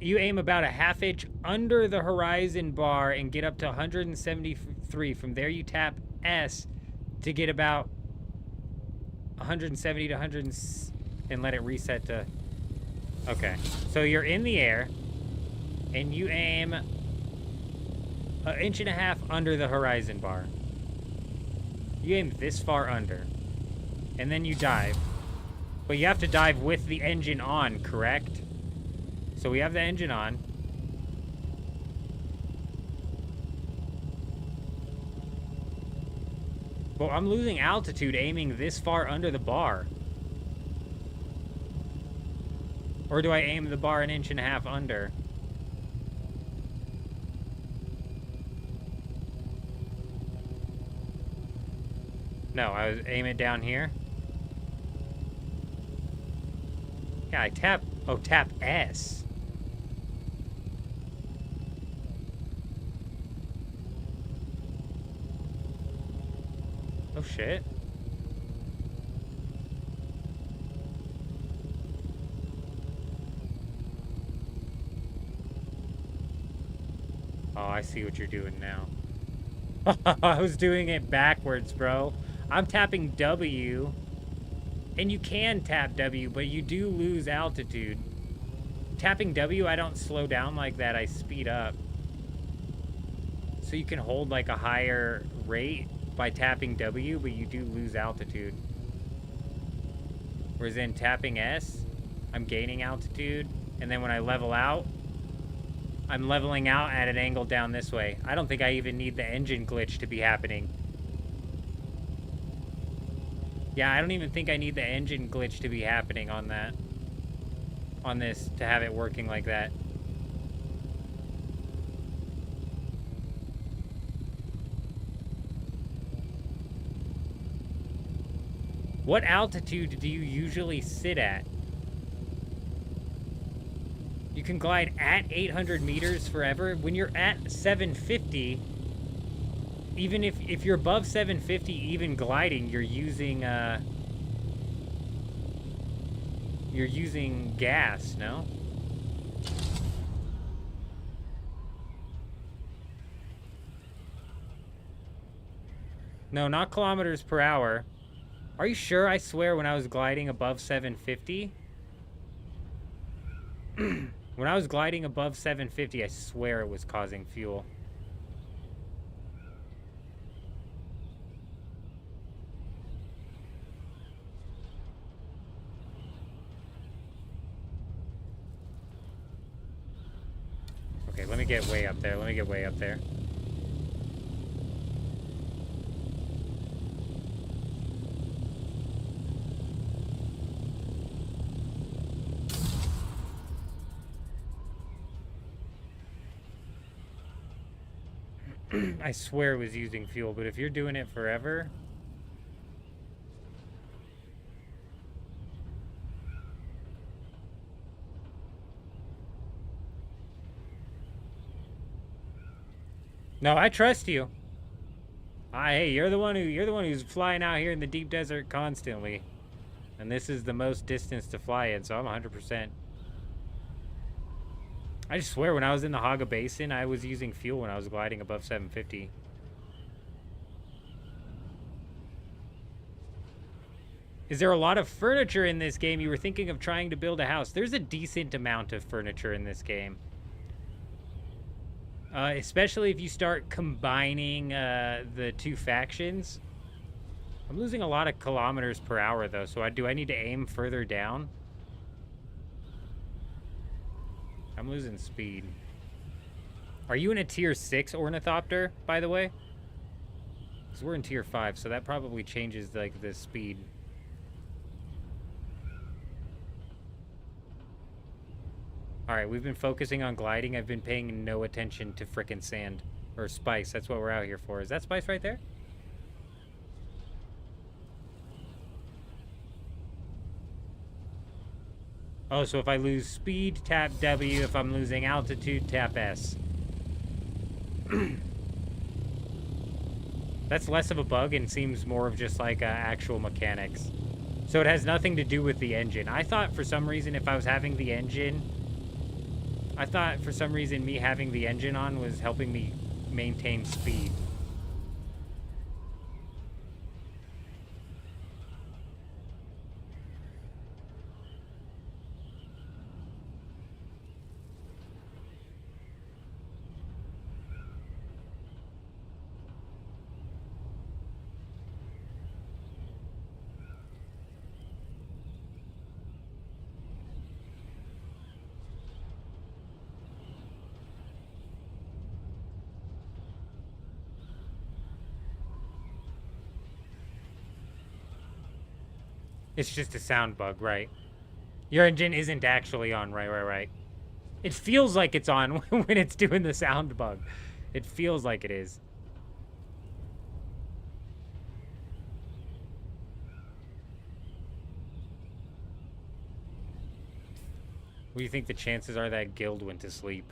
You aim about a half inch under the horizon bar and get up to 173. From there you tap S to get about 170 to 100 and let it reset to... Okay. So you're in the air and you aim an inch and a half under the horizon bar. You aim this far under. And then you dive. But you have to dive with the engine on, correct? So we have the engine on. Well, I'm losing altitude aiming this far under the bar. Or do I aim the bar 1.5 inches under? No, I was aim it down here. Yeah, I tap. Oh, tap S. Oh shit. Oh, I see what you're doing now. I was doing it backwards, bro. I'm tapping W. And you can tap W, but you do lose altitude. Tapping W, I don't slow down like that. I speed up. So you can hold like a higher rate by tapping W, but you do lose altitude. Whereas in tapping S, I'm gaining altitude. And then when I level out, I'm leveling out at an angle down this way. I don't think I even need the engine glitch to be happening. Yeah, I don't even think I need the engine glitch to be happening on that. On this, to have it working like that. What altitude do you usually sit at? You can glide at 800 meters forever. When you're at 750, even if you're above 750, even gliding, you're using gas, no? No, not kilometers per hour. Are you sure? I swear when I was gliding above 750... When I was gliding above 750, I swear it was causing fuel. Okay, let me get way up there. Let me get way up there. I swear it was using fuel, but if you're doing it forever... No, I trust you. Hey, you're the one who's flying out here in the deep desert constantly. And this is the most distance to fly in, so I'm 100%. I just swear when I was in the Haga Basin, I was using fuel when I was gliding above 750. Is there a lot of furniture in this game? You were thinking of trying to build a house. There's a decent amount of furniture in this game. Especially if you start combining the two factions. I'm losing a lot of kilometers per hour, though, so do I need to aim further down? I'm losing speed. Are you in a tier 6 ornithopter, by the way? Because we're in tier 5, so that probably changes like the speed. Alright, we've been focusing on gliding. I've been paying no attention to frickin' sand. Or spice, that's what we're out here for. Is that spice right there? Oh, so if I lose speed, tap W. If I'm losing altitude, tap S. That's less of a bug and seems more of just like actual mechanics. So it has nothing to do with the engine. I thought for some reason if I was having the engine... I thought for some reason me having the engine on was helping me maintain speed. It's just a sound bug, right? Your engine isn't actually on, right. It feels like it's on when it's doing the sound bug. It feels like it is. What do you think the chances are that guild went to sleep?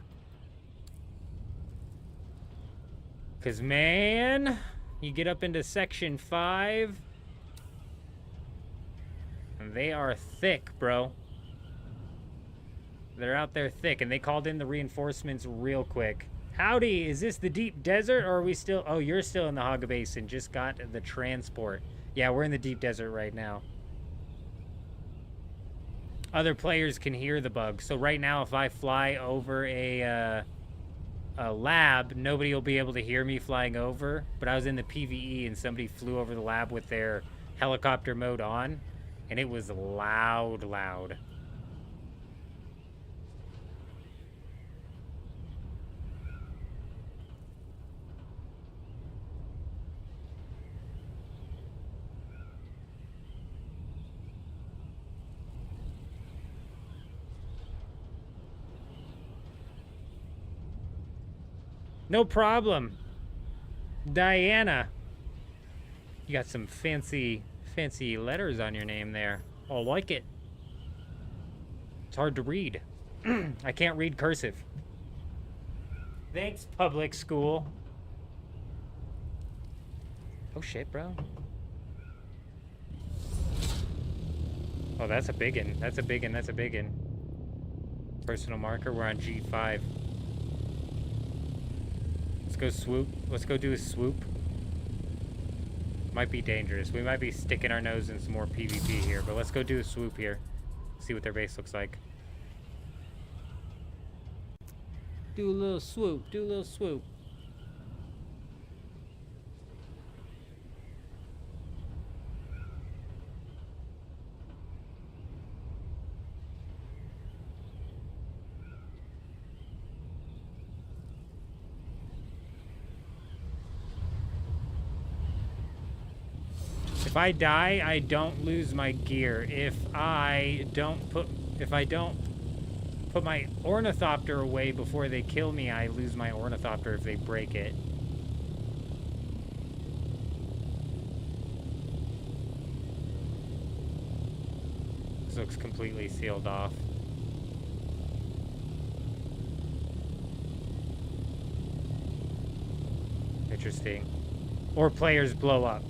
Because, man, you get up into Section 5, and they are thick, bro. They're out there thick, and they called in the reinforcements real quick. Howdy, is this the deep desert, or are we still... Oh, you're still in the Haga Basin. Just got the transport. Yeah, we're in the deep desert right now. Other players can hear the bug. So right now, if I fly over a lab, nobody will be able to hear me flying over. But I was in the PvE, and somebody flew over the lab with their helicopter mode on, and it was loud. No problem. Diana. You got some fancy letters on your name there. I like it. It's hard to read. I can't read cursive. Thanks, public school. Oh shit, bro. Oh, that's a biggin. That's a biggin. Personal marker, we're on G5. Let's go swoop. Let's go do a swoop. Might be dangerous. We might be sticking our nose in some more PvP here, but let's go do a swoop here. See what their base looks like. Do a little swoop. If I die, I don't lose my gear. If I don't put my ornithopter away before they kill me, I lose my ornithopter if they break it. This looks completely sealed off. Interesting. Or players blow up.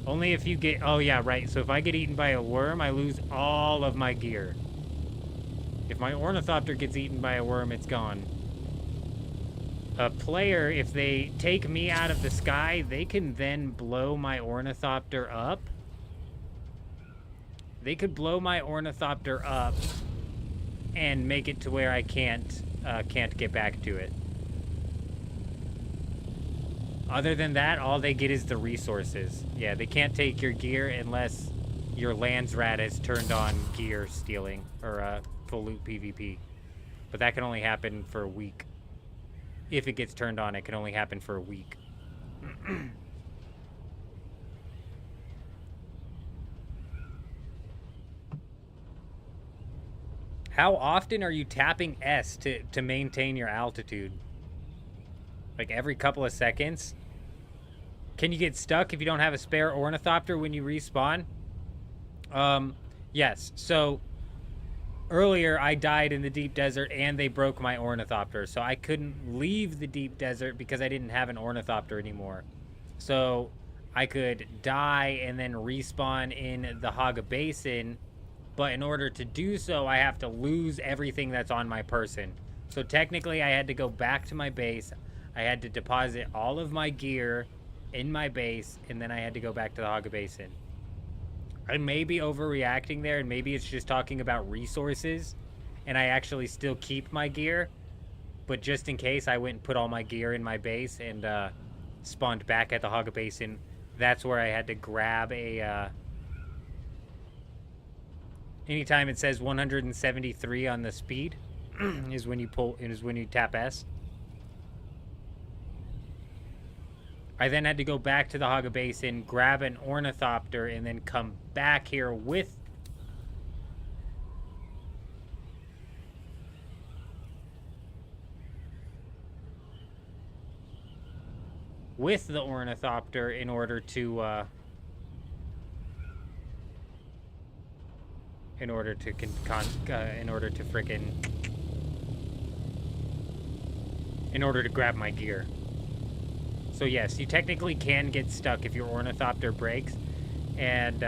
Only if you get... Oh, yeah, right. So if I get eaten by a worm, I lose all of my gear. If my ornithopter gets eaten by a worm, it's gone. A player, if they take me out of the sky, they can then blow my ornithopter up. They could blow my ornithopter up and make it to where I can't get back to it. Other than that, all they get is the resources. Yeah, they can't take your gear unless your Landsrat has turned on gear stealing or full loot PvP. But that can only happen for a week. If it gets turned on, it can only happen for a week. How often are you tapping S to maintain your altitude? Like every couple of seconds? Can you get stuck if you don't have a spare ornithopter when you respawn? Yes. So earlier I died in the deep desert and they broke my ornithopter. So I couldn't leave the deep desert because I didn't have an ornithopter anymore. So I could die and then respawn in the Haga Basin. But in order to do so, I have to lose everything that's on my person. So technically I had to go back to my base. I had to deposit all of my gear in my base, and then I had to go back to the Haga Basin. I may be overreacting there, and maybe it's just talking about resources, and I actually still keep my gear. But just in case, I went and put all my gear in my base and spawned back at the Haga Basin. That's where I had to grab a... anytime it says 173 on the speed is when you tap S. I then had to go back to the Haga Basin, grab an ornithopter, and then come back here with with the ornithopter in order to grab my gear. So yes, you technically can get stuck if your ornithopter breaks. And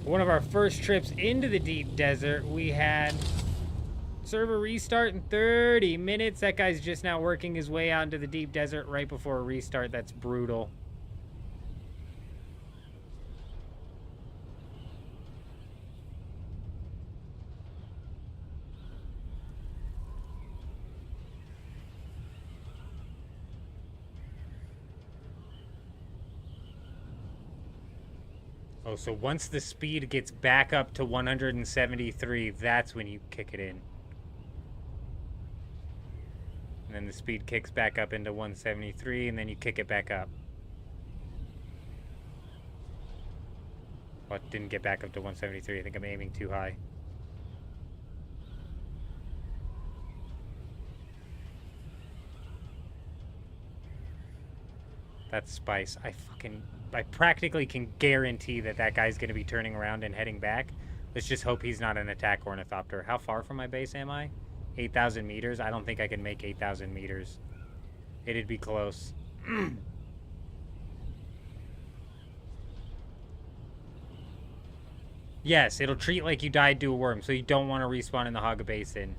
one of our first trips into the deep desert, we had server restart in 30 minutes. That guy's just now working his way out into the deep desert right before a restart. That's brutal. Oh, so once the speed gets back up to 173, that's when you kick it in. And then the speed kicks back up into 173, and then you kick it back up. Well, it didn't get back up to 173. I think I'm aiming too high. That's Spice. I practically can guarantee that that guy's going to be turning around and heading back. Let's just hope he's not an attack ornithopter. How far from my base am I? 8,000 meters? I don't think I can make 8,000 meters. It'd be close. Yes, it'll treat like you died to a worm, so you don't want to respawn in the Haga Basin.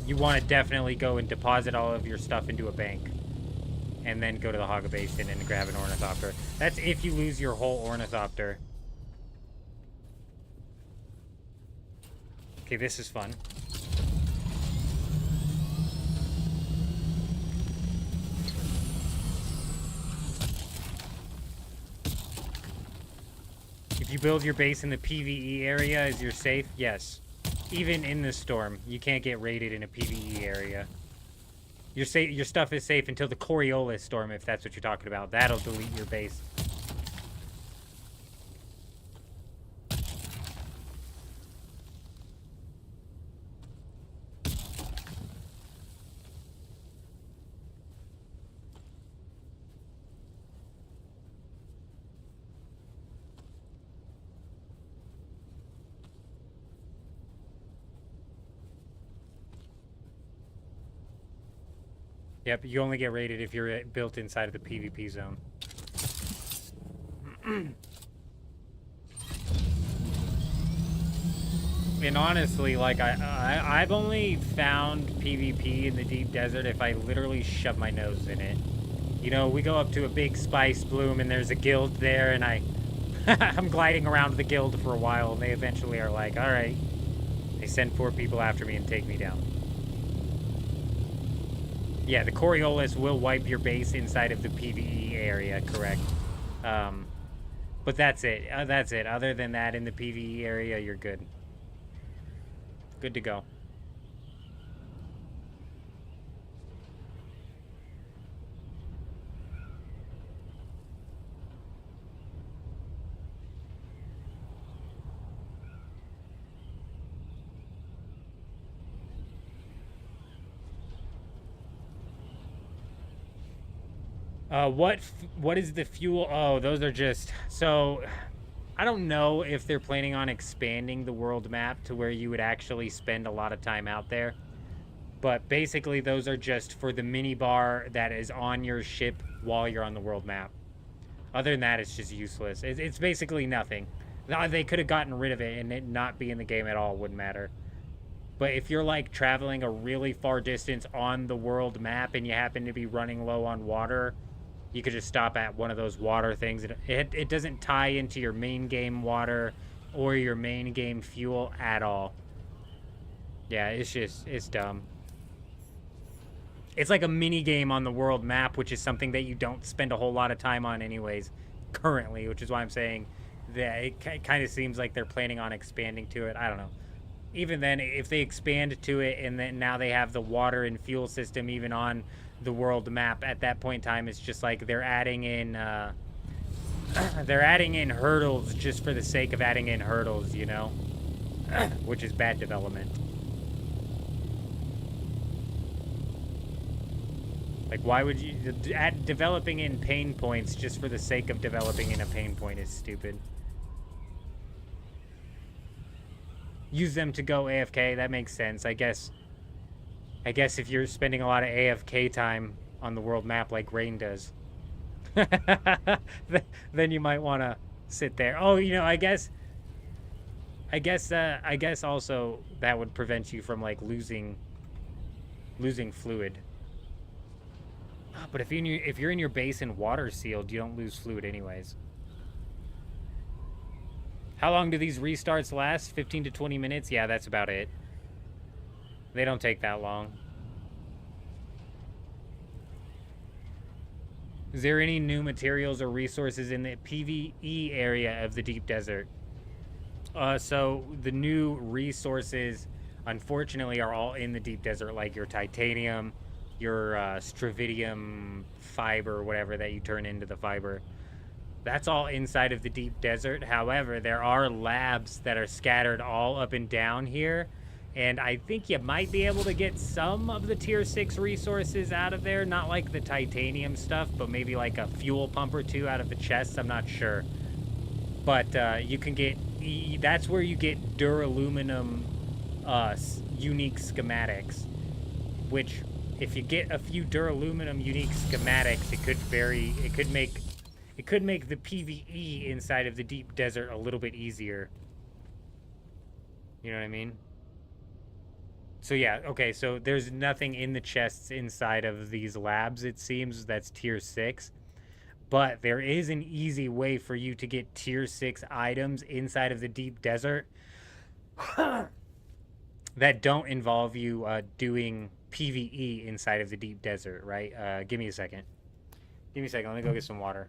You want to definitely go and deposit all of your stuff into a bank. And then go to the Haga Basin and grab an ornithopter. That's if you lose your whole ornithopter. Okay, this is fun. If you build your base in the PvE area, is you're safe? Yes. Even in this storm, you can't get raided in a PvE area. Your stuff is safe until the Coriolis storm, if that's what you're talking about. That'll delete your base. Yep, you only get raided if you're built inside of the PvP zone. And honestly, like, I've only found PvP in the deep desert if I literally shove my nose in it. You know, we go up to a big spice bloom and there's a guild there and I'm gliding around the guild for a while and they eventually are like, alright. They send 4 people after me and take me down. Yeah, the Coriolis will wipe your base inside of the PvE area, correct. But that's it. That's it. Other than that, in the PvE area, you're good. Good to go. What is the fuel? Oh, those are just... So, I don't know if they're planning on expanding the world map to where you would actually spend a lot of time out there. But basically, those are just for the minibar that is on your ship while you're on the world map. Other than that, it's just useless. It's basically nothing. They could have gotten rid of it and it not be in the game at all. Wouldn't matter. But if you're, like, traveling a really far distance on the world map and you happen to be running low on water... You could just stop at one of those water things. It doesn't tie into your main game water or your main game fuel at all. Yeah, it's dumb. It's like a mini game on the world map, which is something that you don't spend a whole lot of time on anyways, currently, which is why I'm saying that it kind of seems like they're planning on expanding to it. I don't know. Even then, if they expand to it and then now they have the water and fuel system even on the world map, at that point in time, it's just like they're adding in hurdles just for the sake of adding in hurdles, you know? Which is bad development. Like, why would you... developing in pain points just for the sake of developing in a pain point is stupid. Use them to go AFK, that makes sense. I guess if you're spending a lot of AFK time on the world map like Rain does, then you might want to sit there. Oh, you know, I guess also that would prevent you from like losing fluid. But if you're in your base and water sealed, you don't lose fluid anyways. How long do these restarts last? 15 to 20 minutes? Yeah, that's about it. They don't take that long. Is there any new materials or resources in the PvE area of the deep desert? So the new resources, unfortunately, are all in the deep desert, like your titanium, your stravidium fiber, whatever that you turn into the fiber. That's all inside of the deep desert. However, there are labs that are scattered all up and down here. And I think you might be able to get some of the tier 6 resources out of there. Not like the titanium stuff, but maybe like a fuel pump or two out of the chests. I'm not sure. But you can get... That's where you get duraluminum unique schematics. Which, if you get a few duraluminum unique schematics, it could make the PvE inside of the deep desert a little bit easier. You know what I mean? So yeah, okay, so there's nothing in the chests inside of these labs, it seems, that's tier 6. But there is an easy way for you to get tier 6 items inside of the deep desert that don't involve you doing PvE inside of the deep desert, right? Give me a second. Let me go get some water.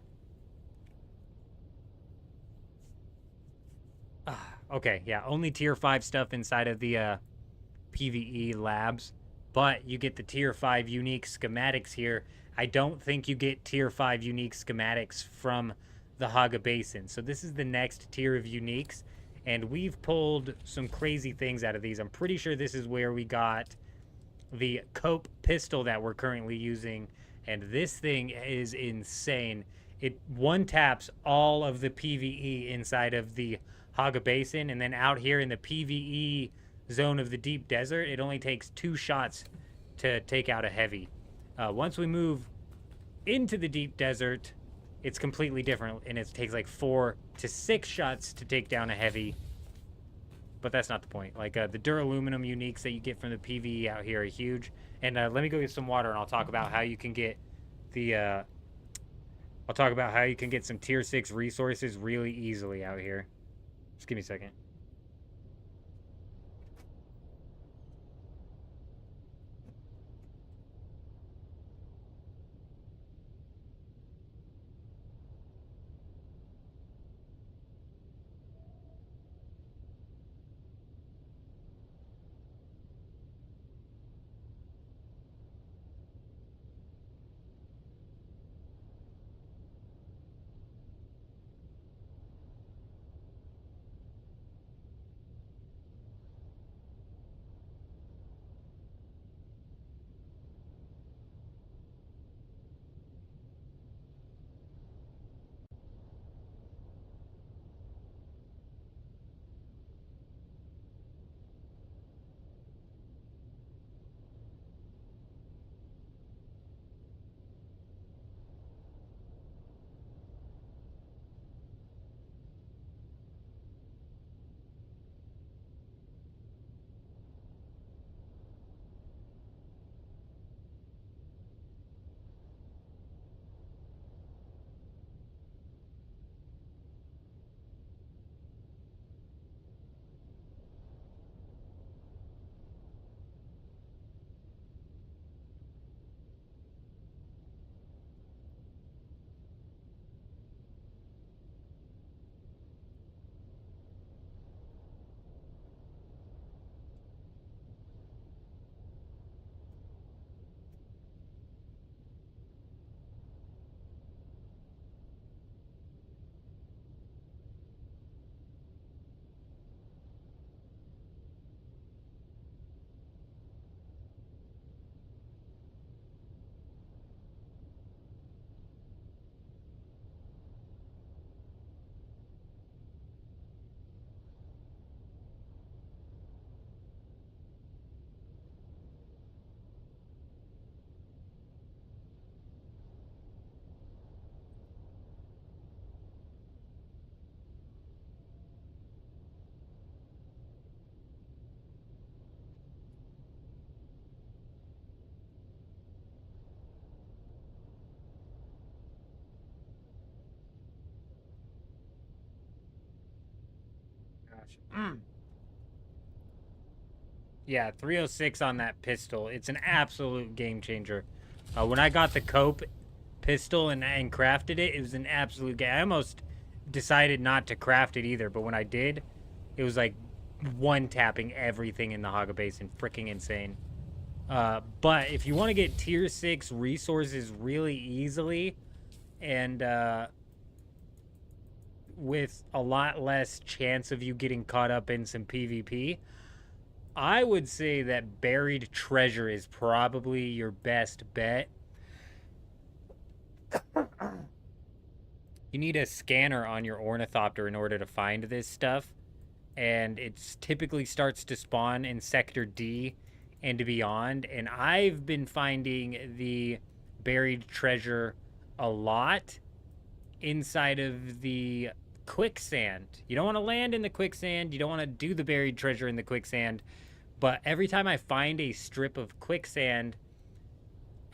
Okay, yeah, only tier 5 stuff inside of the PvE labs, but you get the tier 5 unique schematics here. I don't think you get tier 5 unique schematics from the Haga Basin. So this is the next tier of uniques, and we've pulled some crazy things out of these. I'm pretty sure this is where we got the Cope pistol that we're currently using, and this thing is insane. It one-taps all of the PvE inside of the Haga Basin, and then out here in the PvE zone of the deep desert, it only takes 2 shots to take out a heavy. Once we move into the deep desert, it's completely different, and it takes like 4 to 6 shots to take down a heavy. But that's not the point. Like, the duraluminum uniques that you get from the PvE out here are huge. And let me go get some water, and I'll talk about how you can get the... I'll talk about how you can get some tier 6 resources really easily out here. Just give me a second. Yeah, 306 on that pistol. It's an absolute game changer. When I got the Cope pistol and crafted it, it was an absolute game. I almost decided not to craft it either, but when I did, it was like one-tapping everything in the Haga Basin. Freaking insane. But if you want to get tier 6 resources really easily and with a lot less chance of you getting caught up in some PvP, I would say that buried treasure is probably your best bet. You need a scanner on your ornithopter in order to find this stuff, and it typically starts to spawn in Sector D and beyond, and I've been finding the buried treasure a lot inside of the quicksand. You don't want to land in the quicksand, you don't want to do the buried treasure in the quicksand, but every time I find a strip of quicksand,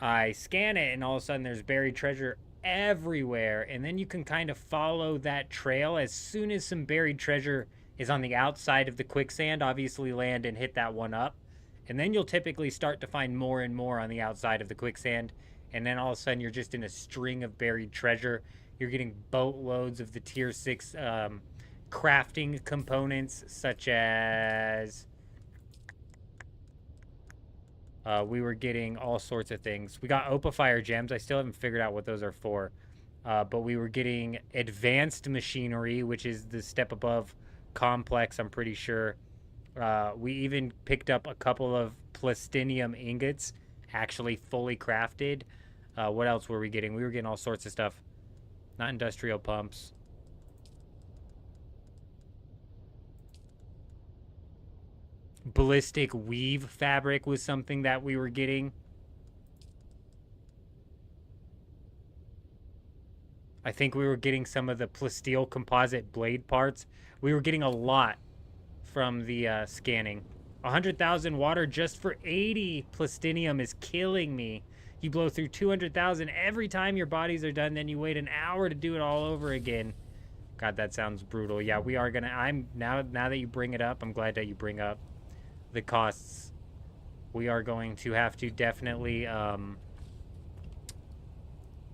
I scan it, and all of a sudden there's buried treasure everywhere, and then you can kind of follow that trail. As soon as some buried treasure is on the outside of the quicksand, obviously land and hit that one up, and then you'll typically start to find more and more on the outside of the quicksand, and then all of a sudden you're just in a string of buried treasure. You're getting boatloads of the tier 6 crafting components, such as we were getting all sorts of things. We got Opifire gems. I still haven't figured out what those are for. But we were getting advanced machinery, which is the step above complex, I'm pretty sure. We even picked up a couple of plastinium ingots, actually fully crafted. What else were we getting? We were getting all sorts of stuff. Not industrial pumps. Ballistic weave fabric was something that we were getting. I think we were getting some of the plasteel composite blade parts. We were getting a lot from the scanning. 100,000 water just for 80 plastinium is killing me. You blow through 200,000 every time your bodies are done, then you wait an hour to do it all over again. God, that sounds brutal. Yeah, we are gonna, now that you bring it up, I'm glad that you bring up the costs. We are going to have to definitely, we're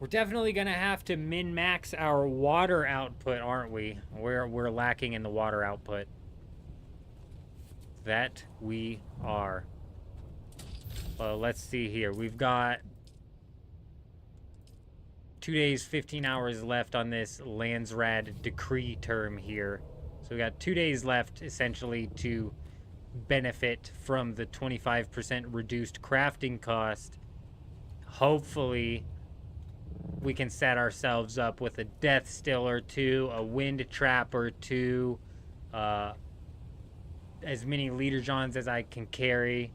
definitely gonna have to min-max our water output, aren't we? We're lacking in the water output. That we are. Well, let's see here. We've got 2 days, 15 hours left on this Landsrad decree term here. So we got 2 days left, essentially, to benefit from the 25% reduced crafting cost. Hopefully, we can set ourselves up with a death still or two, a wind trap or two, as many leader johns as I can carry.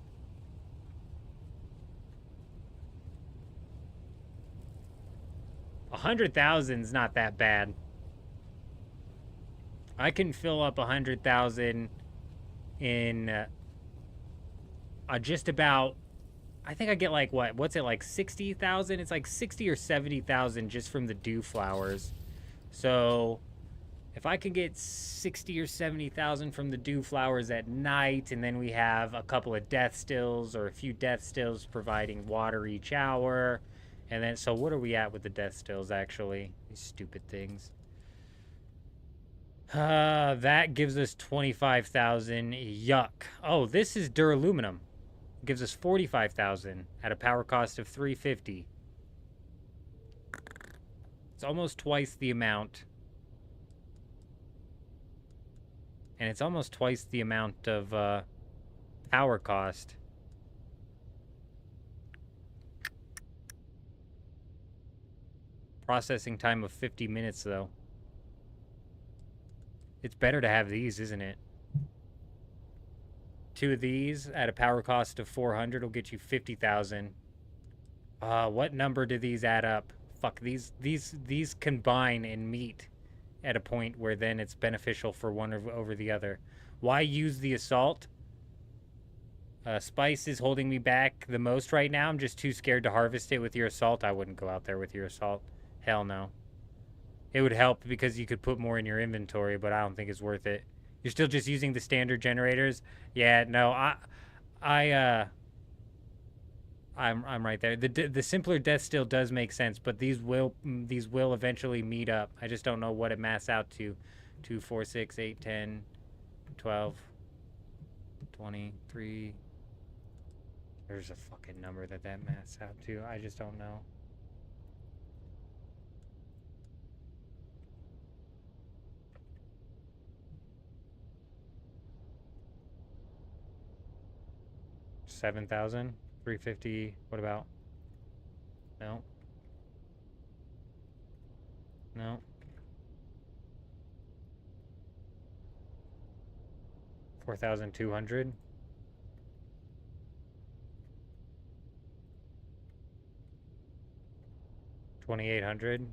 $100,000's not that bad. I can fill up 100,000 in just about, I think I get like what's it, like 60,000? It's like 60 or 70,000 just from the dew flowers. So if I can get 60 or 70,000 from the dew flowers at night, and then we have a couple of death stills or a few death stills providing water each hour, and then, so what are we at with the death stills, actually? These stupid things. That gives us 25,000. Yuck. Oh, this is duraluminum. Gives us 45,000 at a power cost of 350. It's almost twice the amount. And it's almost twice the amount of power cost. Processing time of 50 minutes, though. It's better to have these, isn't it? 2 of these at a power cost of 400 will get you 50,000. What number do these add up? Fuck, these combine and meet at a point where then it's beneficial for one over the other. Why use the assault? Spice is holding me back the most right now. I'm just too scared to harvest it with your assault. I wouldn't go out there with your assault. Hell no. It would help because you could put more in your inventory, but I don't think it's worth it. You're still just using the standard generators? Yeah, no, I'm right there. The simpler death still does make sense, but these will eventually meet up. I just don't know what it mass out to. 2, 4, 6, 8, 10, 12, 23. There's a fucking number that mass out to. I just don't know. $7,350. What about? No. No. 4,200. 2,800.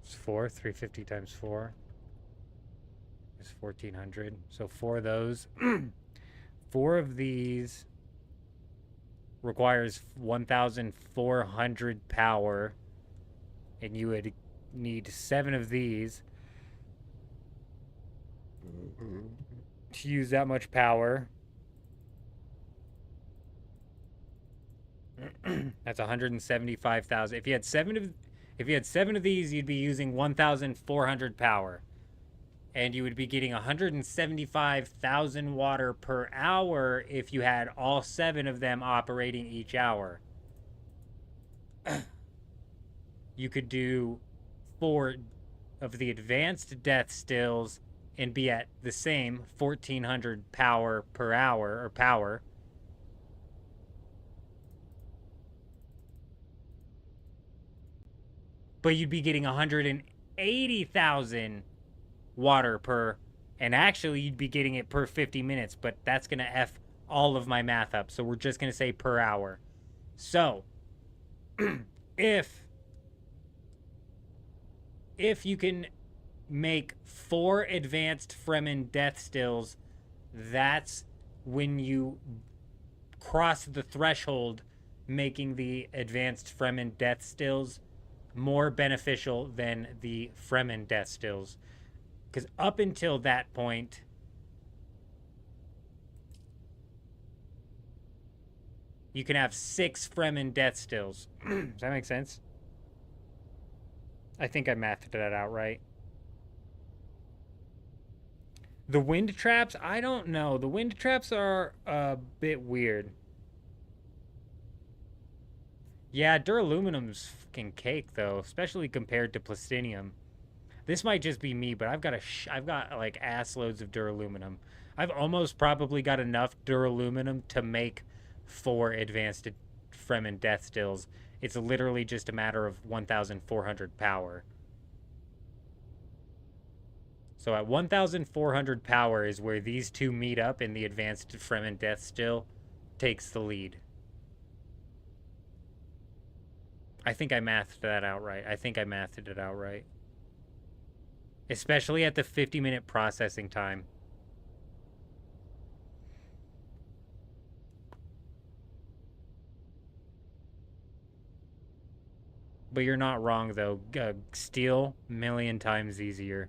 It's 4. 350 times 4 is 1,400. So 4 of those. 4 of these requires 1,400 power, and you would need 7 of these to use that much power. That's 175,000. If you had 7 of these, you'd be using 1,400 power, and you would be getting 175,000 water per hour if you had all 7 of them operating each hour. You could do 4 of the advanced death stills and be at the same 1,400 power per hour, or power. But you'd be getting 180,000 water per, and actually you'd be getting it per 50 minutes, but that's going to F all of my math up. So we're just going to say per hour. So if you can make 4 advanced Fremen death stills, that's when you cross the threshold, making the advanced Fremen death stills more beneficial than the Fremen death stills. Because up until that point, you can have 6 Fremen death stills. Does that make sense? I think I mathed that out right. The wind traps, I don't know. The wind traps are a bit weird. Yeah, duraluminum's fucking cake though, especially compared to plastinium. This might just be me, but I've got like ass loads of duraluminum. I've almost probably got enough duraluminum to make 4 advanced Fremen death stills. It's literally just a matter of 1,400 power. So at 1,400 power is where these two meet up, and the advanced Fremen death still takes the lead. I think I mathed that out right. I think I mathed it out right. Especially at the 50-minute processing time. But you're not wrong, though. Steel, million times easier.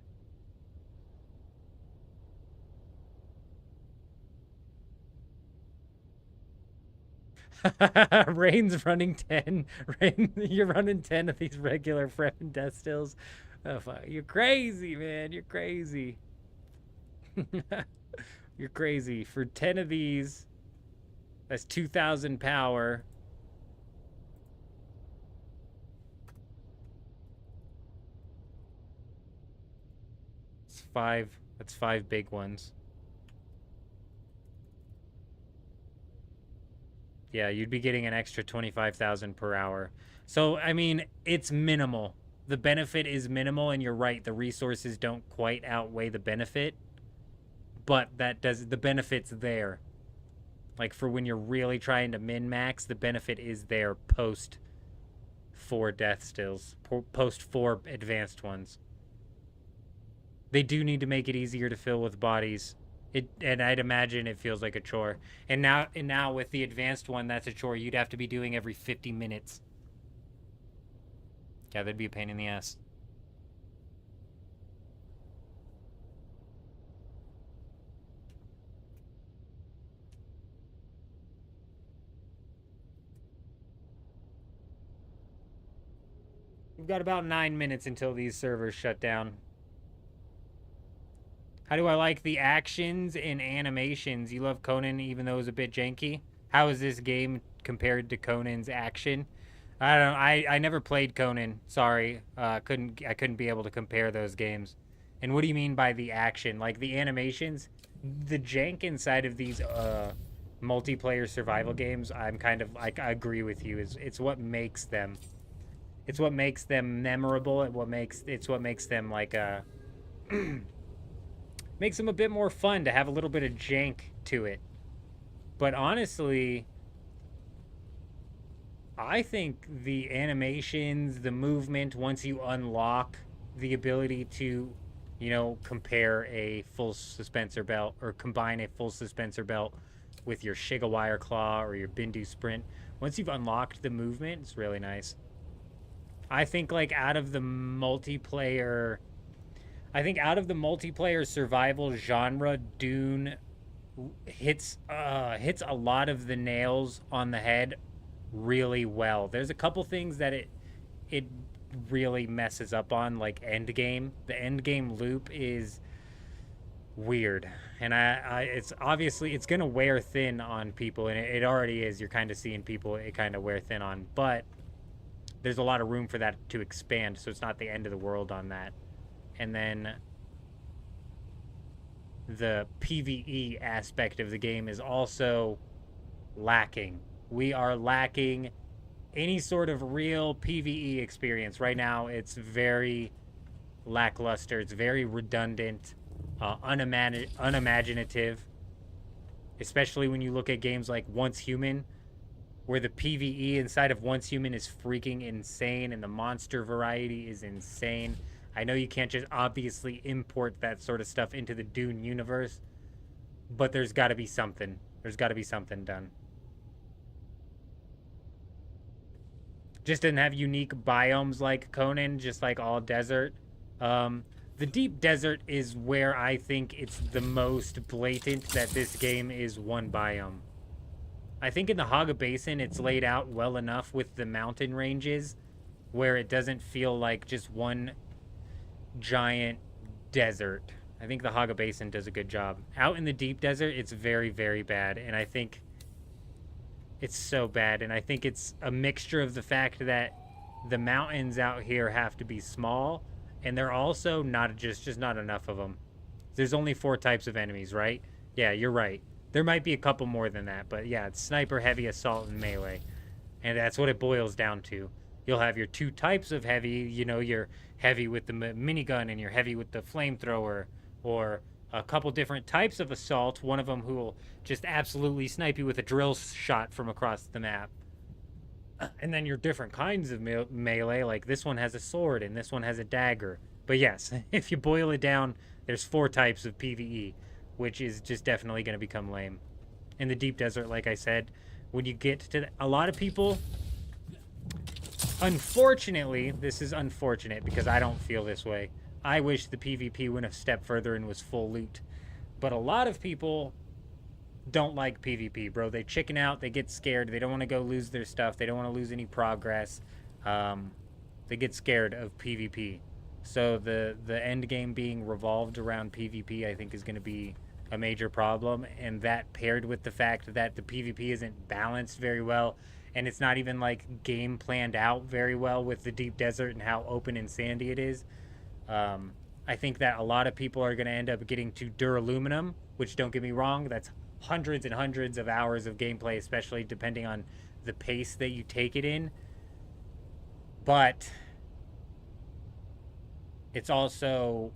Rain's running 10. Rain, you're running 10 of these regular Fremen death stills. Oh, fuck. You're crazy, man. You're crazy. You're crazy. For 10 of these, that's 2,000 power. It's 5. That's 5 big ones. Yeah, you'd be getting an extra 25,000 per hour. So, I mean, it's minimal. The benefit is minimal, and you're right, the resources don't quite outweigh the benefit. But the benefit's there. Like, for when you're really trying to min-max, the benefit is there post 4 death stills. Post 4 advanced ones. They do need to make it easier to fill with bodies. And I'd imagine it feels like a chore. And now with the advanced one, that's a chore you'd have to be doing every 50 minutes. Yeah, that'd be a pain in the ass. We've got about 9 minutes until these servers shut down. How do I like the actions and animations? You love Conan even though it was a bit janky? How is this game compared to Conan's action? I don't know. I never played Conan. Sorry. I couldn't be able to compare those games. And what do you mean by the action? Like the animations? The jank inside of these multiplayer survival games, I agree with you. It's what makes them. It's what makes them memorable. It's what makes them like makes them a bit more fun to have a little bit of jank to it. But honestly, I think the animations, the movement, once you unlock the ability to, compare a full suspensor belt or combine a full suspensor belt with your Shigawire Claw or your Bindu Sprint, once you've unlocked the movement, it's really nice. I think out of the multiplayer survival genre, Dune hits a lot of the nails on the head really well. There's a couple things that it really messes up on, like endgame. The endgame loop is weird, and it's obviously it's gonna wear thin on people, and it already is. You're kind of seeing people it kind of wear thin on, but there's a lot of room for that to expand, so it's not the end of the world on that. And then the PvE aspect of the game is also lacking. We are lacking any sort of real PvE experience. Right now, it's very lackluster. It's very redundant, unimaginative, especially when you look at games like Once Human, where the PvE inside of Once Human is freaking insane and the monster variety is insane. I know you can't just obviously import that sort of stuff into the Dune universe, but there's got to be something. There's got to be something done. Just didn't have unique biomes like Conan, just like all desert. The deep desert is where I think it's the most blatant that this game is one biome. I think in the Haga Basin, it's laid out well enough with the mountain ranges where it doesn't feel like just one giant desert. I think the Haga Basin does a good job. Out in the deep desert, it's very, very bad. And I think it's so bad. And I think it's a mixture of the fact that the mountains out here have to be small. And they're also not just not enough of them. There's only 4 types of enemies, right? Yeah, you're right. There might be a couple more than that, but yeah, it's sniper, heavy, assault, and melee. And that's what it boils down to. You'll have your 2 types of heavy, your heavy with the minigun and your heavy with the flamethrower, or a couple different types of assault, one of them who will just absolutely snipe you with a drill shot from across the map. And then your different kinds of melee, like this one has a sword and this one has a dagger. But yes, if you boil it down, there's 4 types of PvE, which is just definitely going to become lame. In the deep desert, like I said, when you get to a lot of people, unfortunately, this is unfortunate because I don't feel this way. I wish the PvP went a step further and was full loot. But a lot of people don't like PvP, bro. They chicken out, they get scared, they don't want to go lose their stuff, they don't want to lose any progress. They get scared of PvP. So the end game being revolved around PvP, I think, is going to be a major problem, and that paired with the fact that the PvP isn't balanced very well, and it's not even game planned out very well with the deep desert and how open and sandy it is. I think that a lot of people are going to end up getting to Duraluminum, which, don't get me wrong, that's hundreds and hundreds of hours of gameplay, especially depending on the pace that you take it in. But it's also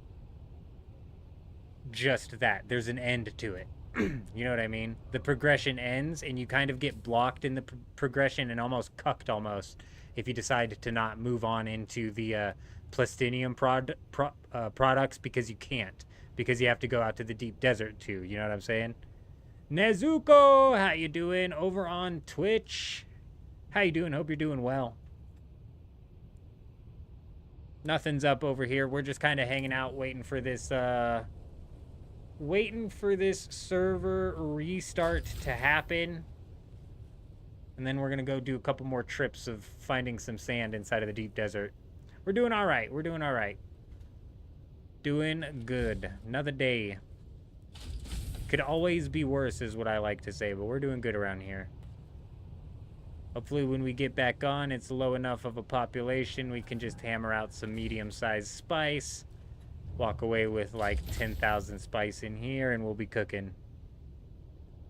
just that. There's an end to it. You know what I mean? The progression ends, and you kind of get blocked in the progression and almost cucked almost if you decide to not move on into the Plastinium products, because you can't. because you have to go out to the deep desert too. You know what I'm saying? Nezuko, how you doing? Over on Twitch. How you doing? Hope you're doing well. Nothing's up over here. We're just kind of hanging out, waiting for this server restart to happen. And then we're gonna go do a couple more trips of finding some sand inside of the deep desert. We're doing all right. We're doing all right. Doing good. Another day. Could always be worse is what I like to say, but we're doing good around here. Hopefully when we get back on, it's low enough of a population we can just hammer out some medium-sized spice. Walk away with like 10,000 spice in here and we'll be cooking.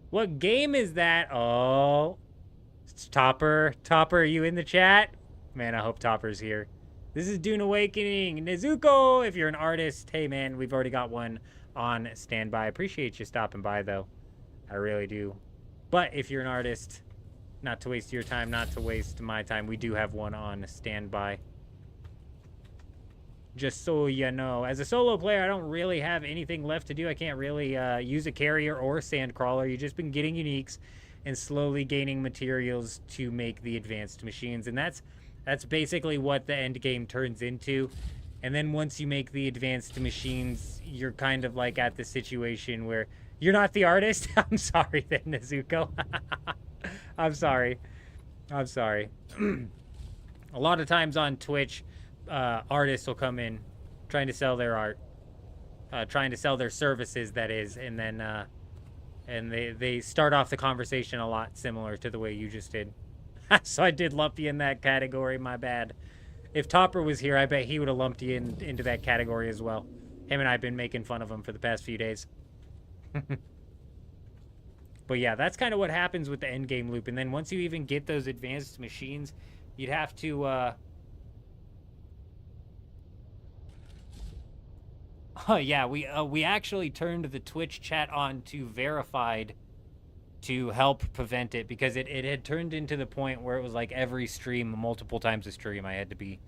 What game is that? Oh, it's Topper. Topper, are you in the chat? Man, I hope Topper's here. This is Dune Awakening. Nezuko, if you're an artist, hey man, we've already got one on standby. Appreciate you stopping by though. I really do. But if you're an artist, not to waste your time, not to waste my time, we do have one on standby. Just so you know. As a solo player, I don't really have anything left to do. I can't really use a carrier or sand crawler. You've just been getting uniques and slowly gaining materials to make the advanced machines. And that's basically what the end game turns into. And then once you make the advanced machines, you're kind of like at the situation where you're not the artist. I'm sorry then, Nezuko. I'm sorry. I'm sorry. A lot of times on Twitch, artists will come in trying to sell their art, trying to sell their services, that is, and then and they start off the conversation a lot similar to the way you just did. So I did lump you in that category, my bad. If Topper was here, I bet he would have lumped you into that category as well. Him and I have been making fun of him for the past few days. But yeah, that's kind of what happens with the end game loop. And then once you even get those advanced machines, you'd have to... Oh yeah, we actually turned the Twitch chat on to verified to help prevent it, because it had turned into the point where it was like every stream, multiple times a stream, I had to be.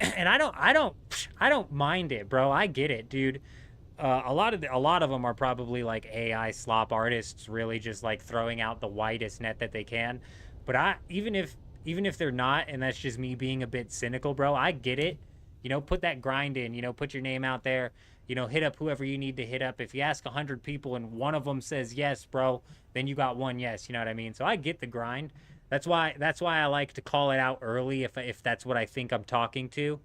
And I don't mind it, bro. I get it, dude. A lot of them are probably like AI slop artists, really just like throwing out the widest net that they can. But even if they're not, and that's just me being a bit cynical, bro, I get it. You know, put that grind in. You know, put your name out there. You know, hit up whoever you need to hit up. If you ask 100 people and one of them says yes, bro, then you got one yes. You know what I mean? So I get the grind. That's why I like to call it out early if that's what I think I'm talking to.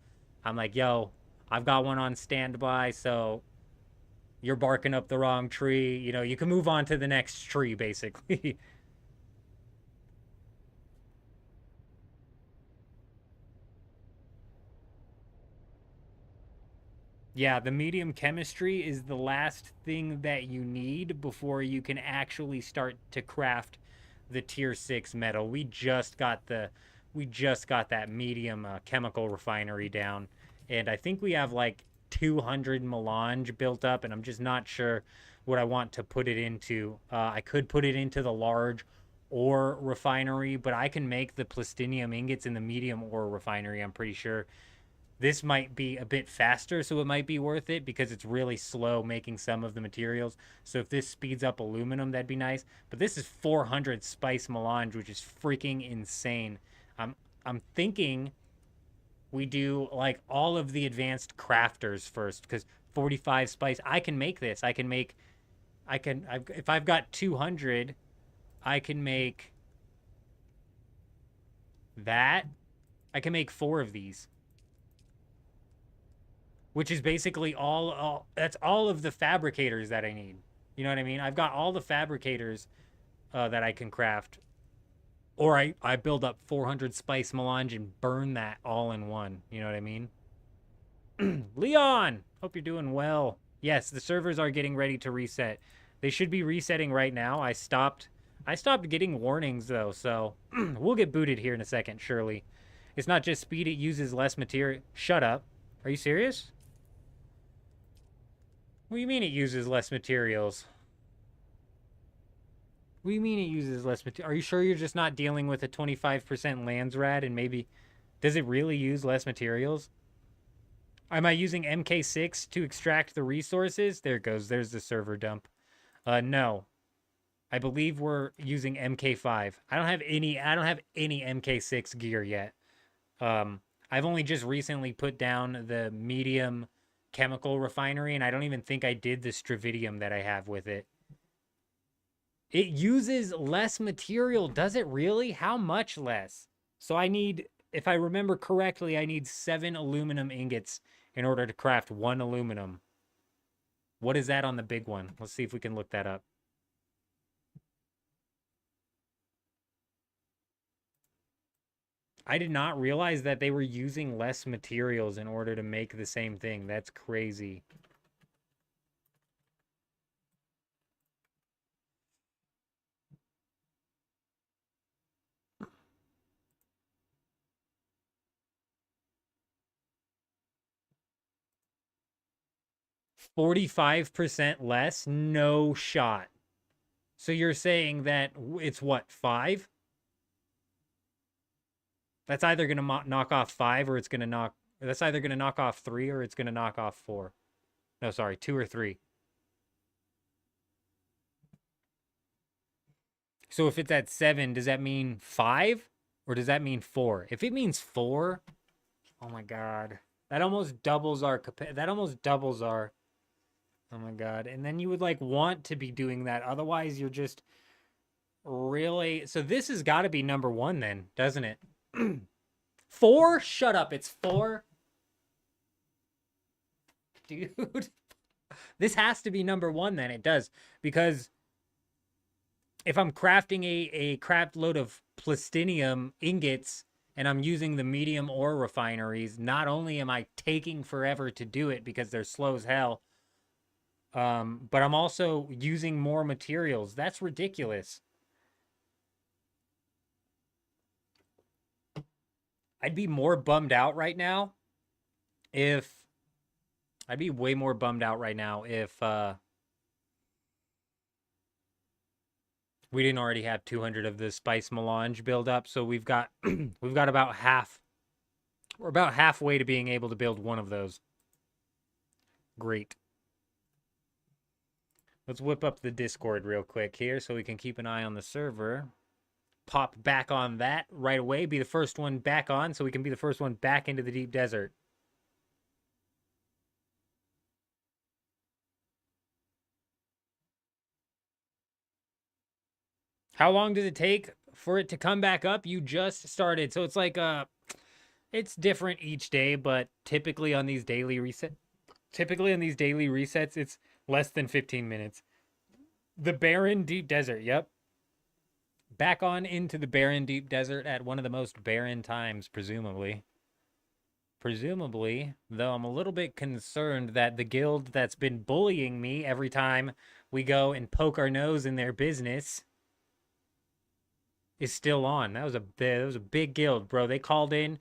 I'm like, yo, I've got one on standby, so you're barking up the wrong tree. You know, you can move on to the next tree, basically. Yeah, the medium chemistry is the last thing that you need before you can actually start to craft the tier 6 metal. We just got that medium chemical refinery down, and I think we have like 200 melange built up, and I'm just not sure what I want to put it into. I could put it into the large ore refinery, but I can make the plastinium ingots in the medium ore refinery, I'm pretty sure. This might be a bit faster, so it might be worth it because it's really slow making some of the materials. So if this speeds up aluminum, that'd be nice. But this is 400 spice melange, which is freaking insane. I'm thinking we do like all of the advanced crafters first, because 45 spice, I can make this. If I've got 200, I can make that. I can make 4 of these. Which is basically that's all of the fabricators that I need. You know what I mean? I've got all the fabricators that I can craft. Or I build up 400 spice melange and burn that all in one. You know what I mean? Leon! Hope you're doing well. Yes, the servers are getting ready to reset. They should be resetting right now. I stopped getting warnings, though, so we'll get booted here in a second, surely. It's not just speed, it uses less material. Shut up. Are you serious? What do you mean it uses less materials? What do you mean it uses less material? Are you sure you're just not dealing with a 25% lands rad and maybe... Does it really use less materials? Am I using MK6 to extract the resources? There it goes. There's the server dump. No. I believe we're using MK5. I don't have any MK6 gear yet. I've only just recently put down the medium chemical refinery, and I don't even think I did the stravidium that I have with it. It uses less material, does it really? How much less? So I need, if I remember correctly, I need 7 aluminum ingots in order to craft 1 aluminum. What is that on the big one? Let's see if we can look that up. I did not realize that they were using less materials in order to make the same thing. That's crazy. $45% less? No shot. So you're saying that it's what, 5? That's either going to knock off 5 or it's going to knock... That's either going to knock off 3 or it's going to knock off 4. No, sorry, 2 or 3. So if it's at 7, does that mean 5? Or does that mean 4? If it means 4, oh my god. That almost doubles our... Oh my god. And then you would, like, want to be doing that. Otherwise, you're just really... So this has got to be number 1 then, doesn't it? 4? Shut up. It's 4? Dude. This has to be number 1 then. It does. Because if I'm crafting a crap load of plastinium ingots and I'm using the medium ore refineries, not only am I taking forever to do it because they're slow as hell, but I'm also using more materials. That's ridiculous. I'd be more bummed out right now if... I'd be way more bummed out right now if we didn't already have 200 of the spice melange build up. So we've got we've got about half. We're about halfway to being able to build 1 of those. Great. Let's whip up the Discord real quick here so we can keep an eye on the server. Pop back on that right away. Be the first one back on so we can be the first one back into the deep desert. How long does it take for it to come back up? You just started. So it's like, it's different each day, but typically on these daily resets, it's less than 15 minutes. The barren deep desert. Yep. Back on into the barren deep desert at one of the most barren times, presumably. Presumably, though I'm a little bit concerned that the guild that's been bullying me every time we go and poke our nose in their business is still on. That was a big guild, bro. They called in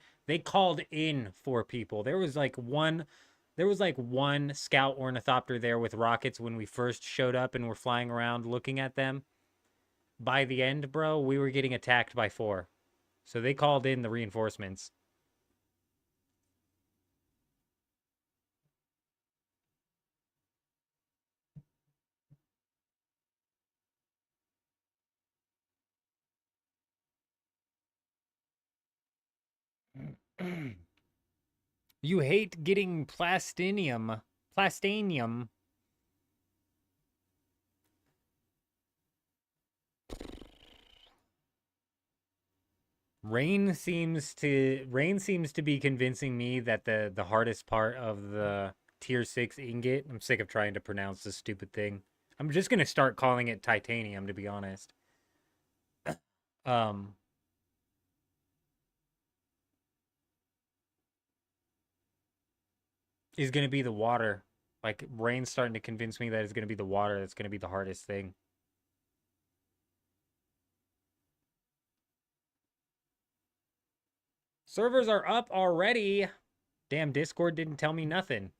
for people. There was like one scout ornithopter there with rockets when we first showed up and were flying around looking at them. By the end, bro, we were getting attacked by 4. So they called in the reinforcements. You hate getting plastinium. Plastanium. Rain seems to be convincing me that the hardest part of the tier 6 ingot, I'm sick of trying to pronounce this stupid thing. I'm just going to start calling it titanium, to be honest. Is going to be the water. Like, Rain's starting to convince me that it's going to be the water that's going to be the hardest thing. Servers are up already. Damn, Discord didn't tell me nothing.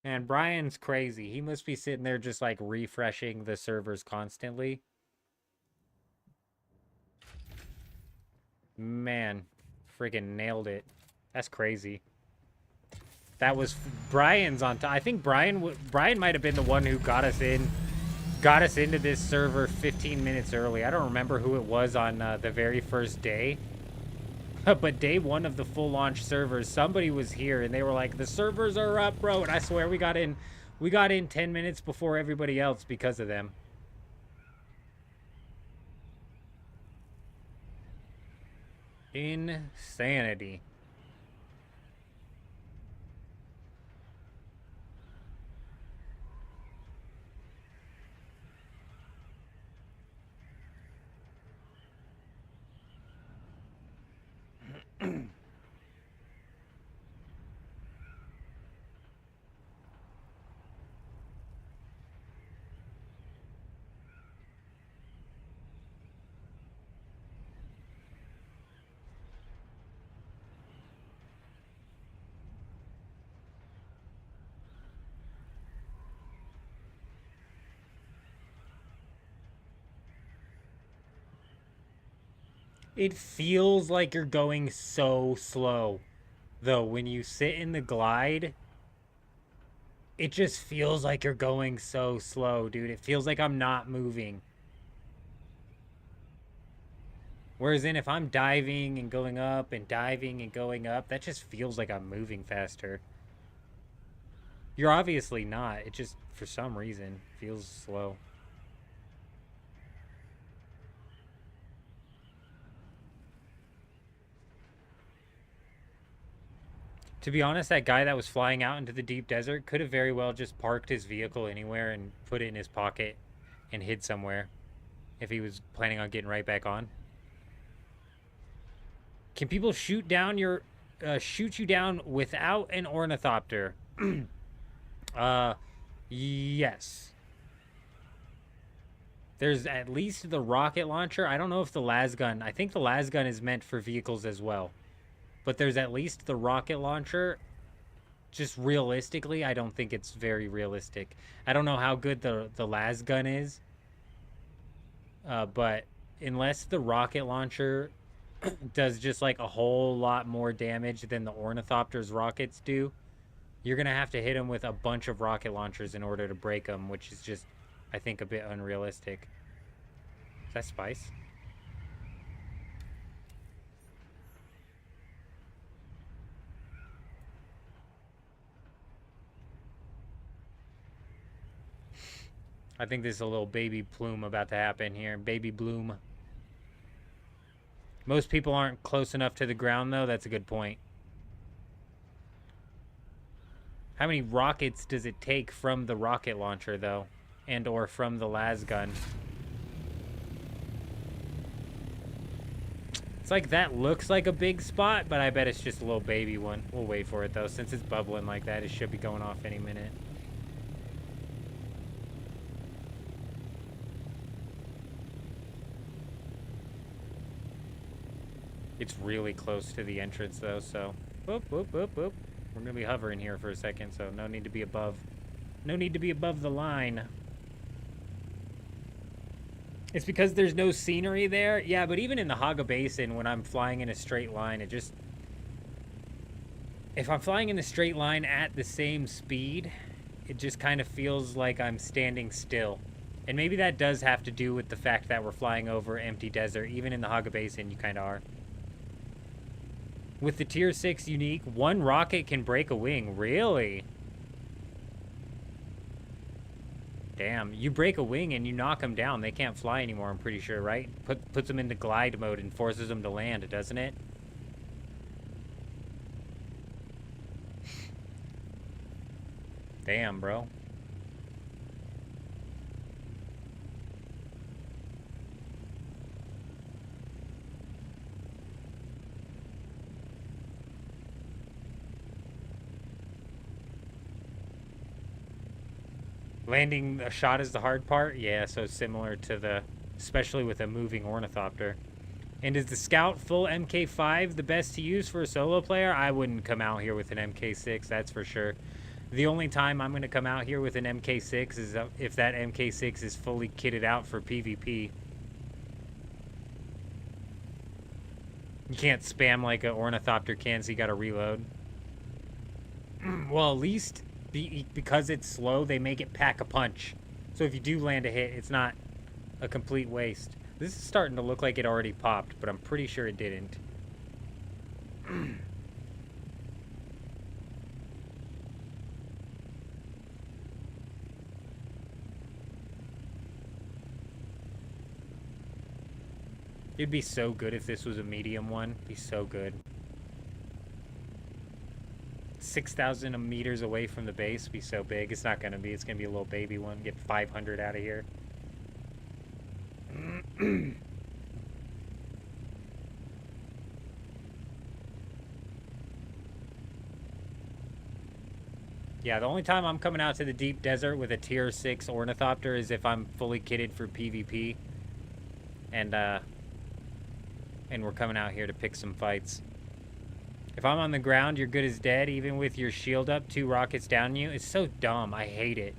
And Brian's crazy. He must be sitting there just like refreshing the servers constantly. Man, friggin' nailed it. That's crazy. That was Brian's on top. I think Brian might have been the one who got us into this server 15 minutes early. I don't remember who it was on the very first day. But day one of the full launch servers, somebody was here and they were like, the servers are up, bro. And I swear we got in 10 minutes before everybody else because of them. Insanity. It feels like you're going so slow, though. When you sit in the glide, it just feels like you're going so slow, dude. It feels like I'm not moving. Whereas if I'm diving and going up and diving and going up, that just feels like I'm moving faster. You're obviously not. It just, for some reason, feels slow. To be honest, that guy that was flying out into the deep desert could have very well just parked his vehicle anywhere and put it in his pocket and hid somewhere if he was planning on getting right back on. Can people shoot you down without an ornithopter? Yes. There's at least the rocket launcher. I don't know if the las gun. I think the las gun is meant for vehicles as well. But there's at least the rocket launcher. Just realistically, I don't think it's very realistic. I don't know how good the las gun is. But unless the rocket launcher does just like a whole lot more damage than the ornithopter's rockets do, you're going to have to hit them with a bunch of rocket launchers in order to break them, which is just, I think, a bit unrealistic. Is that spice? I think there's a little baby plume about to happen here. Baby bloom. Most people aren't close enough to the ground, though. That's a good point. How many rockets does it take from the rocket launcher, though? And or from the las gun? It's like that looks like a big spot, but I bet it's just a little baby one. We'll wait for it, though. Since it's bubbling like that, it should be going off any minute. It's really close to the entrance, though, so... Boop, boop, boop, boop. We're going to be hovering here for a second, so no need to be above. No need to be above the line. It's because there's no scenery there? Yeah, but even in the Haga Basin, when I'm flying in a straight line, it just... If I'm flying in a straight line at the same speed, it just kind of feels like I'm standing still. And maybe that does have to do with the fact that we're flying over empty desert. Even in the Haga Basin, you kind of are. With the Tier 6 unique, one rocket can break a wing. Really? Damn, you break a wing and you knock them down. They can't fly anymore, I'm pretty sure, right? Puts them into glide mode and forces them to land, doesn't it? Damn, bro. Landing a shot is the hard part? Yeah, so similar to the... Especially with a moving ornithopter. And is the Scout full MK5 the best to use for a solo player? I wouldn't come out here with an MK6, that's for sure. The only time I'm going to come out here with an MK6 is if that MK6 is fully kitted out for PvP. You can't spam like an ornithopter can, so you gotta reload. Well, at least because it's slow, they make it pack a punch. So if you do land a hit, it's not a complete waste. This is starting to look like it already popped, but I'm pretty sure it didn't. It'd be so good if this was a medium one. It'd be so good. 6,000 meters away from the base would be so big. It's not gonna be. It's gonna be a little baby one. Get 500 out of here. Yeah, the only time I'm coming out to the deep desert with a tier 6 ornithopter is if I'm fully kitted for PvP. And we're coming out here to pick some fights. If I'm on the ground, you're good as dead, even with your shield up, 2 rockets down you. It's so dumb. I hate it.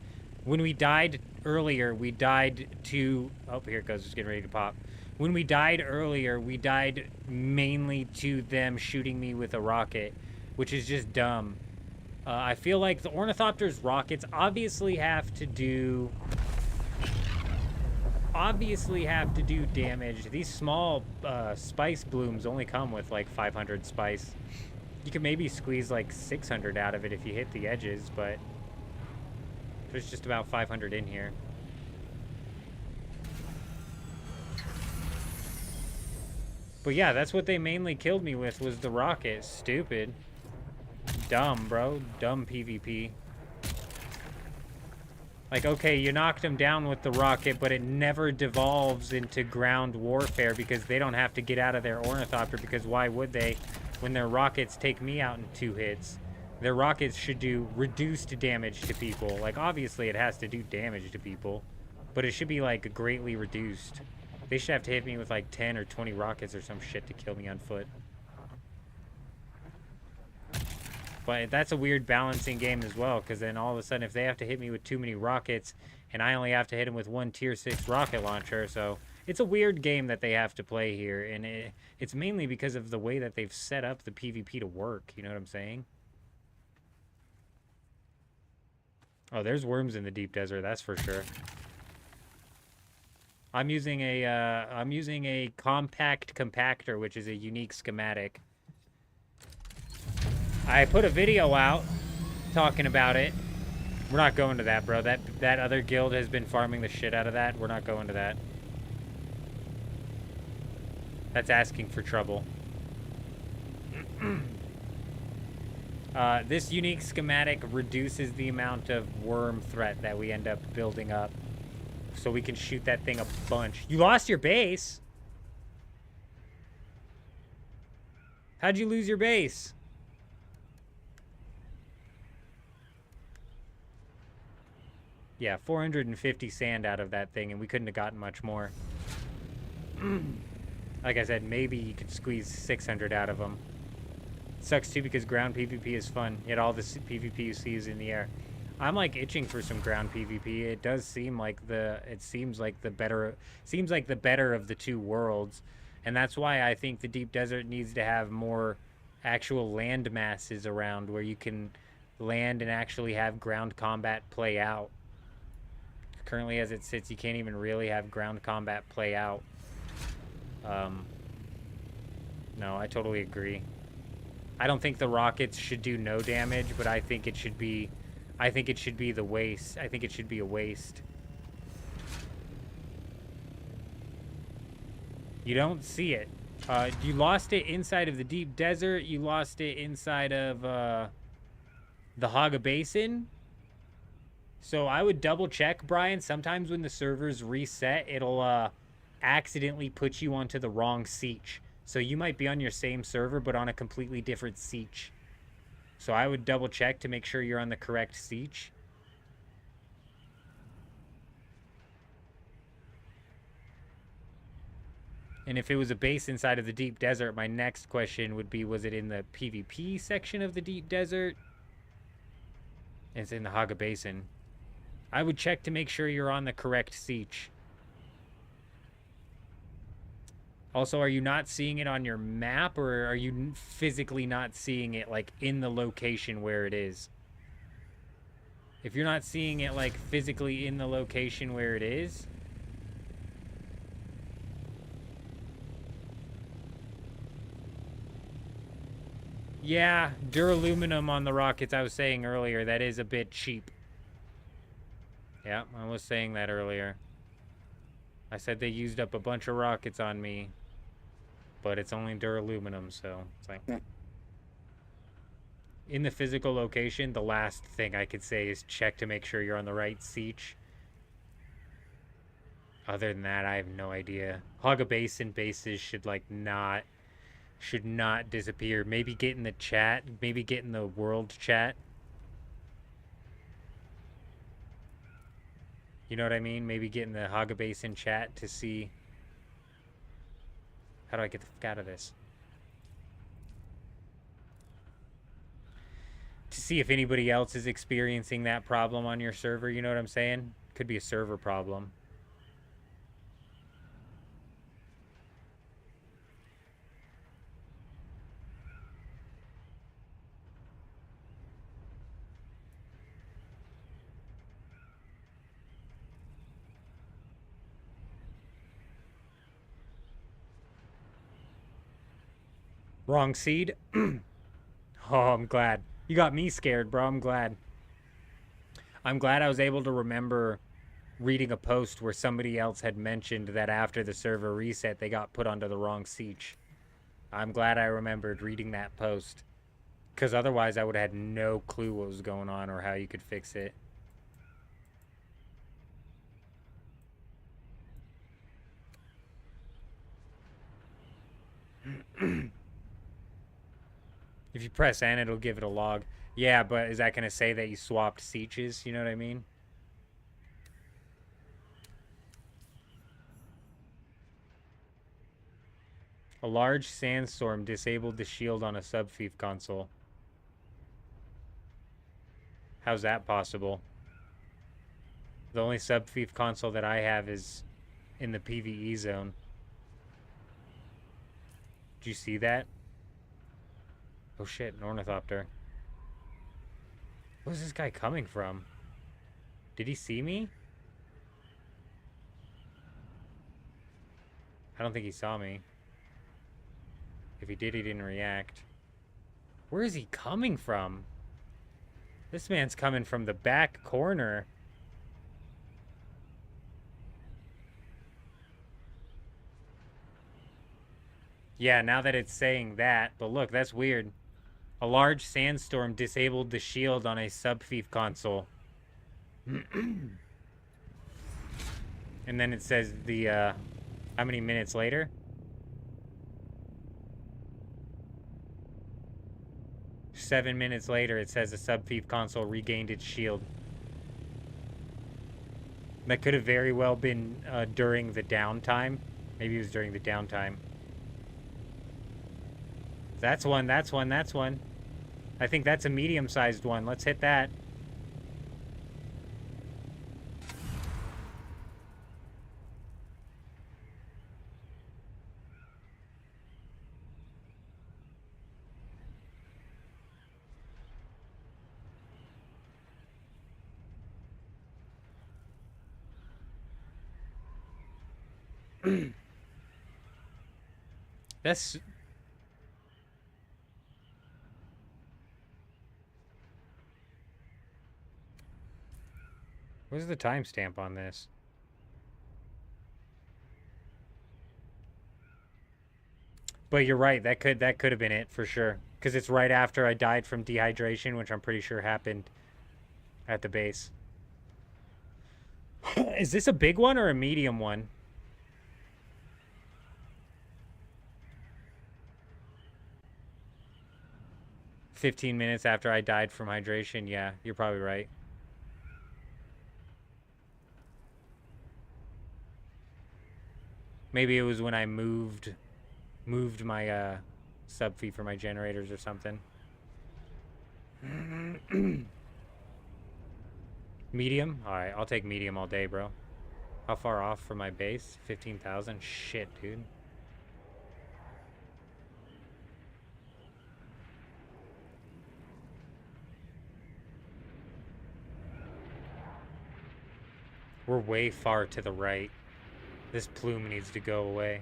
When we died earlier, we died to... Oh, here it goes. It's getting ready to pop. When we died earlier, we died mainly to them shooting me with a rocket, which is just dumb. I feel like the Ornithopter's rockets obviously have to do damage. These small spice blooms only come with like 500 spice. You can maybe squeeze like 600 out of it if you hit the edges, but there's just about 500 in here. But yeah, that's what they mainly killed me with, was the rocket. Stupid. Dumb, bro. Dumb PvP. Like, okay, you knocked them down with the rocket, but it never devolves into ground warfare because they don't have to get out of their Ornithopter, because why would they when their rockets take me out in 2 hits? Their rockets should do reduced damage to people. Like, obviously it has to do damage to people, but it should be, like, greatly reduced. They should have to hit me with, like, 10 or 20 rockets or some shit to kill me on foot. But that's a weird balancing game as well, because then all of a sudden if they have to hit me with too many rockets, and I only have to hit them with 1 tier 6 rocket launcher, so it's a weird game that they have to play here, and it's mainly because of the way that they've set up the PvP to work, you know what I'm saying? Oh, there's worms in the deep desert, that's for sure. I'm using a compact compactor, which is a unique schematic. I put a video out talking about it. We're not going to that, bro. That other guild has been farming the shit out of that. We're not going to that. That's asking for trouble. This unique schematic reduces the amount of worm threat that we end up building up, so we can shoot that thing a bunch. You lost your base? How'd you lose your base? Yeah, 450 sand out of that thing, and we couldn't have gotten much more. Like I said, maybe you could squeeze 600 out of them. Sucks too because ground PvP is fun, yet all the PvP you see is in the air. I'm like itching for some ground PvP. It does seem like the better of the 2 worlds, and that's why I think the deep desert needs to have more actual land masses around where you can land and actually have ground combat play out. Currently, as it sits, you can't even really have ground combat play out. No, I totally agree. I don't think the rockets should do no damage, but I think it should be the waste. I think it should be a waste. You don't see it. You lost it inside of the deep desert. You lost it inside of the Haga Basin. So I would double check, Brian. Sometimes when the servers reset, it'll accidentally put you onto the wrong siege. So you might be on your same server, but on a completely different siege. So I would double check to make sure you're on the correct siege. And if it was a base inside of the deep desert, my next question would be, was it in the PvP section of the deep desert? It's in the Haga Basin. I would check to make sure you're on the correct siege. Also, are you not seeing it on your map, or are you physically not seeing it, like, in the location where it is? If you're not seeing it, like, physically in the location where it is... Yeah, duraluminum on the rockets, I was saying earlier, that is a bit cheap. Yeah, I was saying that earlier. I said they used up a bunch of rockets on me, but it's only duraluminum, so it's like... In the physical location, the last thing I could say is check to make sure you're on the right siege. Other than that, I have no idea. Haga Basin bases should, like, should not disappear. Maybe get in the chat, maybe get in the world chat. You know what I mean? Maybe get in the Haga Basin chat to see... How do I get the fuck out of this? To see if anybody else is experiencing that problem on your server, you know what I'm saying? Could be a server problem. Wrong seed? Oh, I'm glad. You got me scared, bro. I'm glad. I'm glad I was able to remember reading a post where somebody else had mentioned that after the server reset, they got put onto the wrong siege. I'm glad I remembered reading that post. Because otherwise I would have had no clue what was going on or how you could fix it. If you press N, it'll give it a log. Yeah, but is that going to say that you swapped sieges? You know what I mean? A large sandstorm disabled the shield on a sub-thief console. How's that possible? The only sub-thief console that I have is in the PvE zone. Did you see that? Oh shit, an ornithopter. Where's this guy coming from? Did he see me? I don't think he saw me. If he did, he didn't react. Where is he coming from? This man's coming from the back corner. Yeah, now that it's saying that, but look, that's weird. A large sandstorm disabled the shield on a sub-thief console. And then it says the, how many minutes later? 7 minutes later, it says the sub-thief console regained its shield. That could have very well been during the downtime. Maybe it was during the downtime. That's one, that's one, that's one. I think that's a medium-sized one. Let's hit that. That's... Where's the timestamp on this? But you're right, that could have been it for sure. Because it's right after I died from dehydration, which I'm pretty sure happened at the base. Is this a big one or a medium one? "15 minutes after I died from hydration." Yeah, you're probably right. Maybe it was when I moved my sub-fee for my generators or something. Medium? Alright, I'll take medium all day, bro. How far off from my base? 15,000? Shit, dude. We're way far to the right. This plume needs to go away.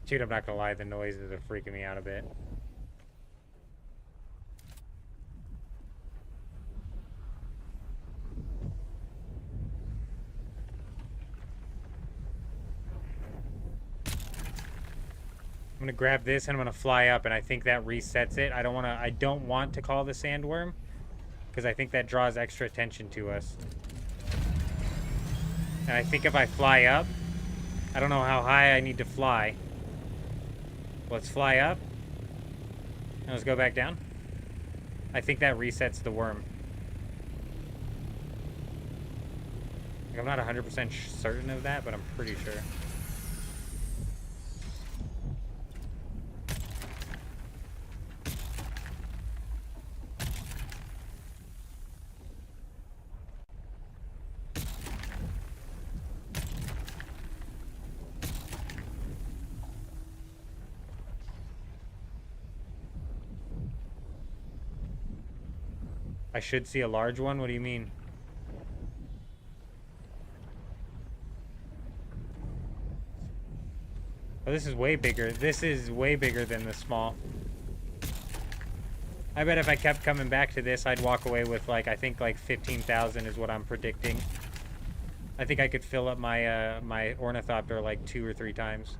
Dude, I'm not gonna lie, the noises are freaking me out a bit. I'm gonna grab this and I'm gonna fly up, and I think that resets it. I don't want to call the sandworm, because I think that draws extra attention to us. And I think if I fly up, I don't know how high I need to fly. Let's fly up. And let's go back down. I think that resets the worm. Like, I'm not 100% certain of that, but I'm pretty sure. I should see a large one? What do you mean? Oh, this is way bigger. This is way bigger than the small. I bet if I kept coming back to this, I'd walk away with, like, I think, like, 15,000 is what I'm predicting. I think I could fill up my, my ornithopter, like, 2 or 3 times.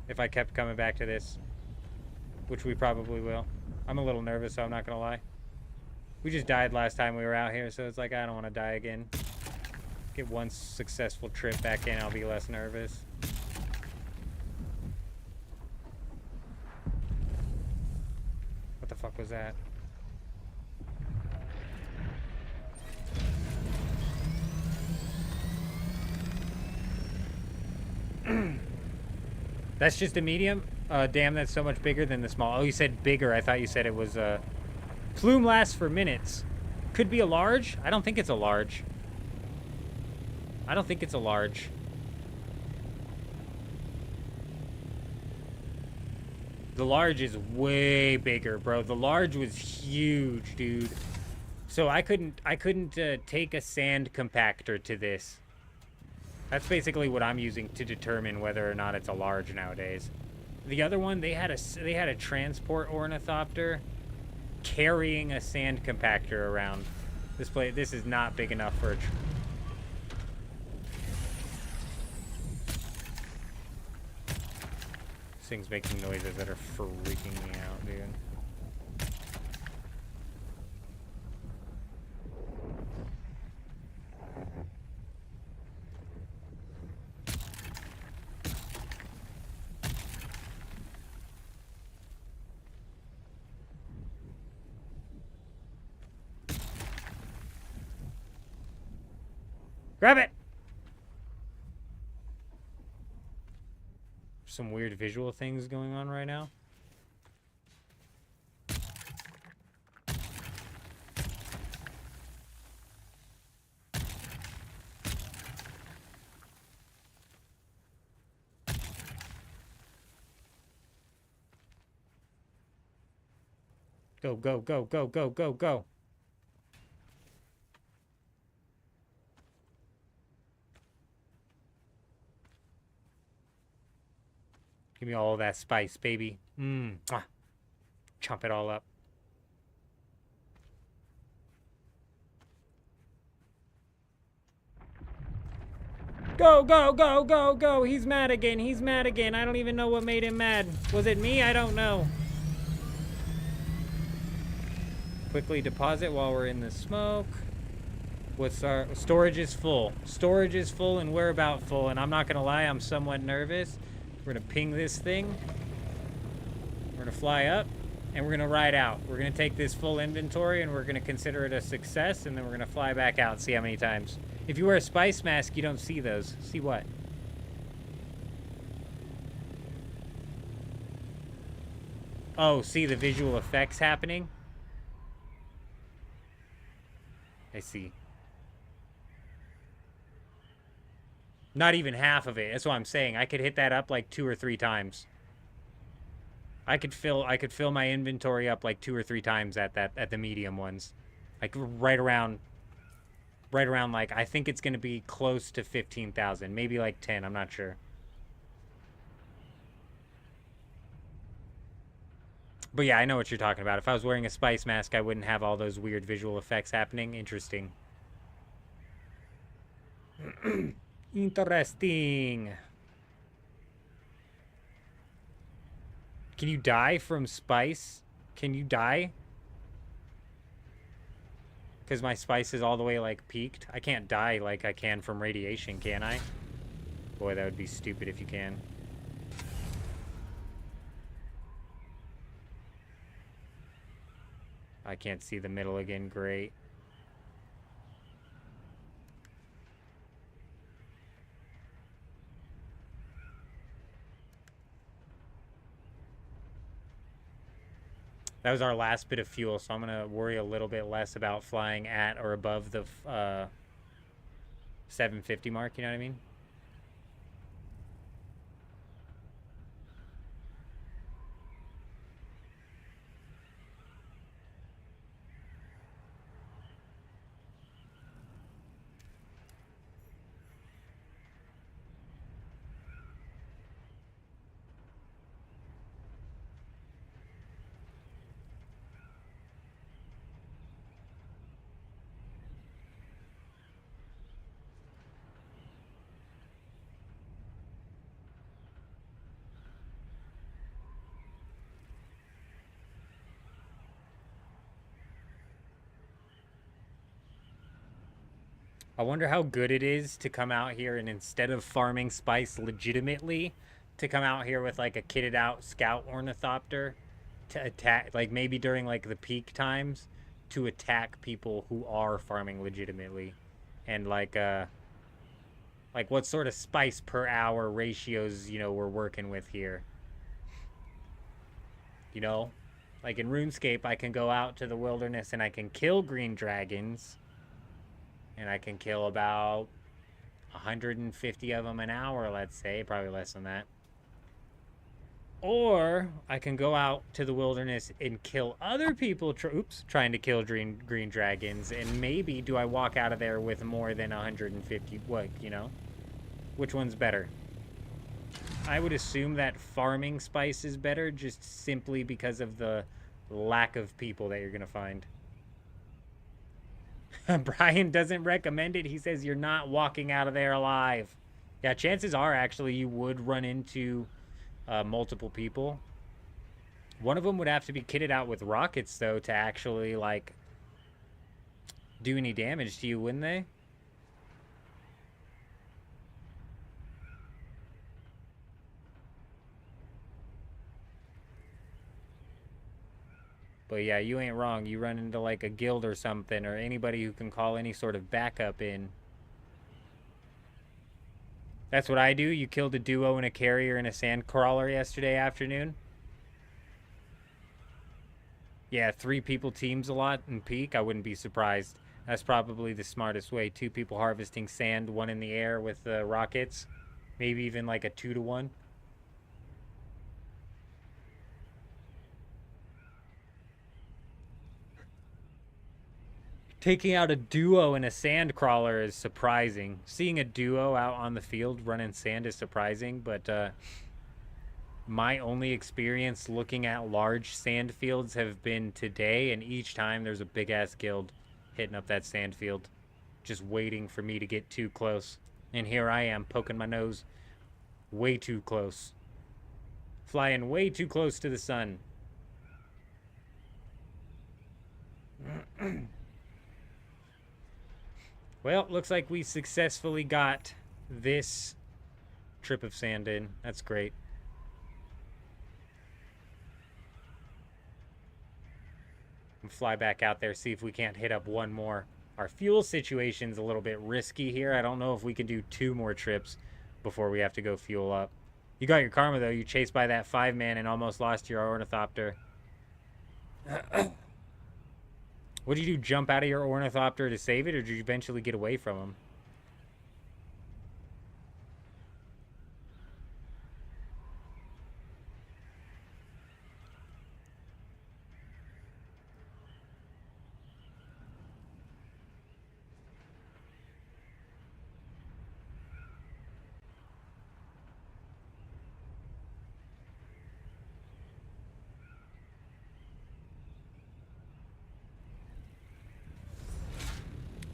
If I kept coming back to this. Which we probably will. I'm a little nervous, so I'm not gonna lie. We just died last time we were out here, so it's like, I don't want to die again. Get one successful trip back in, I'll be less nervous. What the fuck was that? That's just a medium? Damn, that's so much bigger than the small. Oh, you said bigger. I thought you said it was, plume lasts for minutes. Could be a large? I don't think it's a large. I don't think it's a large. The large is way bigger, bro. The large was huge, dude. So I couldn't take a sand compactor to this. That's basically what I'm using to determine whether or not it's a large nowadays. The other one, they had a transport ornithopter carrying a sand compactor around. This is not big enough for a This thing's making noises that are freaking me out, dude. Grab it! Some weird visual things going on right now. Go, go, go, go, go, go, go. Give me all that spice, baby. Mmm. Chomp it all up. Go, go, go, go, go. He's mad again. He's mad again. I don't even know what made him mad. Was it me? I don't know. Quickly deposit while we're in the smoke. What's our... Storage is full. Storage is full and we're about full. And I'm not going to lie, I'm somewhat nervous. We're going to ping this thing. We're going to fly up. And we're going to ride out. We're going to take this full inventory and we're going to consider it a success. And then we're going to fly back out and see how many times. If you wear a spice mask, you don't see those. See what? Oh, see the visual effects happening? I see. Not even half of it. That's what I'm saying. I could hit that up like 2 or 3 times. I could fill my inventory up like 2 or 3 times at the medium ones. Like right around like, I think it's going to be close to 15,000, maybe like 10, I'm not sure. But yeah, I know what you're talking about. If I was wearing a spice mask, I wouldn't have all those weird visual effects happening. Interesting. Interesting. Can you die from spice? Can you die? Because my spice is all the way, like, peaked. I can't die like I can from radiation, can I? Boy, that would be stupid if you can. I can't see the middle again. Great. That was our last bit of fuel, so I'm going to worry a little bit less about flying at or above the 750 mark, you know what I mean? I wonder how good it is to come out here and instead of farming spice legitimately, to come out here with like a kitted out scout ornithopter to attack, like maybe during like the peak times, to attack people who are farming legitimately. And like what sort of spice per hour ratios, you know, we're working with here. You know? Like in RuneScape, I can go out to the wilderness and I can kill green dragons. And I can kill about 150 of them an hour, let's say. Probably less than that. Or I can go out to the wilderness and kill other people trying to kill green dragons. And maybe do I walk out of there with more than 150? What, you know? Which one's better? I would assume that farming spice is better just simply because of the lack of people that you're going to find. Brian doesn't recommend it. He says you're not walking out of there alive. Yeah, chances are actually you would run into multiple people. One of them would have to be kitted out with rockets, though, to actually, like, do any damage to you, wouldn't they? But yeah, you ain't wrong. You run into like a guild or something, or anybody who can call any sort of backup in. That's what I do. You killed a duo and a carrier and a sand crawler yesterday afternoon. Yeah, 3 people teams a lot in peak. I wouldn't be surprised. That's probably the smartest way. 2 people harvesting sand, 1 in the air with the rockets. Maybe even like a 2-to-1. Taking out a duo and a sand crawler is surprising. Seeing a duo out on the field running sand is surprising, but my only experience looking at large sand fields have been today, and each time there's a big-ass guild hitting up that sand field, just waiting for me to get too close. And here I am, poking my nose way too close. Flying way too close to the sun. Well, looks like we successfully got this trip of sand in. That's great. Fly back out there, see if we can't hit up one more. Our fuel situation's a little bit risky here. I don't know if we can do 2 more trips before we have to go fuel up. You got your karma, though. You chased by that 5-man and almost lost your ornithopter. What did you do, jump out of your ornithopter to save it, or did you eventually get away from him?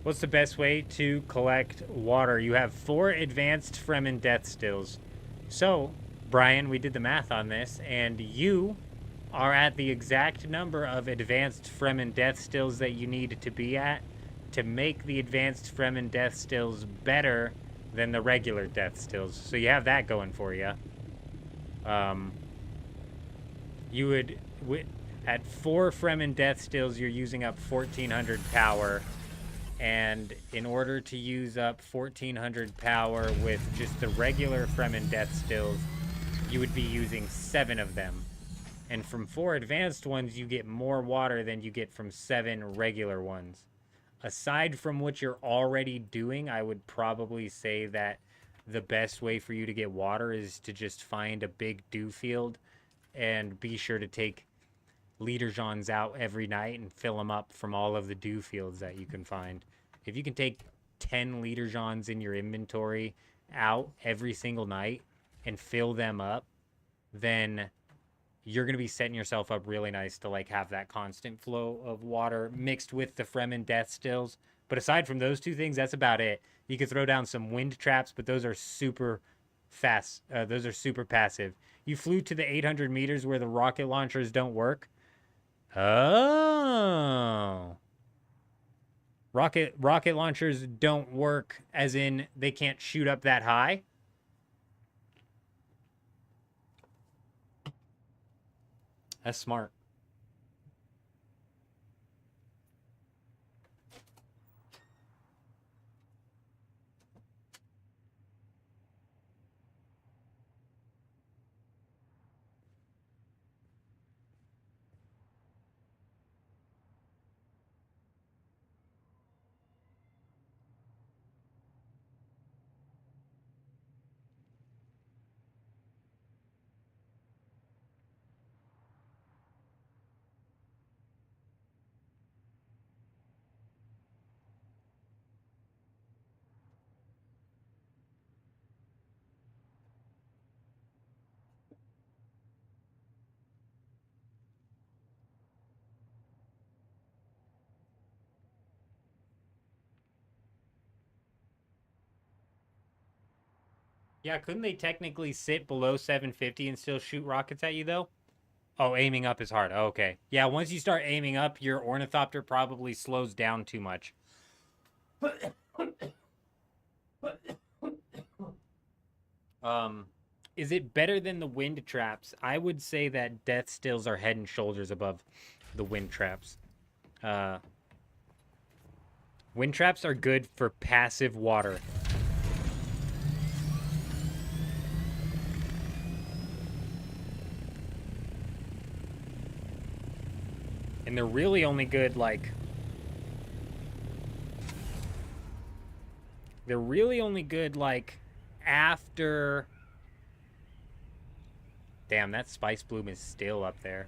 What's the best way to collect water? You have 4 advanced Fremen death stills. So, Brian, we did the math on this, and you are at the exact number of advanced Fremen death stills that you need to be at to make the advanced Fremen death stills better than the regular death stills. So you have that going for you. You would, at 4 Fremen death stills, you're using up 1,400 power. And in order to use up 1,400 power with just the regular Fremen death stills, you would be using 7 of them. And from 4 advanced ones, you get more water than you get from 7 regular ones. Aside from what you're already doing, I would probably say that the best way for you to get water is to just find a big dew field and be sure to take Leader-Johns out every night and fill them up from all of the dew fields that you can find. If you can take 10 Leader-Johns in your inventory out every single night and fill them up, then you're going to be setting yourself up really nice to like have that constant flow of water mixed with the Fremen death stills. But aside from those 2 things, that's about it. You could throw down some wind traps, but those are super fast. Those are super passive. You flew to the 800 meters where the rocket launchers don't work. Oh. Rocket launchers don't work as in they can't shoot up that high. That's smart. Yeah, couldn't they technically sit below 750 and still shoot rockets at you, though? Oh, aiming up is hard. Oh, okay. Yeah, once you start aiming up, your ornithopter probably slows down too much. Is it better than the wind traps? I would say that death stills are head and shoulders above the wind traps. Wind traps are good for passive water. And they're really only good, like... They're really only good, like, after... Damn, that spice bloom is still up there.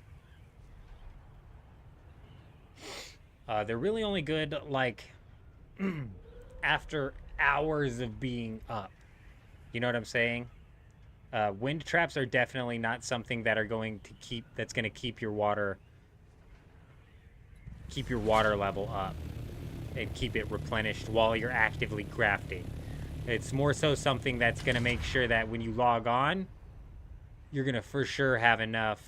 They're really only good, like, after hours of being up. You know what I'm saying? Wind traps are definitely not something that are going to that's going to keep your water level up and keep it replenished while you're actively crafting. It's more so something that's going to make sure that when you log on, you're going to for sure have enough.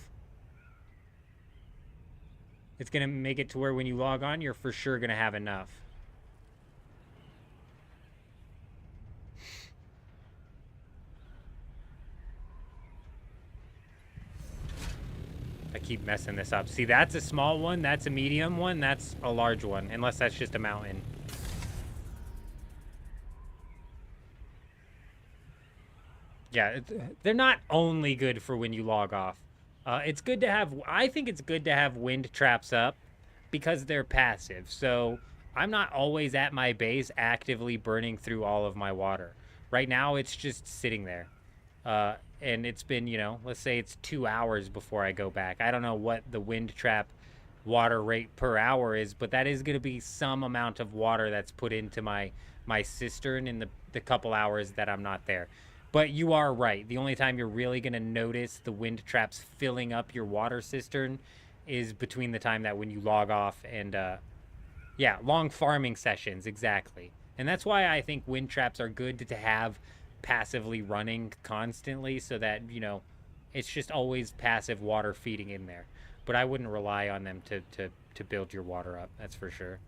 It's going to make it to where when you log on, you're for sure going to have enough. I keep messing this up. See, that's a small one, that's a medium one, that's a large one, unless that's just a mountain. Yeah, they're not only good for when you log off. It's good to have, I think it's good to have wind traps up because they're passive. So I'm not always at my base actively burning through all of my water. Right now, it's just sitting there. And it's been, let's say it's 2 hours before I go back. I don't know what the wind trap water rate per hour is, but that is going to be some amount of water that's put into my cistern in the couple hours that I'm not there. But you are right. The only time you're really going to notice the wind traps filling up your water cistern is between the time that when you log off and, yeah, long farming sessions, exactly. And that's why I think wind traps are good to have passively running constantly so that, it's just always passive water feeding in there. But I wouldn't rely on them to build your water up, that's for sure.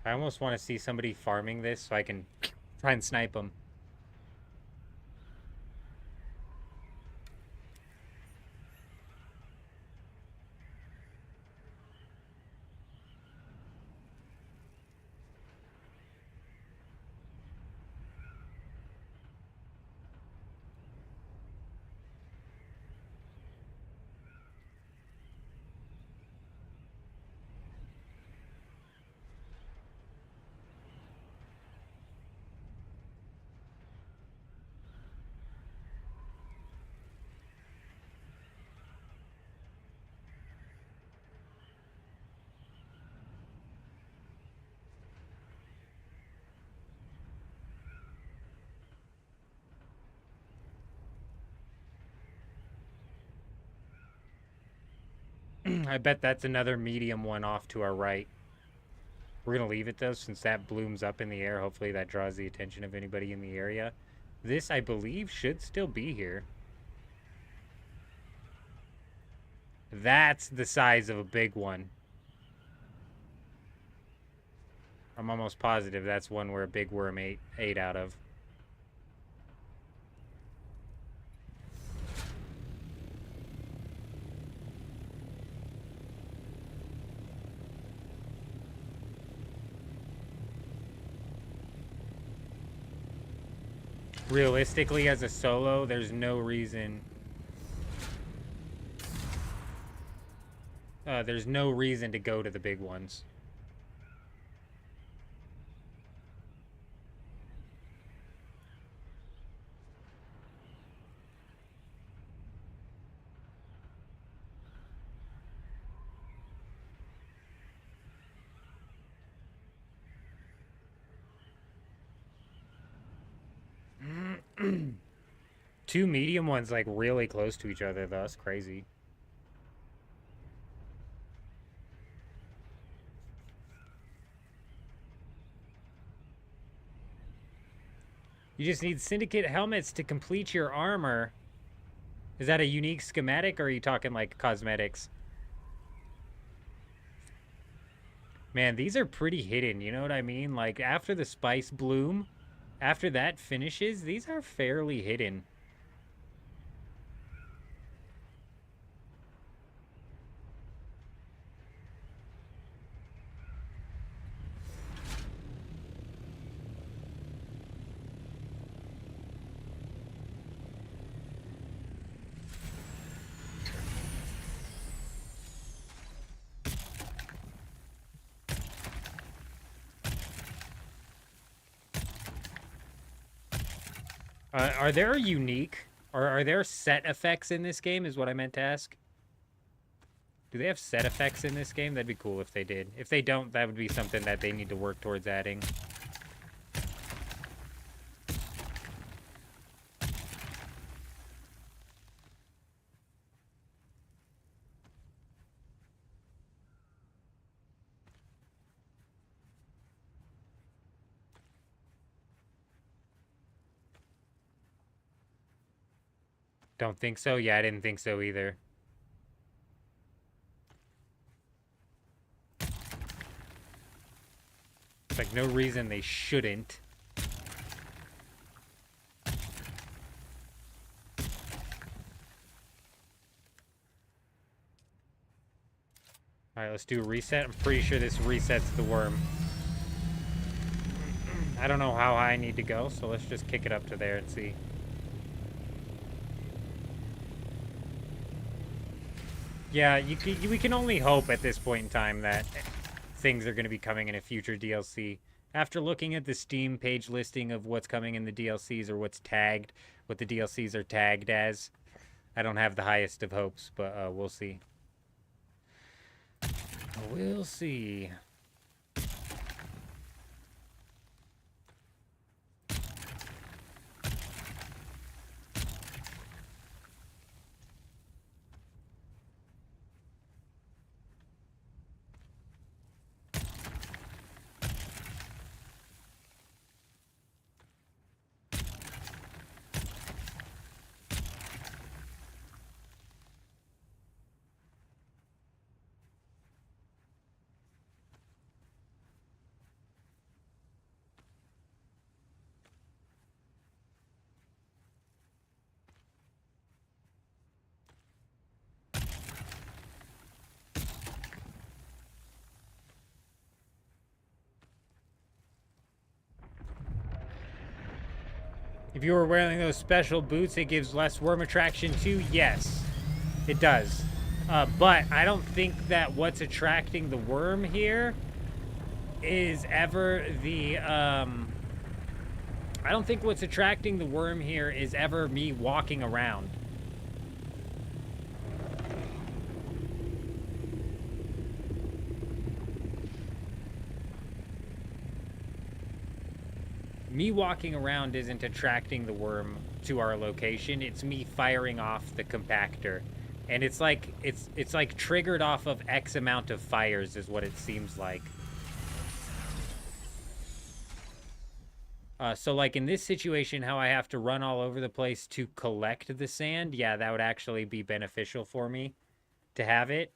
I almost want to see somebody farming this so I can try and snipe them. I bet that's another medium one off to our right. We're going to leave it, though, since that blooms up in the air. Hopefully that draws the attention of anybody in the area. This, I believe, should still be here. That's the size of a big one. I'm almost positive that's one where a big worm ate out of. Realistically, as a solo, there's no reason... there's no reason to go to the big ones. Two medium ones, like, really close to each other, though. That's crazy. You just need syndicate helmets to complete your armor. Is that a unique schematic, or are you talking like cosmetics? Man, these are pretty hidden, you know what I mean? Like, after the spice bloom, after that finishes, these are fairly hidden. Are there unique, or are there set effects in this game, is what I meant to ask? Do they have set effects in this game? That'd be cool if they did. If they don't, that would be something that they need to work towards adding. Don't think so? Yeah, I didn't think so either. It's like no reason they shouldn't. Alright, let's do a reset. I'm pretty sure this resets the worm. I don't know how high I need to go, so let's just kick it up to there and see. Yeah, we can only hope at this point in time that things are going to be coming in a future DLC. After looking at the Steam page listing of what's coming in the DLCs, or what's tagged, what the DLCs are tagged as, I don't have the highest of hopes, but we'll see. We'll see. If you were wearing those special boots, it gives less worm attraction too? Yes, it does. But I don't think that what's attracting the worm here is ever the, I don't think what's attracting the worm here is ever me walking around. Me walking around isn't attracting the worm to our location. It's me firing off the compactor. And it's like triggered off of X amount of fires is what it seems like. So like in this situation, how I have to run all over the place to collect the sand, yeah, that would actually be beneficial for me to have it.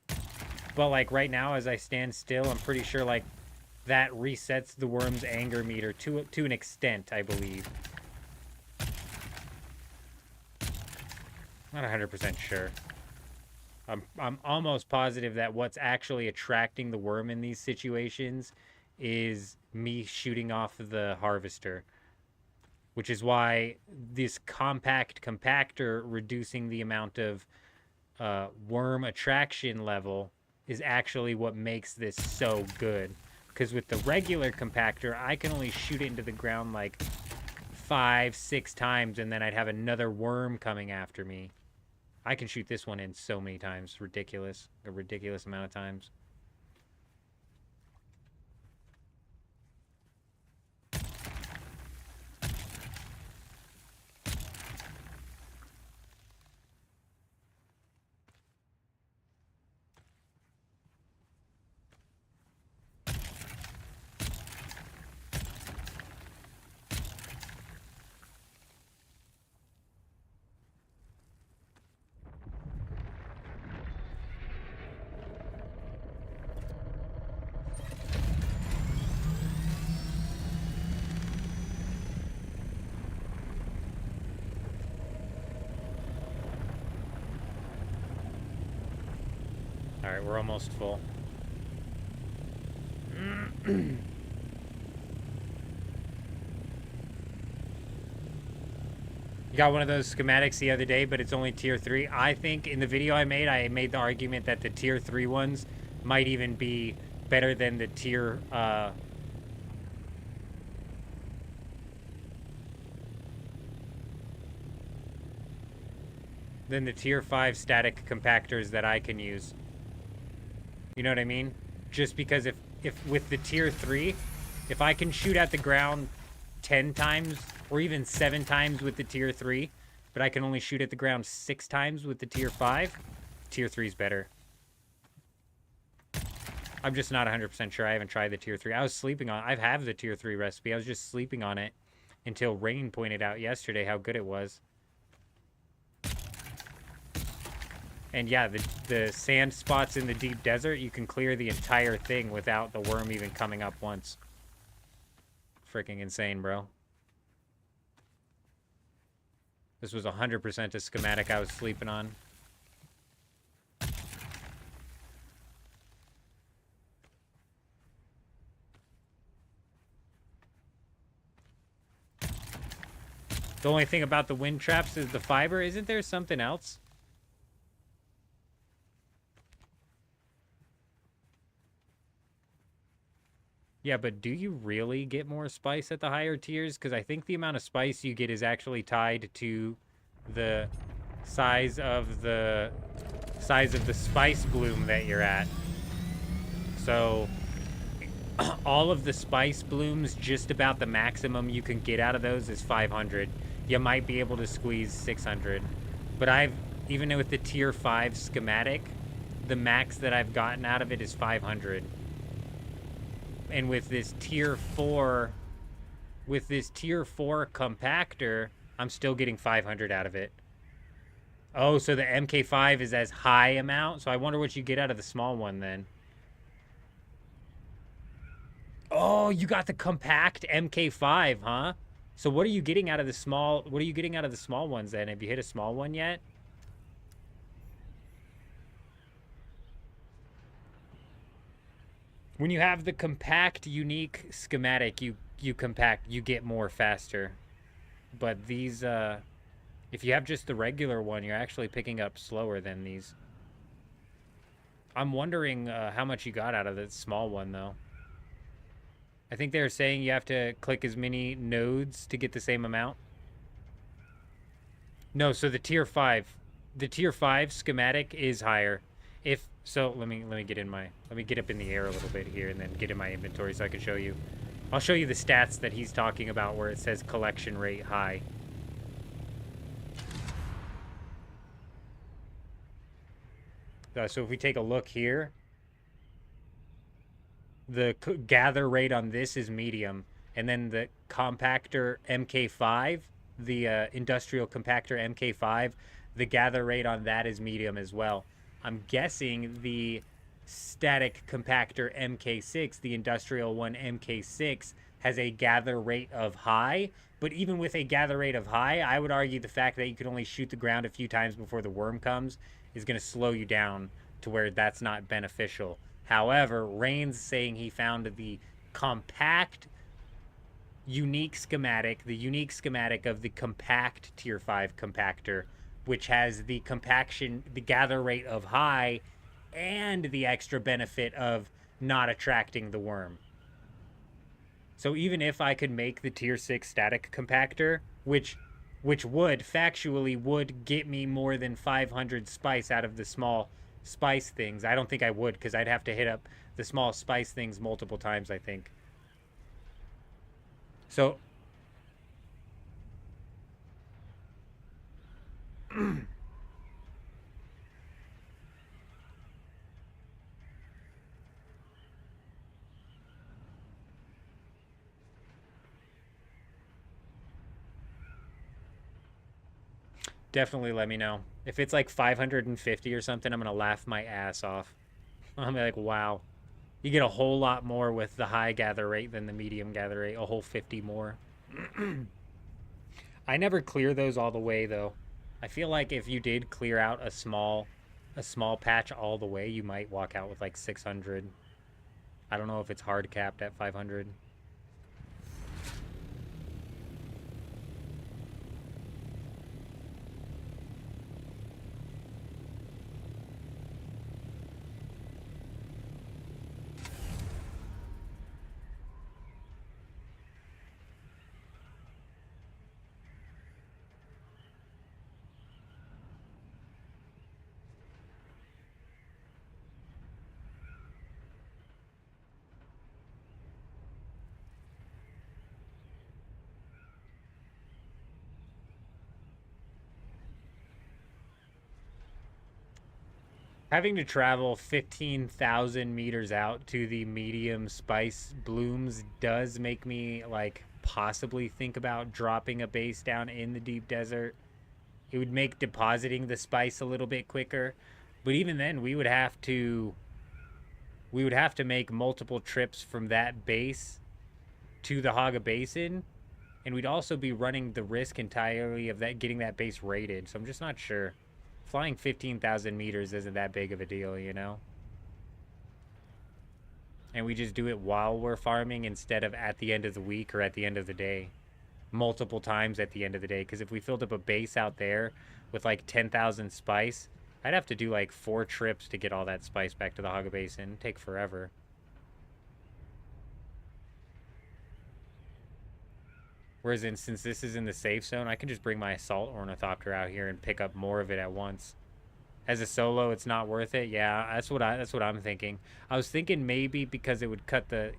But like right now, as I stand still, I'm pretty sure like that resets the worm's anger meter to an extent, I believe. Not 100% sure. I'm almost positive that what's actually attracting the worm in these situations is me shooting off the harvester, which is why this compact compactor reducing the amount of worm attraction level is actually what makes this so good. Because with the regular compactor, I can only shoot it into the ground like 5-6 times, and then I'd have another worm coming after me. I can shoot this one in so many times. Ridiculous. A ridiculous amount of times. Alright, we're almost full. You got one of those schematics the other day, but it's only tier 3. I think in the video I made the argument that the tier 3 ones might even be better than the tier, than the tier 5 static compactors that I can use. You know what I mean? Just because if with the tier 3, if I can shoot at the ground 10 times or even 7 times with the tier 3, but I can only shoot at the ground 6 times with the tier 5, tier 3 is better. I'm just not 100% sure. I haven't tried the tier 3. I was sleeping on I have the tier 3 recipe. I was just sleeping on it until Rain pointed out yesterday how good it was. And yeah, the sand spots in the deep desert, you can clear the entire thing without the worm even coming up once. Freaking insane, bro. This was 100% a schematic I was sleeping on. The only thing about the wind traps is the fiber. Isn't there something else? Yeah, but do you really get more spice at the higher tiers? Because I think the amount of spice you get is actually tied to the size of the spice bloom that you're at. So all of the spice blooms, just about the maximum you can get out of those is 500. You might be able to squeeze 600. But even with the tier 5 schematic, the max that I've gotten out of it is 500. And with this tier 4 compactor, I'm still getting 500 out of it. Oh, so the MK5 is as high amount? So I wonder what you get out of the small one then. Oh, you got the compact MK5, huh? So what are you getting out of the small ones then? Have you hit a small one yet? When you have the compact unique schematic, you get more faster. But these if you have just the regular one, you're actually picking up slower than these. I'm wondering how much you got out of the small one though. I think they were saying you have to click as many nodes to get the same amount. No, so the tier 5 schematic is higher. Let me get up in the air a little bit here and then get in my inventory so I can show you. I'll show you the stats that he's talking about where it says collection rate high. So if we take a look here, the gather rate on this is medium, and then the compactor MK5, the industrial compactor MK5, the gather rate on that is medium as well. I'm guessing the static compactor MK6, the industrial one MK6, has a gather rate of high, but even with a gather rate of high, I would argue the fact that you can only shoot the ground a few times before the worm comes is going to slow you down to where that's not beneficial. However, Rain's saying he found the compact unique schematic of the compact tier 5 compactor, which has the gather rate of high and the extra benefit of not attracting the worm. So even if I could make the tier 6 static compactor, which factually would get me more than 500 spice out of the small spice things, I don't think I would, because I'd have to hit up the small spice things multiple times, I think. So definitely let me know. If it's like 550 or something, I'm going to laugh my ass off. I'm like, wow. You get a whole lot more with the high gather rate than the medium gather rate. A whole 50 more. I never clear those all the way, though. I feel like if you did clear out a small a small patch all the way, you might walk out with like 600. I don't know if it's hard capped at 500. Having to travel 15,000 meters out to the medium spice blooms does make me, like, possibly think about dropping a base down in the deep desert. It would make depositing the spice a little bit quicker. But even then, we would have to make multiple trips from that base to the Haga Basin. And we'd also be running the risk entirely of that getting that base raided. So I'm just not sure. Flying 15,000 meters isn't that big of a deal, you know? And we just do it while we're farming instead of at the end of the week or at the end of the day. Multiple times at the end of the day. Because if we filled up a base out there with like 10,000 spice, I'd have to do like 4 trips to get all that spice back to the Haga Basin. It'd take forever. Whereas since this is in the safe zone, I can just bring my Assault Ornithopter out here and pick up more of it at once. As a solo, it's not worth it. Yeah, that's what I'm thinking. I was thinking maybe because it would cut the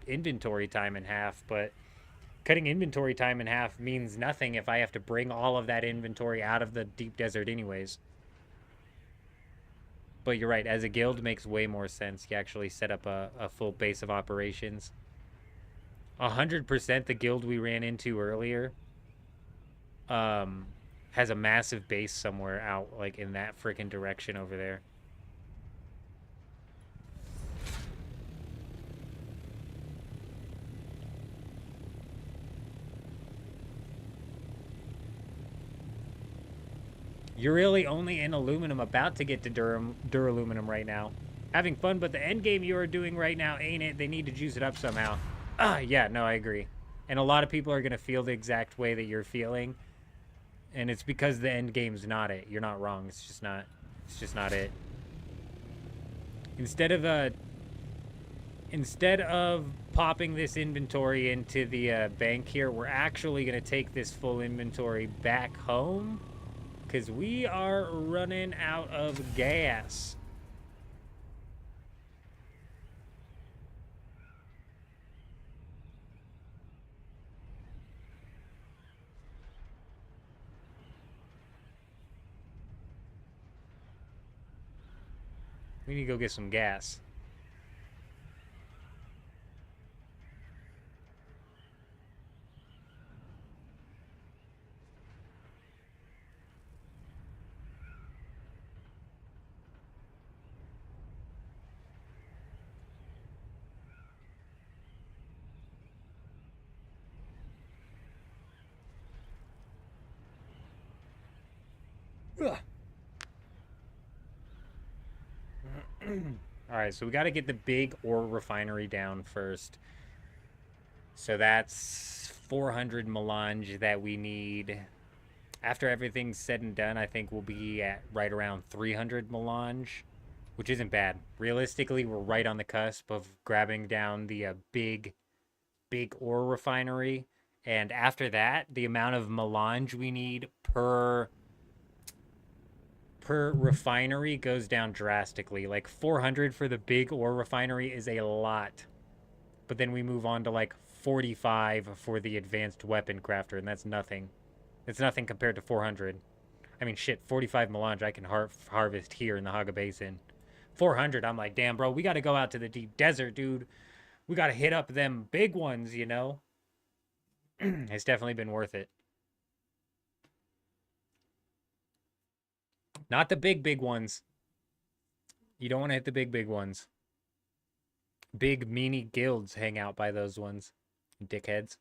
inventory time in half, but cutting inventory time in half means nothing if I have to bring all of that inventory out of the deep desert anyways. But you're right, as a guild, it makes way more sense. You actually set up a full base of operations. 100% the guild we ran into earlier has a massive base somewhere out, like, in that freaking direction over there. You're really only in aluminum, about to get to duraluminum right now. Having fun, but the end game you are doing right now, ain't it? They need to juice it up somehow. Yeah, no, I agree. And a lot of people are going to feel the exact way that you're feeling. And it's because the end game's not it. You're not wrong. It's just not it. Instead of popping this inventory into the bank here, we're actually going to take this full inventory back home. Because we are running out of gas. We need to go get some gas. Ugh. Alright, so we got to get the big ore refinery down first. So that's 400 melange that we need. After everything's said and done, I think we'll be at right around 300 melange, which isn't bad. Realistically, we're right on the cusp of grabbing down the big ore refinery. And after that, the amount of melange we need per refinery goes down drastically. Like 400 for the big ore refinery is a lot. But then we move on to like 45 for the advanced weapon crafter, and that's nothing. It's nothing compared to 400. I mean, shit, 45 melange I can harvest here in the Haga Basin. 400, I'm like, damn, bro, we got to go out to the deep desert, dude. We got to hit up them big ones, you know? It's definitely been worth it. Not the big ones. You don't want to hit the big ones. Big, meanie guilds hang out by those ones. Dickheads.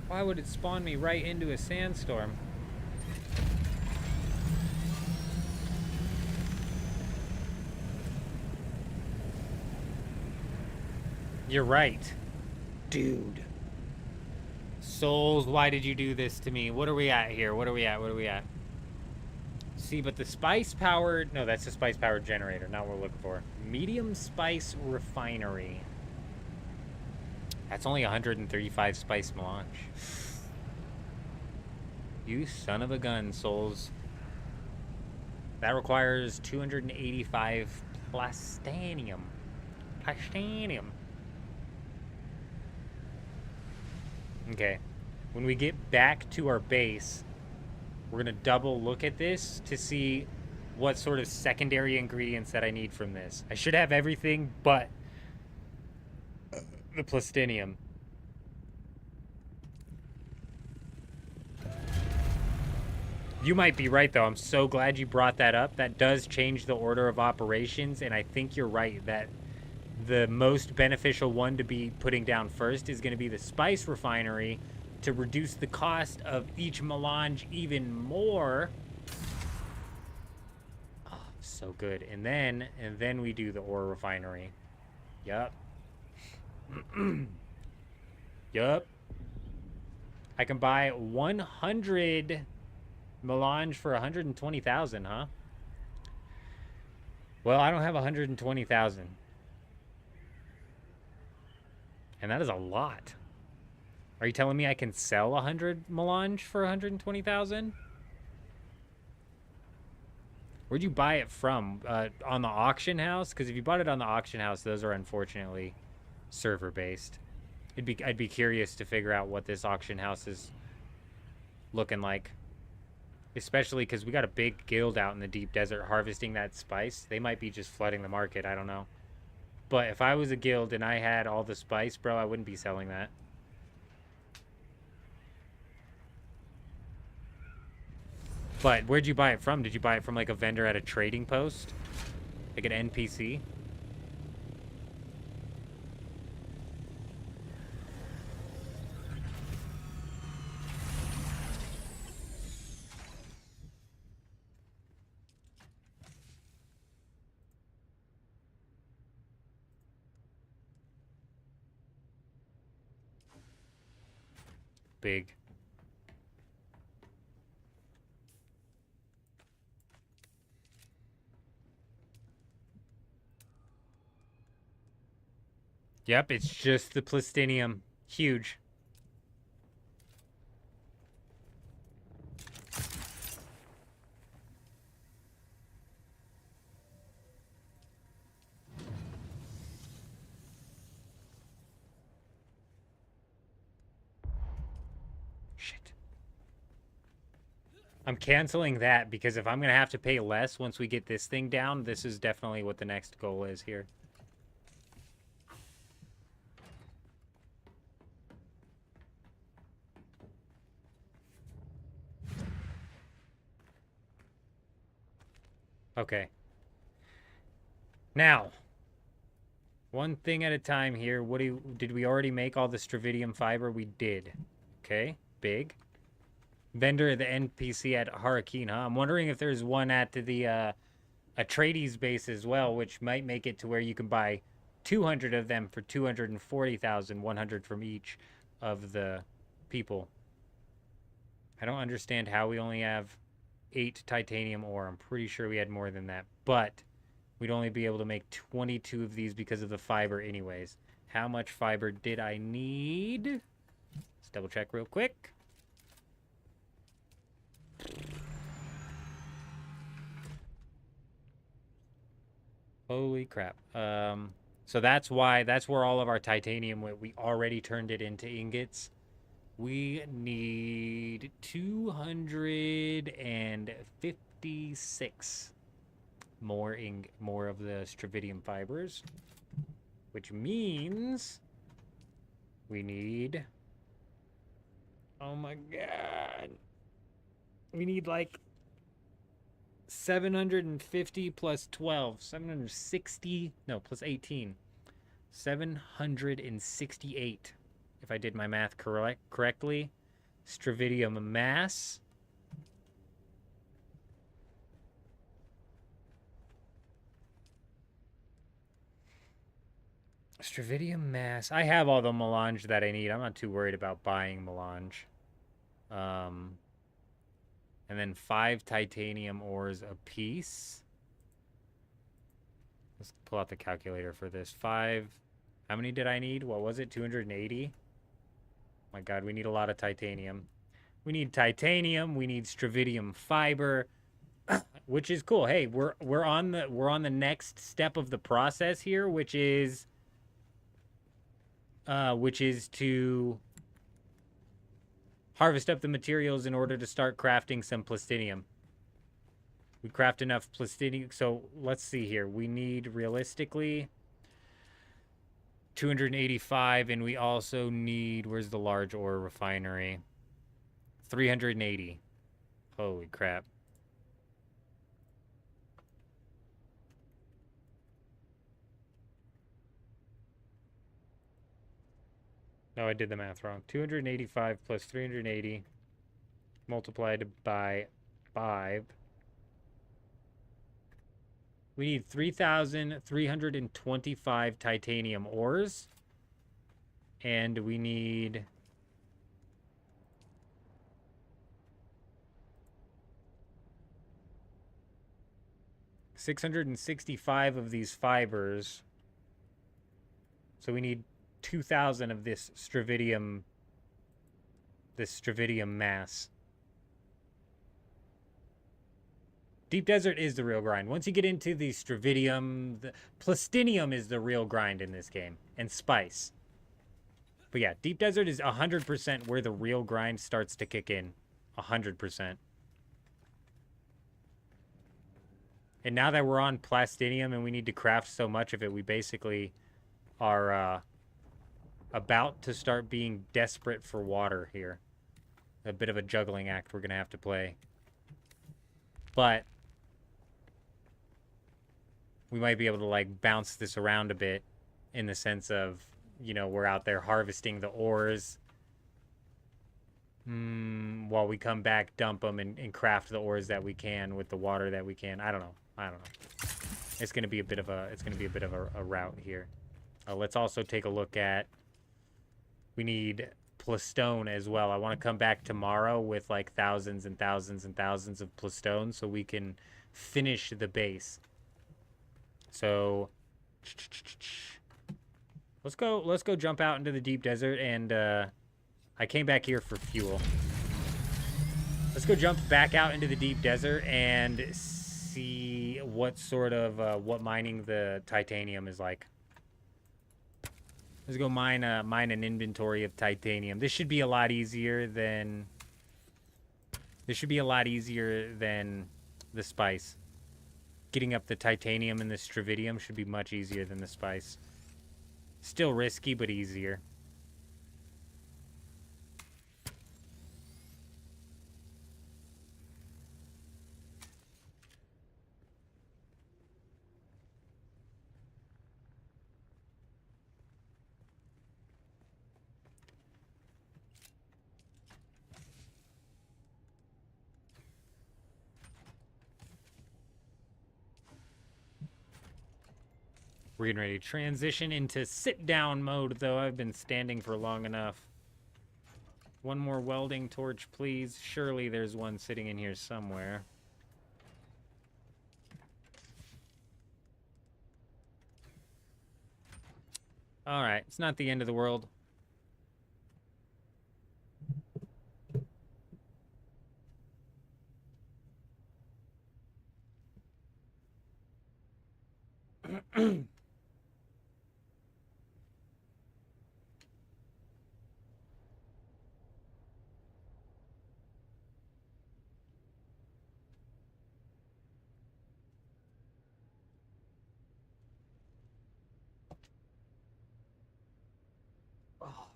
Why would it spawn me right into a sandstorm? You're right. Dude. Souls, why did you do this to me? What are we at here? What are we at? What are we at? See, but the spice powered... No, that's the spice powered generator. Not what we're looking for. Medium spice refinery. That's only 135 spice melange. You son of a gun, souls. That requires 285 plastanium. Plastanium. Okay. When we get back to our base, we're going to double look at this to see what sort of secondary ingredients that I need from this. I should have everything but the plastinium. You might be right, though. I'm so glad you brought that up. That does change the order of operations, and I think you're right that the most beneficial one to be putting down first is going to be the spice refinery to reduce the cost of each melange even more. Oh, so good. And then we do the ore refinery. Yup. Yup. I can buy 100 melange for 120,000, huh? Well, I don't have 120,000. And that is a lot. Are you telling me I can sell 100 melange for 120,000? Where'd you buy it from? On the auction house? Because if you bought it on the auction house, those are unfortunately server-based. I'd be curious to figure out what this auction house is looking like. Especially because we got a big guild out in the deep desert harvesting that spice. They might be just flooding the market. I don't know. But if I was a guild and I had all the spice, bro, I wouldn't be selling that. But where'd you buy it from? Did you buy it from like a vendor at a trading post? Like an NPC? Big. Yep, it's just the plastinium. Huge. Shit. I'm canceling that because if I'm going to have to pay less once we get this thing down, this is definitely what the next goal is here. Okay. Now, one thing at a time here. Did we already make all the stravidium fiber? We did. Okay, big. Vendor, the NPC at Harakeen, huh? I'm wondering if there's one at the Atreides base as well, which might make it to where you can buy 200 of them for 240,000, 100 from each of the people. I don't understand how we only have 8 titanium ore. I'm pretty sure we had more than that, but we'd only be able to make 22 of these because of the fiber anyways. How much fiber did I need? Let's double check real quick. Holy crap. So that's where all of our titanium went. We already turned it into ingots. We need 256 more of the stravidium fibers, which means we need, oh my god, we need like 750 plus 12, 760, no, plus 18, 768. If I did my math correctly, Stravidium mass. Stravidium mass. I have all the melange that I need. I'm not too worried about buying melange. And then 5 titanium ores a piece. Let's pull out the calculator for this. 5. How many did I need? What was it? 280? My God, we need a lot of titanium. We need titanium. We need stravidium fiber, which is cool. Hey, we're on the next step of the process here, which is to harvest up the materials in order to start crafting some plastinium. We craft enough plastinium. So let's see here. We need realistically 285, and we also need, where's the large ore refinery? 380. Holy crap. No, I did the math wrong. 285 plus 380 multiplied by 5. We need 3,325 titanium ores. And we need 665 of these fibers. So we need 2,000 of this stravidium mass. Deep Desert is the real grind. Once you get into the stravidium, the plastinium is the real grind in this game, and spice. But yeah, Deep Desert is 100% where the real grind starts to kick in. 100%. And now that we're on plastinium and we need to craft so much of it, we basically are about to start being desperate for water here. A bit of a juggling act we're going to have to play. But we might be able to, like, bounce this around a bit in the sense of, you know, we're out there harvesting the ores while we come back, dump them, and craft the ores that we can with the water that we can. I don't know. It's going to be a bit of a route here. Let's also take a look at, we need plastone as well. I want to come back tomorrow with like thousands and thousands and thousands of plastone so we can finish the base. So let's go jump out into the deep desert, and I came back here for fuel. Let's go jump back out into the deep desert and see what sort of what mining the titanium is like. Let's go mine an inventory of titanium. This should be a lot easier than the spice. Getting up the titanium and the stravidium should be much easier than the spice. Still risky, but easier. We're getting ready to transition into sit-down mode, though. I've been standing for long enough. One more welding torch, please. Surely there's one sitting in here somewhere. Alright, it's not the end of the world.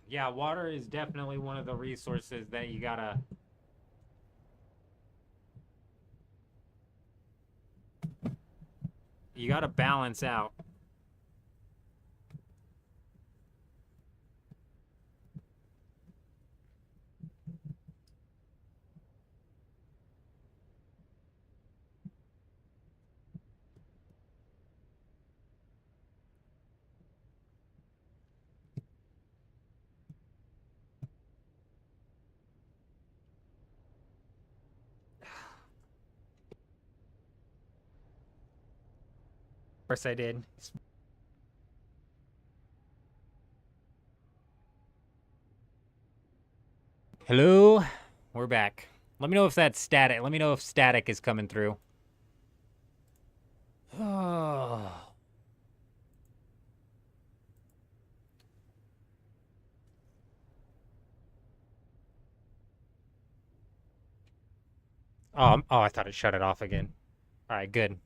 Yeah, water is definitely one of the resources that you gotta balance out. course I did. Hello? We're back. Let me know if that's static. Let me know if static is coming through. Oh. Oh, I thought it shut it off again. All right, good.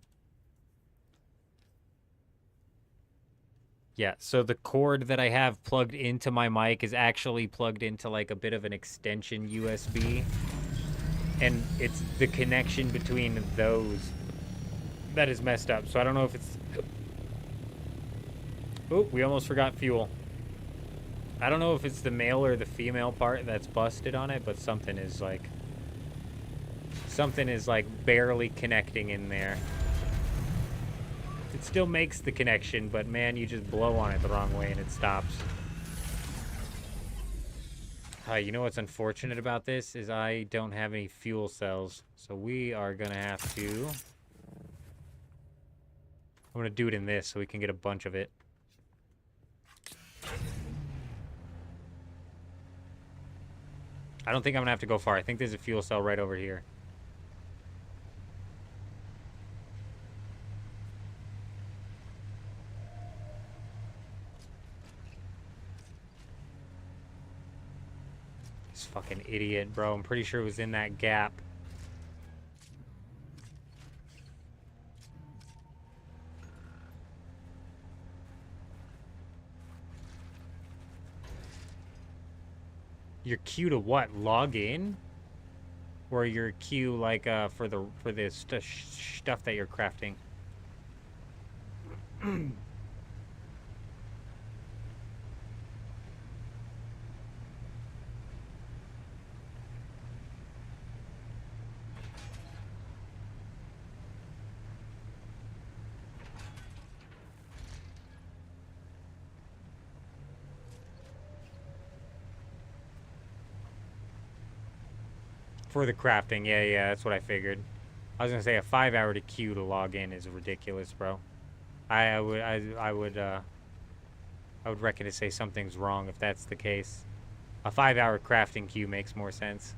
Yeah, so the cord that I have plugged into my mic is actually plugged into like a bit of an extension USB. And it's the connection between those that is messed up. So I don't know if it's... Oh, we almost forgot fuel. I don't know if it's the male or the female part that's busted on it, but something is like barely connecting in there. It still makes the connection, but man, you just blow on it the wrong way and it stops. You know what's unfortunate about this is I don't have any fuel cells, so we are gonna have to... I'm gonna do it in this so we can get a bunch of it. I don't think I'm gonna have to go far. I think there's a fuel cell right over here. This fucking idiot, bro. I'm pretty sure it was in that gap. Your queue to what? Log in? Or your queue like for the stuff that you're crafting? For the crafting, yeah, that's what I figured. I was gonna say a 5-hour to queue to log in is ridiculous, bro. I would reckon to say something's wrong if that's the case. A 5-hour crafting queue makes more sense.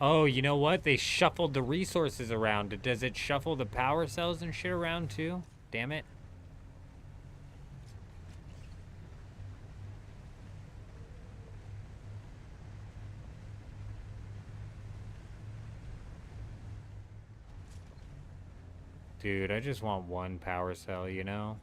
Oh, you know what? They shuffled the resources around. Does it shuffle the power cells and shit around too? Damn it. Dude, I just want one power cell, you know?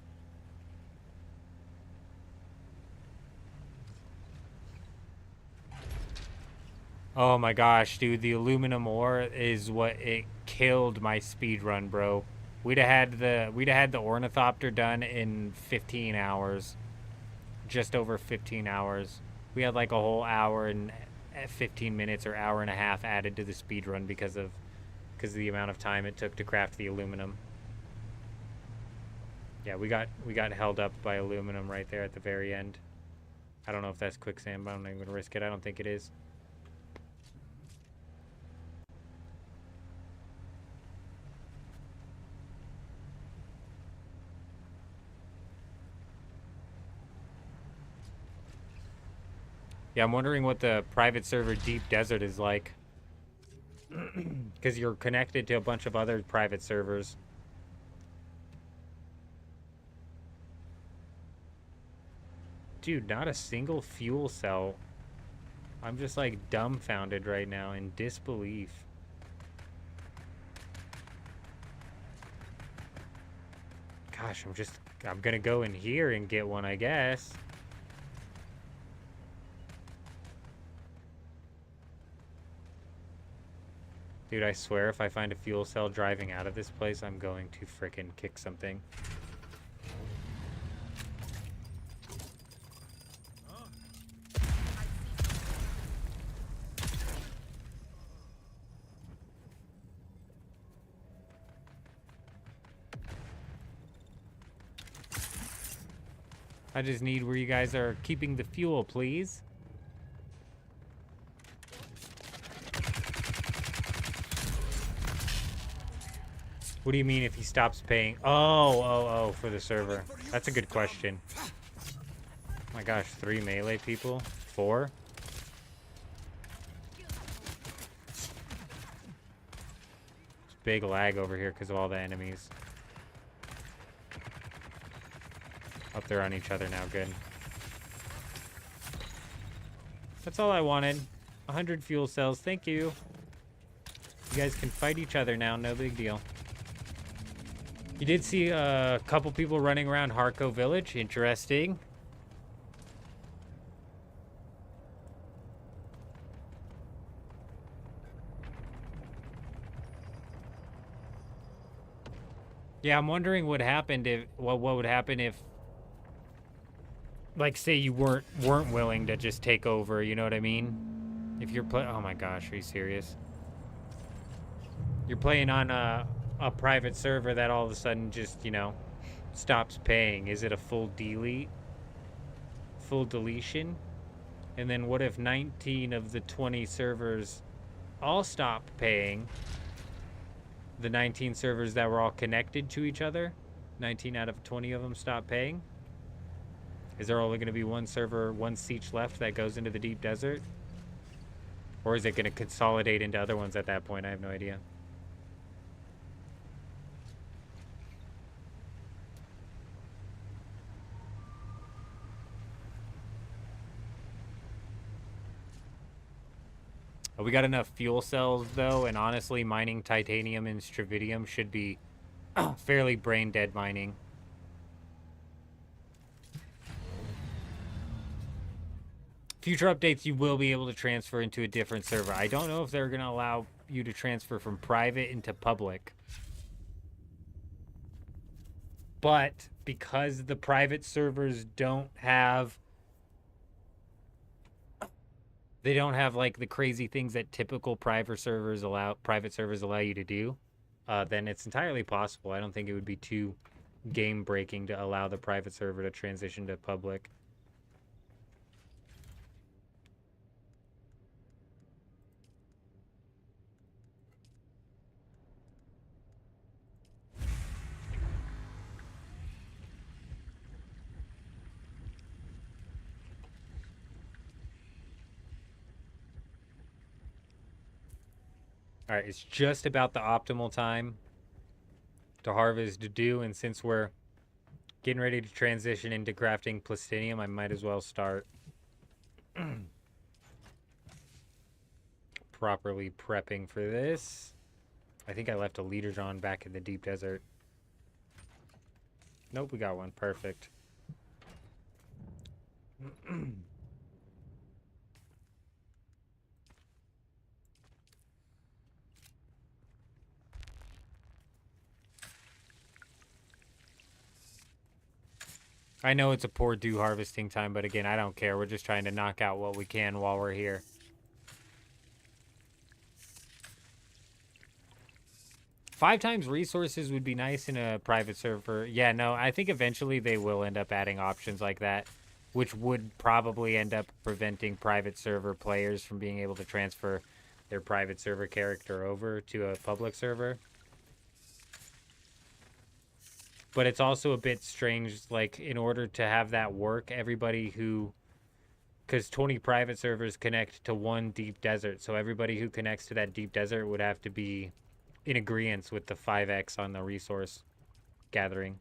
Oh my gosh, dude, the aluminum ore is what it killed my speed run, bro. We'd have had the ornithopter done in 15 hours. Just over 15 hours. We had like a whole hour and 15 minutes or hour and a half added to the speed run because of the amount of time it took to craft the aluminum. Yeah, we got held up by aluminum right there at the very end. I don't know if that's quicksand, but I'm not even gonna risk it. I don't think it is. Yeah, I'm wondering what the private server Deep Desert is like. Because you're connected to a bunch of other private servers. Dude, not a single fuel cell. I'm just like dumbfounded right now in disbelief. Gosh, I'm gonna go in here and get one, I guess. Dude, I swear if I find a fuel cell driving out of this place, I'm going to frickin' kick something. I just need where you guys are keeping the fuel, please. What do you mean if he stops paying? Oh, for the server. That's a good question. Oh my gosh, 3 melee people? 4? It's big lag over here because of all the enemies. Up there on each other now, good. That's all I wanted. 100 fuel cells, thank you. You guys can fight each other now, no big deal. You did see a couple people running around Harco Village. Interesting. Yeah, I'm wondering what happened if what would happen if, like, say you weren't willing to just take over. You know what I mean? If you're oh my gosh, are you serious? You're playing on a private server that all of a sudden just, you know, stops paying. Is it a full delete? Full deletion? And then what if 19 of the 20 servers all stop paying? The 19 servers that were all connected to each other, 19 out of 20 of them stop paying? Is there only going to be one server, one siege left that goes into the deep desert? Or is it going to consolidate into other ones at that point? I have no idea. We got enough fuel cells, though, and honestly, mining titanium and stravidium should be fairly brain-dead mining. Future updates, you will be able to transfer into a different server. I don't know if they're going to allow you to transfer from private into public. But because the private servers don't have... They don't have, like, the crazy things that typical private servers allow you to do, then it's entirely possible. I don't think it would be too game-breaking to allow the private server to transition to public. All right, it's just about the optimal time to harvest Dune, and since we're getting ready to transition into crafting plastinium, I might as well start properly prepping for this. I think I left a leader John back in the deep desert. Nope, we got one. Perfect. I know it's a poor dew harvesting time, but again, I don't care. We're just trying to knock out what we can while we're here. Five times resources would be nice in a private server. Yeah, no, I think eventually they will end up adding options like that, which would probably end up preventing private server players from being able to transfer their private server character over to a public server. But it's also a bit strange, like, in order to have that work, everybody who... Because 20 private servers connect to one deep desert, so everybody who connects to that deep desert would have to be in agreement with the 5x on the resource gathering.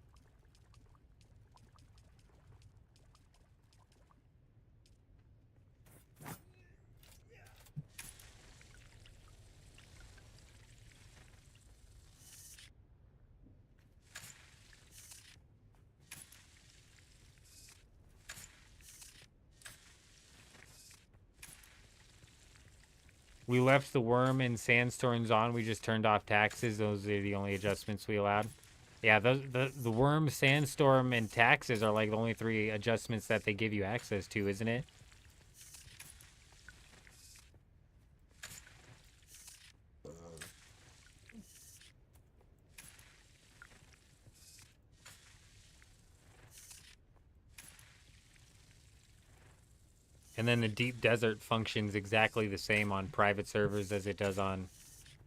We left the worm and sandstorms on. We just turned off taxes. Those are the only adjustments we allowed. Yeah, the worm, sandstorm, and taxes are like the only 3 adjustments that they give you access to, isn't it? And then the deep desert functions exactly the same on private servers as it does on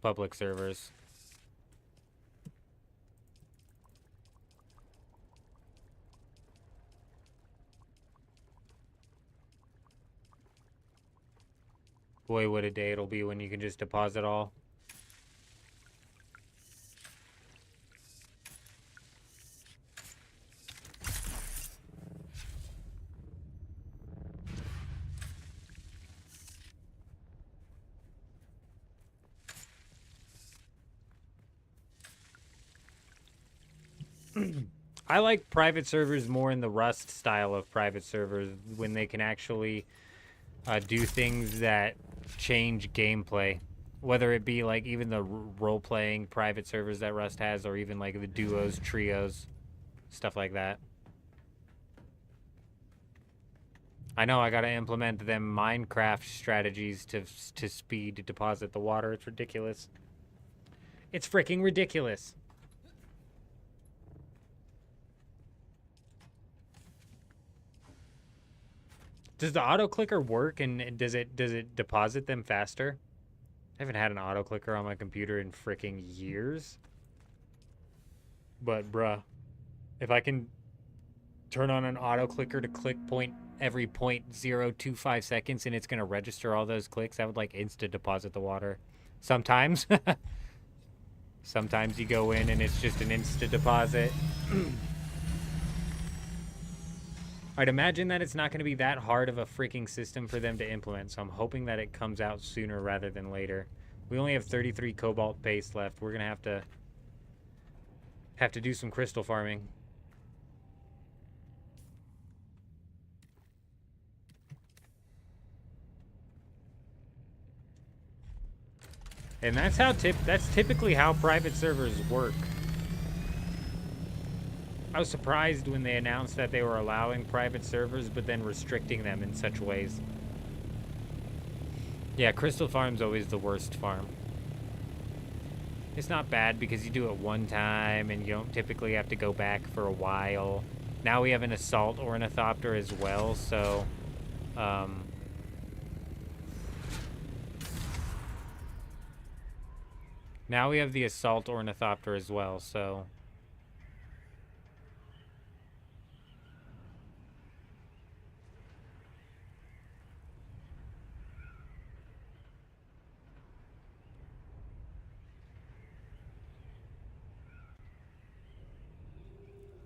public servers. Boy, what a day it'll be when you can just deposit all. I like private servers more in the Rust style of private servers when they can actually do things that change gameplay. Whether it be like even the role-playing private servers that Rust has, or even like the duos, trios, stuff like that. I know I gotta implement them Minecraft strategies to speed deposit the water. It's ridiculous. It's freaking ridiculous. Does the auto clicker work, and does it deposit them faster? I haven't had an auto clicker on my computer in freaking years. But bruh, if I can turn on an auto clicker to click every 0.025 seconds and it's gonna register all those clicks, I would like insta deposit the water. Sometimes. Sometimes you go in and it's just an insta deposit. I'd imagine that it's not going to be that hard of a freaking system for them to implement, so I'm hoping that it comes out sooner rather than later. We only have 33 cobalt paste left. We're going to have to do some crystal farming. And that's typically how private servers work. I was surprised when they announced that they were allowing private servers, but then restricting them in such ways. Yeah, Crystal Farm's always the worst farm. It's not bad because you do it one time and you don't typically have to go back for a while. Now we have an Assault Ornithopter as well, so... now we have the Assault Ornithopter as well, so...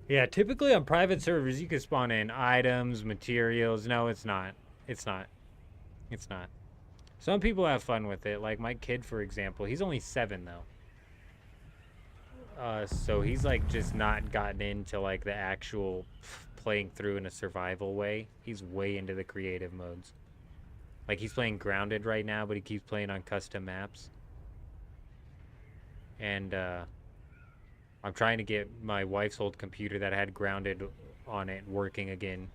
yeah, typically on private servers, you can spawn in items, materials. No, it's not. It's not. It's not. Some people have fun with it. Like my kid, for example. He's only 7, though. So he's, like, just not gotten into, like, the actual playing through in a survival way. He's way into the creative modes. Like, he's playing Grounded right now, but he keeps playing on custom maps. And, I'm trying to get my wife's old computer that had Grounded on it working again.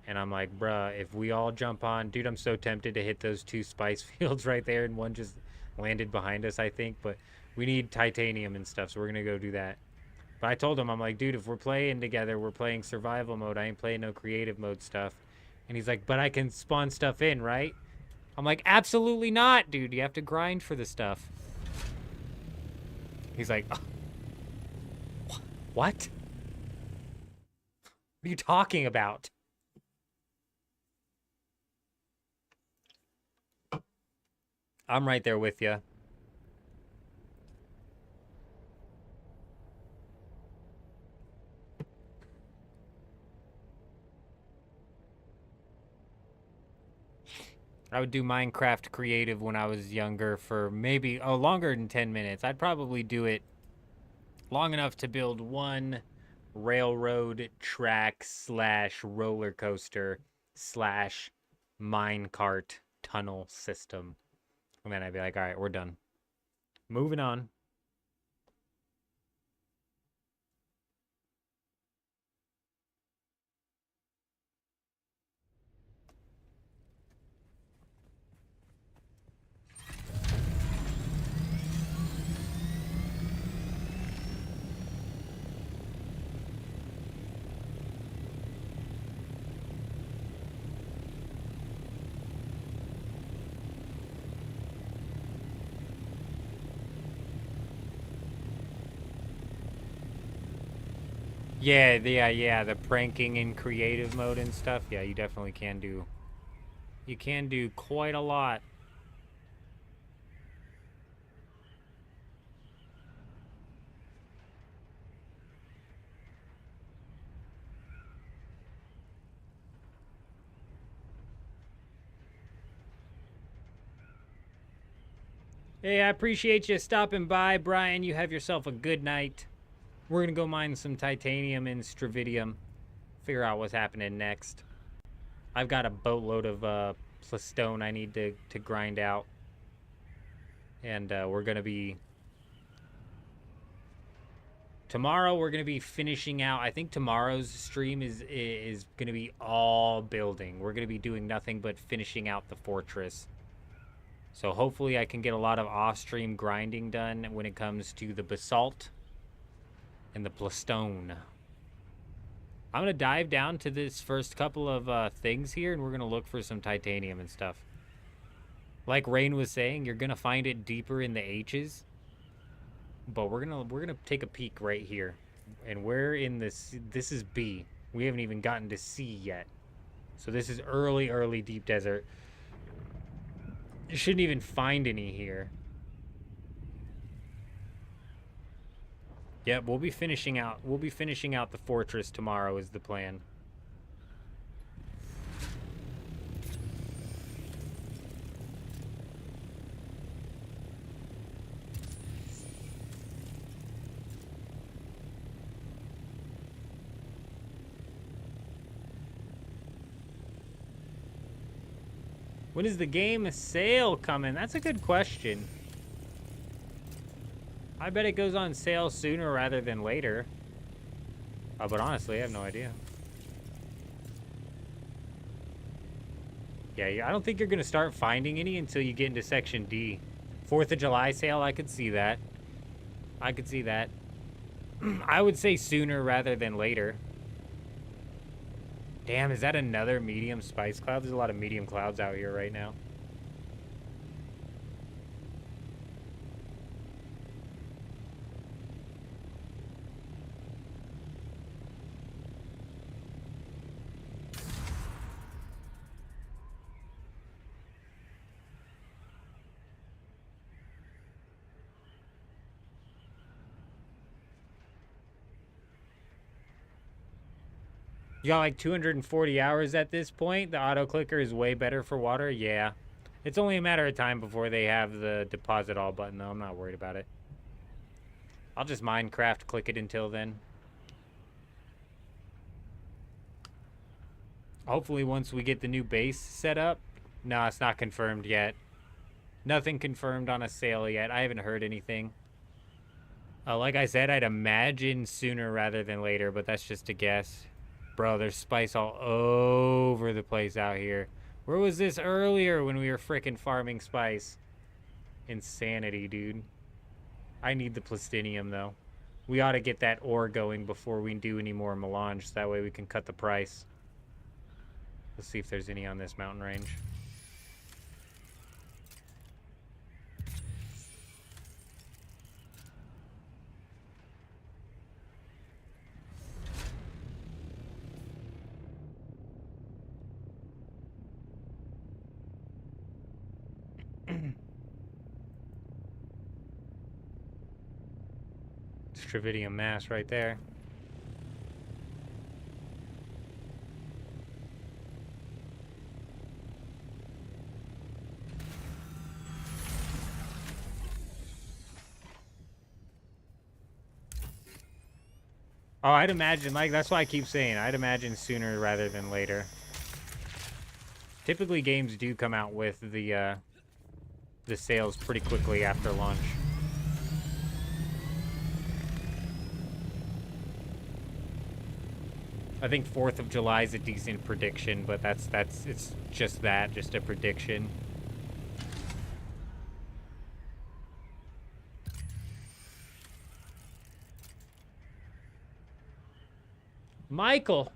And I'm like, bruh, if we all jump on... dude, I'm so tempted to hit those 2 spice fields right there, and one just landed behind us, I think. But we need titanium and stuff, so we're going to go do that. But I told him, I'm like, dude, if we're playing together, we're playing survival mode. I ain't playing no creative mode stuff. And he's like, but I can spawn stuff in, right? I'm like, absolutely not, dude. You have to grind for the stuff. He's like... oh. What? What are you talking about? I'm right there with you. I would do Minecraft creative when I was younger for maybe longer than 10 minutes. I'd probably do it long enough to build one railroad track / roller coaster / minecart tunnel system. And then I'd be like, all right, we're done. Moving on. Yeah, the pranking in creative mode and stuff. Yeah, you definitely can do. You can do quite a lot. Hey, I appreciate you stopping by, Brian. You have yourself a good night. We're gonna go mine some titanium and stravidium. Figure out what's happening next. I've got a boatload of stone I need to grind out. And we're gonna be... Tomorrow we're gonna be finishing out. I think tomorrow's stream is gonna be all building. We're gonna be doing nothing but finishing out the fortress. So hopefully I can get a lot of off-stream grinding done when it comes to the basalt and the plastone. I'm gonna dive down to this first couple of things here, and we're gonna look for some titanium and stuff. Like Rain was saying, you're gonna find it deeper in the H's. But we're gonna take a peek right here, and we're in this. This is B. We haven't even gotten to C yet, so this is early deep desert. You shouldn't even find any here. Yep, we'll be finishing out. We'll be finishing out the fortress tomorrow. Is the plan. When is the game sale coming? That's a good question. I bet it goes on sale sooner rather than later. But honestly, I have no idea. Yeah, I don't think you're going to start finding any until you get into Section D. 4th of July sale, I could see that. I could see that. I would say sooner rather than later. Damn, is that another medium spice cloud? There's a lot of medium clouds out here right now. You got like 240 hours at this point. The auto clicker is way better for water. Yeah. It's only a matter of time before they have the deposit all button, though. I'm not worried about it. I'll just Minecraft click it until then. Hopefully once we get the new base set up. No, it's not confirmed yet. Nothing confirmed on a sale yet. I haven't heard anything. Like I said, I'd imagine sooner rather than later, but that's just a guess. Bro, there's spice all over the place out here. Where was this earlier when we were frickin' farming spice? Insanity, dude. I need the plastinium, though. We ought to get that ore going before we do any more melange, so that way we can cut the price. Let's see if there's any on this mountain range. Stravidium mass right there. Oh, I'd imagine, like, that's why I keep saying, I'd imagine sooner rather than later. Typically, games do come out with the sales pretty quickly after launch. I think 4th of July is a decent prediction, but it's just that, just a prediction. Michael!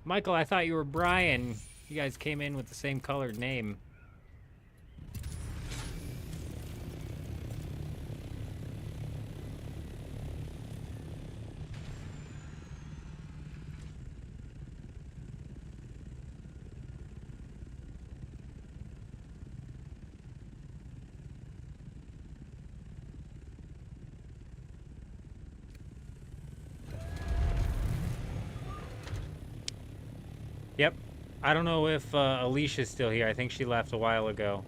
Michael, I thought you were Brian. You guys came in with the same colored name. Yep. I don't know if Alicia's still here. I think she left a while ago.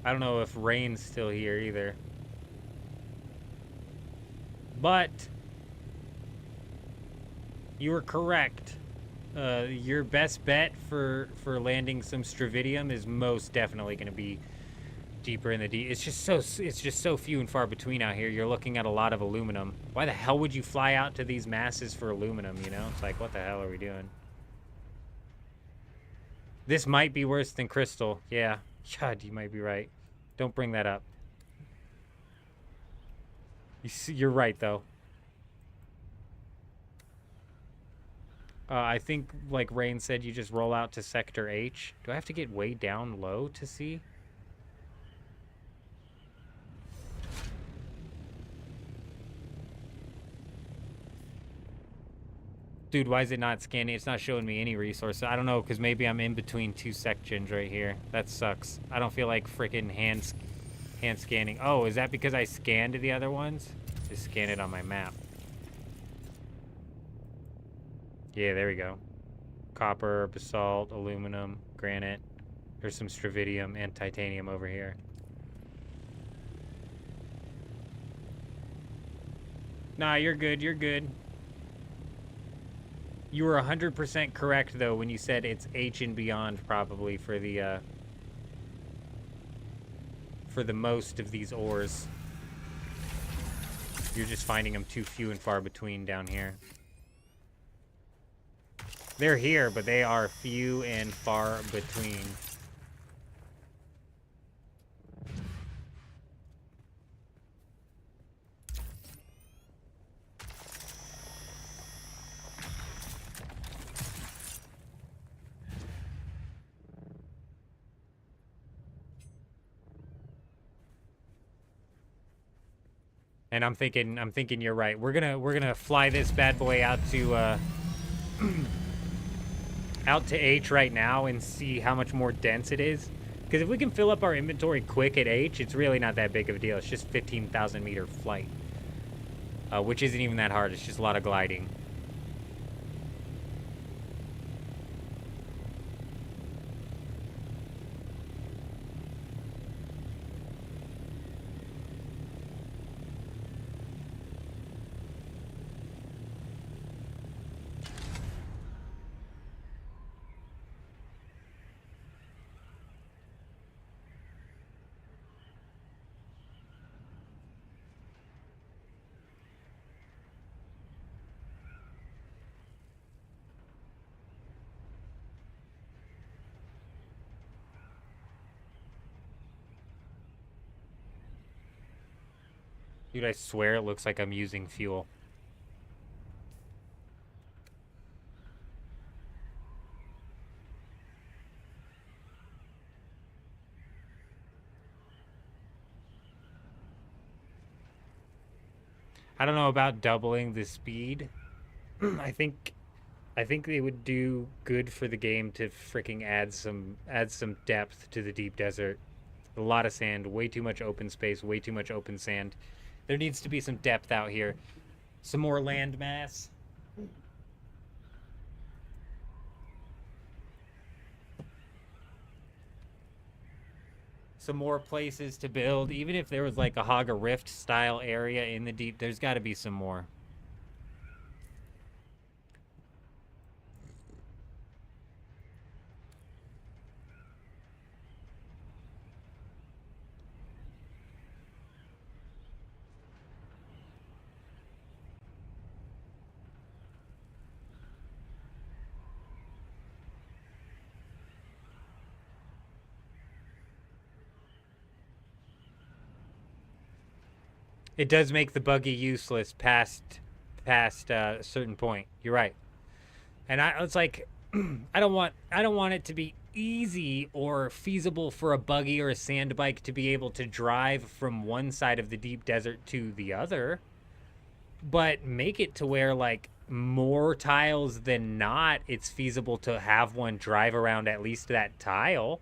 I don't know if Rain's still here either. But you were correct. Your best bet for landing some Stravidium is most definitely going to be deeper in the deep. It's just so few and far between out here. You're looking at a lot of aluminum. Why the hell would you fly out to these masses for aluminum, you know? It's like, what the hell are we doing? This might be worse than crystal. Yeah. God, you might be right. Don't bring that up. You're right, though. I think, like Rain said, you just roll out to Sector H. Do I have to get way down low to see? Dude, why is it not scanning? It's not showing me any resources. I don't know, because maybe I'm in between two sections right here. That sucks. I don't feel like freaking hand scanning. Oh, is that because I scanned the other ones? Just scan it on my map. Yeah, there we go. Copper, basalt, aluminum, granite. There's some stravidium and titanium over here. Nah, you're good. You're good. You were 100% correct, though, when you said it's H and beyond, probably, for the most of these ores. You're just finding them too few and far between down here. They're here, but they are few and far between. And I'm thinking you're right. We're gonna fly this bad boy out to out to H right now and see how much more dense it is. Because if we can fill up our inventory quick at H, it's really not that big of a deal. It's just 15,000 meter flight, which isn't even that hard. It's just a lot of gliding. Dude, I swear it looks like I'm using fuel. I don't know about doubling the speed. I think they would do good for the game to freaking add some depth to the deep desert. A lot of sand, way too much open space, way too much open sand. There needs to be some depth out here. Some more land mass. Some more places to build. Even if there was like a Haga Rift style area in the deep, there's got to be some more. It does make the buggy useless past a certain point. You're right. And it's like I don't want it to be easy or feasible for a buggy or a sand bike to be able to drive from one side of the deep desert to the other. But make it to where, like, more tiles than not, it's feasible to have one drive around at least that tile.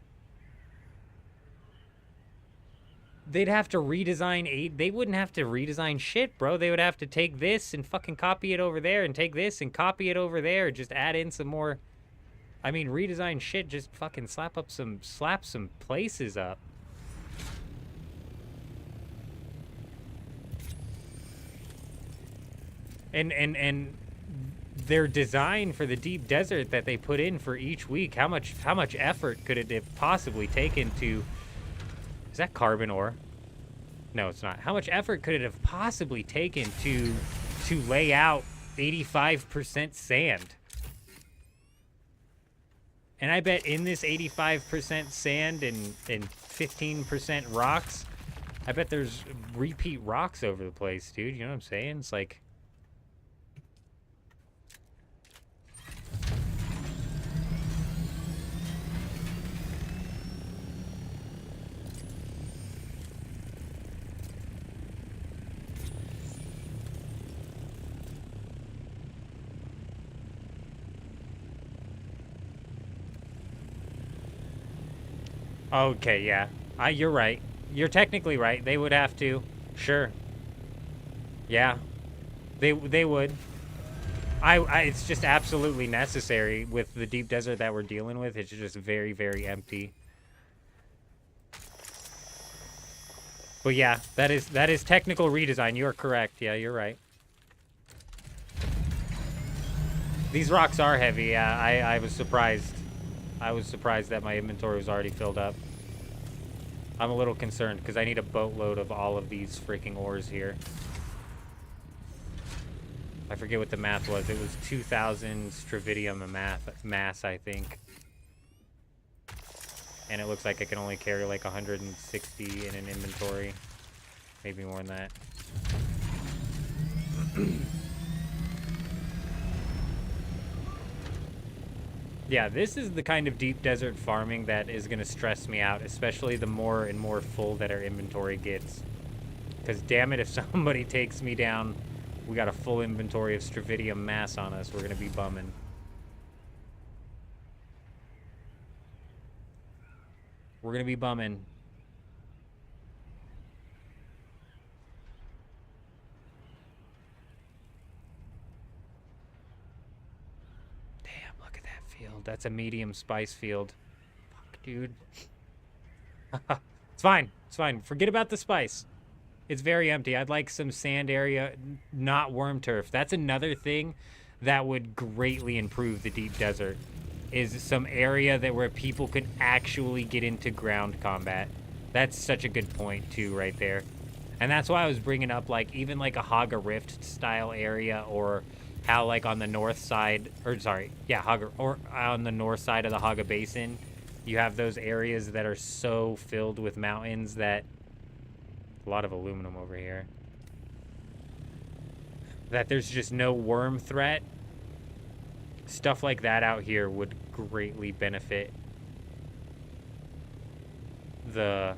they'd have to redesign they wouldn't have to redesign shit, bro. They would have to take this and fucking copy it over there and take this and copy it over there. Just add in some more. I mean, redesign shit, just fucking slap some places up. And their design for the deep desert that they put in for each week, how much effort could it have possibly taken to... Is that carbon ore? No, it's not. How much effort could it have possibly taken to lay out 85% sand? And I bet in this 85% sand and 15% rocks, I bet there's repeat rocks over the place, dude. You know what I'm saying? It's like... Okay, yeah. You're right. You're technically right. They would have to. Sure. Yeah. They would. It's just absolutely necessary with the deep desert that we're dealing with. It's just very, very empty. But yeah, that is technical redesign. You're correct. Yeah, you're right. These rocks are heavy. Yeah, I was surprised. I was surprised that my inventory was already filled up. I'm a little concerned because I need a boatload of all of these freaking ores here. I forget what the math was. It was 2,000 stravidium mass, I think. And it looks like I can only carry like 160 in an inventory. Maybe more than that. Yeah, this is the kind of deep desert farming that is going to stress me out, especially the more and more full that our inventory gets. Because damn it, if somebody takes me down, we got a full inventory of stravidium mass on us, we're going to be bumming. We're going to be bumming. Field. That's a medium spice field. Fuck, dude. It's fine. It's fine. Forget about the spice. It's very empty. I'd like some sand area, not worm turf. That's another thing that would greatly improve the deep desert, is some area that where people could actually get into ground combat. That's such a good point, too, right there. And that's why I was bringing up, like, even like a Haga Rift style area, or how, like, on the north side, or sorry, yeah, Haga, or on the north side of the Haga Basin, you have those areas that are so filled with mountains that, a lot of aluminum over here, that there's just no worm threat. Stuff like that out here would greatly benefit the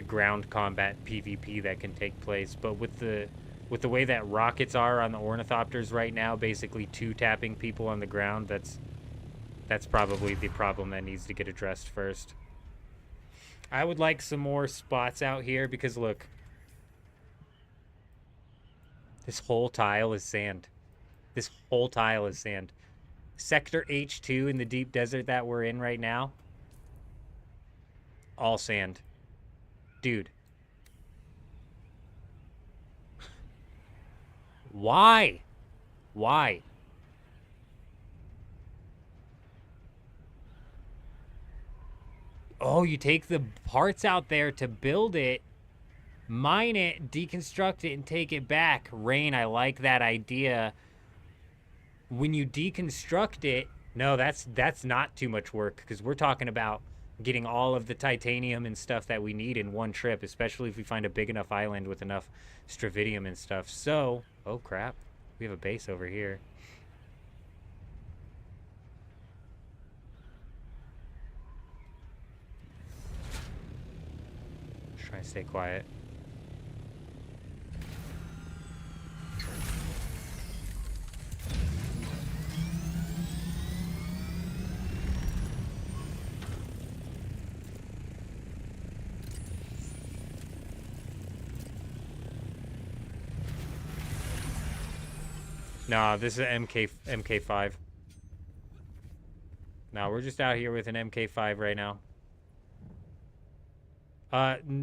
ground combat PvP that can take place. But with the way that rockets are on the ornithopters right now, basically two-tapping people on the ground, that's probably the problem that needs to get addressed first. I would like some more spots out here because, look, this whole tile is sand. This whole tile is sand. Sector H2 in the deep desert that we're in right now, all sand. Dude. Why? Why? Oh, you take the parts out there to build it, mine it, deconstruct it, and take it back. Rain, I like that idea. When you deconstruct it, no, that's not too much work, because we're talking about getting all of the titanium and stuff that we need in one trip, especially if we find a big enough island with enough stravidium and stuff. So, oh crap, we have a base over here. Just trying to stay quiet. Nah, this is an MK5. No, we're just out here with an MK5 right now.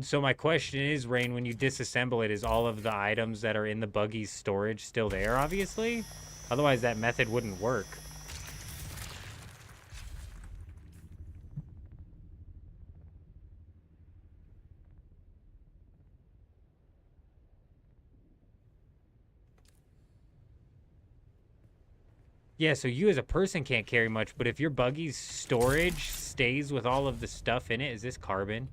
So my question is, Rain, when you disassemble it, is all of the items that are in the buggy's storage still there, obviously? Otherwise, that method wouldn't work. Yeah, so you as a person can't carry much, but if your buggy's storage stays with all of the stuff in it, is this carbon?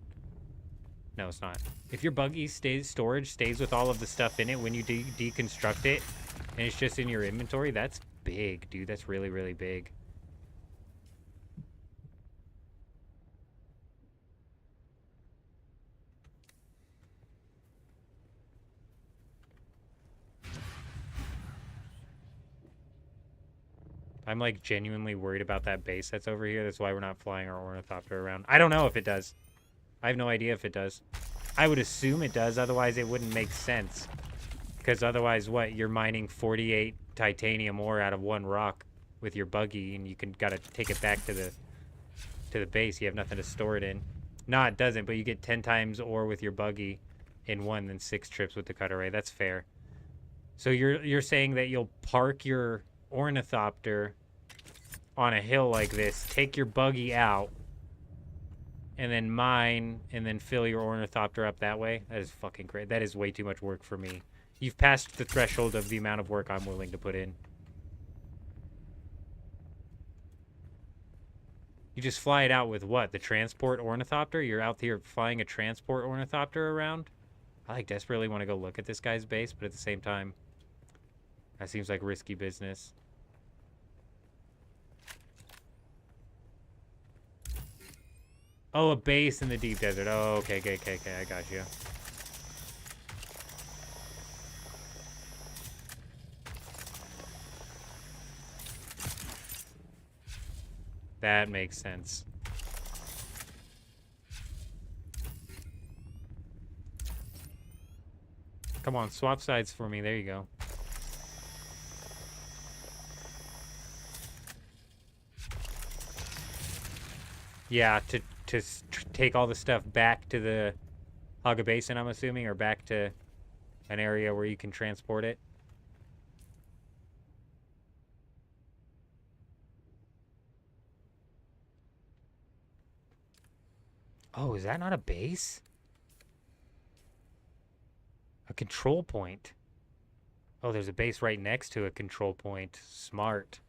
No, it's not. If your buggy storage stays with all of the stuff in it when you deconstruct it, and it's just in your inventory, that's big, dude. That's really, really big. I'm like genuinely worried about that base that's over here. That's why we're not flying our ornithopter around. I don't know if it does. I have no idea if it does. I would assume it does, otherwise it wouldn't make sense. Because otherwise, what? You're mining 48 titanium ore out of one rock with your buggy, and you gotta take it back to the base. You have nothing to store it in. No, it doesn't, but you get 10 times ore with your buggy in one than 6 trips with the cut array. That's fair. So you're saying that you'll park your ornithopter on a hill like this, take your buggy out, and then mine, and then fill your ornithopter up that way? That is fucking great. That is way too much work for me. You've passed the threshold of the amount of work I'm willing to put in. You just fly it out with what? The transport ornithopter? You're out here flying a transport ornithopter around? I like desperately want to go look at this guy's base, but at the same time, that seems like risky business. Oh, a base in the deep desert. Oh, okay, okay, I got you. That makes sense. Come on, swap sides for me. There you go. Yeah, to take all the stuff back to the Haga Basin, I'm assuming, or back to an area where you can transport it. Oh, is that not a base? A control point. Oh, there's a base right next to a control point. Smart.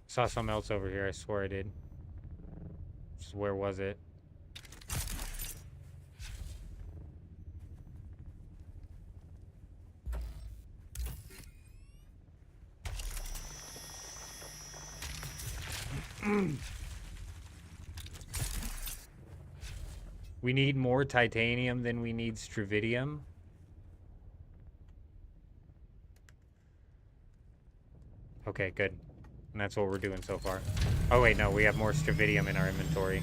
Saw something else over here. I swear I did. Just where was it? We need more titanium than we need stravidium. Okay, good. And that's what we're doing so far. Oh wait, no, we have more stravidium in our inventory.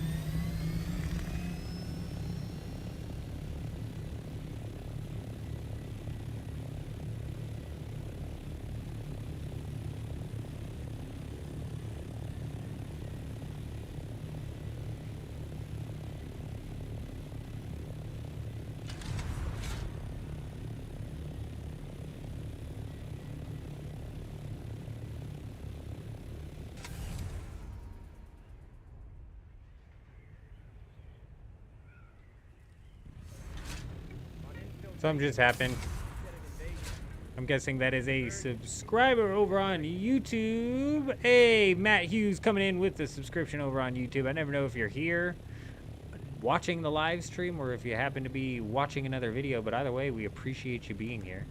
Something just happened. I'm guessing that is a subscriber over on YouTube. Hey, Matt Hughes coming in with the subscription over on YouTube. I never know if you're here watching the live stream or if you happen to be watching another video, but either way, we appreciate you being here.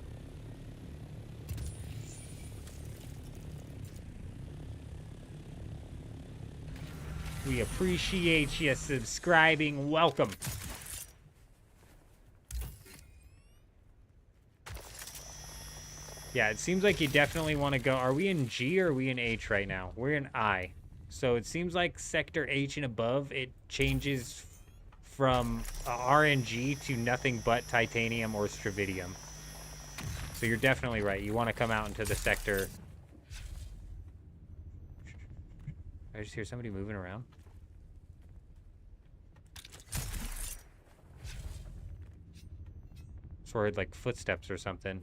We appreciate you subscribing. Welcome. Yeah, it seems like you definitely want to go. Are we in G or are we in H right now? We're in I. So it seems like sector H and above, it changes from RNG to nothing but titanium or stravidium. So you're definitely right. You want to come out into the sector. I just hear somebody moving around. So I heard like footsteps or something.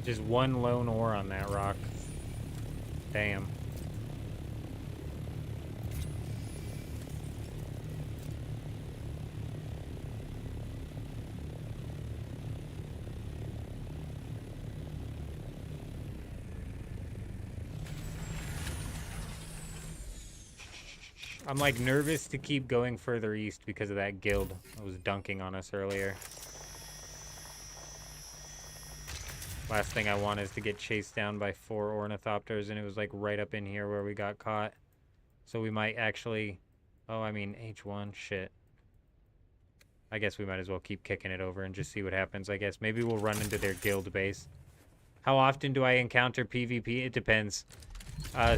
Just one lone ore on that rock. Damn. I'm like nervous to keep going further east because of that guild that was dunking on us earlier. Last thing I want is to get chased down by 4 ornithopters, and it was like right up in here where we got caught. So we might actually... Oh, I mean, H1, shit. I guess we might as well keep kicking it over and just see what happens, I guess. Maybe we'll run into their guild base. How often do I encounter PvP? It depends.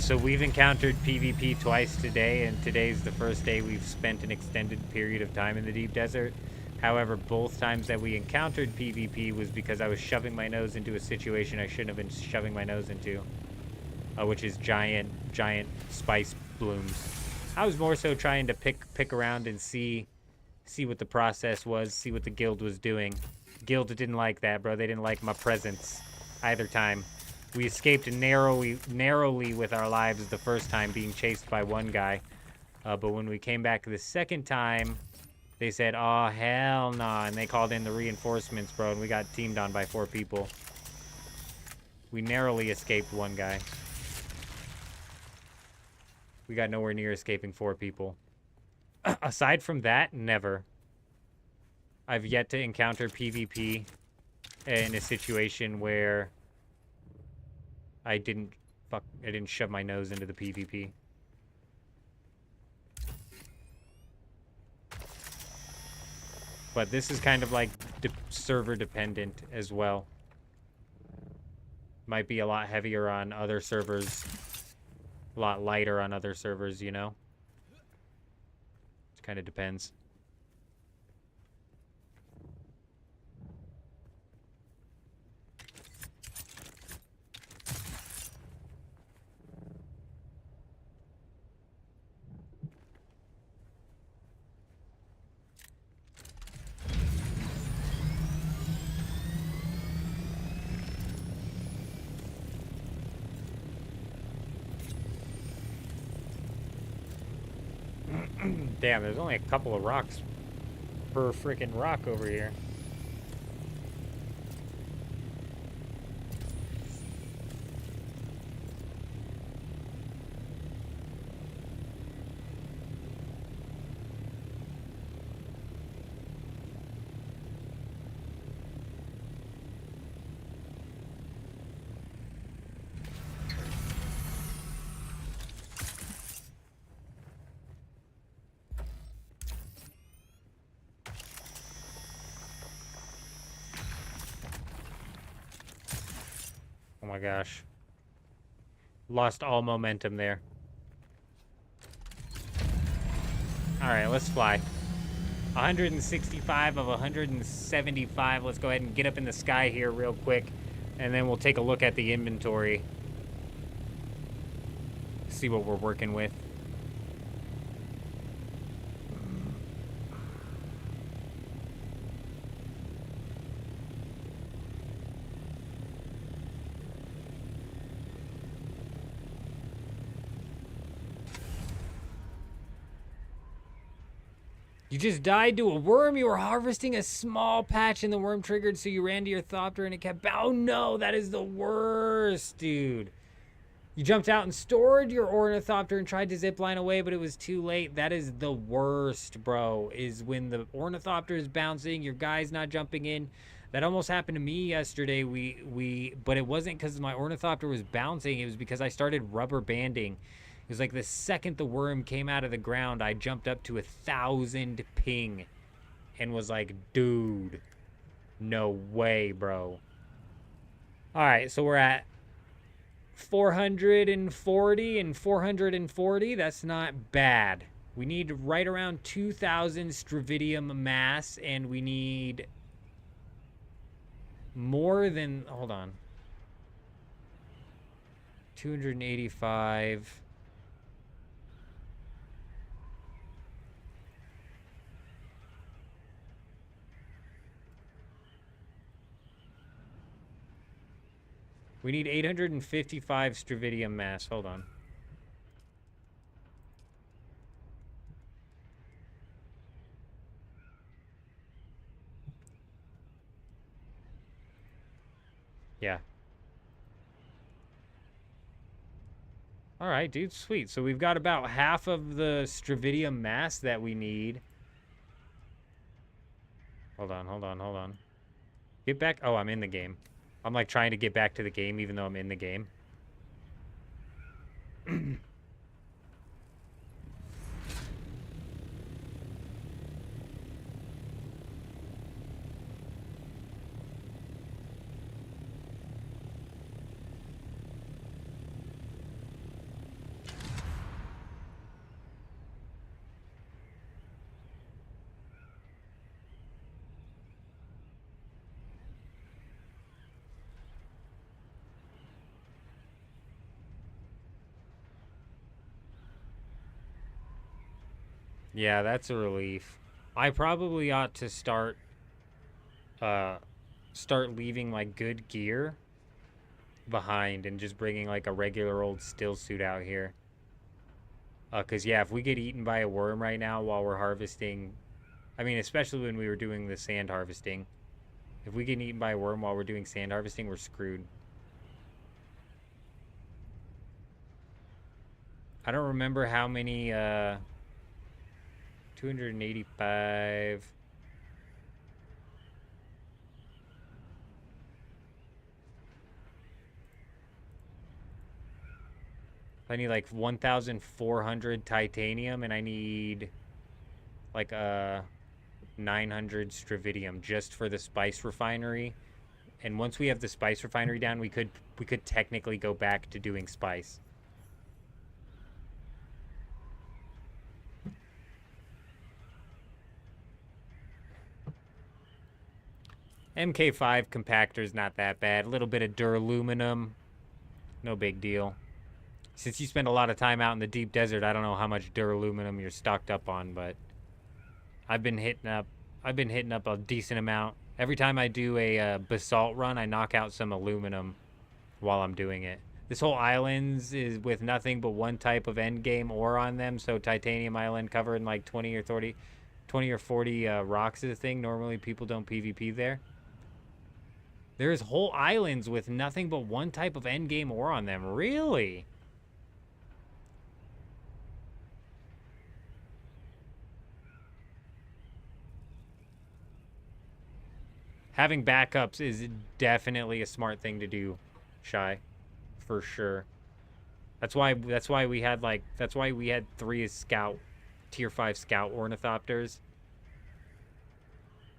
So we've encountered PvP twice today, and today's the first day we've spent an extended period of time in the deep desert. However, both times that we encountered PvP was because I was shoving my nose into a situation I shouldn't have been shoving my nose into, which is giant spice blooms. I was more so trying to pick around and see what the process was, see what the guild was doing. Guild didn't like that, bro. They didn't like my presence either time. We escaped narrowly with our lives the first time, being chased by one guy. But when we came back the second time, they said, oh, hell nah, and they called in the reinforcements, bro, and we got teamed on by 4 people. We narrowly escaped one guy. We got nowhere near escaping 4 people. Aside from that, never. I've yet to encounter PvP in a situation where I didn't shove my nose into the PvP. But this is kind of like server dependent as well. Might be a lot heavier on other servers, a lot lighter on other servers, you know? It kind of depends. Damn, there's only a couple of rocks per freaking rock over here. my gosh. Lost all momentum there. Alright, let's fly. 165 of 175. Let's go ahead and get up in the sky here real quick. And then we'll take a look at the inventory. See what we're working with. You just died to a worm. You were harvesting a small patch and the worm triggered, so you ran to your thopter and it kept... Oh no, that is the worst, dude. You jumped out and stored your ornithopter and tried to zipline away, but it was too late. That is the worst, bro, is when the ornithopter is bouncing, your guy's not jumping in. That almost happened to me yesterday. But it wasn't because my ornithopter was bouncing. It was because I started rubber banding. It was like the second the worm came out of the ground, I jumped up to 1,000 ping and was like, dude, no way, bro. All right, so we're at 440 and 440. That's not bad. We need right around 2,000 stravidium mass, and we need more than, hold on, 285. We need 855 stravidium mass. Hold on. Yeah. All right, dude, sweet. So we've got about half of the stravidium mass that we need. Hold on, hold on, hold on. Get back. Oh, I'm in the game. I'm like trying to get back to the game even though I'm in the game. Yeah, that's a relief. I probably ought to start leaving like good gear behind and just bringing like a regular old still suit out here. Cause yeah, if we get eaten by a worm right now while we're harvesting, I mean, especially when we were doing the sand harvesting, if we get eaten by a worm while we're doing sand harvesting, we're screwed. I don't remember how many 285. I need like 1,400 titanium, and I need like 900 stravidium just for the spice refinery. And once we have the spice refinery down, we could technically go back to doing spice. MK5 compactor's not that bad. A little bit of duraluminum. No big deal. Since you spend a lot of time out in the deep desert, I don't know how much duraluminum you're stocked up on, but I've been hitting up a decent amount. Every time I do a basalt run, I knock out some aluminum while I'm doing it. This whole islands is with nothing but one type of end game ore on them, so titanium island covered in like 20 or 40 rocks is a thing. Normally people don't PvP there. There's whole islands with nothing but one type of end game ore on them. Really? Having backups is definitely a smart thing to do, Shy, for sure. That's why we had 3 scout tier 5 scout ornithopters.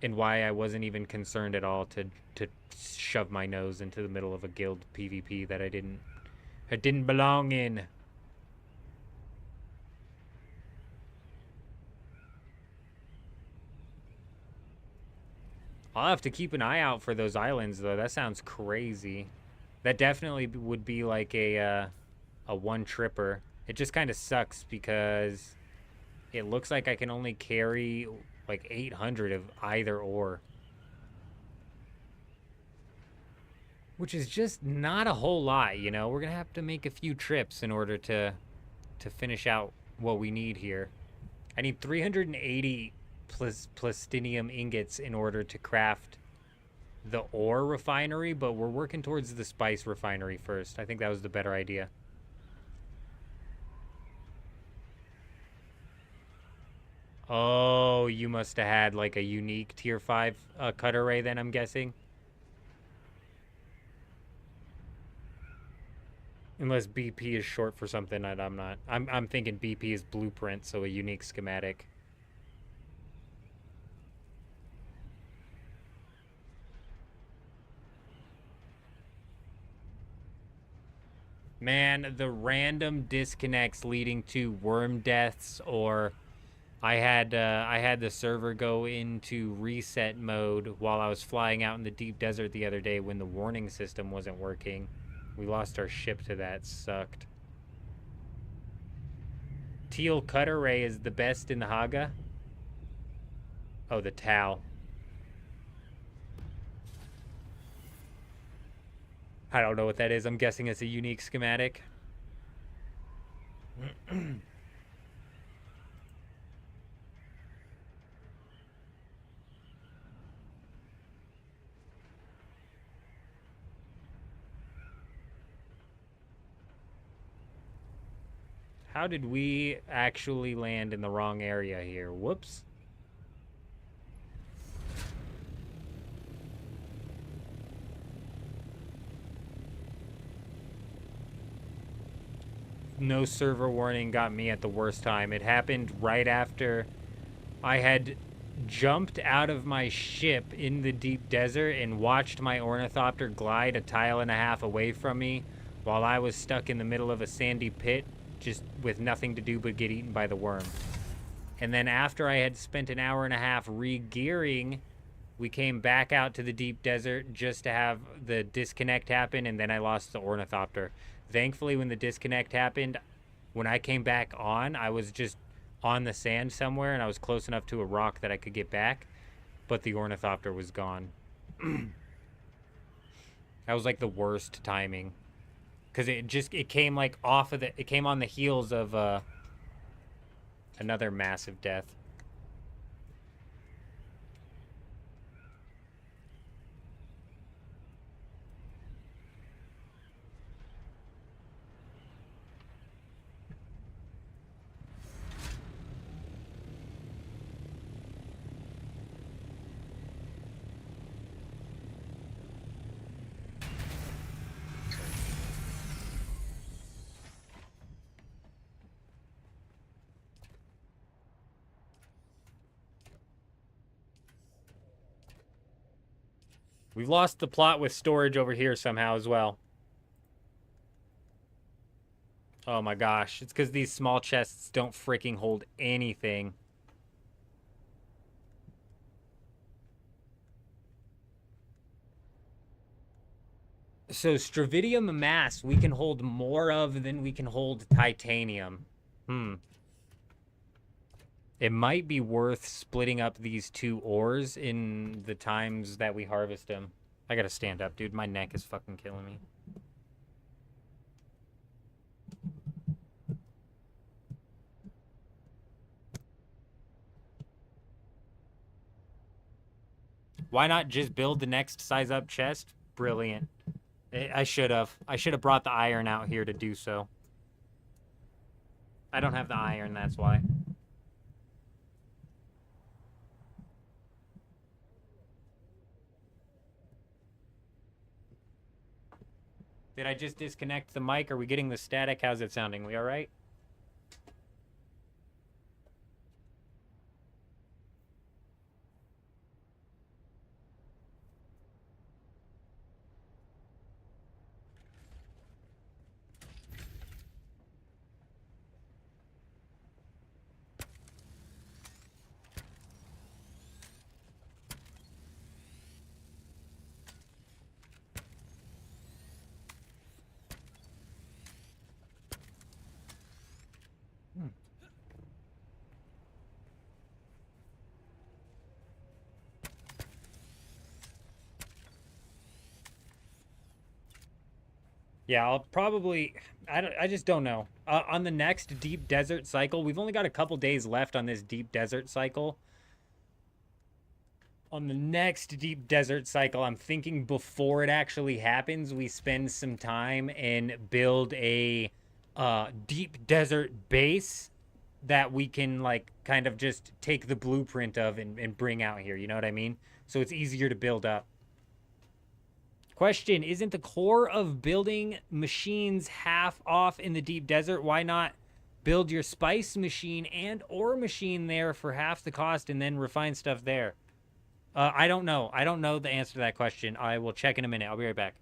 and why I wasn't even concerned at all to shove my nose into the middle of a guild PvP that I didn't belong in. I'll have to keep an eye out for those islands, though. That sounds crazy. That definitely would be like a one-tripper. It just kind of sucks because it looks like I can only carry like 800 of either ore. Which is just not a whole lot, you know? We're going to have to make a few trips in order to finish out what we need here. I need 380 plastinium ingots in order to craft the ore refinery, but we're working towards the spice refinery first. I think that was the better idea. Oh, you must have had like a unique tier 5 cut array then, I'm guessing. Unless BP is short for something that I'm not. I'm thinking BP is blueprint, so a unique schematic. Man, the random disconnects leading to worm deaths, or I had the server go into reset mode while I was flying out in the deep desert the other day when the warning system wasn't working. We lost our ship to that. Sucked. Teal cutter ray is the best in the Haga. Oh, the Tau. I don't know what that is. I'm guessing it's a unique schematic. How did we actually land in the wrong area here? Whoops. No server warning got me at the worst time. It happened right after I had jumped out of my ship in the deep desert and watched my ornithopter glide a tile and a half away from me while I was stuck in the middle of a sandy pit, just with nothing to do but get eaten by the worm. And then after I had spent an hour and a half re-gearing, we came back out to the deep desert just to have the disconnect happen, and then I lost the ornithopter. Thankfully, when the disconnect happened, when I came back on, I was just on the sand somewhere, and I was close enough to a rock that I could get back, but the ornithopter was gone. That was like the worst timing. Because it came like it came on the heels of another massive death. We've lost the plot with storage over here somehow as well. Oh my gosh. It's because these small chests don't freaking hold anything. So Stravidium mass we can hold more of than we can hold titanium. It might be worth splitting up these two ores in the times that we harvest them. I gotta stand up, dude. My neck is fucking killing me. Why not just build the next size up chest? Brilliant. I should have. I should have brought the iron out here to do so. I don't have the iron, that's why. Did I just disconnect the mic? Are we getting the static? How's it sounding? We all right? Yeah, I'll probably. I just don't know. On the next deep desert cycle, we've only got a couple days left on this deep desert cycle. On the next deep desert cycle, I'm thinking before it actually happens, we spend some time and build a deep desert base that we can like kind of just take the blueprint of and bring out here. You know what I mean? So it's easier to build up. Question, isn't the core of building machines half off in the deep desert? Why not build your spice machine and ore machine there for half the cost and then refine stuff there? I don't know. I don't know the answer to that question. I will check in a minute. I'll be right back.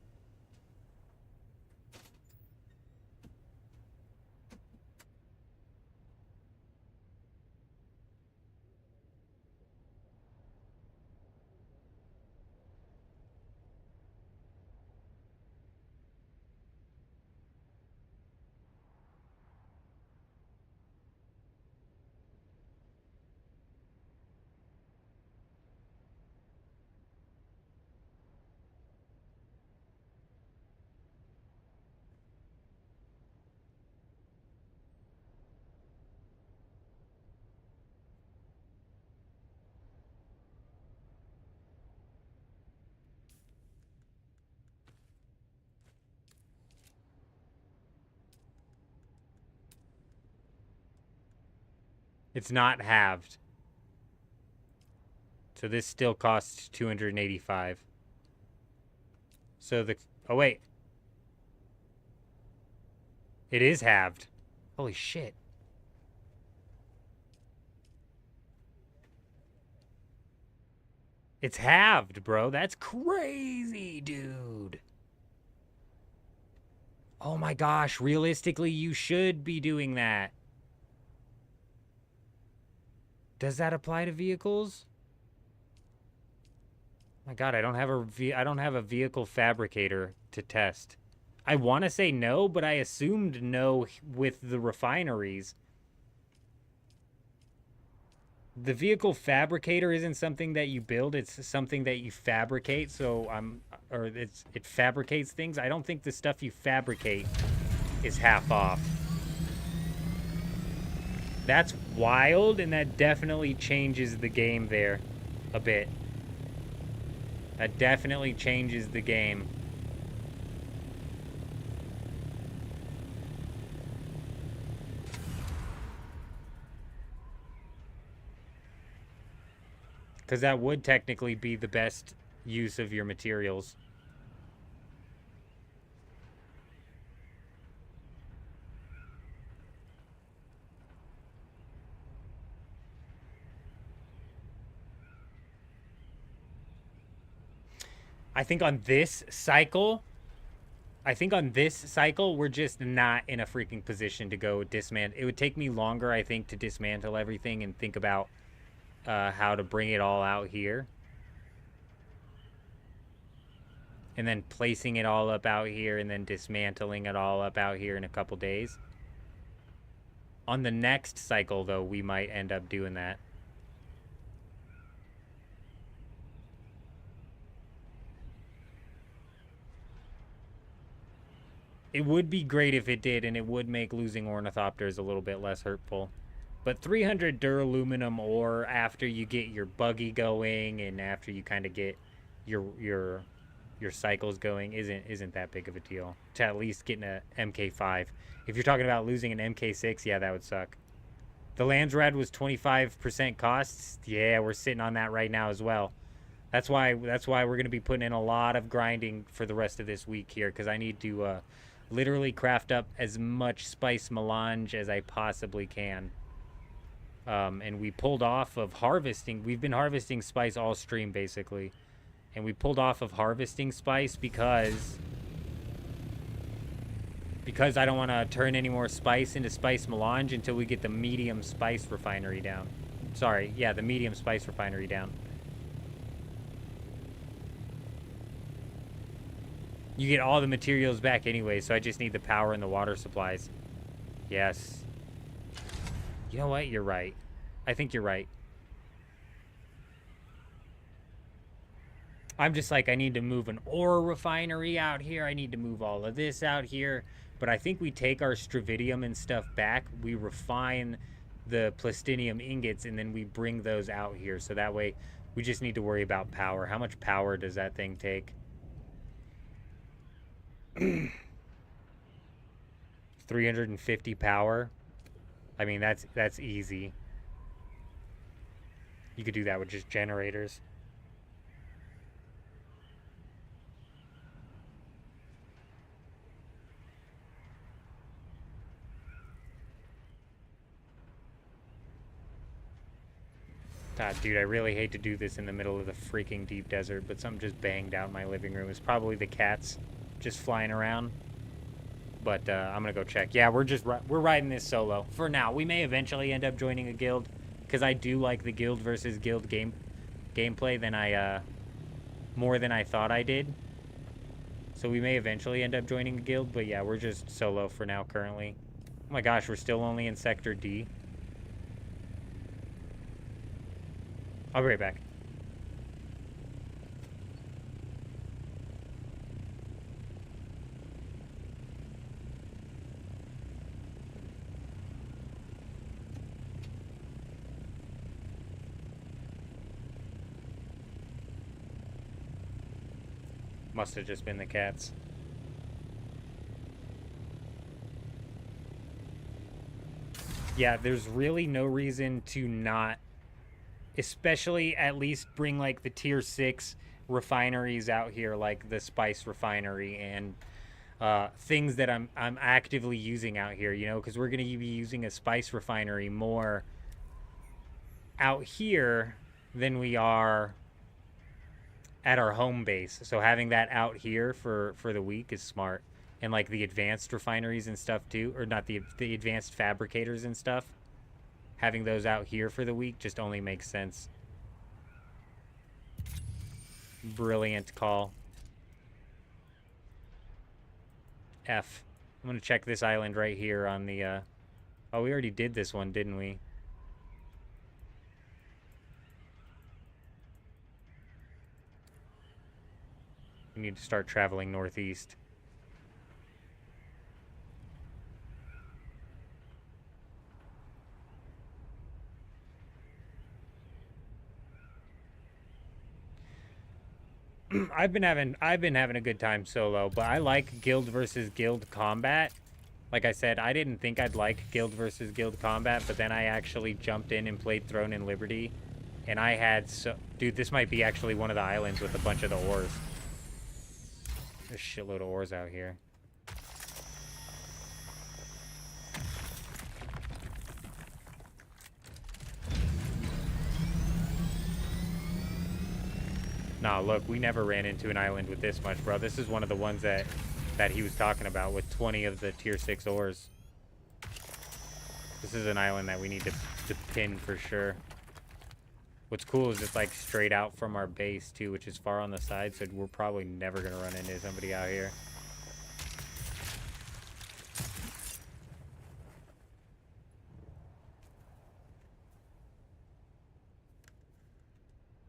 It's not halved. So this still costs 285. So the... Oh, wait. It is halved. Holy shit. It's halved, bro. That's crazy, dude. Oh my gosh. Realistically, you should be doing that. Does that apply to vehicles? My God, I don't have a vehicle fabricator to test. I want to say no, but I assumed no with the refineries. The vehicle fabricator isn't something that you build, it's something that you fabricate. So it fabricates things. I don't think the stuff you fabricate is half off. That's wild, and that definitely changes the game there a bit. That definitely changes the game. Because that would technically be the best use of your materials. I think on this cycle, we're just not in a freaking position to go dismantle. It would take me longer, I think, to dismantle everything and think about how to bring it all out here. And then placing it all up out here and then dismantling it all up out here in a couple days. On the next cycle, though, we might end up doing that. It would be great if it did, and it would make losing ornithopters a little bit less hurtful. But 300 duraluminum ore after you get your buggy going and after you kind of get your cycles going isn't that big of a deal. To at least getting a MK5. If you're talking about losing an MK6, yeah, that would suck. The Landsrad was 25% costs. Yeah, we're sitting on that right now as well. That's why we're going to be putting in a lot of grinding for the rest of this week here, because I need to literally craft up as much spice melange as I possibly can. And we pulled off of harvesting. We've been harvesting spice all stream, basically. And we pulled off of harvesting spice because I don't want to turn any more spice into spice melange until we get the medium spice refinery down. Sorry, yeah, the medium spice refinery down. You get all the materials back anyway, so I just need the power and the water supplies. Yes. You know what? You're right. I think you're right. I'm just like, I need to move an ore refinery out here. I need to move all of this out here. But I think we take our stravidium and stuff back. We refine the plastinium ingots, and then we bring those out here. So that way, we just need to worry about power. How much power does that thing take? 350 power. I mean, that's easy. You could do that with just generators. God, dude, I really hate to do this in the middle of the freaking deep desert, but something just banged out in my living room. It's probably the cats just flying around. But I'm gonna go check. Yeah, we're riding this solo for now. We may eventually end up joining a guild, because I do like the guild versus guild gameplay than I more than I thought I did. So we may eventually end up joining a guild, but yeah, we're just solo for now currently. Oh my gosh, we're still only in Sector D. I'll be right back. Must have just been the cats. Yeah, there's really no reason to not, especially at least bring like the tier 6 refineries out here, like the spice refinery and things that I'm actively using out here, you know, because we're going to be using a spice refinery more out here than we are at our home base. So having that out here for the week is smart. And like the advanced refineries and stuff too, or not, the advanced fabricators and stuff, having those out here for the week just only makes sense. Brilliant call. F. I'm gonna check this island right here on the oh, we already did this one, didn't we? We need to start traveling northeast. I've been having a good time solo, but I like guild versus guild combat. Like I said, I didn't think I'd like guild versus guild combat, but then I actually jumped in and played Throne and Liberty, and I had dude, this might be actually one of the islands with a bunch of the ores. There's a shitload of ores out here. Nah, look, we never ran into an island with this much, bro. This is one of the ones that he was talking about with 20 of the tier 6 ores. This is an island that we need to pin for sure. What's cool is it's like straight out from our base too, which is far on the side, so we're probably never gonna run into somebody out here.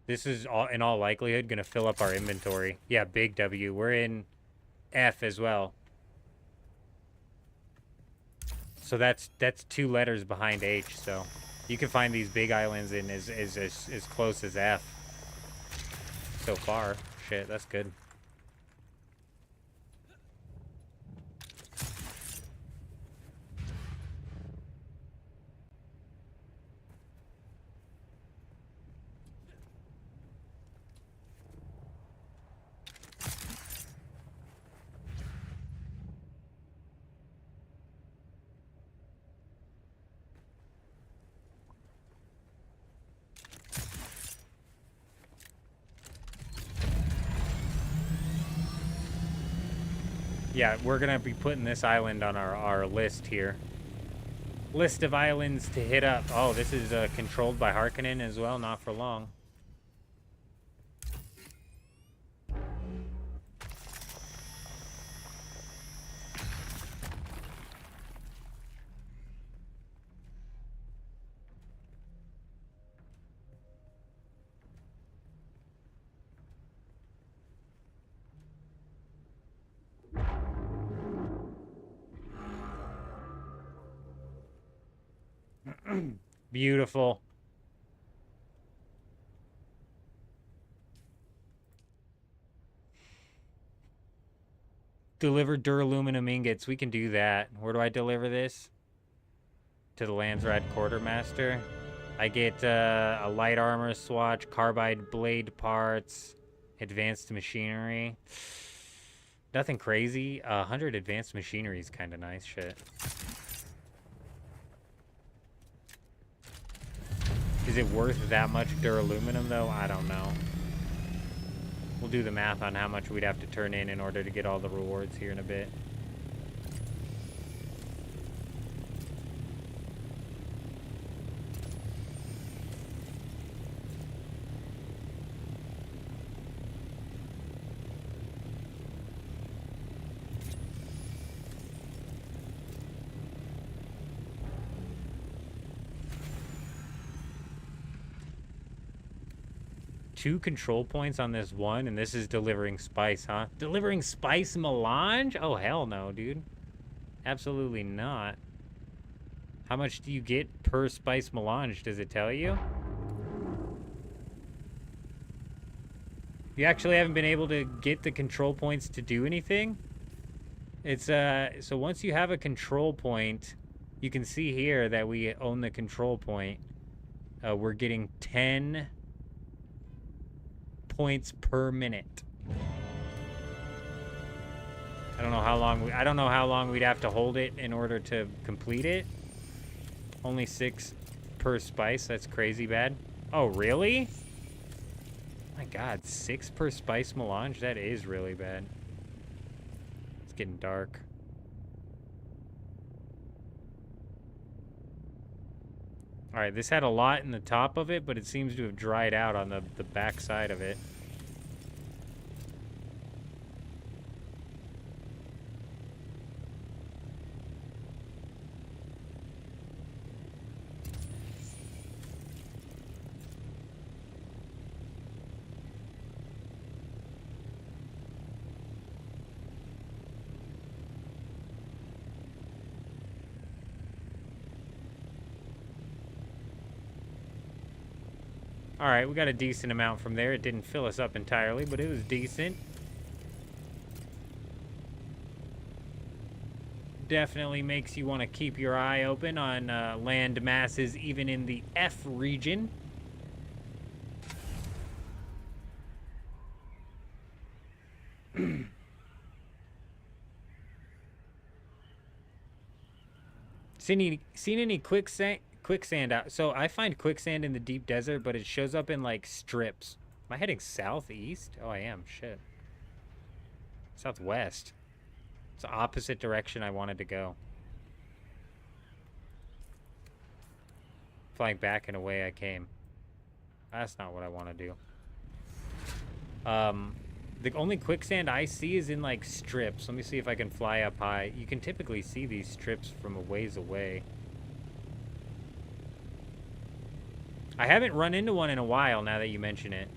This is in all likelihood gonna fill up our inventory. Yeah, big W. We're in F as well. So that's 2 letters behind H, so you can find these big islands in as close as F so far. Shit, that's good. Yeah, we're gonna be putting this island on our list here. List of islands to hit up. Oh, this is controlled by Harkonnen as well, not for long. Beautiful. Deliver duraluminum ingots. We can do that. Where do I deliver this? To the Landsrad Quartermaster. I get a light armor swatch, carbide blade parts, advanced machinery. Nothing crazy. 100 advanced machinery is kind of nice shit. Is it worth that much duraluminum, though? I don't know. We'll do the math on how much we'd have to turn in order to get all the rewards here in a bit. Two control points on this one, and this is delivering spice, huh? Delivering spice melange? Oh, hell no, dude. Absolutely not. How much do you get per spice melange? Does it tell you? You actually haven't been able to get the control points to do anything? It's, so once you have a control point, you can see here that we own the control point. We're getting 10 points per minute. I don't know how long we'd have to hold it in order to complete it. Only 6 per spice. That's crazy bad. Oh, really? My God, 6 per spice melange? That is really bad. It's getting dark. Alright, this had a lot in the top of it, but it seems to have dried out on the back side of it. Alright, we got a decent amount from there. It didn't fill us up entirely, but it was decent. Definitely makes you want to keep your eye open on land masses, even in the F region. Seen any quicksand out? So I find quicksand in the deep desert, but it shows up in like strips. Am I heading southeast? Oh, I am. Shit. Southwest. It's the opposite direction I wanted to go. Flying back in a way I came. That's not what I want to do. The only quicksand I see is in like strips. Let me see if I can fly up high. You can typically see these strips from a ways away. I haven't run into one in a while now that you mention it.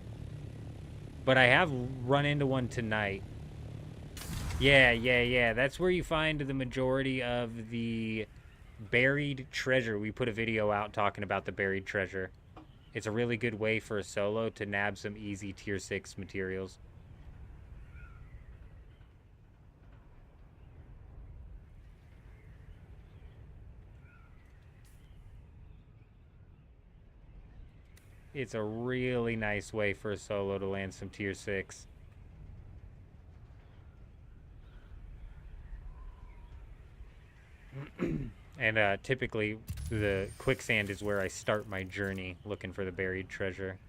But I have run into one tonight. Yeah. That's where you find the majority of the buried treasure. We put a video out talking about the buried treasure. It's a really good way for a solo to nab some easy tier 6 materials. It's a really nice way for a solo to land some tier 6. And typically the quicksand is where I start my journey looking for the buried treasure.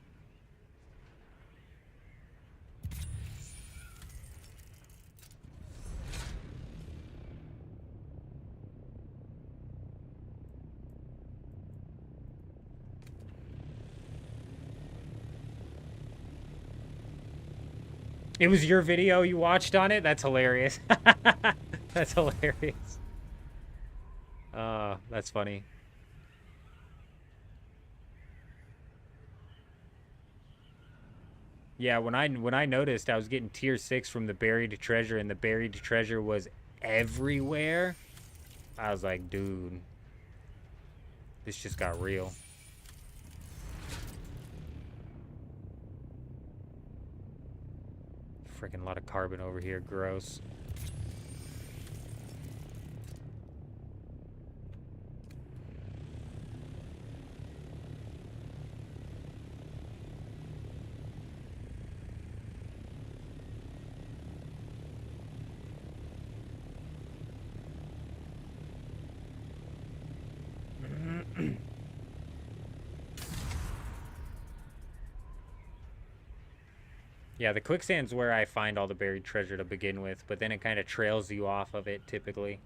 It was your video you watched on it? That's hilarious. That's hilarious. That's funny. Yeah, when I noticed I was getting tier 6 from the buried treasure and the buried treasure was everywhere, I was like, dude, This just got real. Freaking lot of carbon over here. Gross. Yeah, the quicksand's where I find all the buried treasure to begin with, but then it kind of trails you off of it, typically.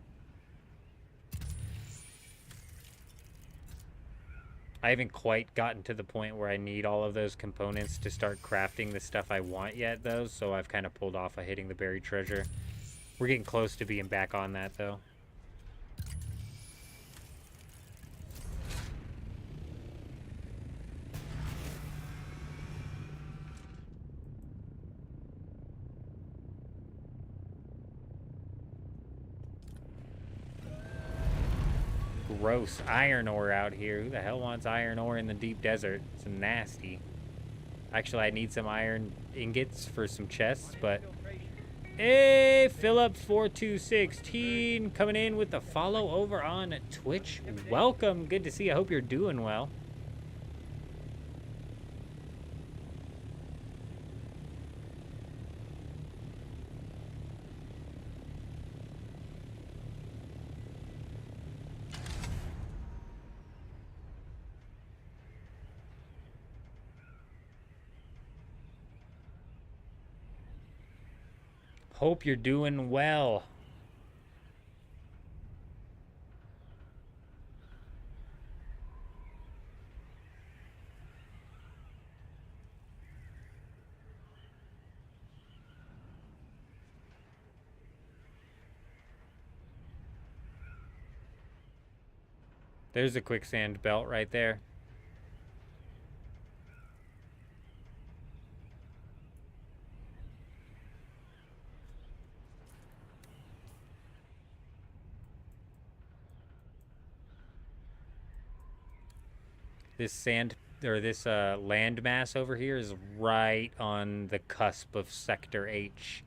I haven't quite gotten to the point where I need all of those components to start crafting the stuff I want yet, though, so I've kind of pulled off of hitting the buried treasure. We're getting close to being back on that, though. Gross iron ore out here. Who the hell wants iron ore in the deep desert? It's nasty. Actually, I need some iron ingots for some chests, but... Hey, Philip4216 coming in with the follow over on Twitch. Welcome. Good to see you. I hope you're doing well. Hope you're doing well. There's a quicksand belt right there. This sand or this land mass over here is right on the cusp of Sector H.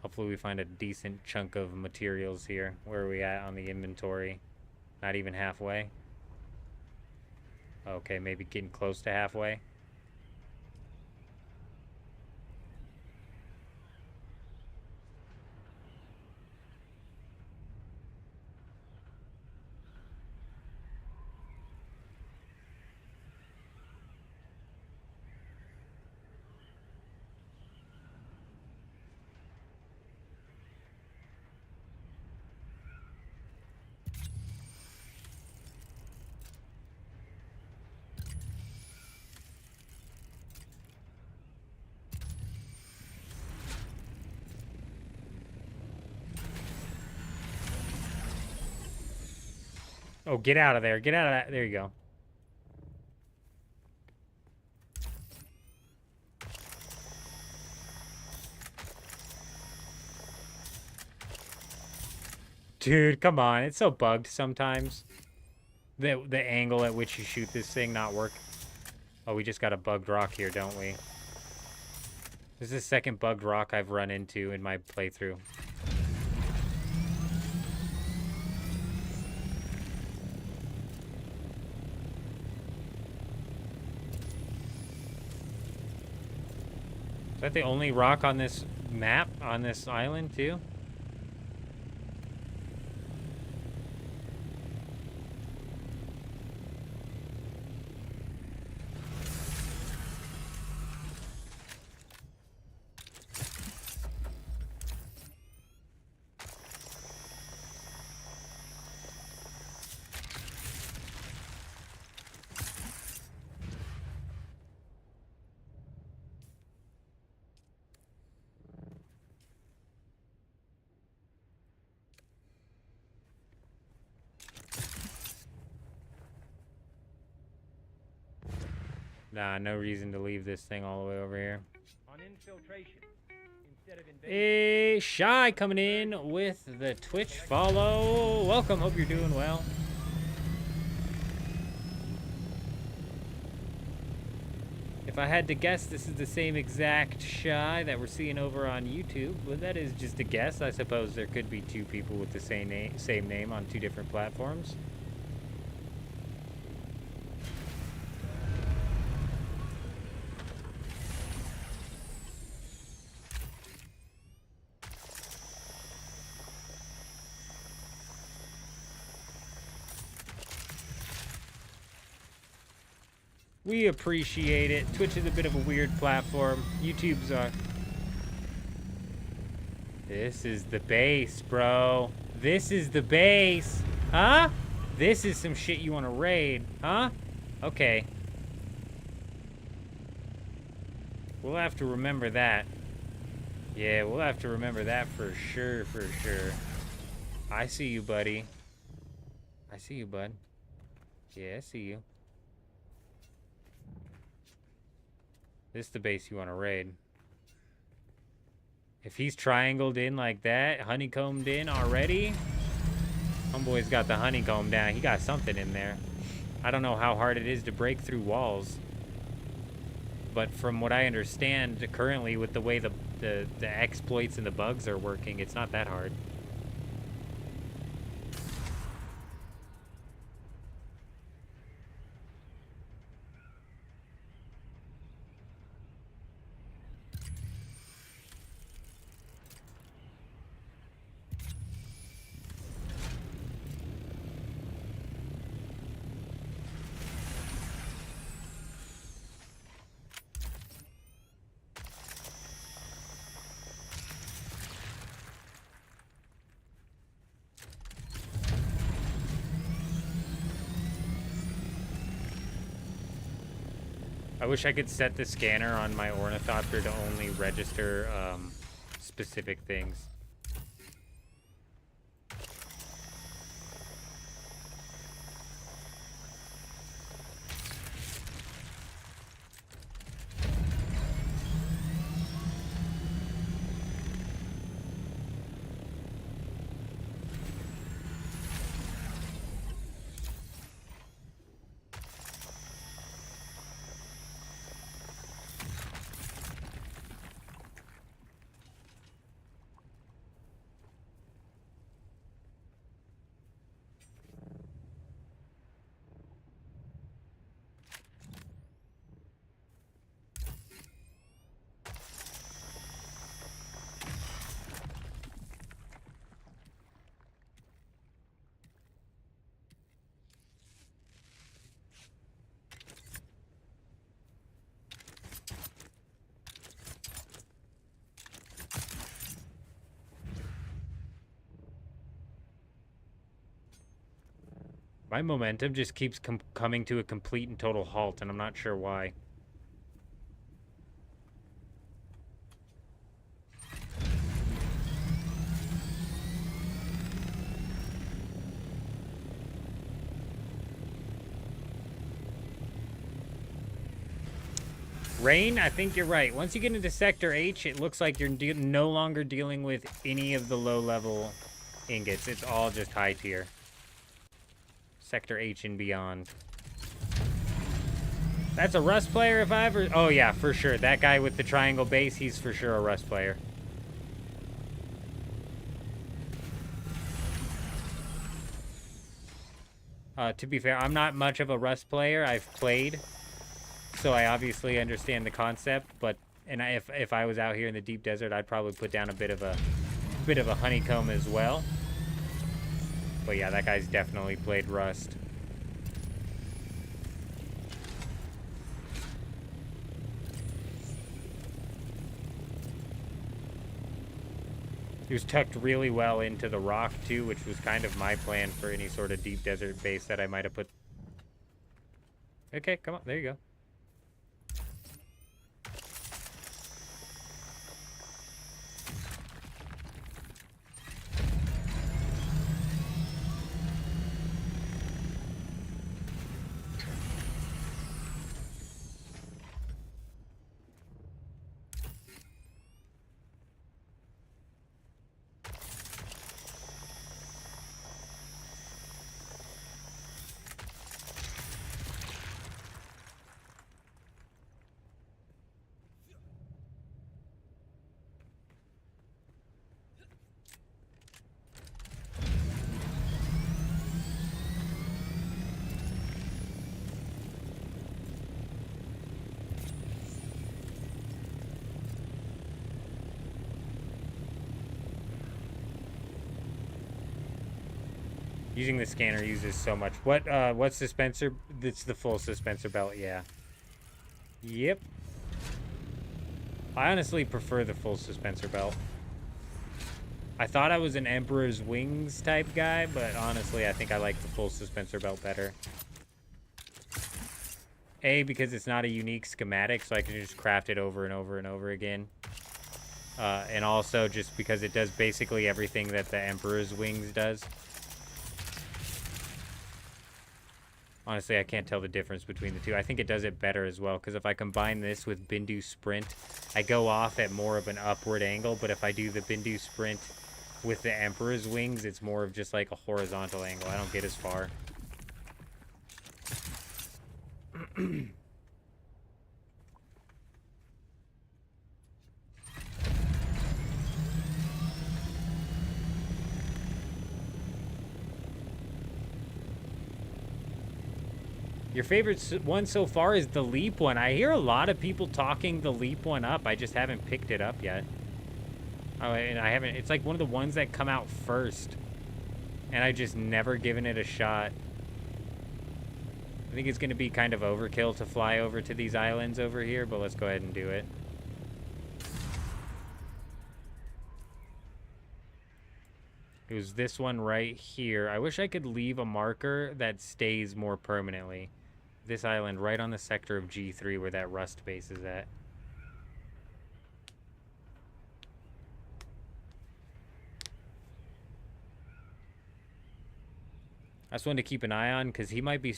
Hopefully we find a decent chunk of materials here. Where are we at on the inventory? Not even halfway. Okay, maybe getting close to halfway. Oh, get out of there. Get out of that. There you go. Dude, come on. It's so bugged sometimes. The angle at which you shoot this thing not work. Oh, we just got a bugged rock here, don't we? This is the second bugged rock I've run into in my playthrough. Is that the only rock on this map, on this island, too? Nah, no reason to leave this thing all the way over here. On infiltration, instead of invasion. Hey, Shy coming in with the Twitch follow. Welcome, hope you're doing well. If I had to guess, this is the same exact Shy that we're seeing over on YouTube, but that is just a guess. I suppose there could be two people with the same name on two different platforms. We appreciate it. Twitch is a bit of a weird platform. YouTube's are. This is the base, bro. This is the base. Huh? This is some shit you want to raid. Huh? Okay. We'll have to remember that. Yeah, we'll have to remember that for sure, for sure. I see you, buddy. I see you, bud. Yeah, I see you. This is the base you want to raid. If he's triangled in like that, honeycombed in already, homeboy's got the honeycomb down. He got something in there. I don't know how hard it is to break through walls. But from what I understand, currently with the way the exploits and the bugs are working, it's not that hard. I wish I could set the scanner on my ornithopter to only register specific things. My momentum just keeps coming to a complete and total halt, and I'm not sure why. Rain, I think you're right. Once you get into Sector H, it looks like you're no longer dealing with any of the low-level ingots. It's all just high tier. Sector H and beyond. That's a Rust player if I ever... Oh, yeah, for sure. That guy with the triangle base, he's for sure a Rust player. To be fair, I'm not much of a Rust player. I've played, so I obviously understand the concept. But if I was out here in the deep desert, I'd probably put down a bit of a honeycomb as well. But yeah, that guy's definitely played Rust. He was tucked really well into the rock too, which was kind of my plan for any sort of deep desert base that I might have put. Okay, come on, there you go. Using the scanner uses so much. What's dispenser? It's the full dispenser belt, yeah. Yep. I honestly prefer the full dispenser belt. I thought I was an Emperor's Wings type guy, but honestly, I think I like the full dispenser belt better. A, because it's not a unique schematic, so I can just craft it over and over and over again. And also just because it does basically everything that the Emperor's Wings does. Honestly, I can't tell the difference between the two. I think it does it better as well, because if I combine this with Bindu Sprint, I go off at more of an upward angle, but if I do the Bindu Sprint with the Emperor's Wings, it's more of just like a horizontal angle. I don't get as far. Your favorite one so far is the Leap one. I hear a lot of people talking the Leap one up. I just haven't picked it up yet. Oh, and I haven't. It's like one of the ones that come out first. And I just never given it a shot. I think it's going to be kind of overkill to fly over to these islands over here, but let's go ahead and do it. It was this one right here. I wish I could leave a marker that stays more permanently. This island right on the sector of G3 where that rust base is at. That's one to keep an eye on because he might be...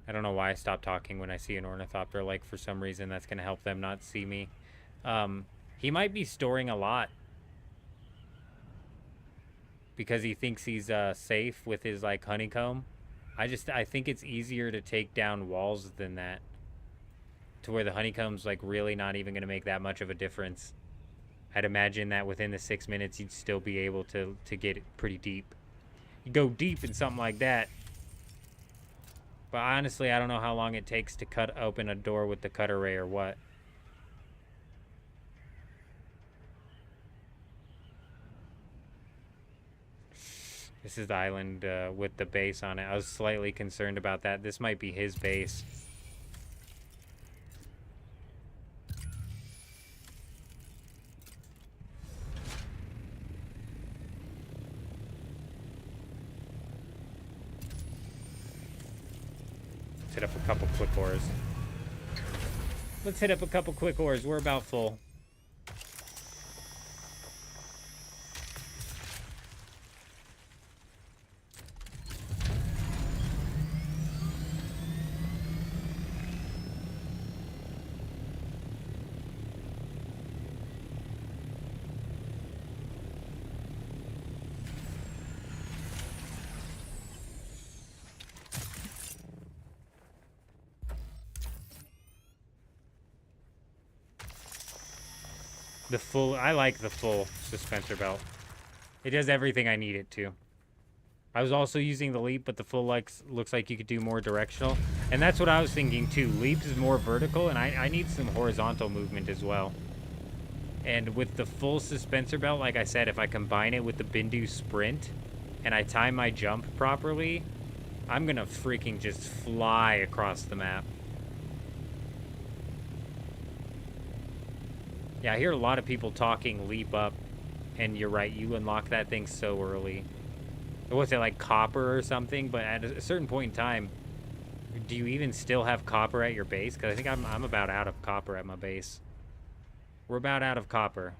I don't know why I stopped talking when I see an ornithopter. Like, for some reason, that's going to help them not see me. He might be storing a lot. Because he thinks he's safe with his, like, honeycomb. I think it's easier to take down walls than that. To where the honeycomb's, like, really not even going to make that much of a difference. I'd imagine that within the 6 minutes, you'd still be able to get it pretty deep. You go deep in something like that. But honestly, I don't know how long it takes to cut open a door with the cutter ray or what. This is the island with the base on it. I was slightly concerned about that. This might be his base. Let's hit up a couple quick ores. Let's hit up a couple quick ores. We're about full. I like the full dispenser belt. It does everything I need it to. I was also using the Leap, but the full looks like you could do more directional. And that's what I was thinking too. Leap is more vertical, and I need some horizontal movement as well. And with the full dispenser belt, like I said, if I combine it with the Bindu Sprint, and I time my jump properly, I'm gonna freaking just fly across the map. Yeah, I hear a lot of people talking Leap up, and you're right, you unlock that thing so early. What's it, like copper or something? But at a certain point in time, do you even still have copper at your base? Because I think I'm about out of copper at my base. We're about out of copper.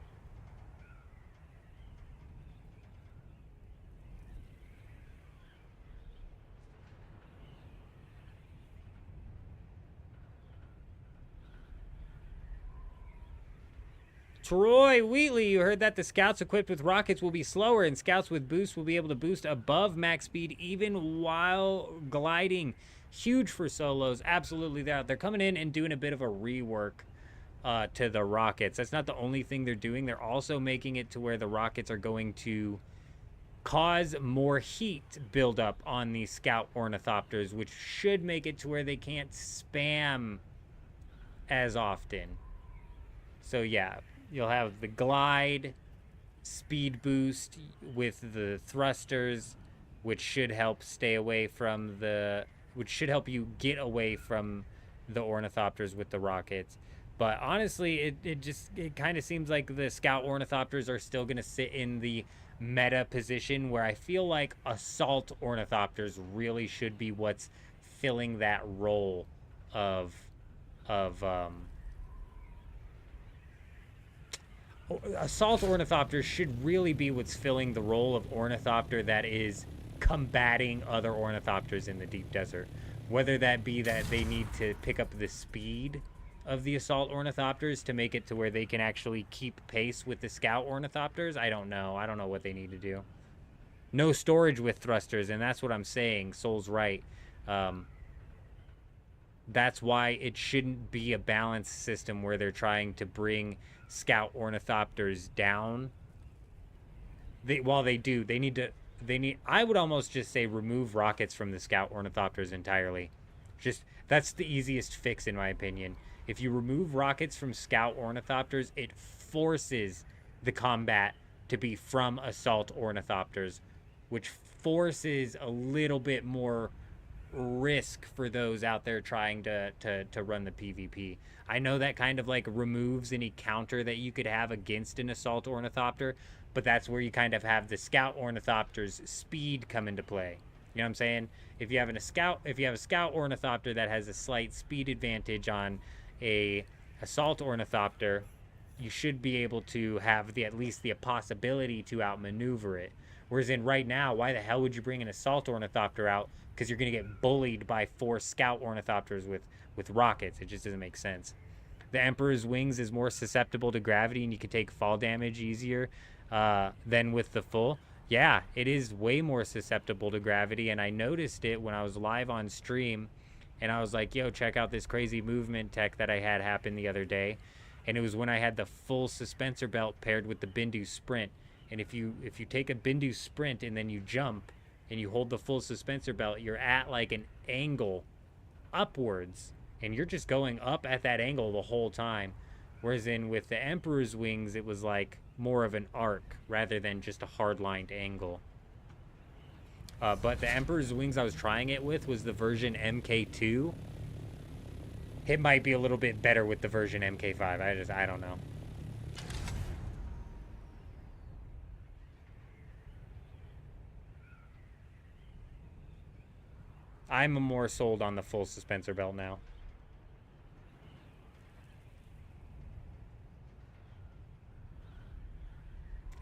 Troy Wheatley, you heard that the scouts equipped with rockets will be slower, and scouts with boosts will be able to boost above max speed even while gliding. Huge for solos, absolutely. They're coming in and doing a bit of a rework to the rockets. That's not the only thing they're doing. They're also making it to where the rockets are going to cause more heat buildup on these scout ornithopters, which should make it to where they can't spam as often. So yeah, you'll have the glide, speed boost with the thrusters, which should help stay away from the, which should help you get away from the ornithopters with the rockets. But honestly, it kind of seems like the scout ornithopters are still going to sit in the meta position where I feel like assault ornithopters really should be what's filling that role of assault ornithopters should really be what's filling the role of ornithopter that is combating other ornithopters in the deep desert. Whether that be that they need to pick up the speed of the assault ornithopters to make it to where they can actually keep pace with the scout ornithopters, I don't know. I don't know what they need to do. No storage with thrusters, and that's what I'm saying. Soul's right. That's why it shouldn't be a balanced system where they're trying to bring scout ornithopters down. While they do, they need, I would almost just say remove rockets from the scout ornithopters entirely. Just, that's the easiest fix in my opinion. If you remove rockets from scout ornithopters, it forces the combat to be from assault ornithopters, which forces a little bit more risk for those out there trying to run the PvP. I know that kind of like removes any counter that you could have against an assault ornithopter, but that's where you kind of have the scout ornithopter's speed come into play. You know what I'm saying? If you have a scout ornithopter that has a slight speed advantage on a assault ornithopter, you should be able to have at least the possibility to outmaneuver it. Whereas in right now, why the hell would you bring an assault ornithopter out? Because you're going to get bullied by 4 scout ornithopters with rockets. It just doesn't make sense. The Emperor's Wings is more susceptible to gravity, and you can take fall damage easier than with the full. Yeah, it is way more susceptible to gravity, and I noticed it when I was live on stream, and I was like, yo, check out this crazy movement tech that I had happen the other day. And it was when I had the full suspensor belt paired with the Bindu Sprint. And if you take a Bindu Sprint and then you jump and you hold the full suspensor belt, you're at like an angle upwards, and you're just going up at that angle the whole time. Whereas with the Emperor's Wings, it was like more of an arc rather than just a hard-lined angle. But the Emperor's Wings I was trying it with was the version MK2. It might be a little bit better with the version MK5. I don't know. I'm more sold on the full suspensor belt now.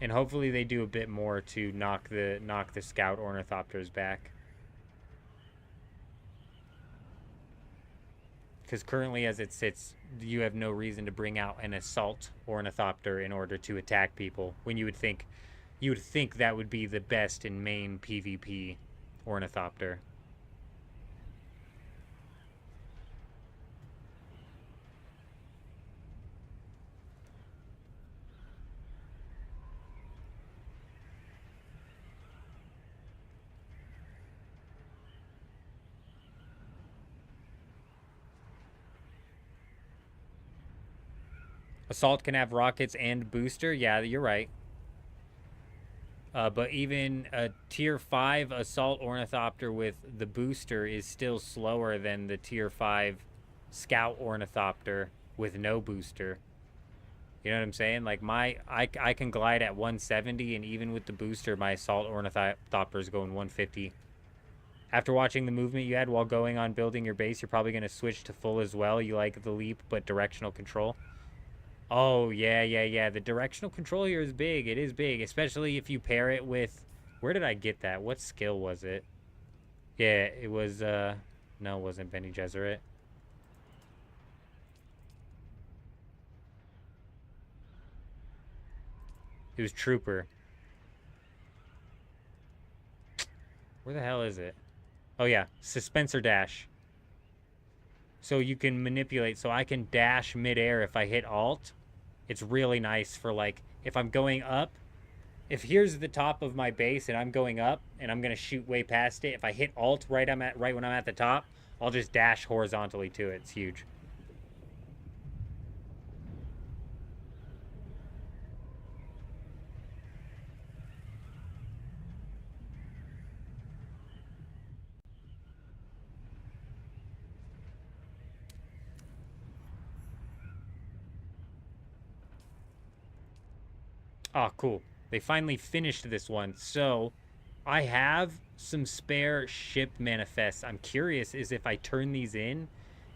And hopefully they do a bit more to knock the scout ornithopters back. Because currently as it sits, you have no reason to bring out an assault ornithopter in order to attack people, when you would think that would be the best and main PvP ornithopter. Assault can have rockets and booster. Yeah, you're right. But even a tier 5 assault ornithopter with the booster is still slower than the tier 5 scout ornithopter with no booster. You know what I'm saying? Like I can glide at 170, and even with the booster, my assault ornithopter is going 150. After watching the movement you had while going on building your base, you're probably going to switch to full as well. You like the leap, but directional control. Oh, yeah. The directional control here is big. It is big, especially if you pair it with... Where did I get that? What skill was it? Yeah, it was, no, it wasn't Bene Gesserit. It was Trooper. Where the hell is it? Oh, yeah. Suspensor dash. So you can manipulate. So I can dash midair if I hit Alt. It's really nice for, like, if I'm going up. If here's the top of my base and I'm going up and I'm going to shoot way past it, if I hit Alt right when I'm at the top, I'll just dash horizontally to it. It's huge. Oh, cool. They finally finished this one. So I have some spare ship manifests. I'm curious is if I turn these in,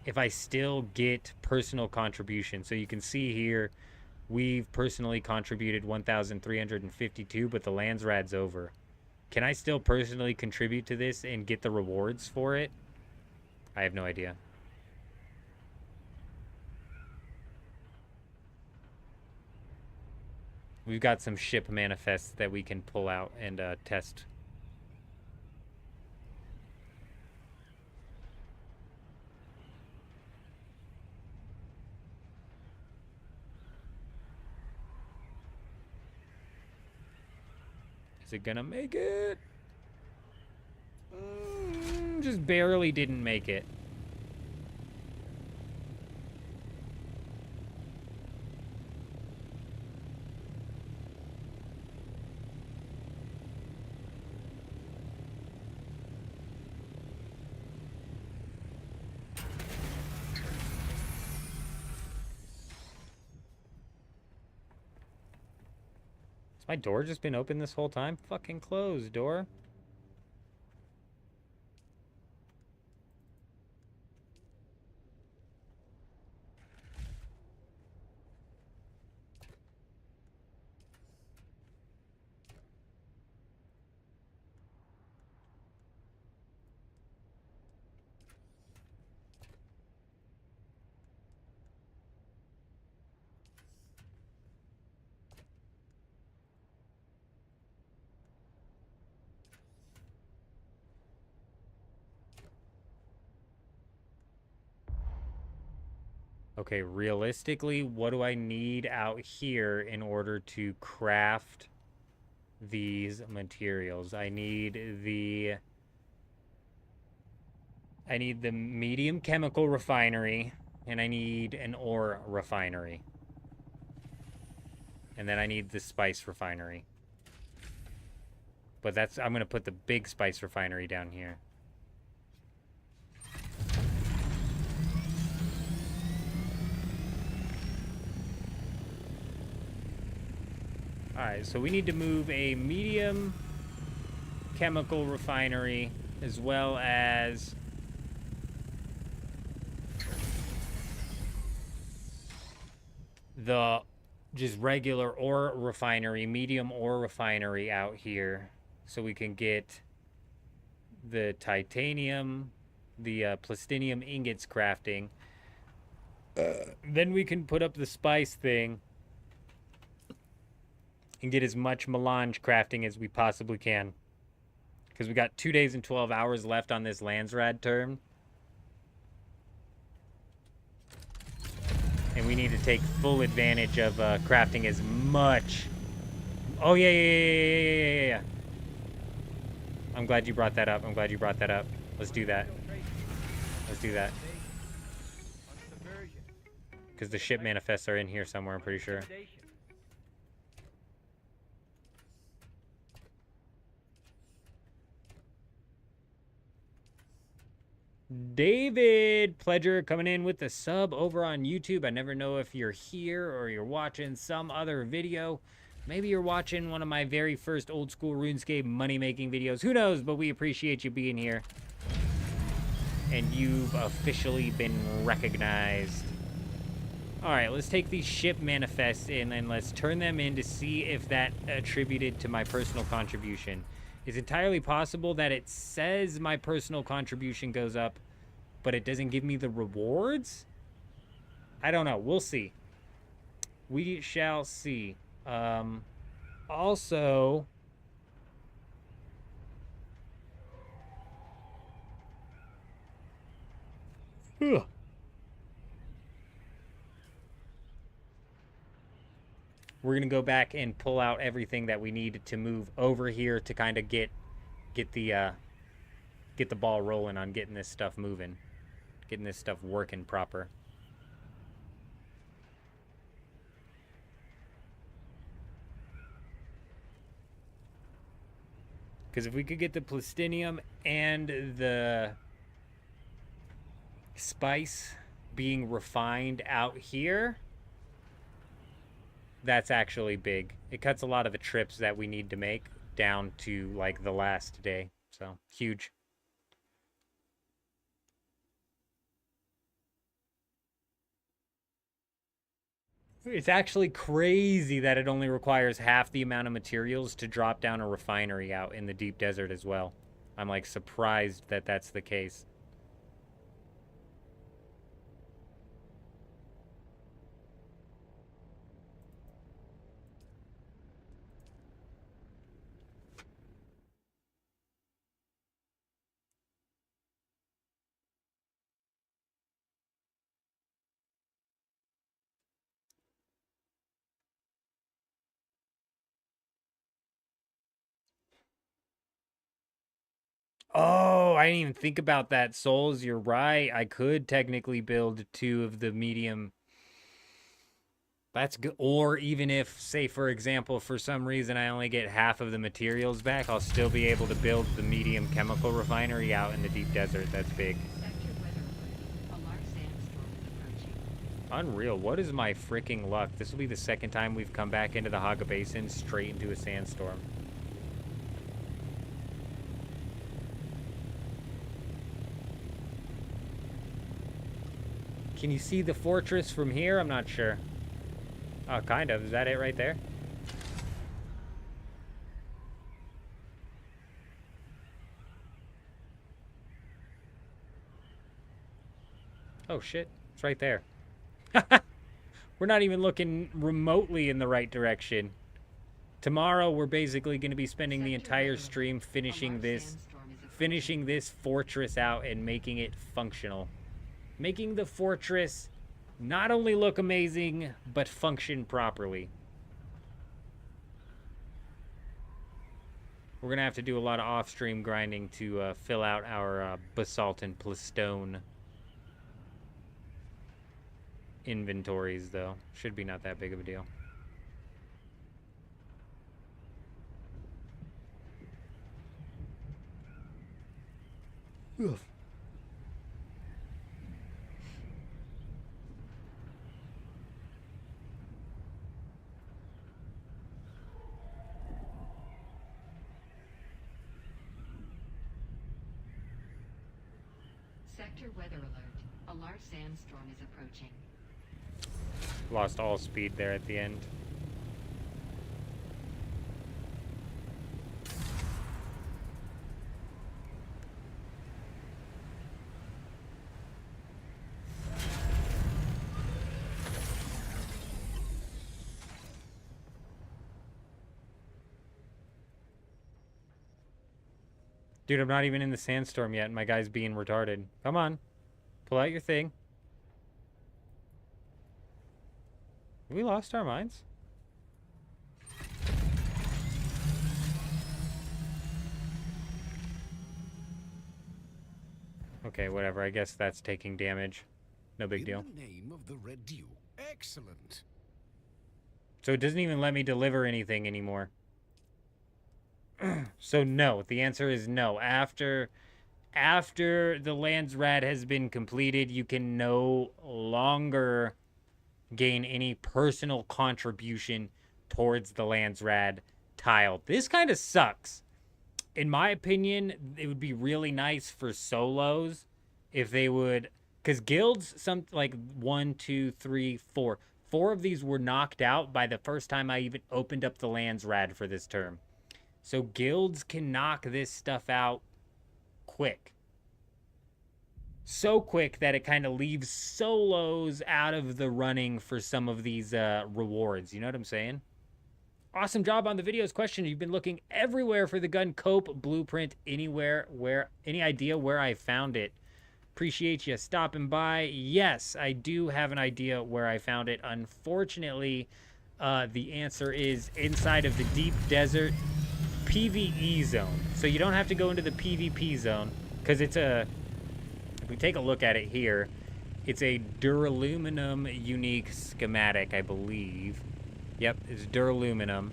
if I still get personal contribution. So you can see here, we've personally contributed 1,352, but the Landsrad's over. Can I still personally contribute to this and get the rewards for it? I have no idea. We've got some ship manifests that we can pull out and test. Is it gonna make it? Just barely didn't make it. Has my door just been open this whole time? Fucking closed, door. Okay, realistically, what do I need out here in order to craft these materials? I need the medium chemical refinery, and I need an ore refinery. And then I need the spice refinery. But I'm going to put the big spice refinery down here. Alright, so we need to move a medium chemical refinery as well as the just regular ore refinery, medium ore refinery out here so we can get the titanium, the plastinium ingots crafting. Then we can put up the spice thing and get as much melange crafting as we possibly can. Because we got 2 days and 12 hours left on this Landsrad term. And we need to take full advantage of crafting as much. Oh, yeah. I'm glad you brought that up. Let's do that. Because the ship manifests are in here somewhere, I'm pretty sure. David Pledger coming in with the sub over on YouTube. I never know if you're here or you're watching some other video. Maybe you're watching one of my very first old school RuneScape money-making videos. Who knows, but we appreciate you being here. And you've officially been recognized. Alright, let's take these ship manifests in and let's turn them in to see if that attributed to my personal contribution. It's entirely possible that it says my personal contribution goes up, but it doesn't give me the rewards? I don't know. We'll see. We shall see. Also... Ugh. We're going to go back and pull out everything that we need to move over here to kind of get the ball rolling on getting this stuff moving. Getting this stuff working proper. Because if we could get the plastinium and the spice being refined out here... that's actually big. It cuts a lot of the trips that we need to make down to, like, the last day. So, huge. It's actually crazy that it only requires half the amount of materials to drop down a refinery out in the deep desert as well. I'm, like, surprised that that's the case. Oh, I didn't even think about that, Souls. You're right. I could technically build 2 of the medium. That's good. Or even if, say, for example, for some reason I only get half of the materials back, I'll still be able to build the medium chemical refinery out in the deep desert. That's big. Sector weather alert. A large sandstorm is approaching. Unreal. What is my freaking luck? This will be the second time we've come back into the Haga Basin straight into a sandstorm. Can you see the fortress from here? I'm not sure. Oh, kind of. Is that it right there? Oh, shit. It's right there. We're not even looking remotely in the right direction. Tomorrow, we're basically going to be spending the entire stream finishing this fortress out and making it functional. Making the fortress not only look amazing, but function properly. We're going to have to do a lot of off-stream grinding to fill out our basalt and plastone inventories, though. Should be not that big of a deal. Ugh. Sector weather alert. A large sandstorm is approaching. Lost all speed there at the end. Dude, I'm not even in the sandstorm yet, and my guy's being retarded. Come on. Pull out your thing. Have we lost our minds? Okay, whatever. I guess that's taking damage. No big deal. In the name of the Red Dew. Excellent. So it doesn't even let me deliver anything anymore. So no, the answer is no. After the Landsrad has been completed, you can no longer gain any personal contribution towards the Landsrad tile. This kind of sucks. In my opinion, it would be really nice for solos if they would, because guilds, some like 1, 2, 3, 4. 4 of these were knocked out by the first time I even opened up the Landsrad for this term. So guilds can knock this stuff out quick. So quick that it kind of leaves solos out of the running for some of these rewards. You know what I'm saying? Awesome job on the videos. Question: you've been looking everywhere for the gun cope blueprint. Anywhere? Where? Any idea where I found it? Appreciate you stopping by. Yes, I do have an idea where I found it. Unfortunately, the answer is inside of the deep desert PvE zone. So you don't have to go into the PvP zone because it's a, if we take a look at it here, it's a duraluminum unique schematic, I believe. Yep, it's duraluminum.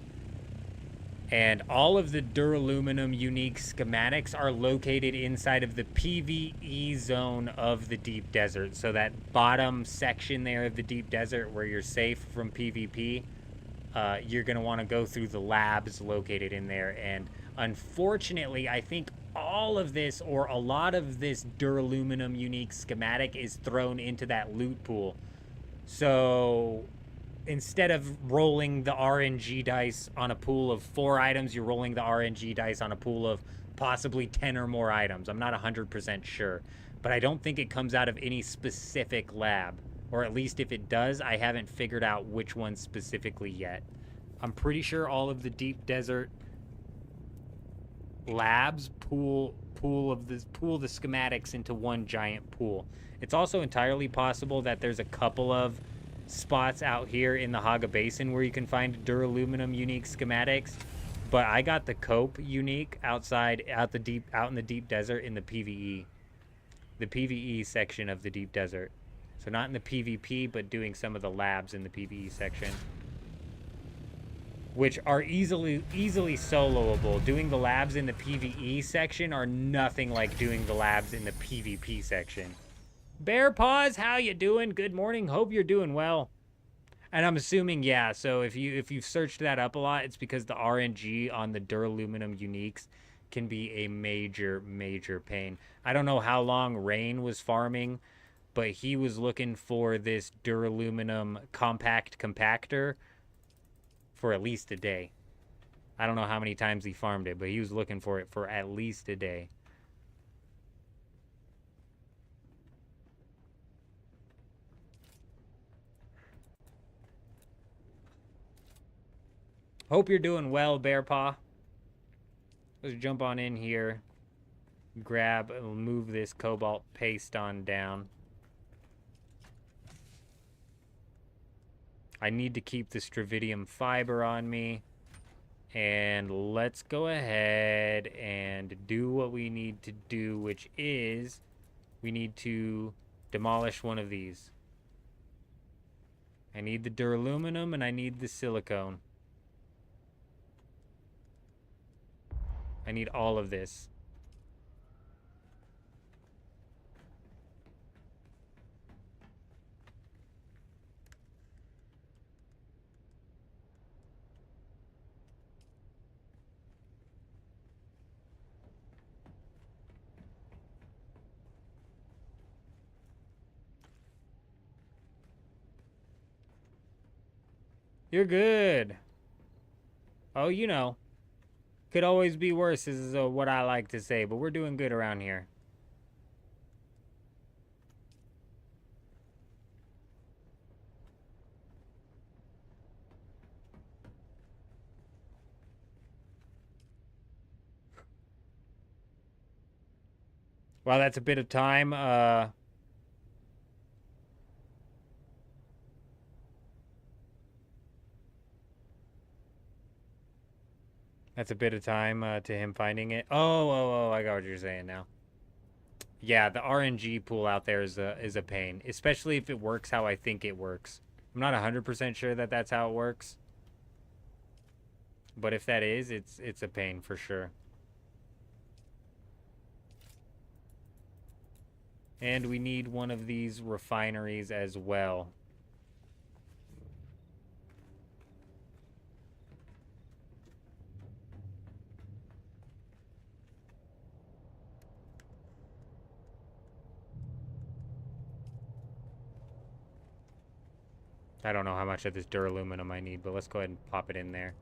And all of the duraluminum unique schematics are located inside of the PvE zone of the deep desert. So that bottom section there of the deep desert where you're safe from PvP, you're going to want to go through the labs located in there. And unfortunately, I think all of this, or a lot of this duraluminum unique schematic, is thrown into that loot pool. So instead of rolling the RNG dice on a pool of 4 items, you're rolling the RNG dice on a pool of possibly 10 or more items. I'm not 100% sure, but I don't think it comes out of any specific lab. Or at least if it does, I haven't figured out which one specifically yet. I'm pretty sure all of the deep desert labs pool the schematics into one giant pool. It's also entirely possible that there's a couple of spots out here in the Haga Basin where you can find duraluminum unique schematics, but I got the cope unique out in the deep desert in the PvE section of the deep desert. So not in the PvP, but doing some of the labs in the PvE section, which are easily soloable. Doing the labs in the PvE section are nothing like doing the labs in the PvP section. Bear Paws, how you doing? Good morning. Hope you're doing well. And I'm assuming, yeah, so if you've searched that up a lot, it's because the RNG on the duraluminum uniques can be a major, major pain. I don't know how long Rain was farming, but he was looking for this duraluminum compact compactor for at least a day. I don't know how many times he farmed it, but he was looking for it for at least a day. Hope you're doing well, Bear Paw. Let's jump on in here. Grab and move this cobalt paste on down. I need to keep the stravidium fiber on me. And let's go ahead and do what we need to do, which is we need to demolish one of these. I need the duraluminum and I need the silicone. I need all of this. You're good. Oh, you know. Could always be worse is what I like to say, but we're doing good around here. Wow, that's a bit of time. That's a bit of time to him finding it. Oh, I got what you're saying now. Yeah, the RNG pool out there is a pain, especially if it works how I think it works. I'm not 100% sure that that's how it works. But if that is, it's a pain for sure. And we need one of these refineries as well. I don't know how much of this duraluminum I need, but let's go ahead and pop it in there.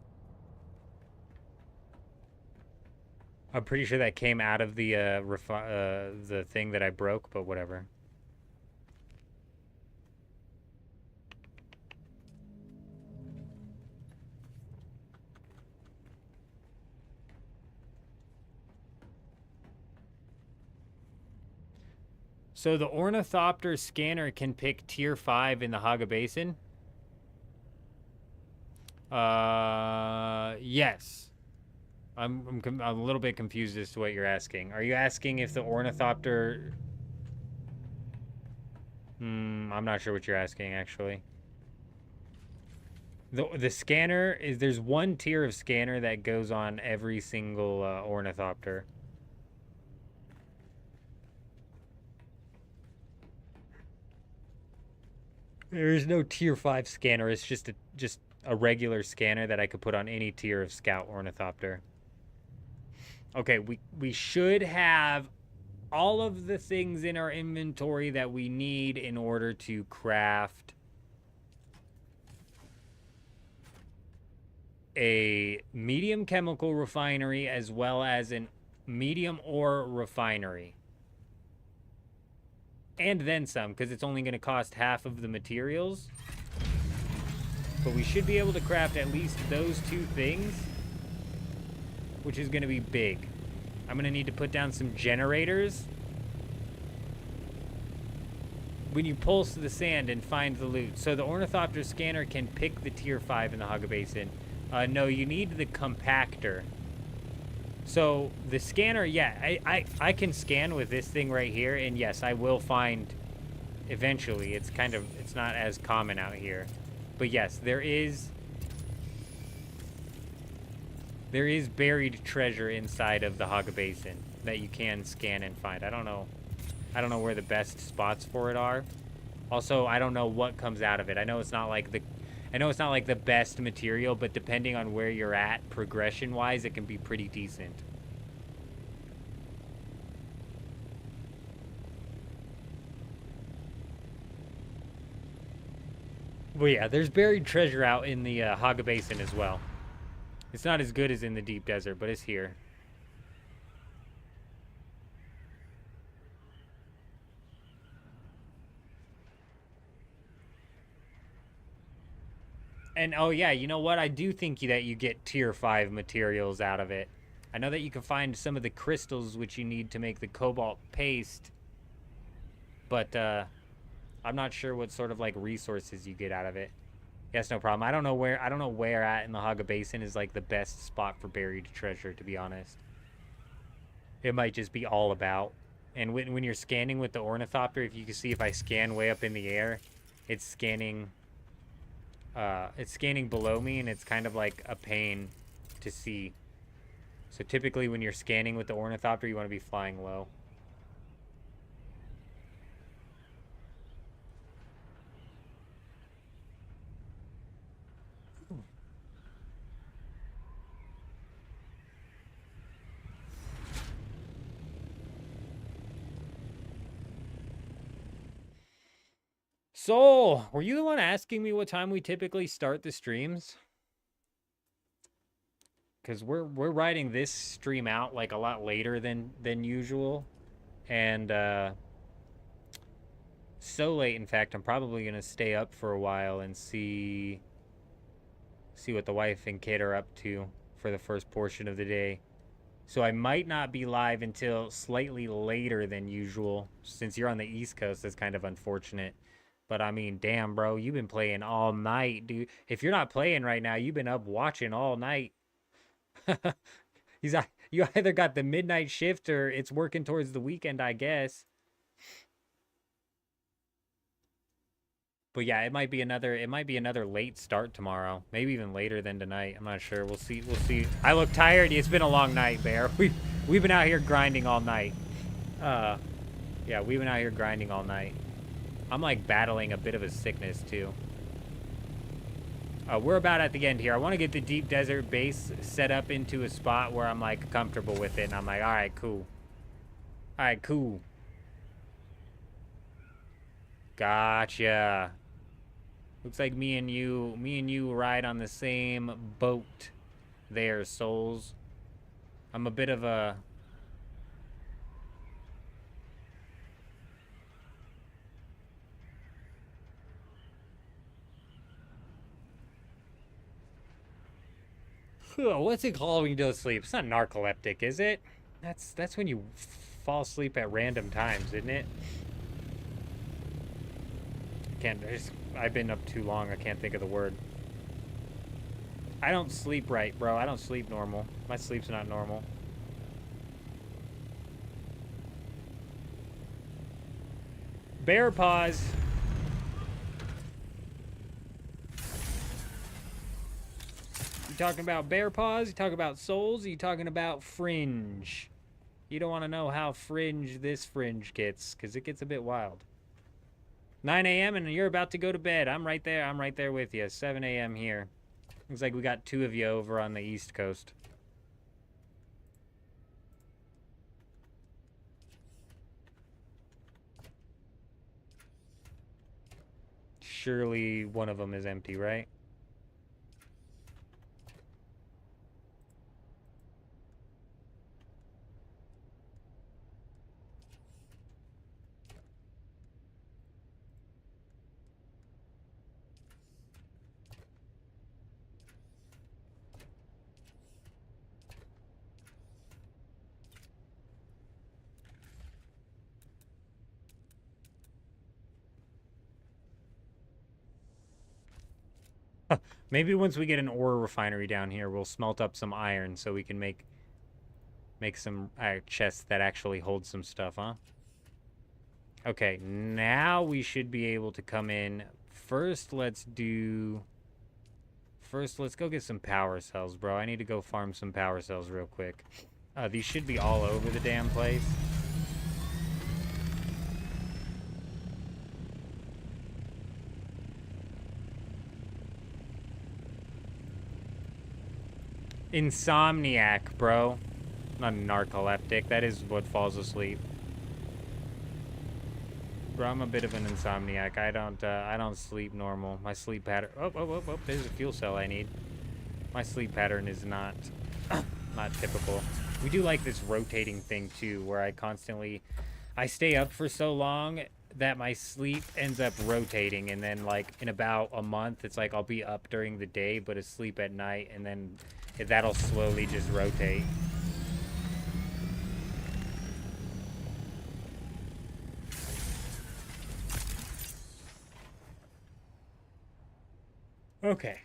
I'm pretty sure that came out of the thing that I broke, but whatever. So the Ornithopter scanner can pick tier 5 in the Haga Basin? Yes. I'm a little bit confused as to what you're asking. Are you asking if the Ornithopter... I'm not sure what you're asking, actually. The scanner is... There's one tier of scanner that goes on every single Ornithopter. There is no tier 5 scanner. It's just a regular scanner that I could put on any tier of scout ornithopter. Okay, we should have all of the things in our inventory that we need in order to craft a medium chemical refinery as well as an medium ore refinery. And then some, because it's only going to cost half of the materials. But we should be able to craft at least those two things, which is going to be big. I'm going to need to put down some generators. When you pulse the sand and find the loot. So the ornithopter scanner can pick the tier 5 in the Haga Basin. No, you need the compactor. So the scanner, yeah, I can scan with this thing right here, and yes, I will find eventually. It's not as common out here. But yes, there is buried treasure inside of the Haga Basin that you can scan and find. I don't know where the best spots for it are. Also, I don't know what comes out of it. I know it's not like the best material, but depending on where you're at progression-wise, it can be pretty decent. But yeah, there's buried treasure out in the Haga Basin as well. It's not as good as in the deep desert, but it's here. And oh yeah, you know what? I do think that you get tier 5 materials out of it. I know that you can find some of the crystals which you need to make the cobalt paste, but I'm not sure what sort of like resources you get out of it. Yes, no problem. I don't know where at in the Haga Basin is like the best spot for buried treasure, to be honest. It might just be all about. And when you're scanning with the ornithopter, if you can see, if I scan way up in the air, it's scanning below me, and it's kind of like a pain to see. So typically when you're scanning with the ornithopter, you want to be flying low. Soul, were you the one asking me what time we typically start the streams? Because we're writing this stream out like a lot later than usual, and so late, in fact, I'm probably gonna stay up for a while and see what the wife and kid are up to for the first portion of the day. So I might not be live until slightly later than usual. Since you're on the East Coast, that's kind of unfortunate. But I mean, damn, bro, you've been playing all night, dude. If you're not playing right now, you've been up watching all night. You either got the midnight shift or it's working towards the weekend, I guess. But yeah, it might be another late start tomorrow. Maybe even later than tonight. I'm not sure. We'll see. I look tired. It's been a long night, Bear. We've been out here grinding all night. Yeah, we've been out here grinding all night. I'm like battling a bit of a sickness too. We're about at the end here. I want to get the deep desert base set up into a spot where I'm like comfortable with it, and I'm like, all right, cool. All right, cool. Gotcha. Looks like me and you ride on the same boat there, souls. I'm a bit of a... What's it called when you go to sleep? It's not narcoleptic, is it? That's when you fall asleep at random times, isn't it? I've been up too long. I can't think of the word. I don't sleep right, bro. I don't sleep normal. My sleep's not normal. Bear paws. You talking about bear paws? You talking about souls? Are you talking about Fringe? You don't want to know how this Fringe gets, because it gets a bit wild. 9 a.m. and you're about to go to bed. I'm right there. I'm right there with you. 7 a.m. here. Looks like we got 2 of you over on the East Coast. Surely one of them is empty, right? Maybe once we get an ore refinery down here, we'll smelt up some iron so we can make some chests that actually hold some stuff, huh? Okay, now we should be able to come in. First, let's go get some power cells, bro. I need to go farm some power cells real quick. These should be all over the damn place. Insomniac, bro. Not a narcoleptic. That is what falls asleep. Bro, I'm a bit of an insomniac. I don't sleep normal. My sleep pattern. Oh, there's a fuel cell I need. My sleep pattern is not typical. We do like this rotating thing too, where I stay up for so long that my sleep ends up rotating, and then like in about a month, it's like I'll be up during the day but asleep at night, and then that'll slowly just rotate. Okay.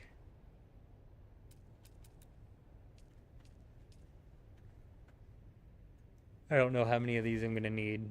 I don't know how many of these I'm gonna need.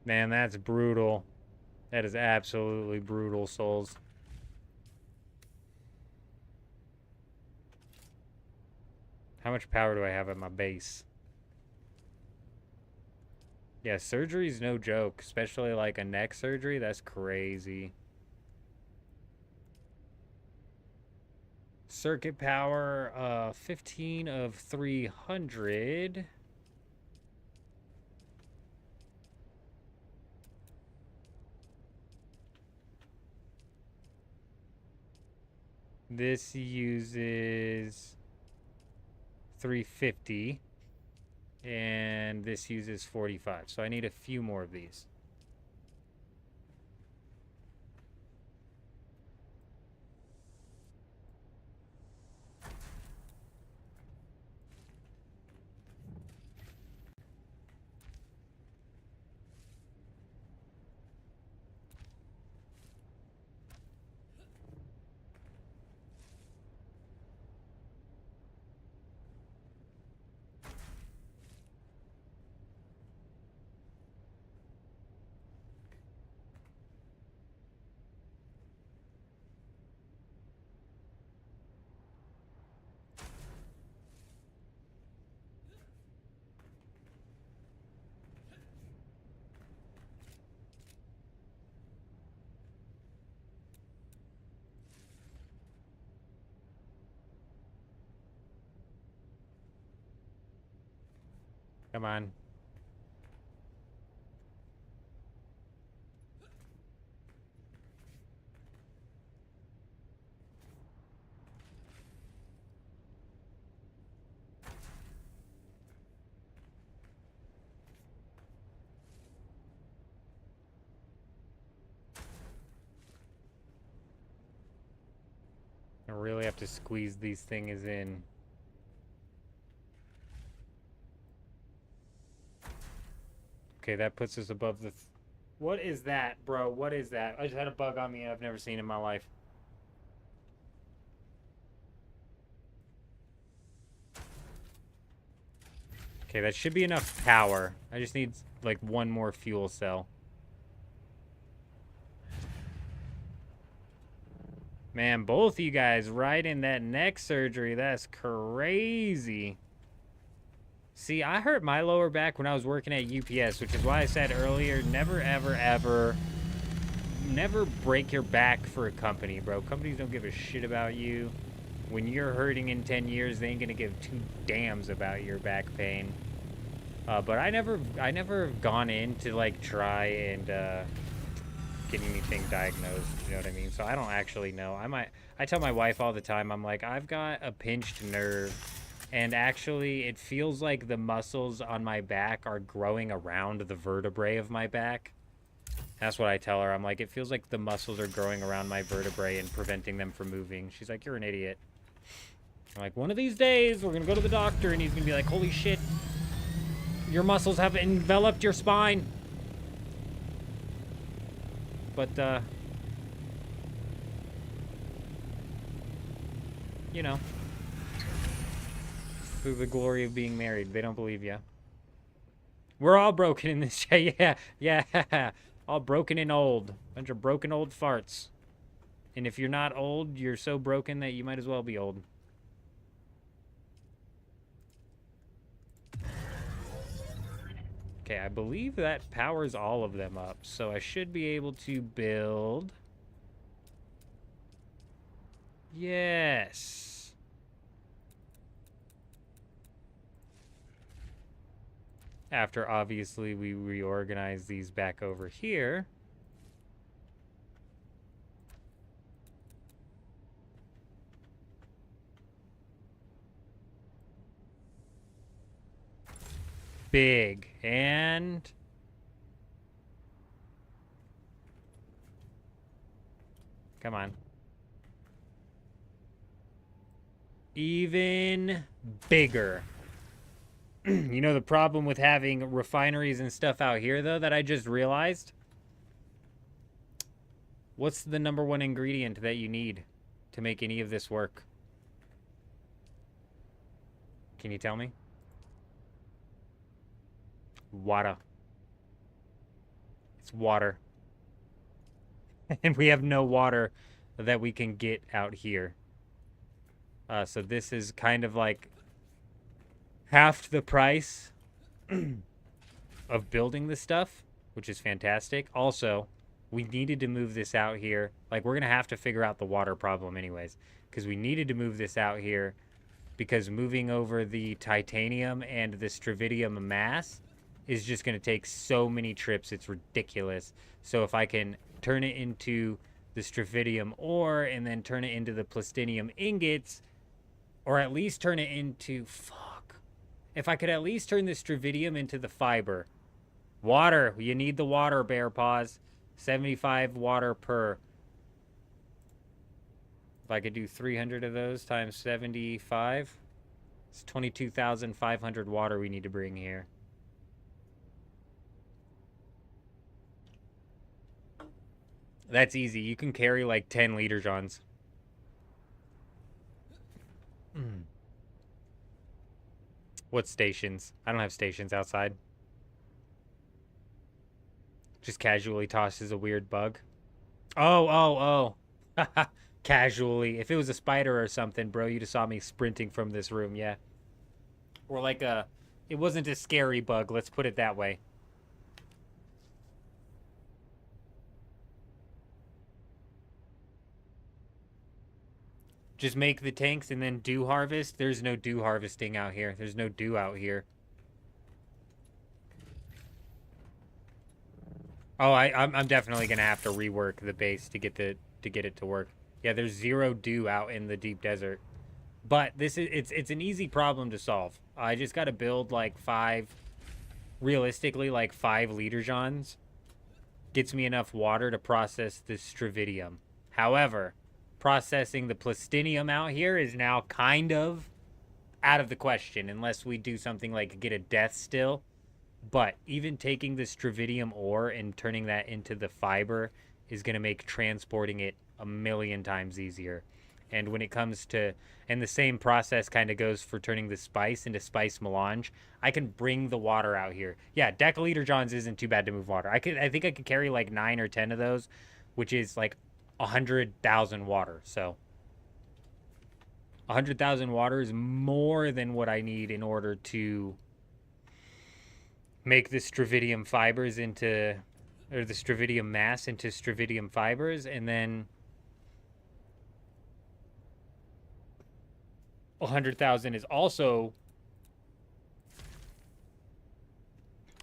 Man, that's brutal. That is absolutely brutal, souls. How much power do I have at my base? Yeah, surgery's no joke, especially like a neck surgery. That's crazy. Circuit power, 15 of 300. This uses 350. And this uses 45. So I need a few more of these. Come on. I really have to squeeze these things in. Okay, that puts us above the... What is that, bro? What is that? I just had a bug on me I've never seen in my life. Okay, that should be enough power. I just need, like, one more fuel cell. Man, both you guys right in that neck surgery. That's crazy. See, I hurt my lower back when I was working at UPS, which is why I said earlier, never, ever, ever, never break your back for a company, bro. Companies don't give a shit about you. When you're hurting in 10 years, they ain't gonna give two dams about your back pain. But I never have gone in to, like, try and, get anything diagnosed, you know what I mean? So I don't actually know. I tell my wife all the time, I'm like, I've got a pinched nerve, and actually it feels like the muscles on my back are growing around the vertebrae of my back. That's what I tell her. I'm like, it feels like the muscles are growing around my vertebrae and preventing them from moving. She's like, you're an idiot. I'm like, one of these days we're gonna go to the doctor and he's gonna be like, holy shit, your muscles have enveloped your spine. But, you know, through the glory of being married, they don't believe you. We're all broken in this. Yeah. All broken and old. Bunch of broken old farts. And if you're not old, you're so broken that you might as well be old. Okay, I believe that powers all of them up, so I should be able to build... Yes! After, obviously, we reorganize these back over here. Big. And... come on. Even bigger. You know the problem with having refineries and stuff out here, though, that I just realized? What's the #1 ingredient that you need to make any of this work? Can you tell me? Water. It's water. And we have no water that we can get out here. So this is kind of like half the price of building this stuff, which is fantastic. Also, we needed to move this out here. Like, we're going to have to figure out the water problem anyways, because we needed to move this out here because moving over the titanium and the stravidium mass is just going to take so many trips. It's ridiculous. So if I can turn it into the stravidium ore and then turn it into the plastinium ingots, or at least turn it into... fuck. If I could at least turn the stravidium into the fiber. Water. You need the water, bear paws. 75 water per. If I could do 300 of those times 75, it's 22,500 water we need to bring here. That's easy. You can carry like 10 liter johns. What stations? I don't have stations outside. Just casually tosses a weird bug. Oh. Casually. If it was a spider or something, bro, you'd have saw me sprinting from this room, yeah. Or like a... it wasn't a scary bug, let's put it that way. Just make the tanks and then dew harvest. There's no dew harvesting out here. There's no dew out here. Oh, I'm definitely gonna have to rework the base to get it to work. Yeah, there's 0 dew out in the deep desert. But this is it's an easy problem to solve. I just gotta build like 5, realistically like 5 liter johns. Gets me enough water to process the stravidium. However, processing the plastinium out here is now kind of out of the question unless we do something like get a death still. But even taking the stravidium ore and turning that into the fiber is going to make transporting it a million times easier. And when it comes to, and the same process kind of goes for turning the spice into spice melange, I can bring the water out here. Yeah, deciliter Johns isn't too bad to move water. I think I could carry like 9 or 10 of those, which is like 100,000 water. So 100,000 water is more than what I need in order to make the stravidium fibers into, or the stravidium mass into stravidium fibers, and then 100,000 is also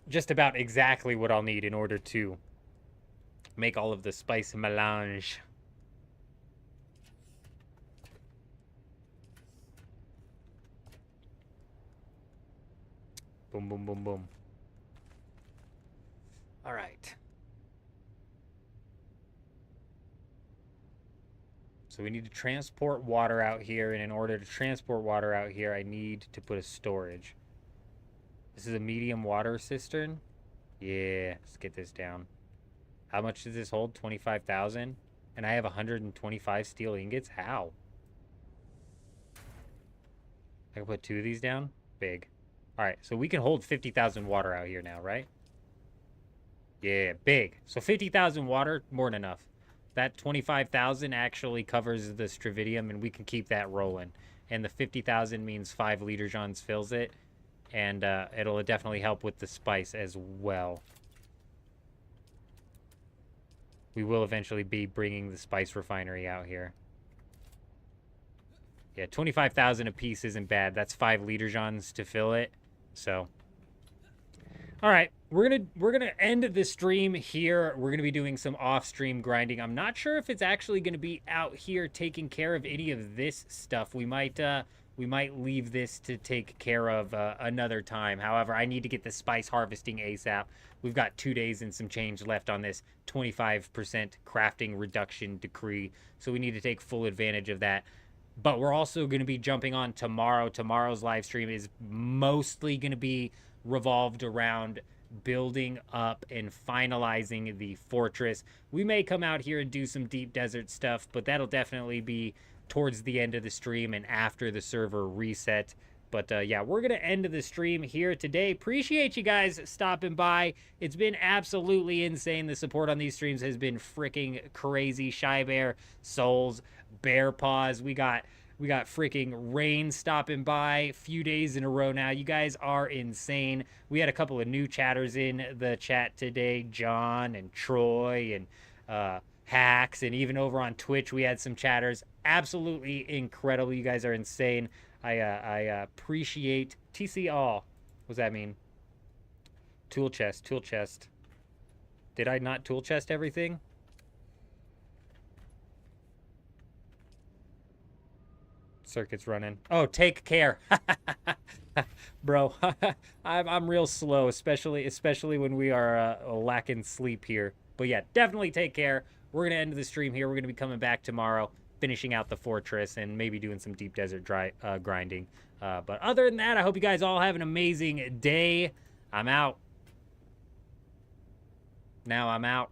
just about exactly what I'll need in order to make all of the spice melange. Boom, boom, boom, boom. All right. So we need to transport water out here, and in order to transport water out here, I need to put a storage. This is a medium water cistern. Yeah, let's get this down. How much does this hold? 25,000? And I have 125 steel ingots? How? I can put 2 of these down? Big. All right, so we can hold 50,000 water out here now, right? Yeah, big. So 50,000 water, more than enough. That 25,000 actually covers the stravidium, and we can keep that rolling. And the 50,000 means 5 liter Johns fills it, and it'll definitely help with the spice as well. We will eventually be bringing the spice refinery out here. Yeah, 25,000 a piece isn't bad. That's 5 liter Johns to fill it. So, all right, we're gonna end the stream here. We're gonna be doing some off-stream grinding. I'm not sure if it's actually gonna be out here taking care of any of this stuff. We might leave this to take care of another time. However, I need to get the spice harvesting ASAP. We've got 2 days and some change left on this 25% crafting reduction decree, so we need to take full advantage of that. But we're also going to be jumping on tomorrow. Tomorrow's live stream is mostly going to be revolved around building up and finalizing the fortress. We may come out here and do some deep desert stuff, but that'll definitely be towards the end of the stream and after the server reset. But yeah, we're going to end the stream here today. Appreciate you guys stopping by. It's been absolutely insane. The support on these streams has been freaking crazy. Shy Bear, Souls, Bear Paws. We got freaking Rain stopping by a few days in a row now. You guys are insane. We had a couple of new chatters in the chat today. John and Troy and Hacks, and even over on Twitch we had some chatters. Absolutely incredible. You guys are insane. I appreciate TC all. What does that mean? Tool chest, tool chest. Did I not tool chest everything? Circuit's running. Oh, take care. Bro, I'm real slow, especially when we are lacking sleep here. But yeah, definitely take care. We're going to end the stream here. We're going to be coming back tomorrow, finishing out the fortress and maybe doing some deep desert grinding. But other than that, I hope you guys all have an amazing day. I'm out. Now I'm out.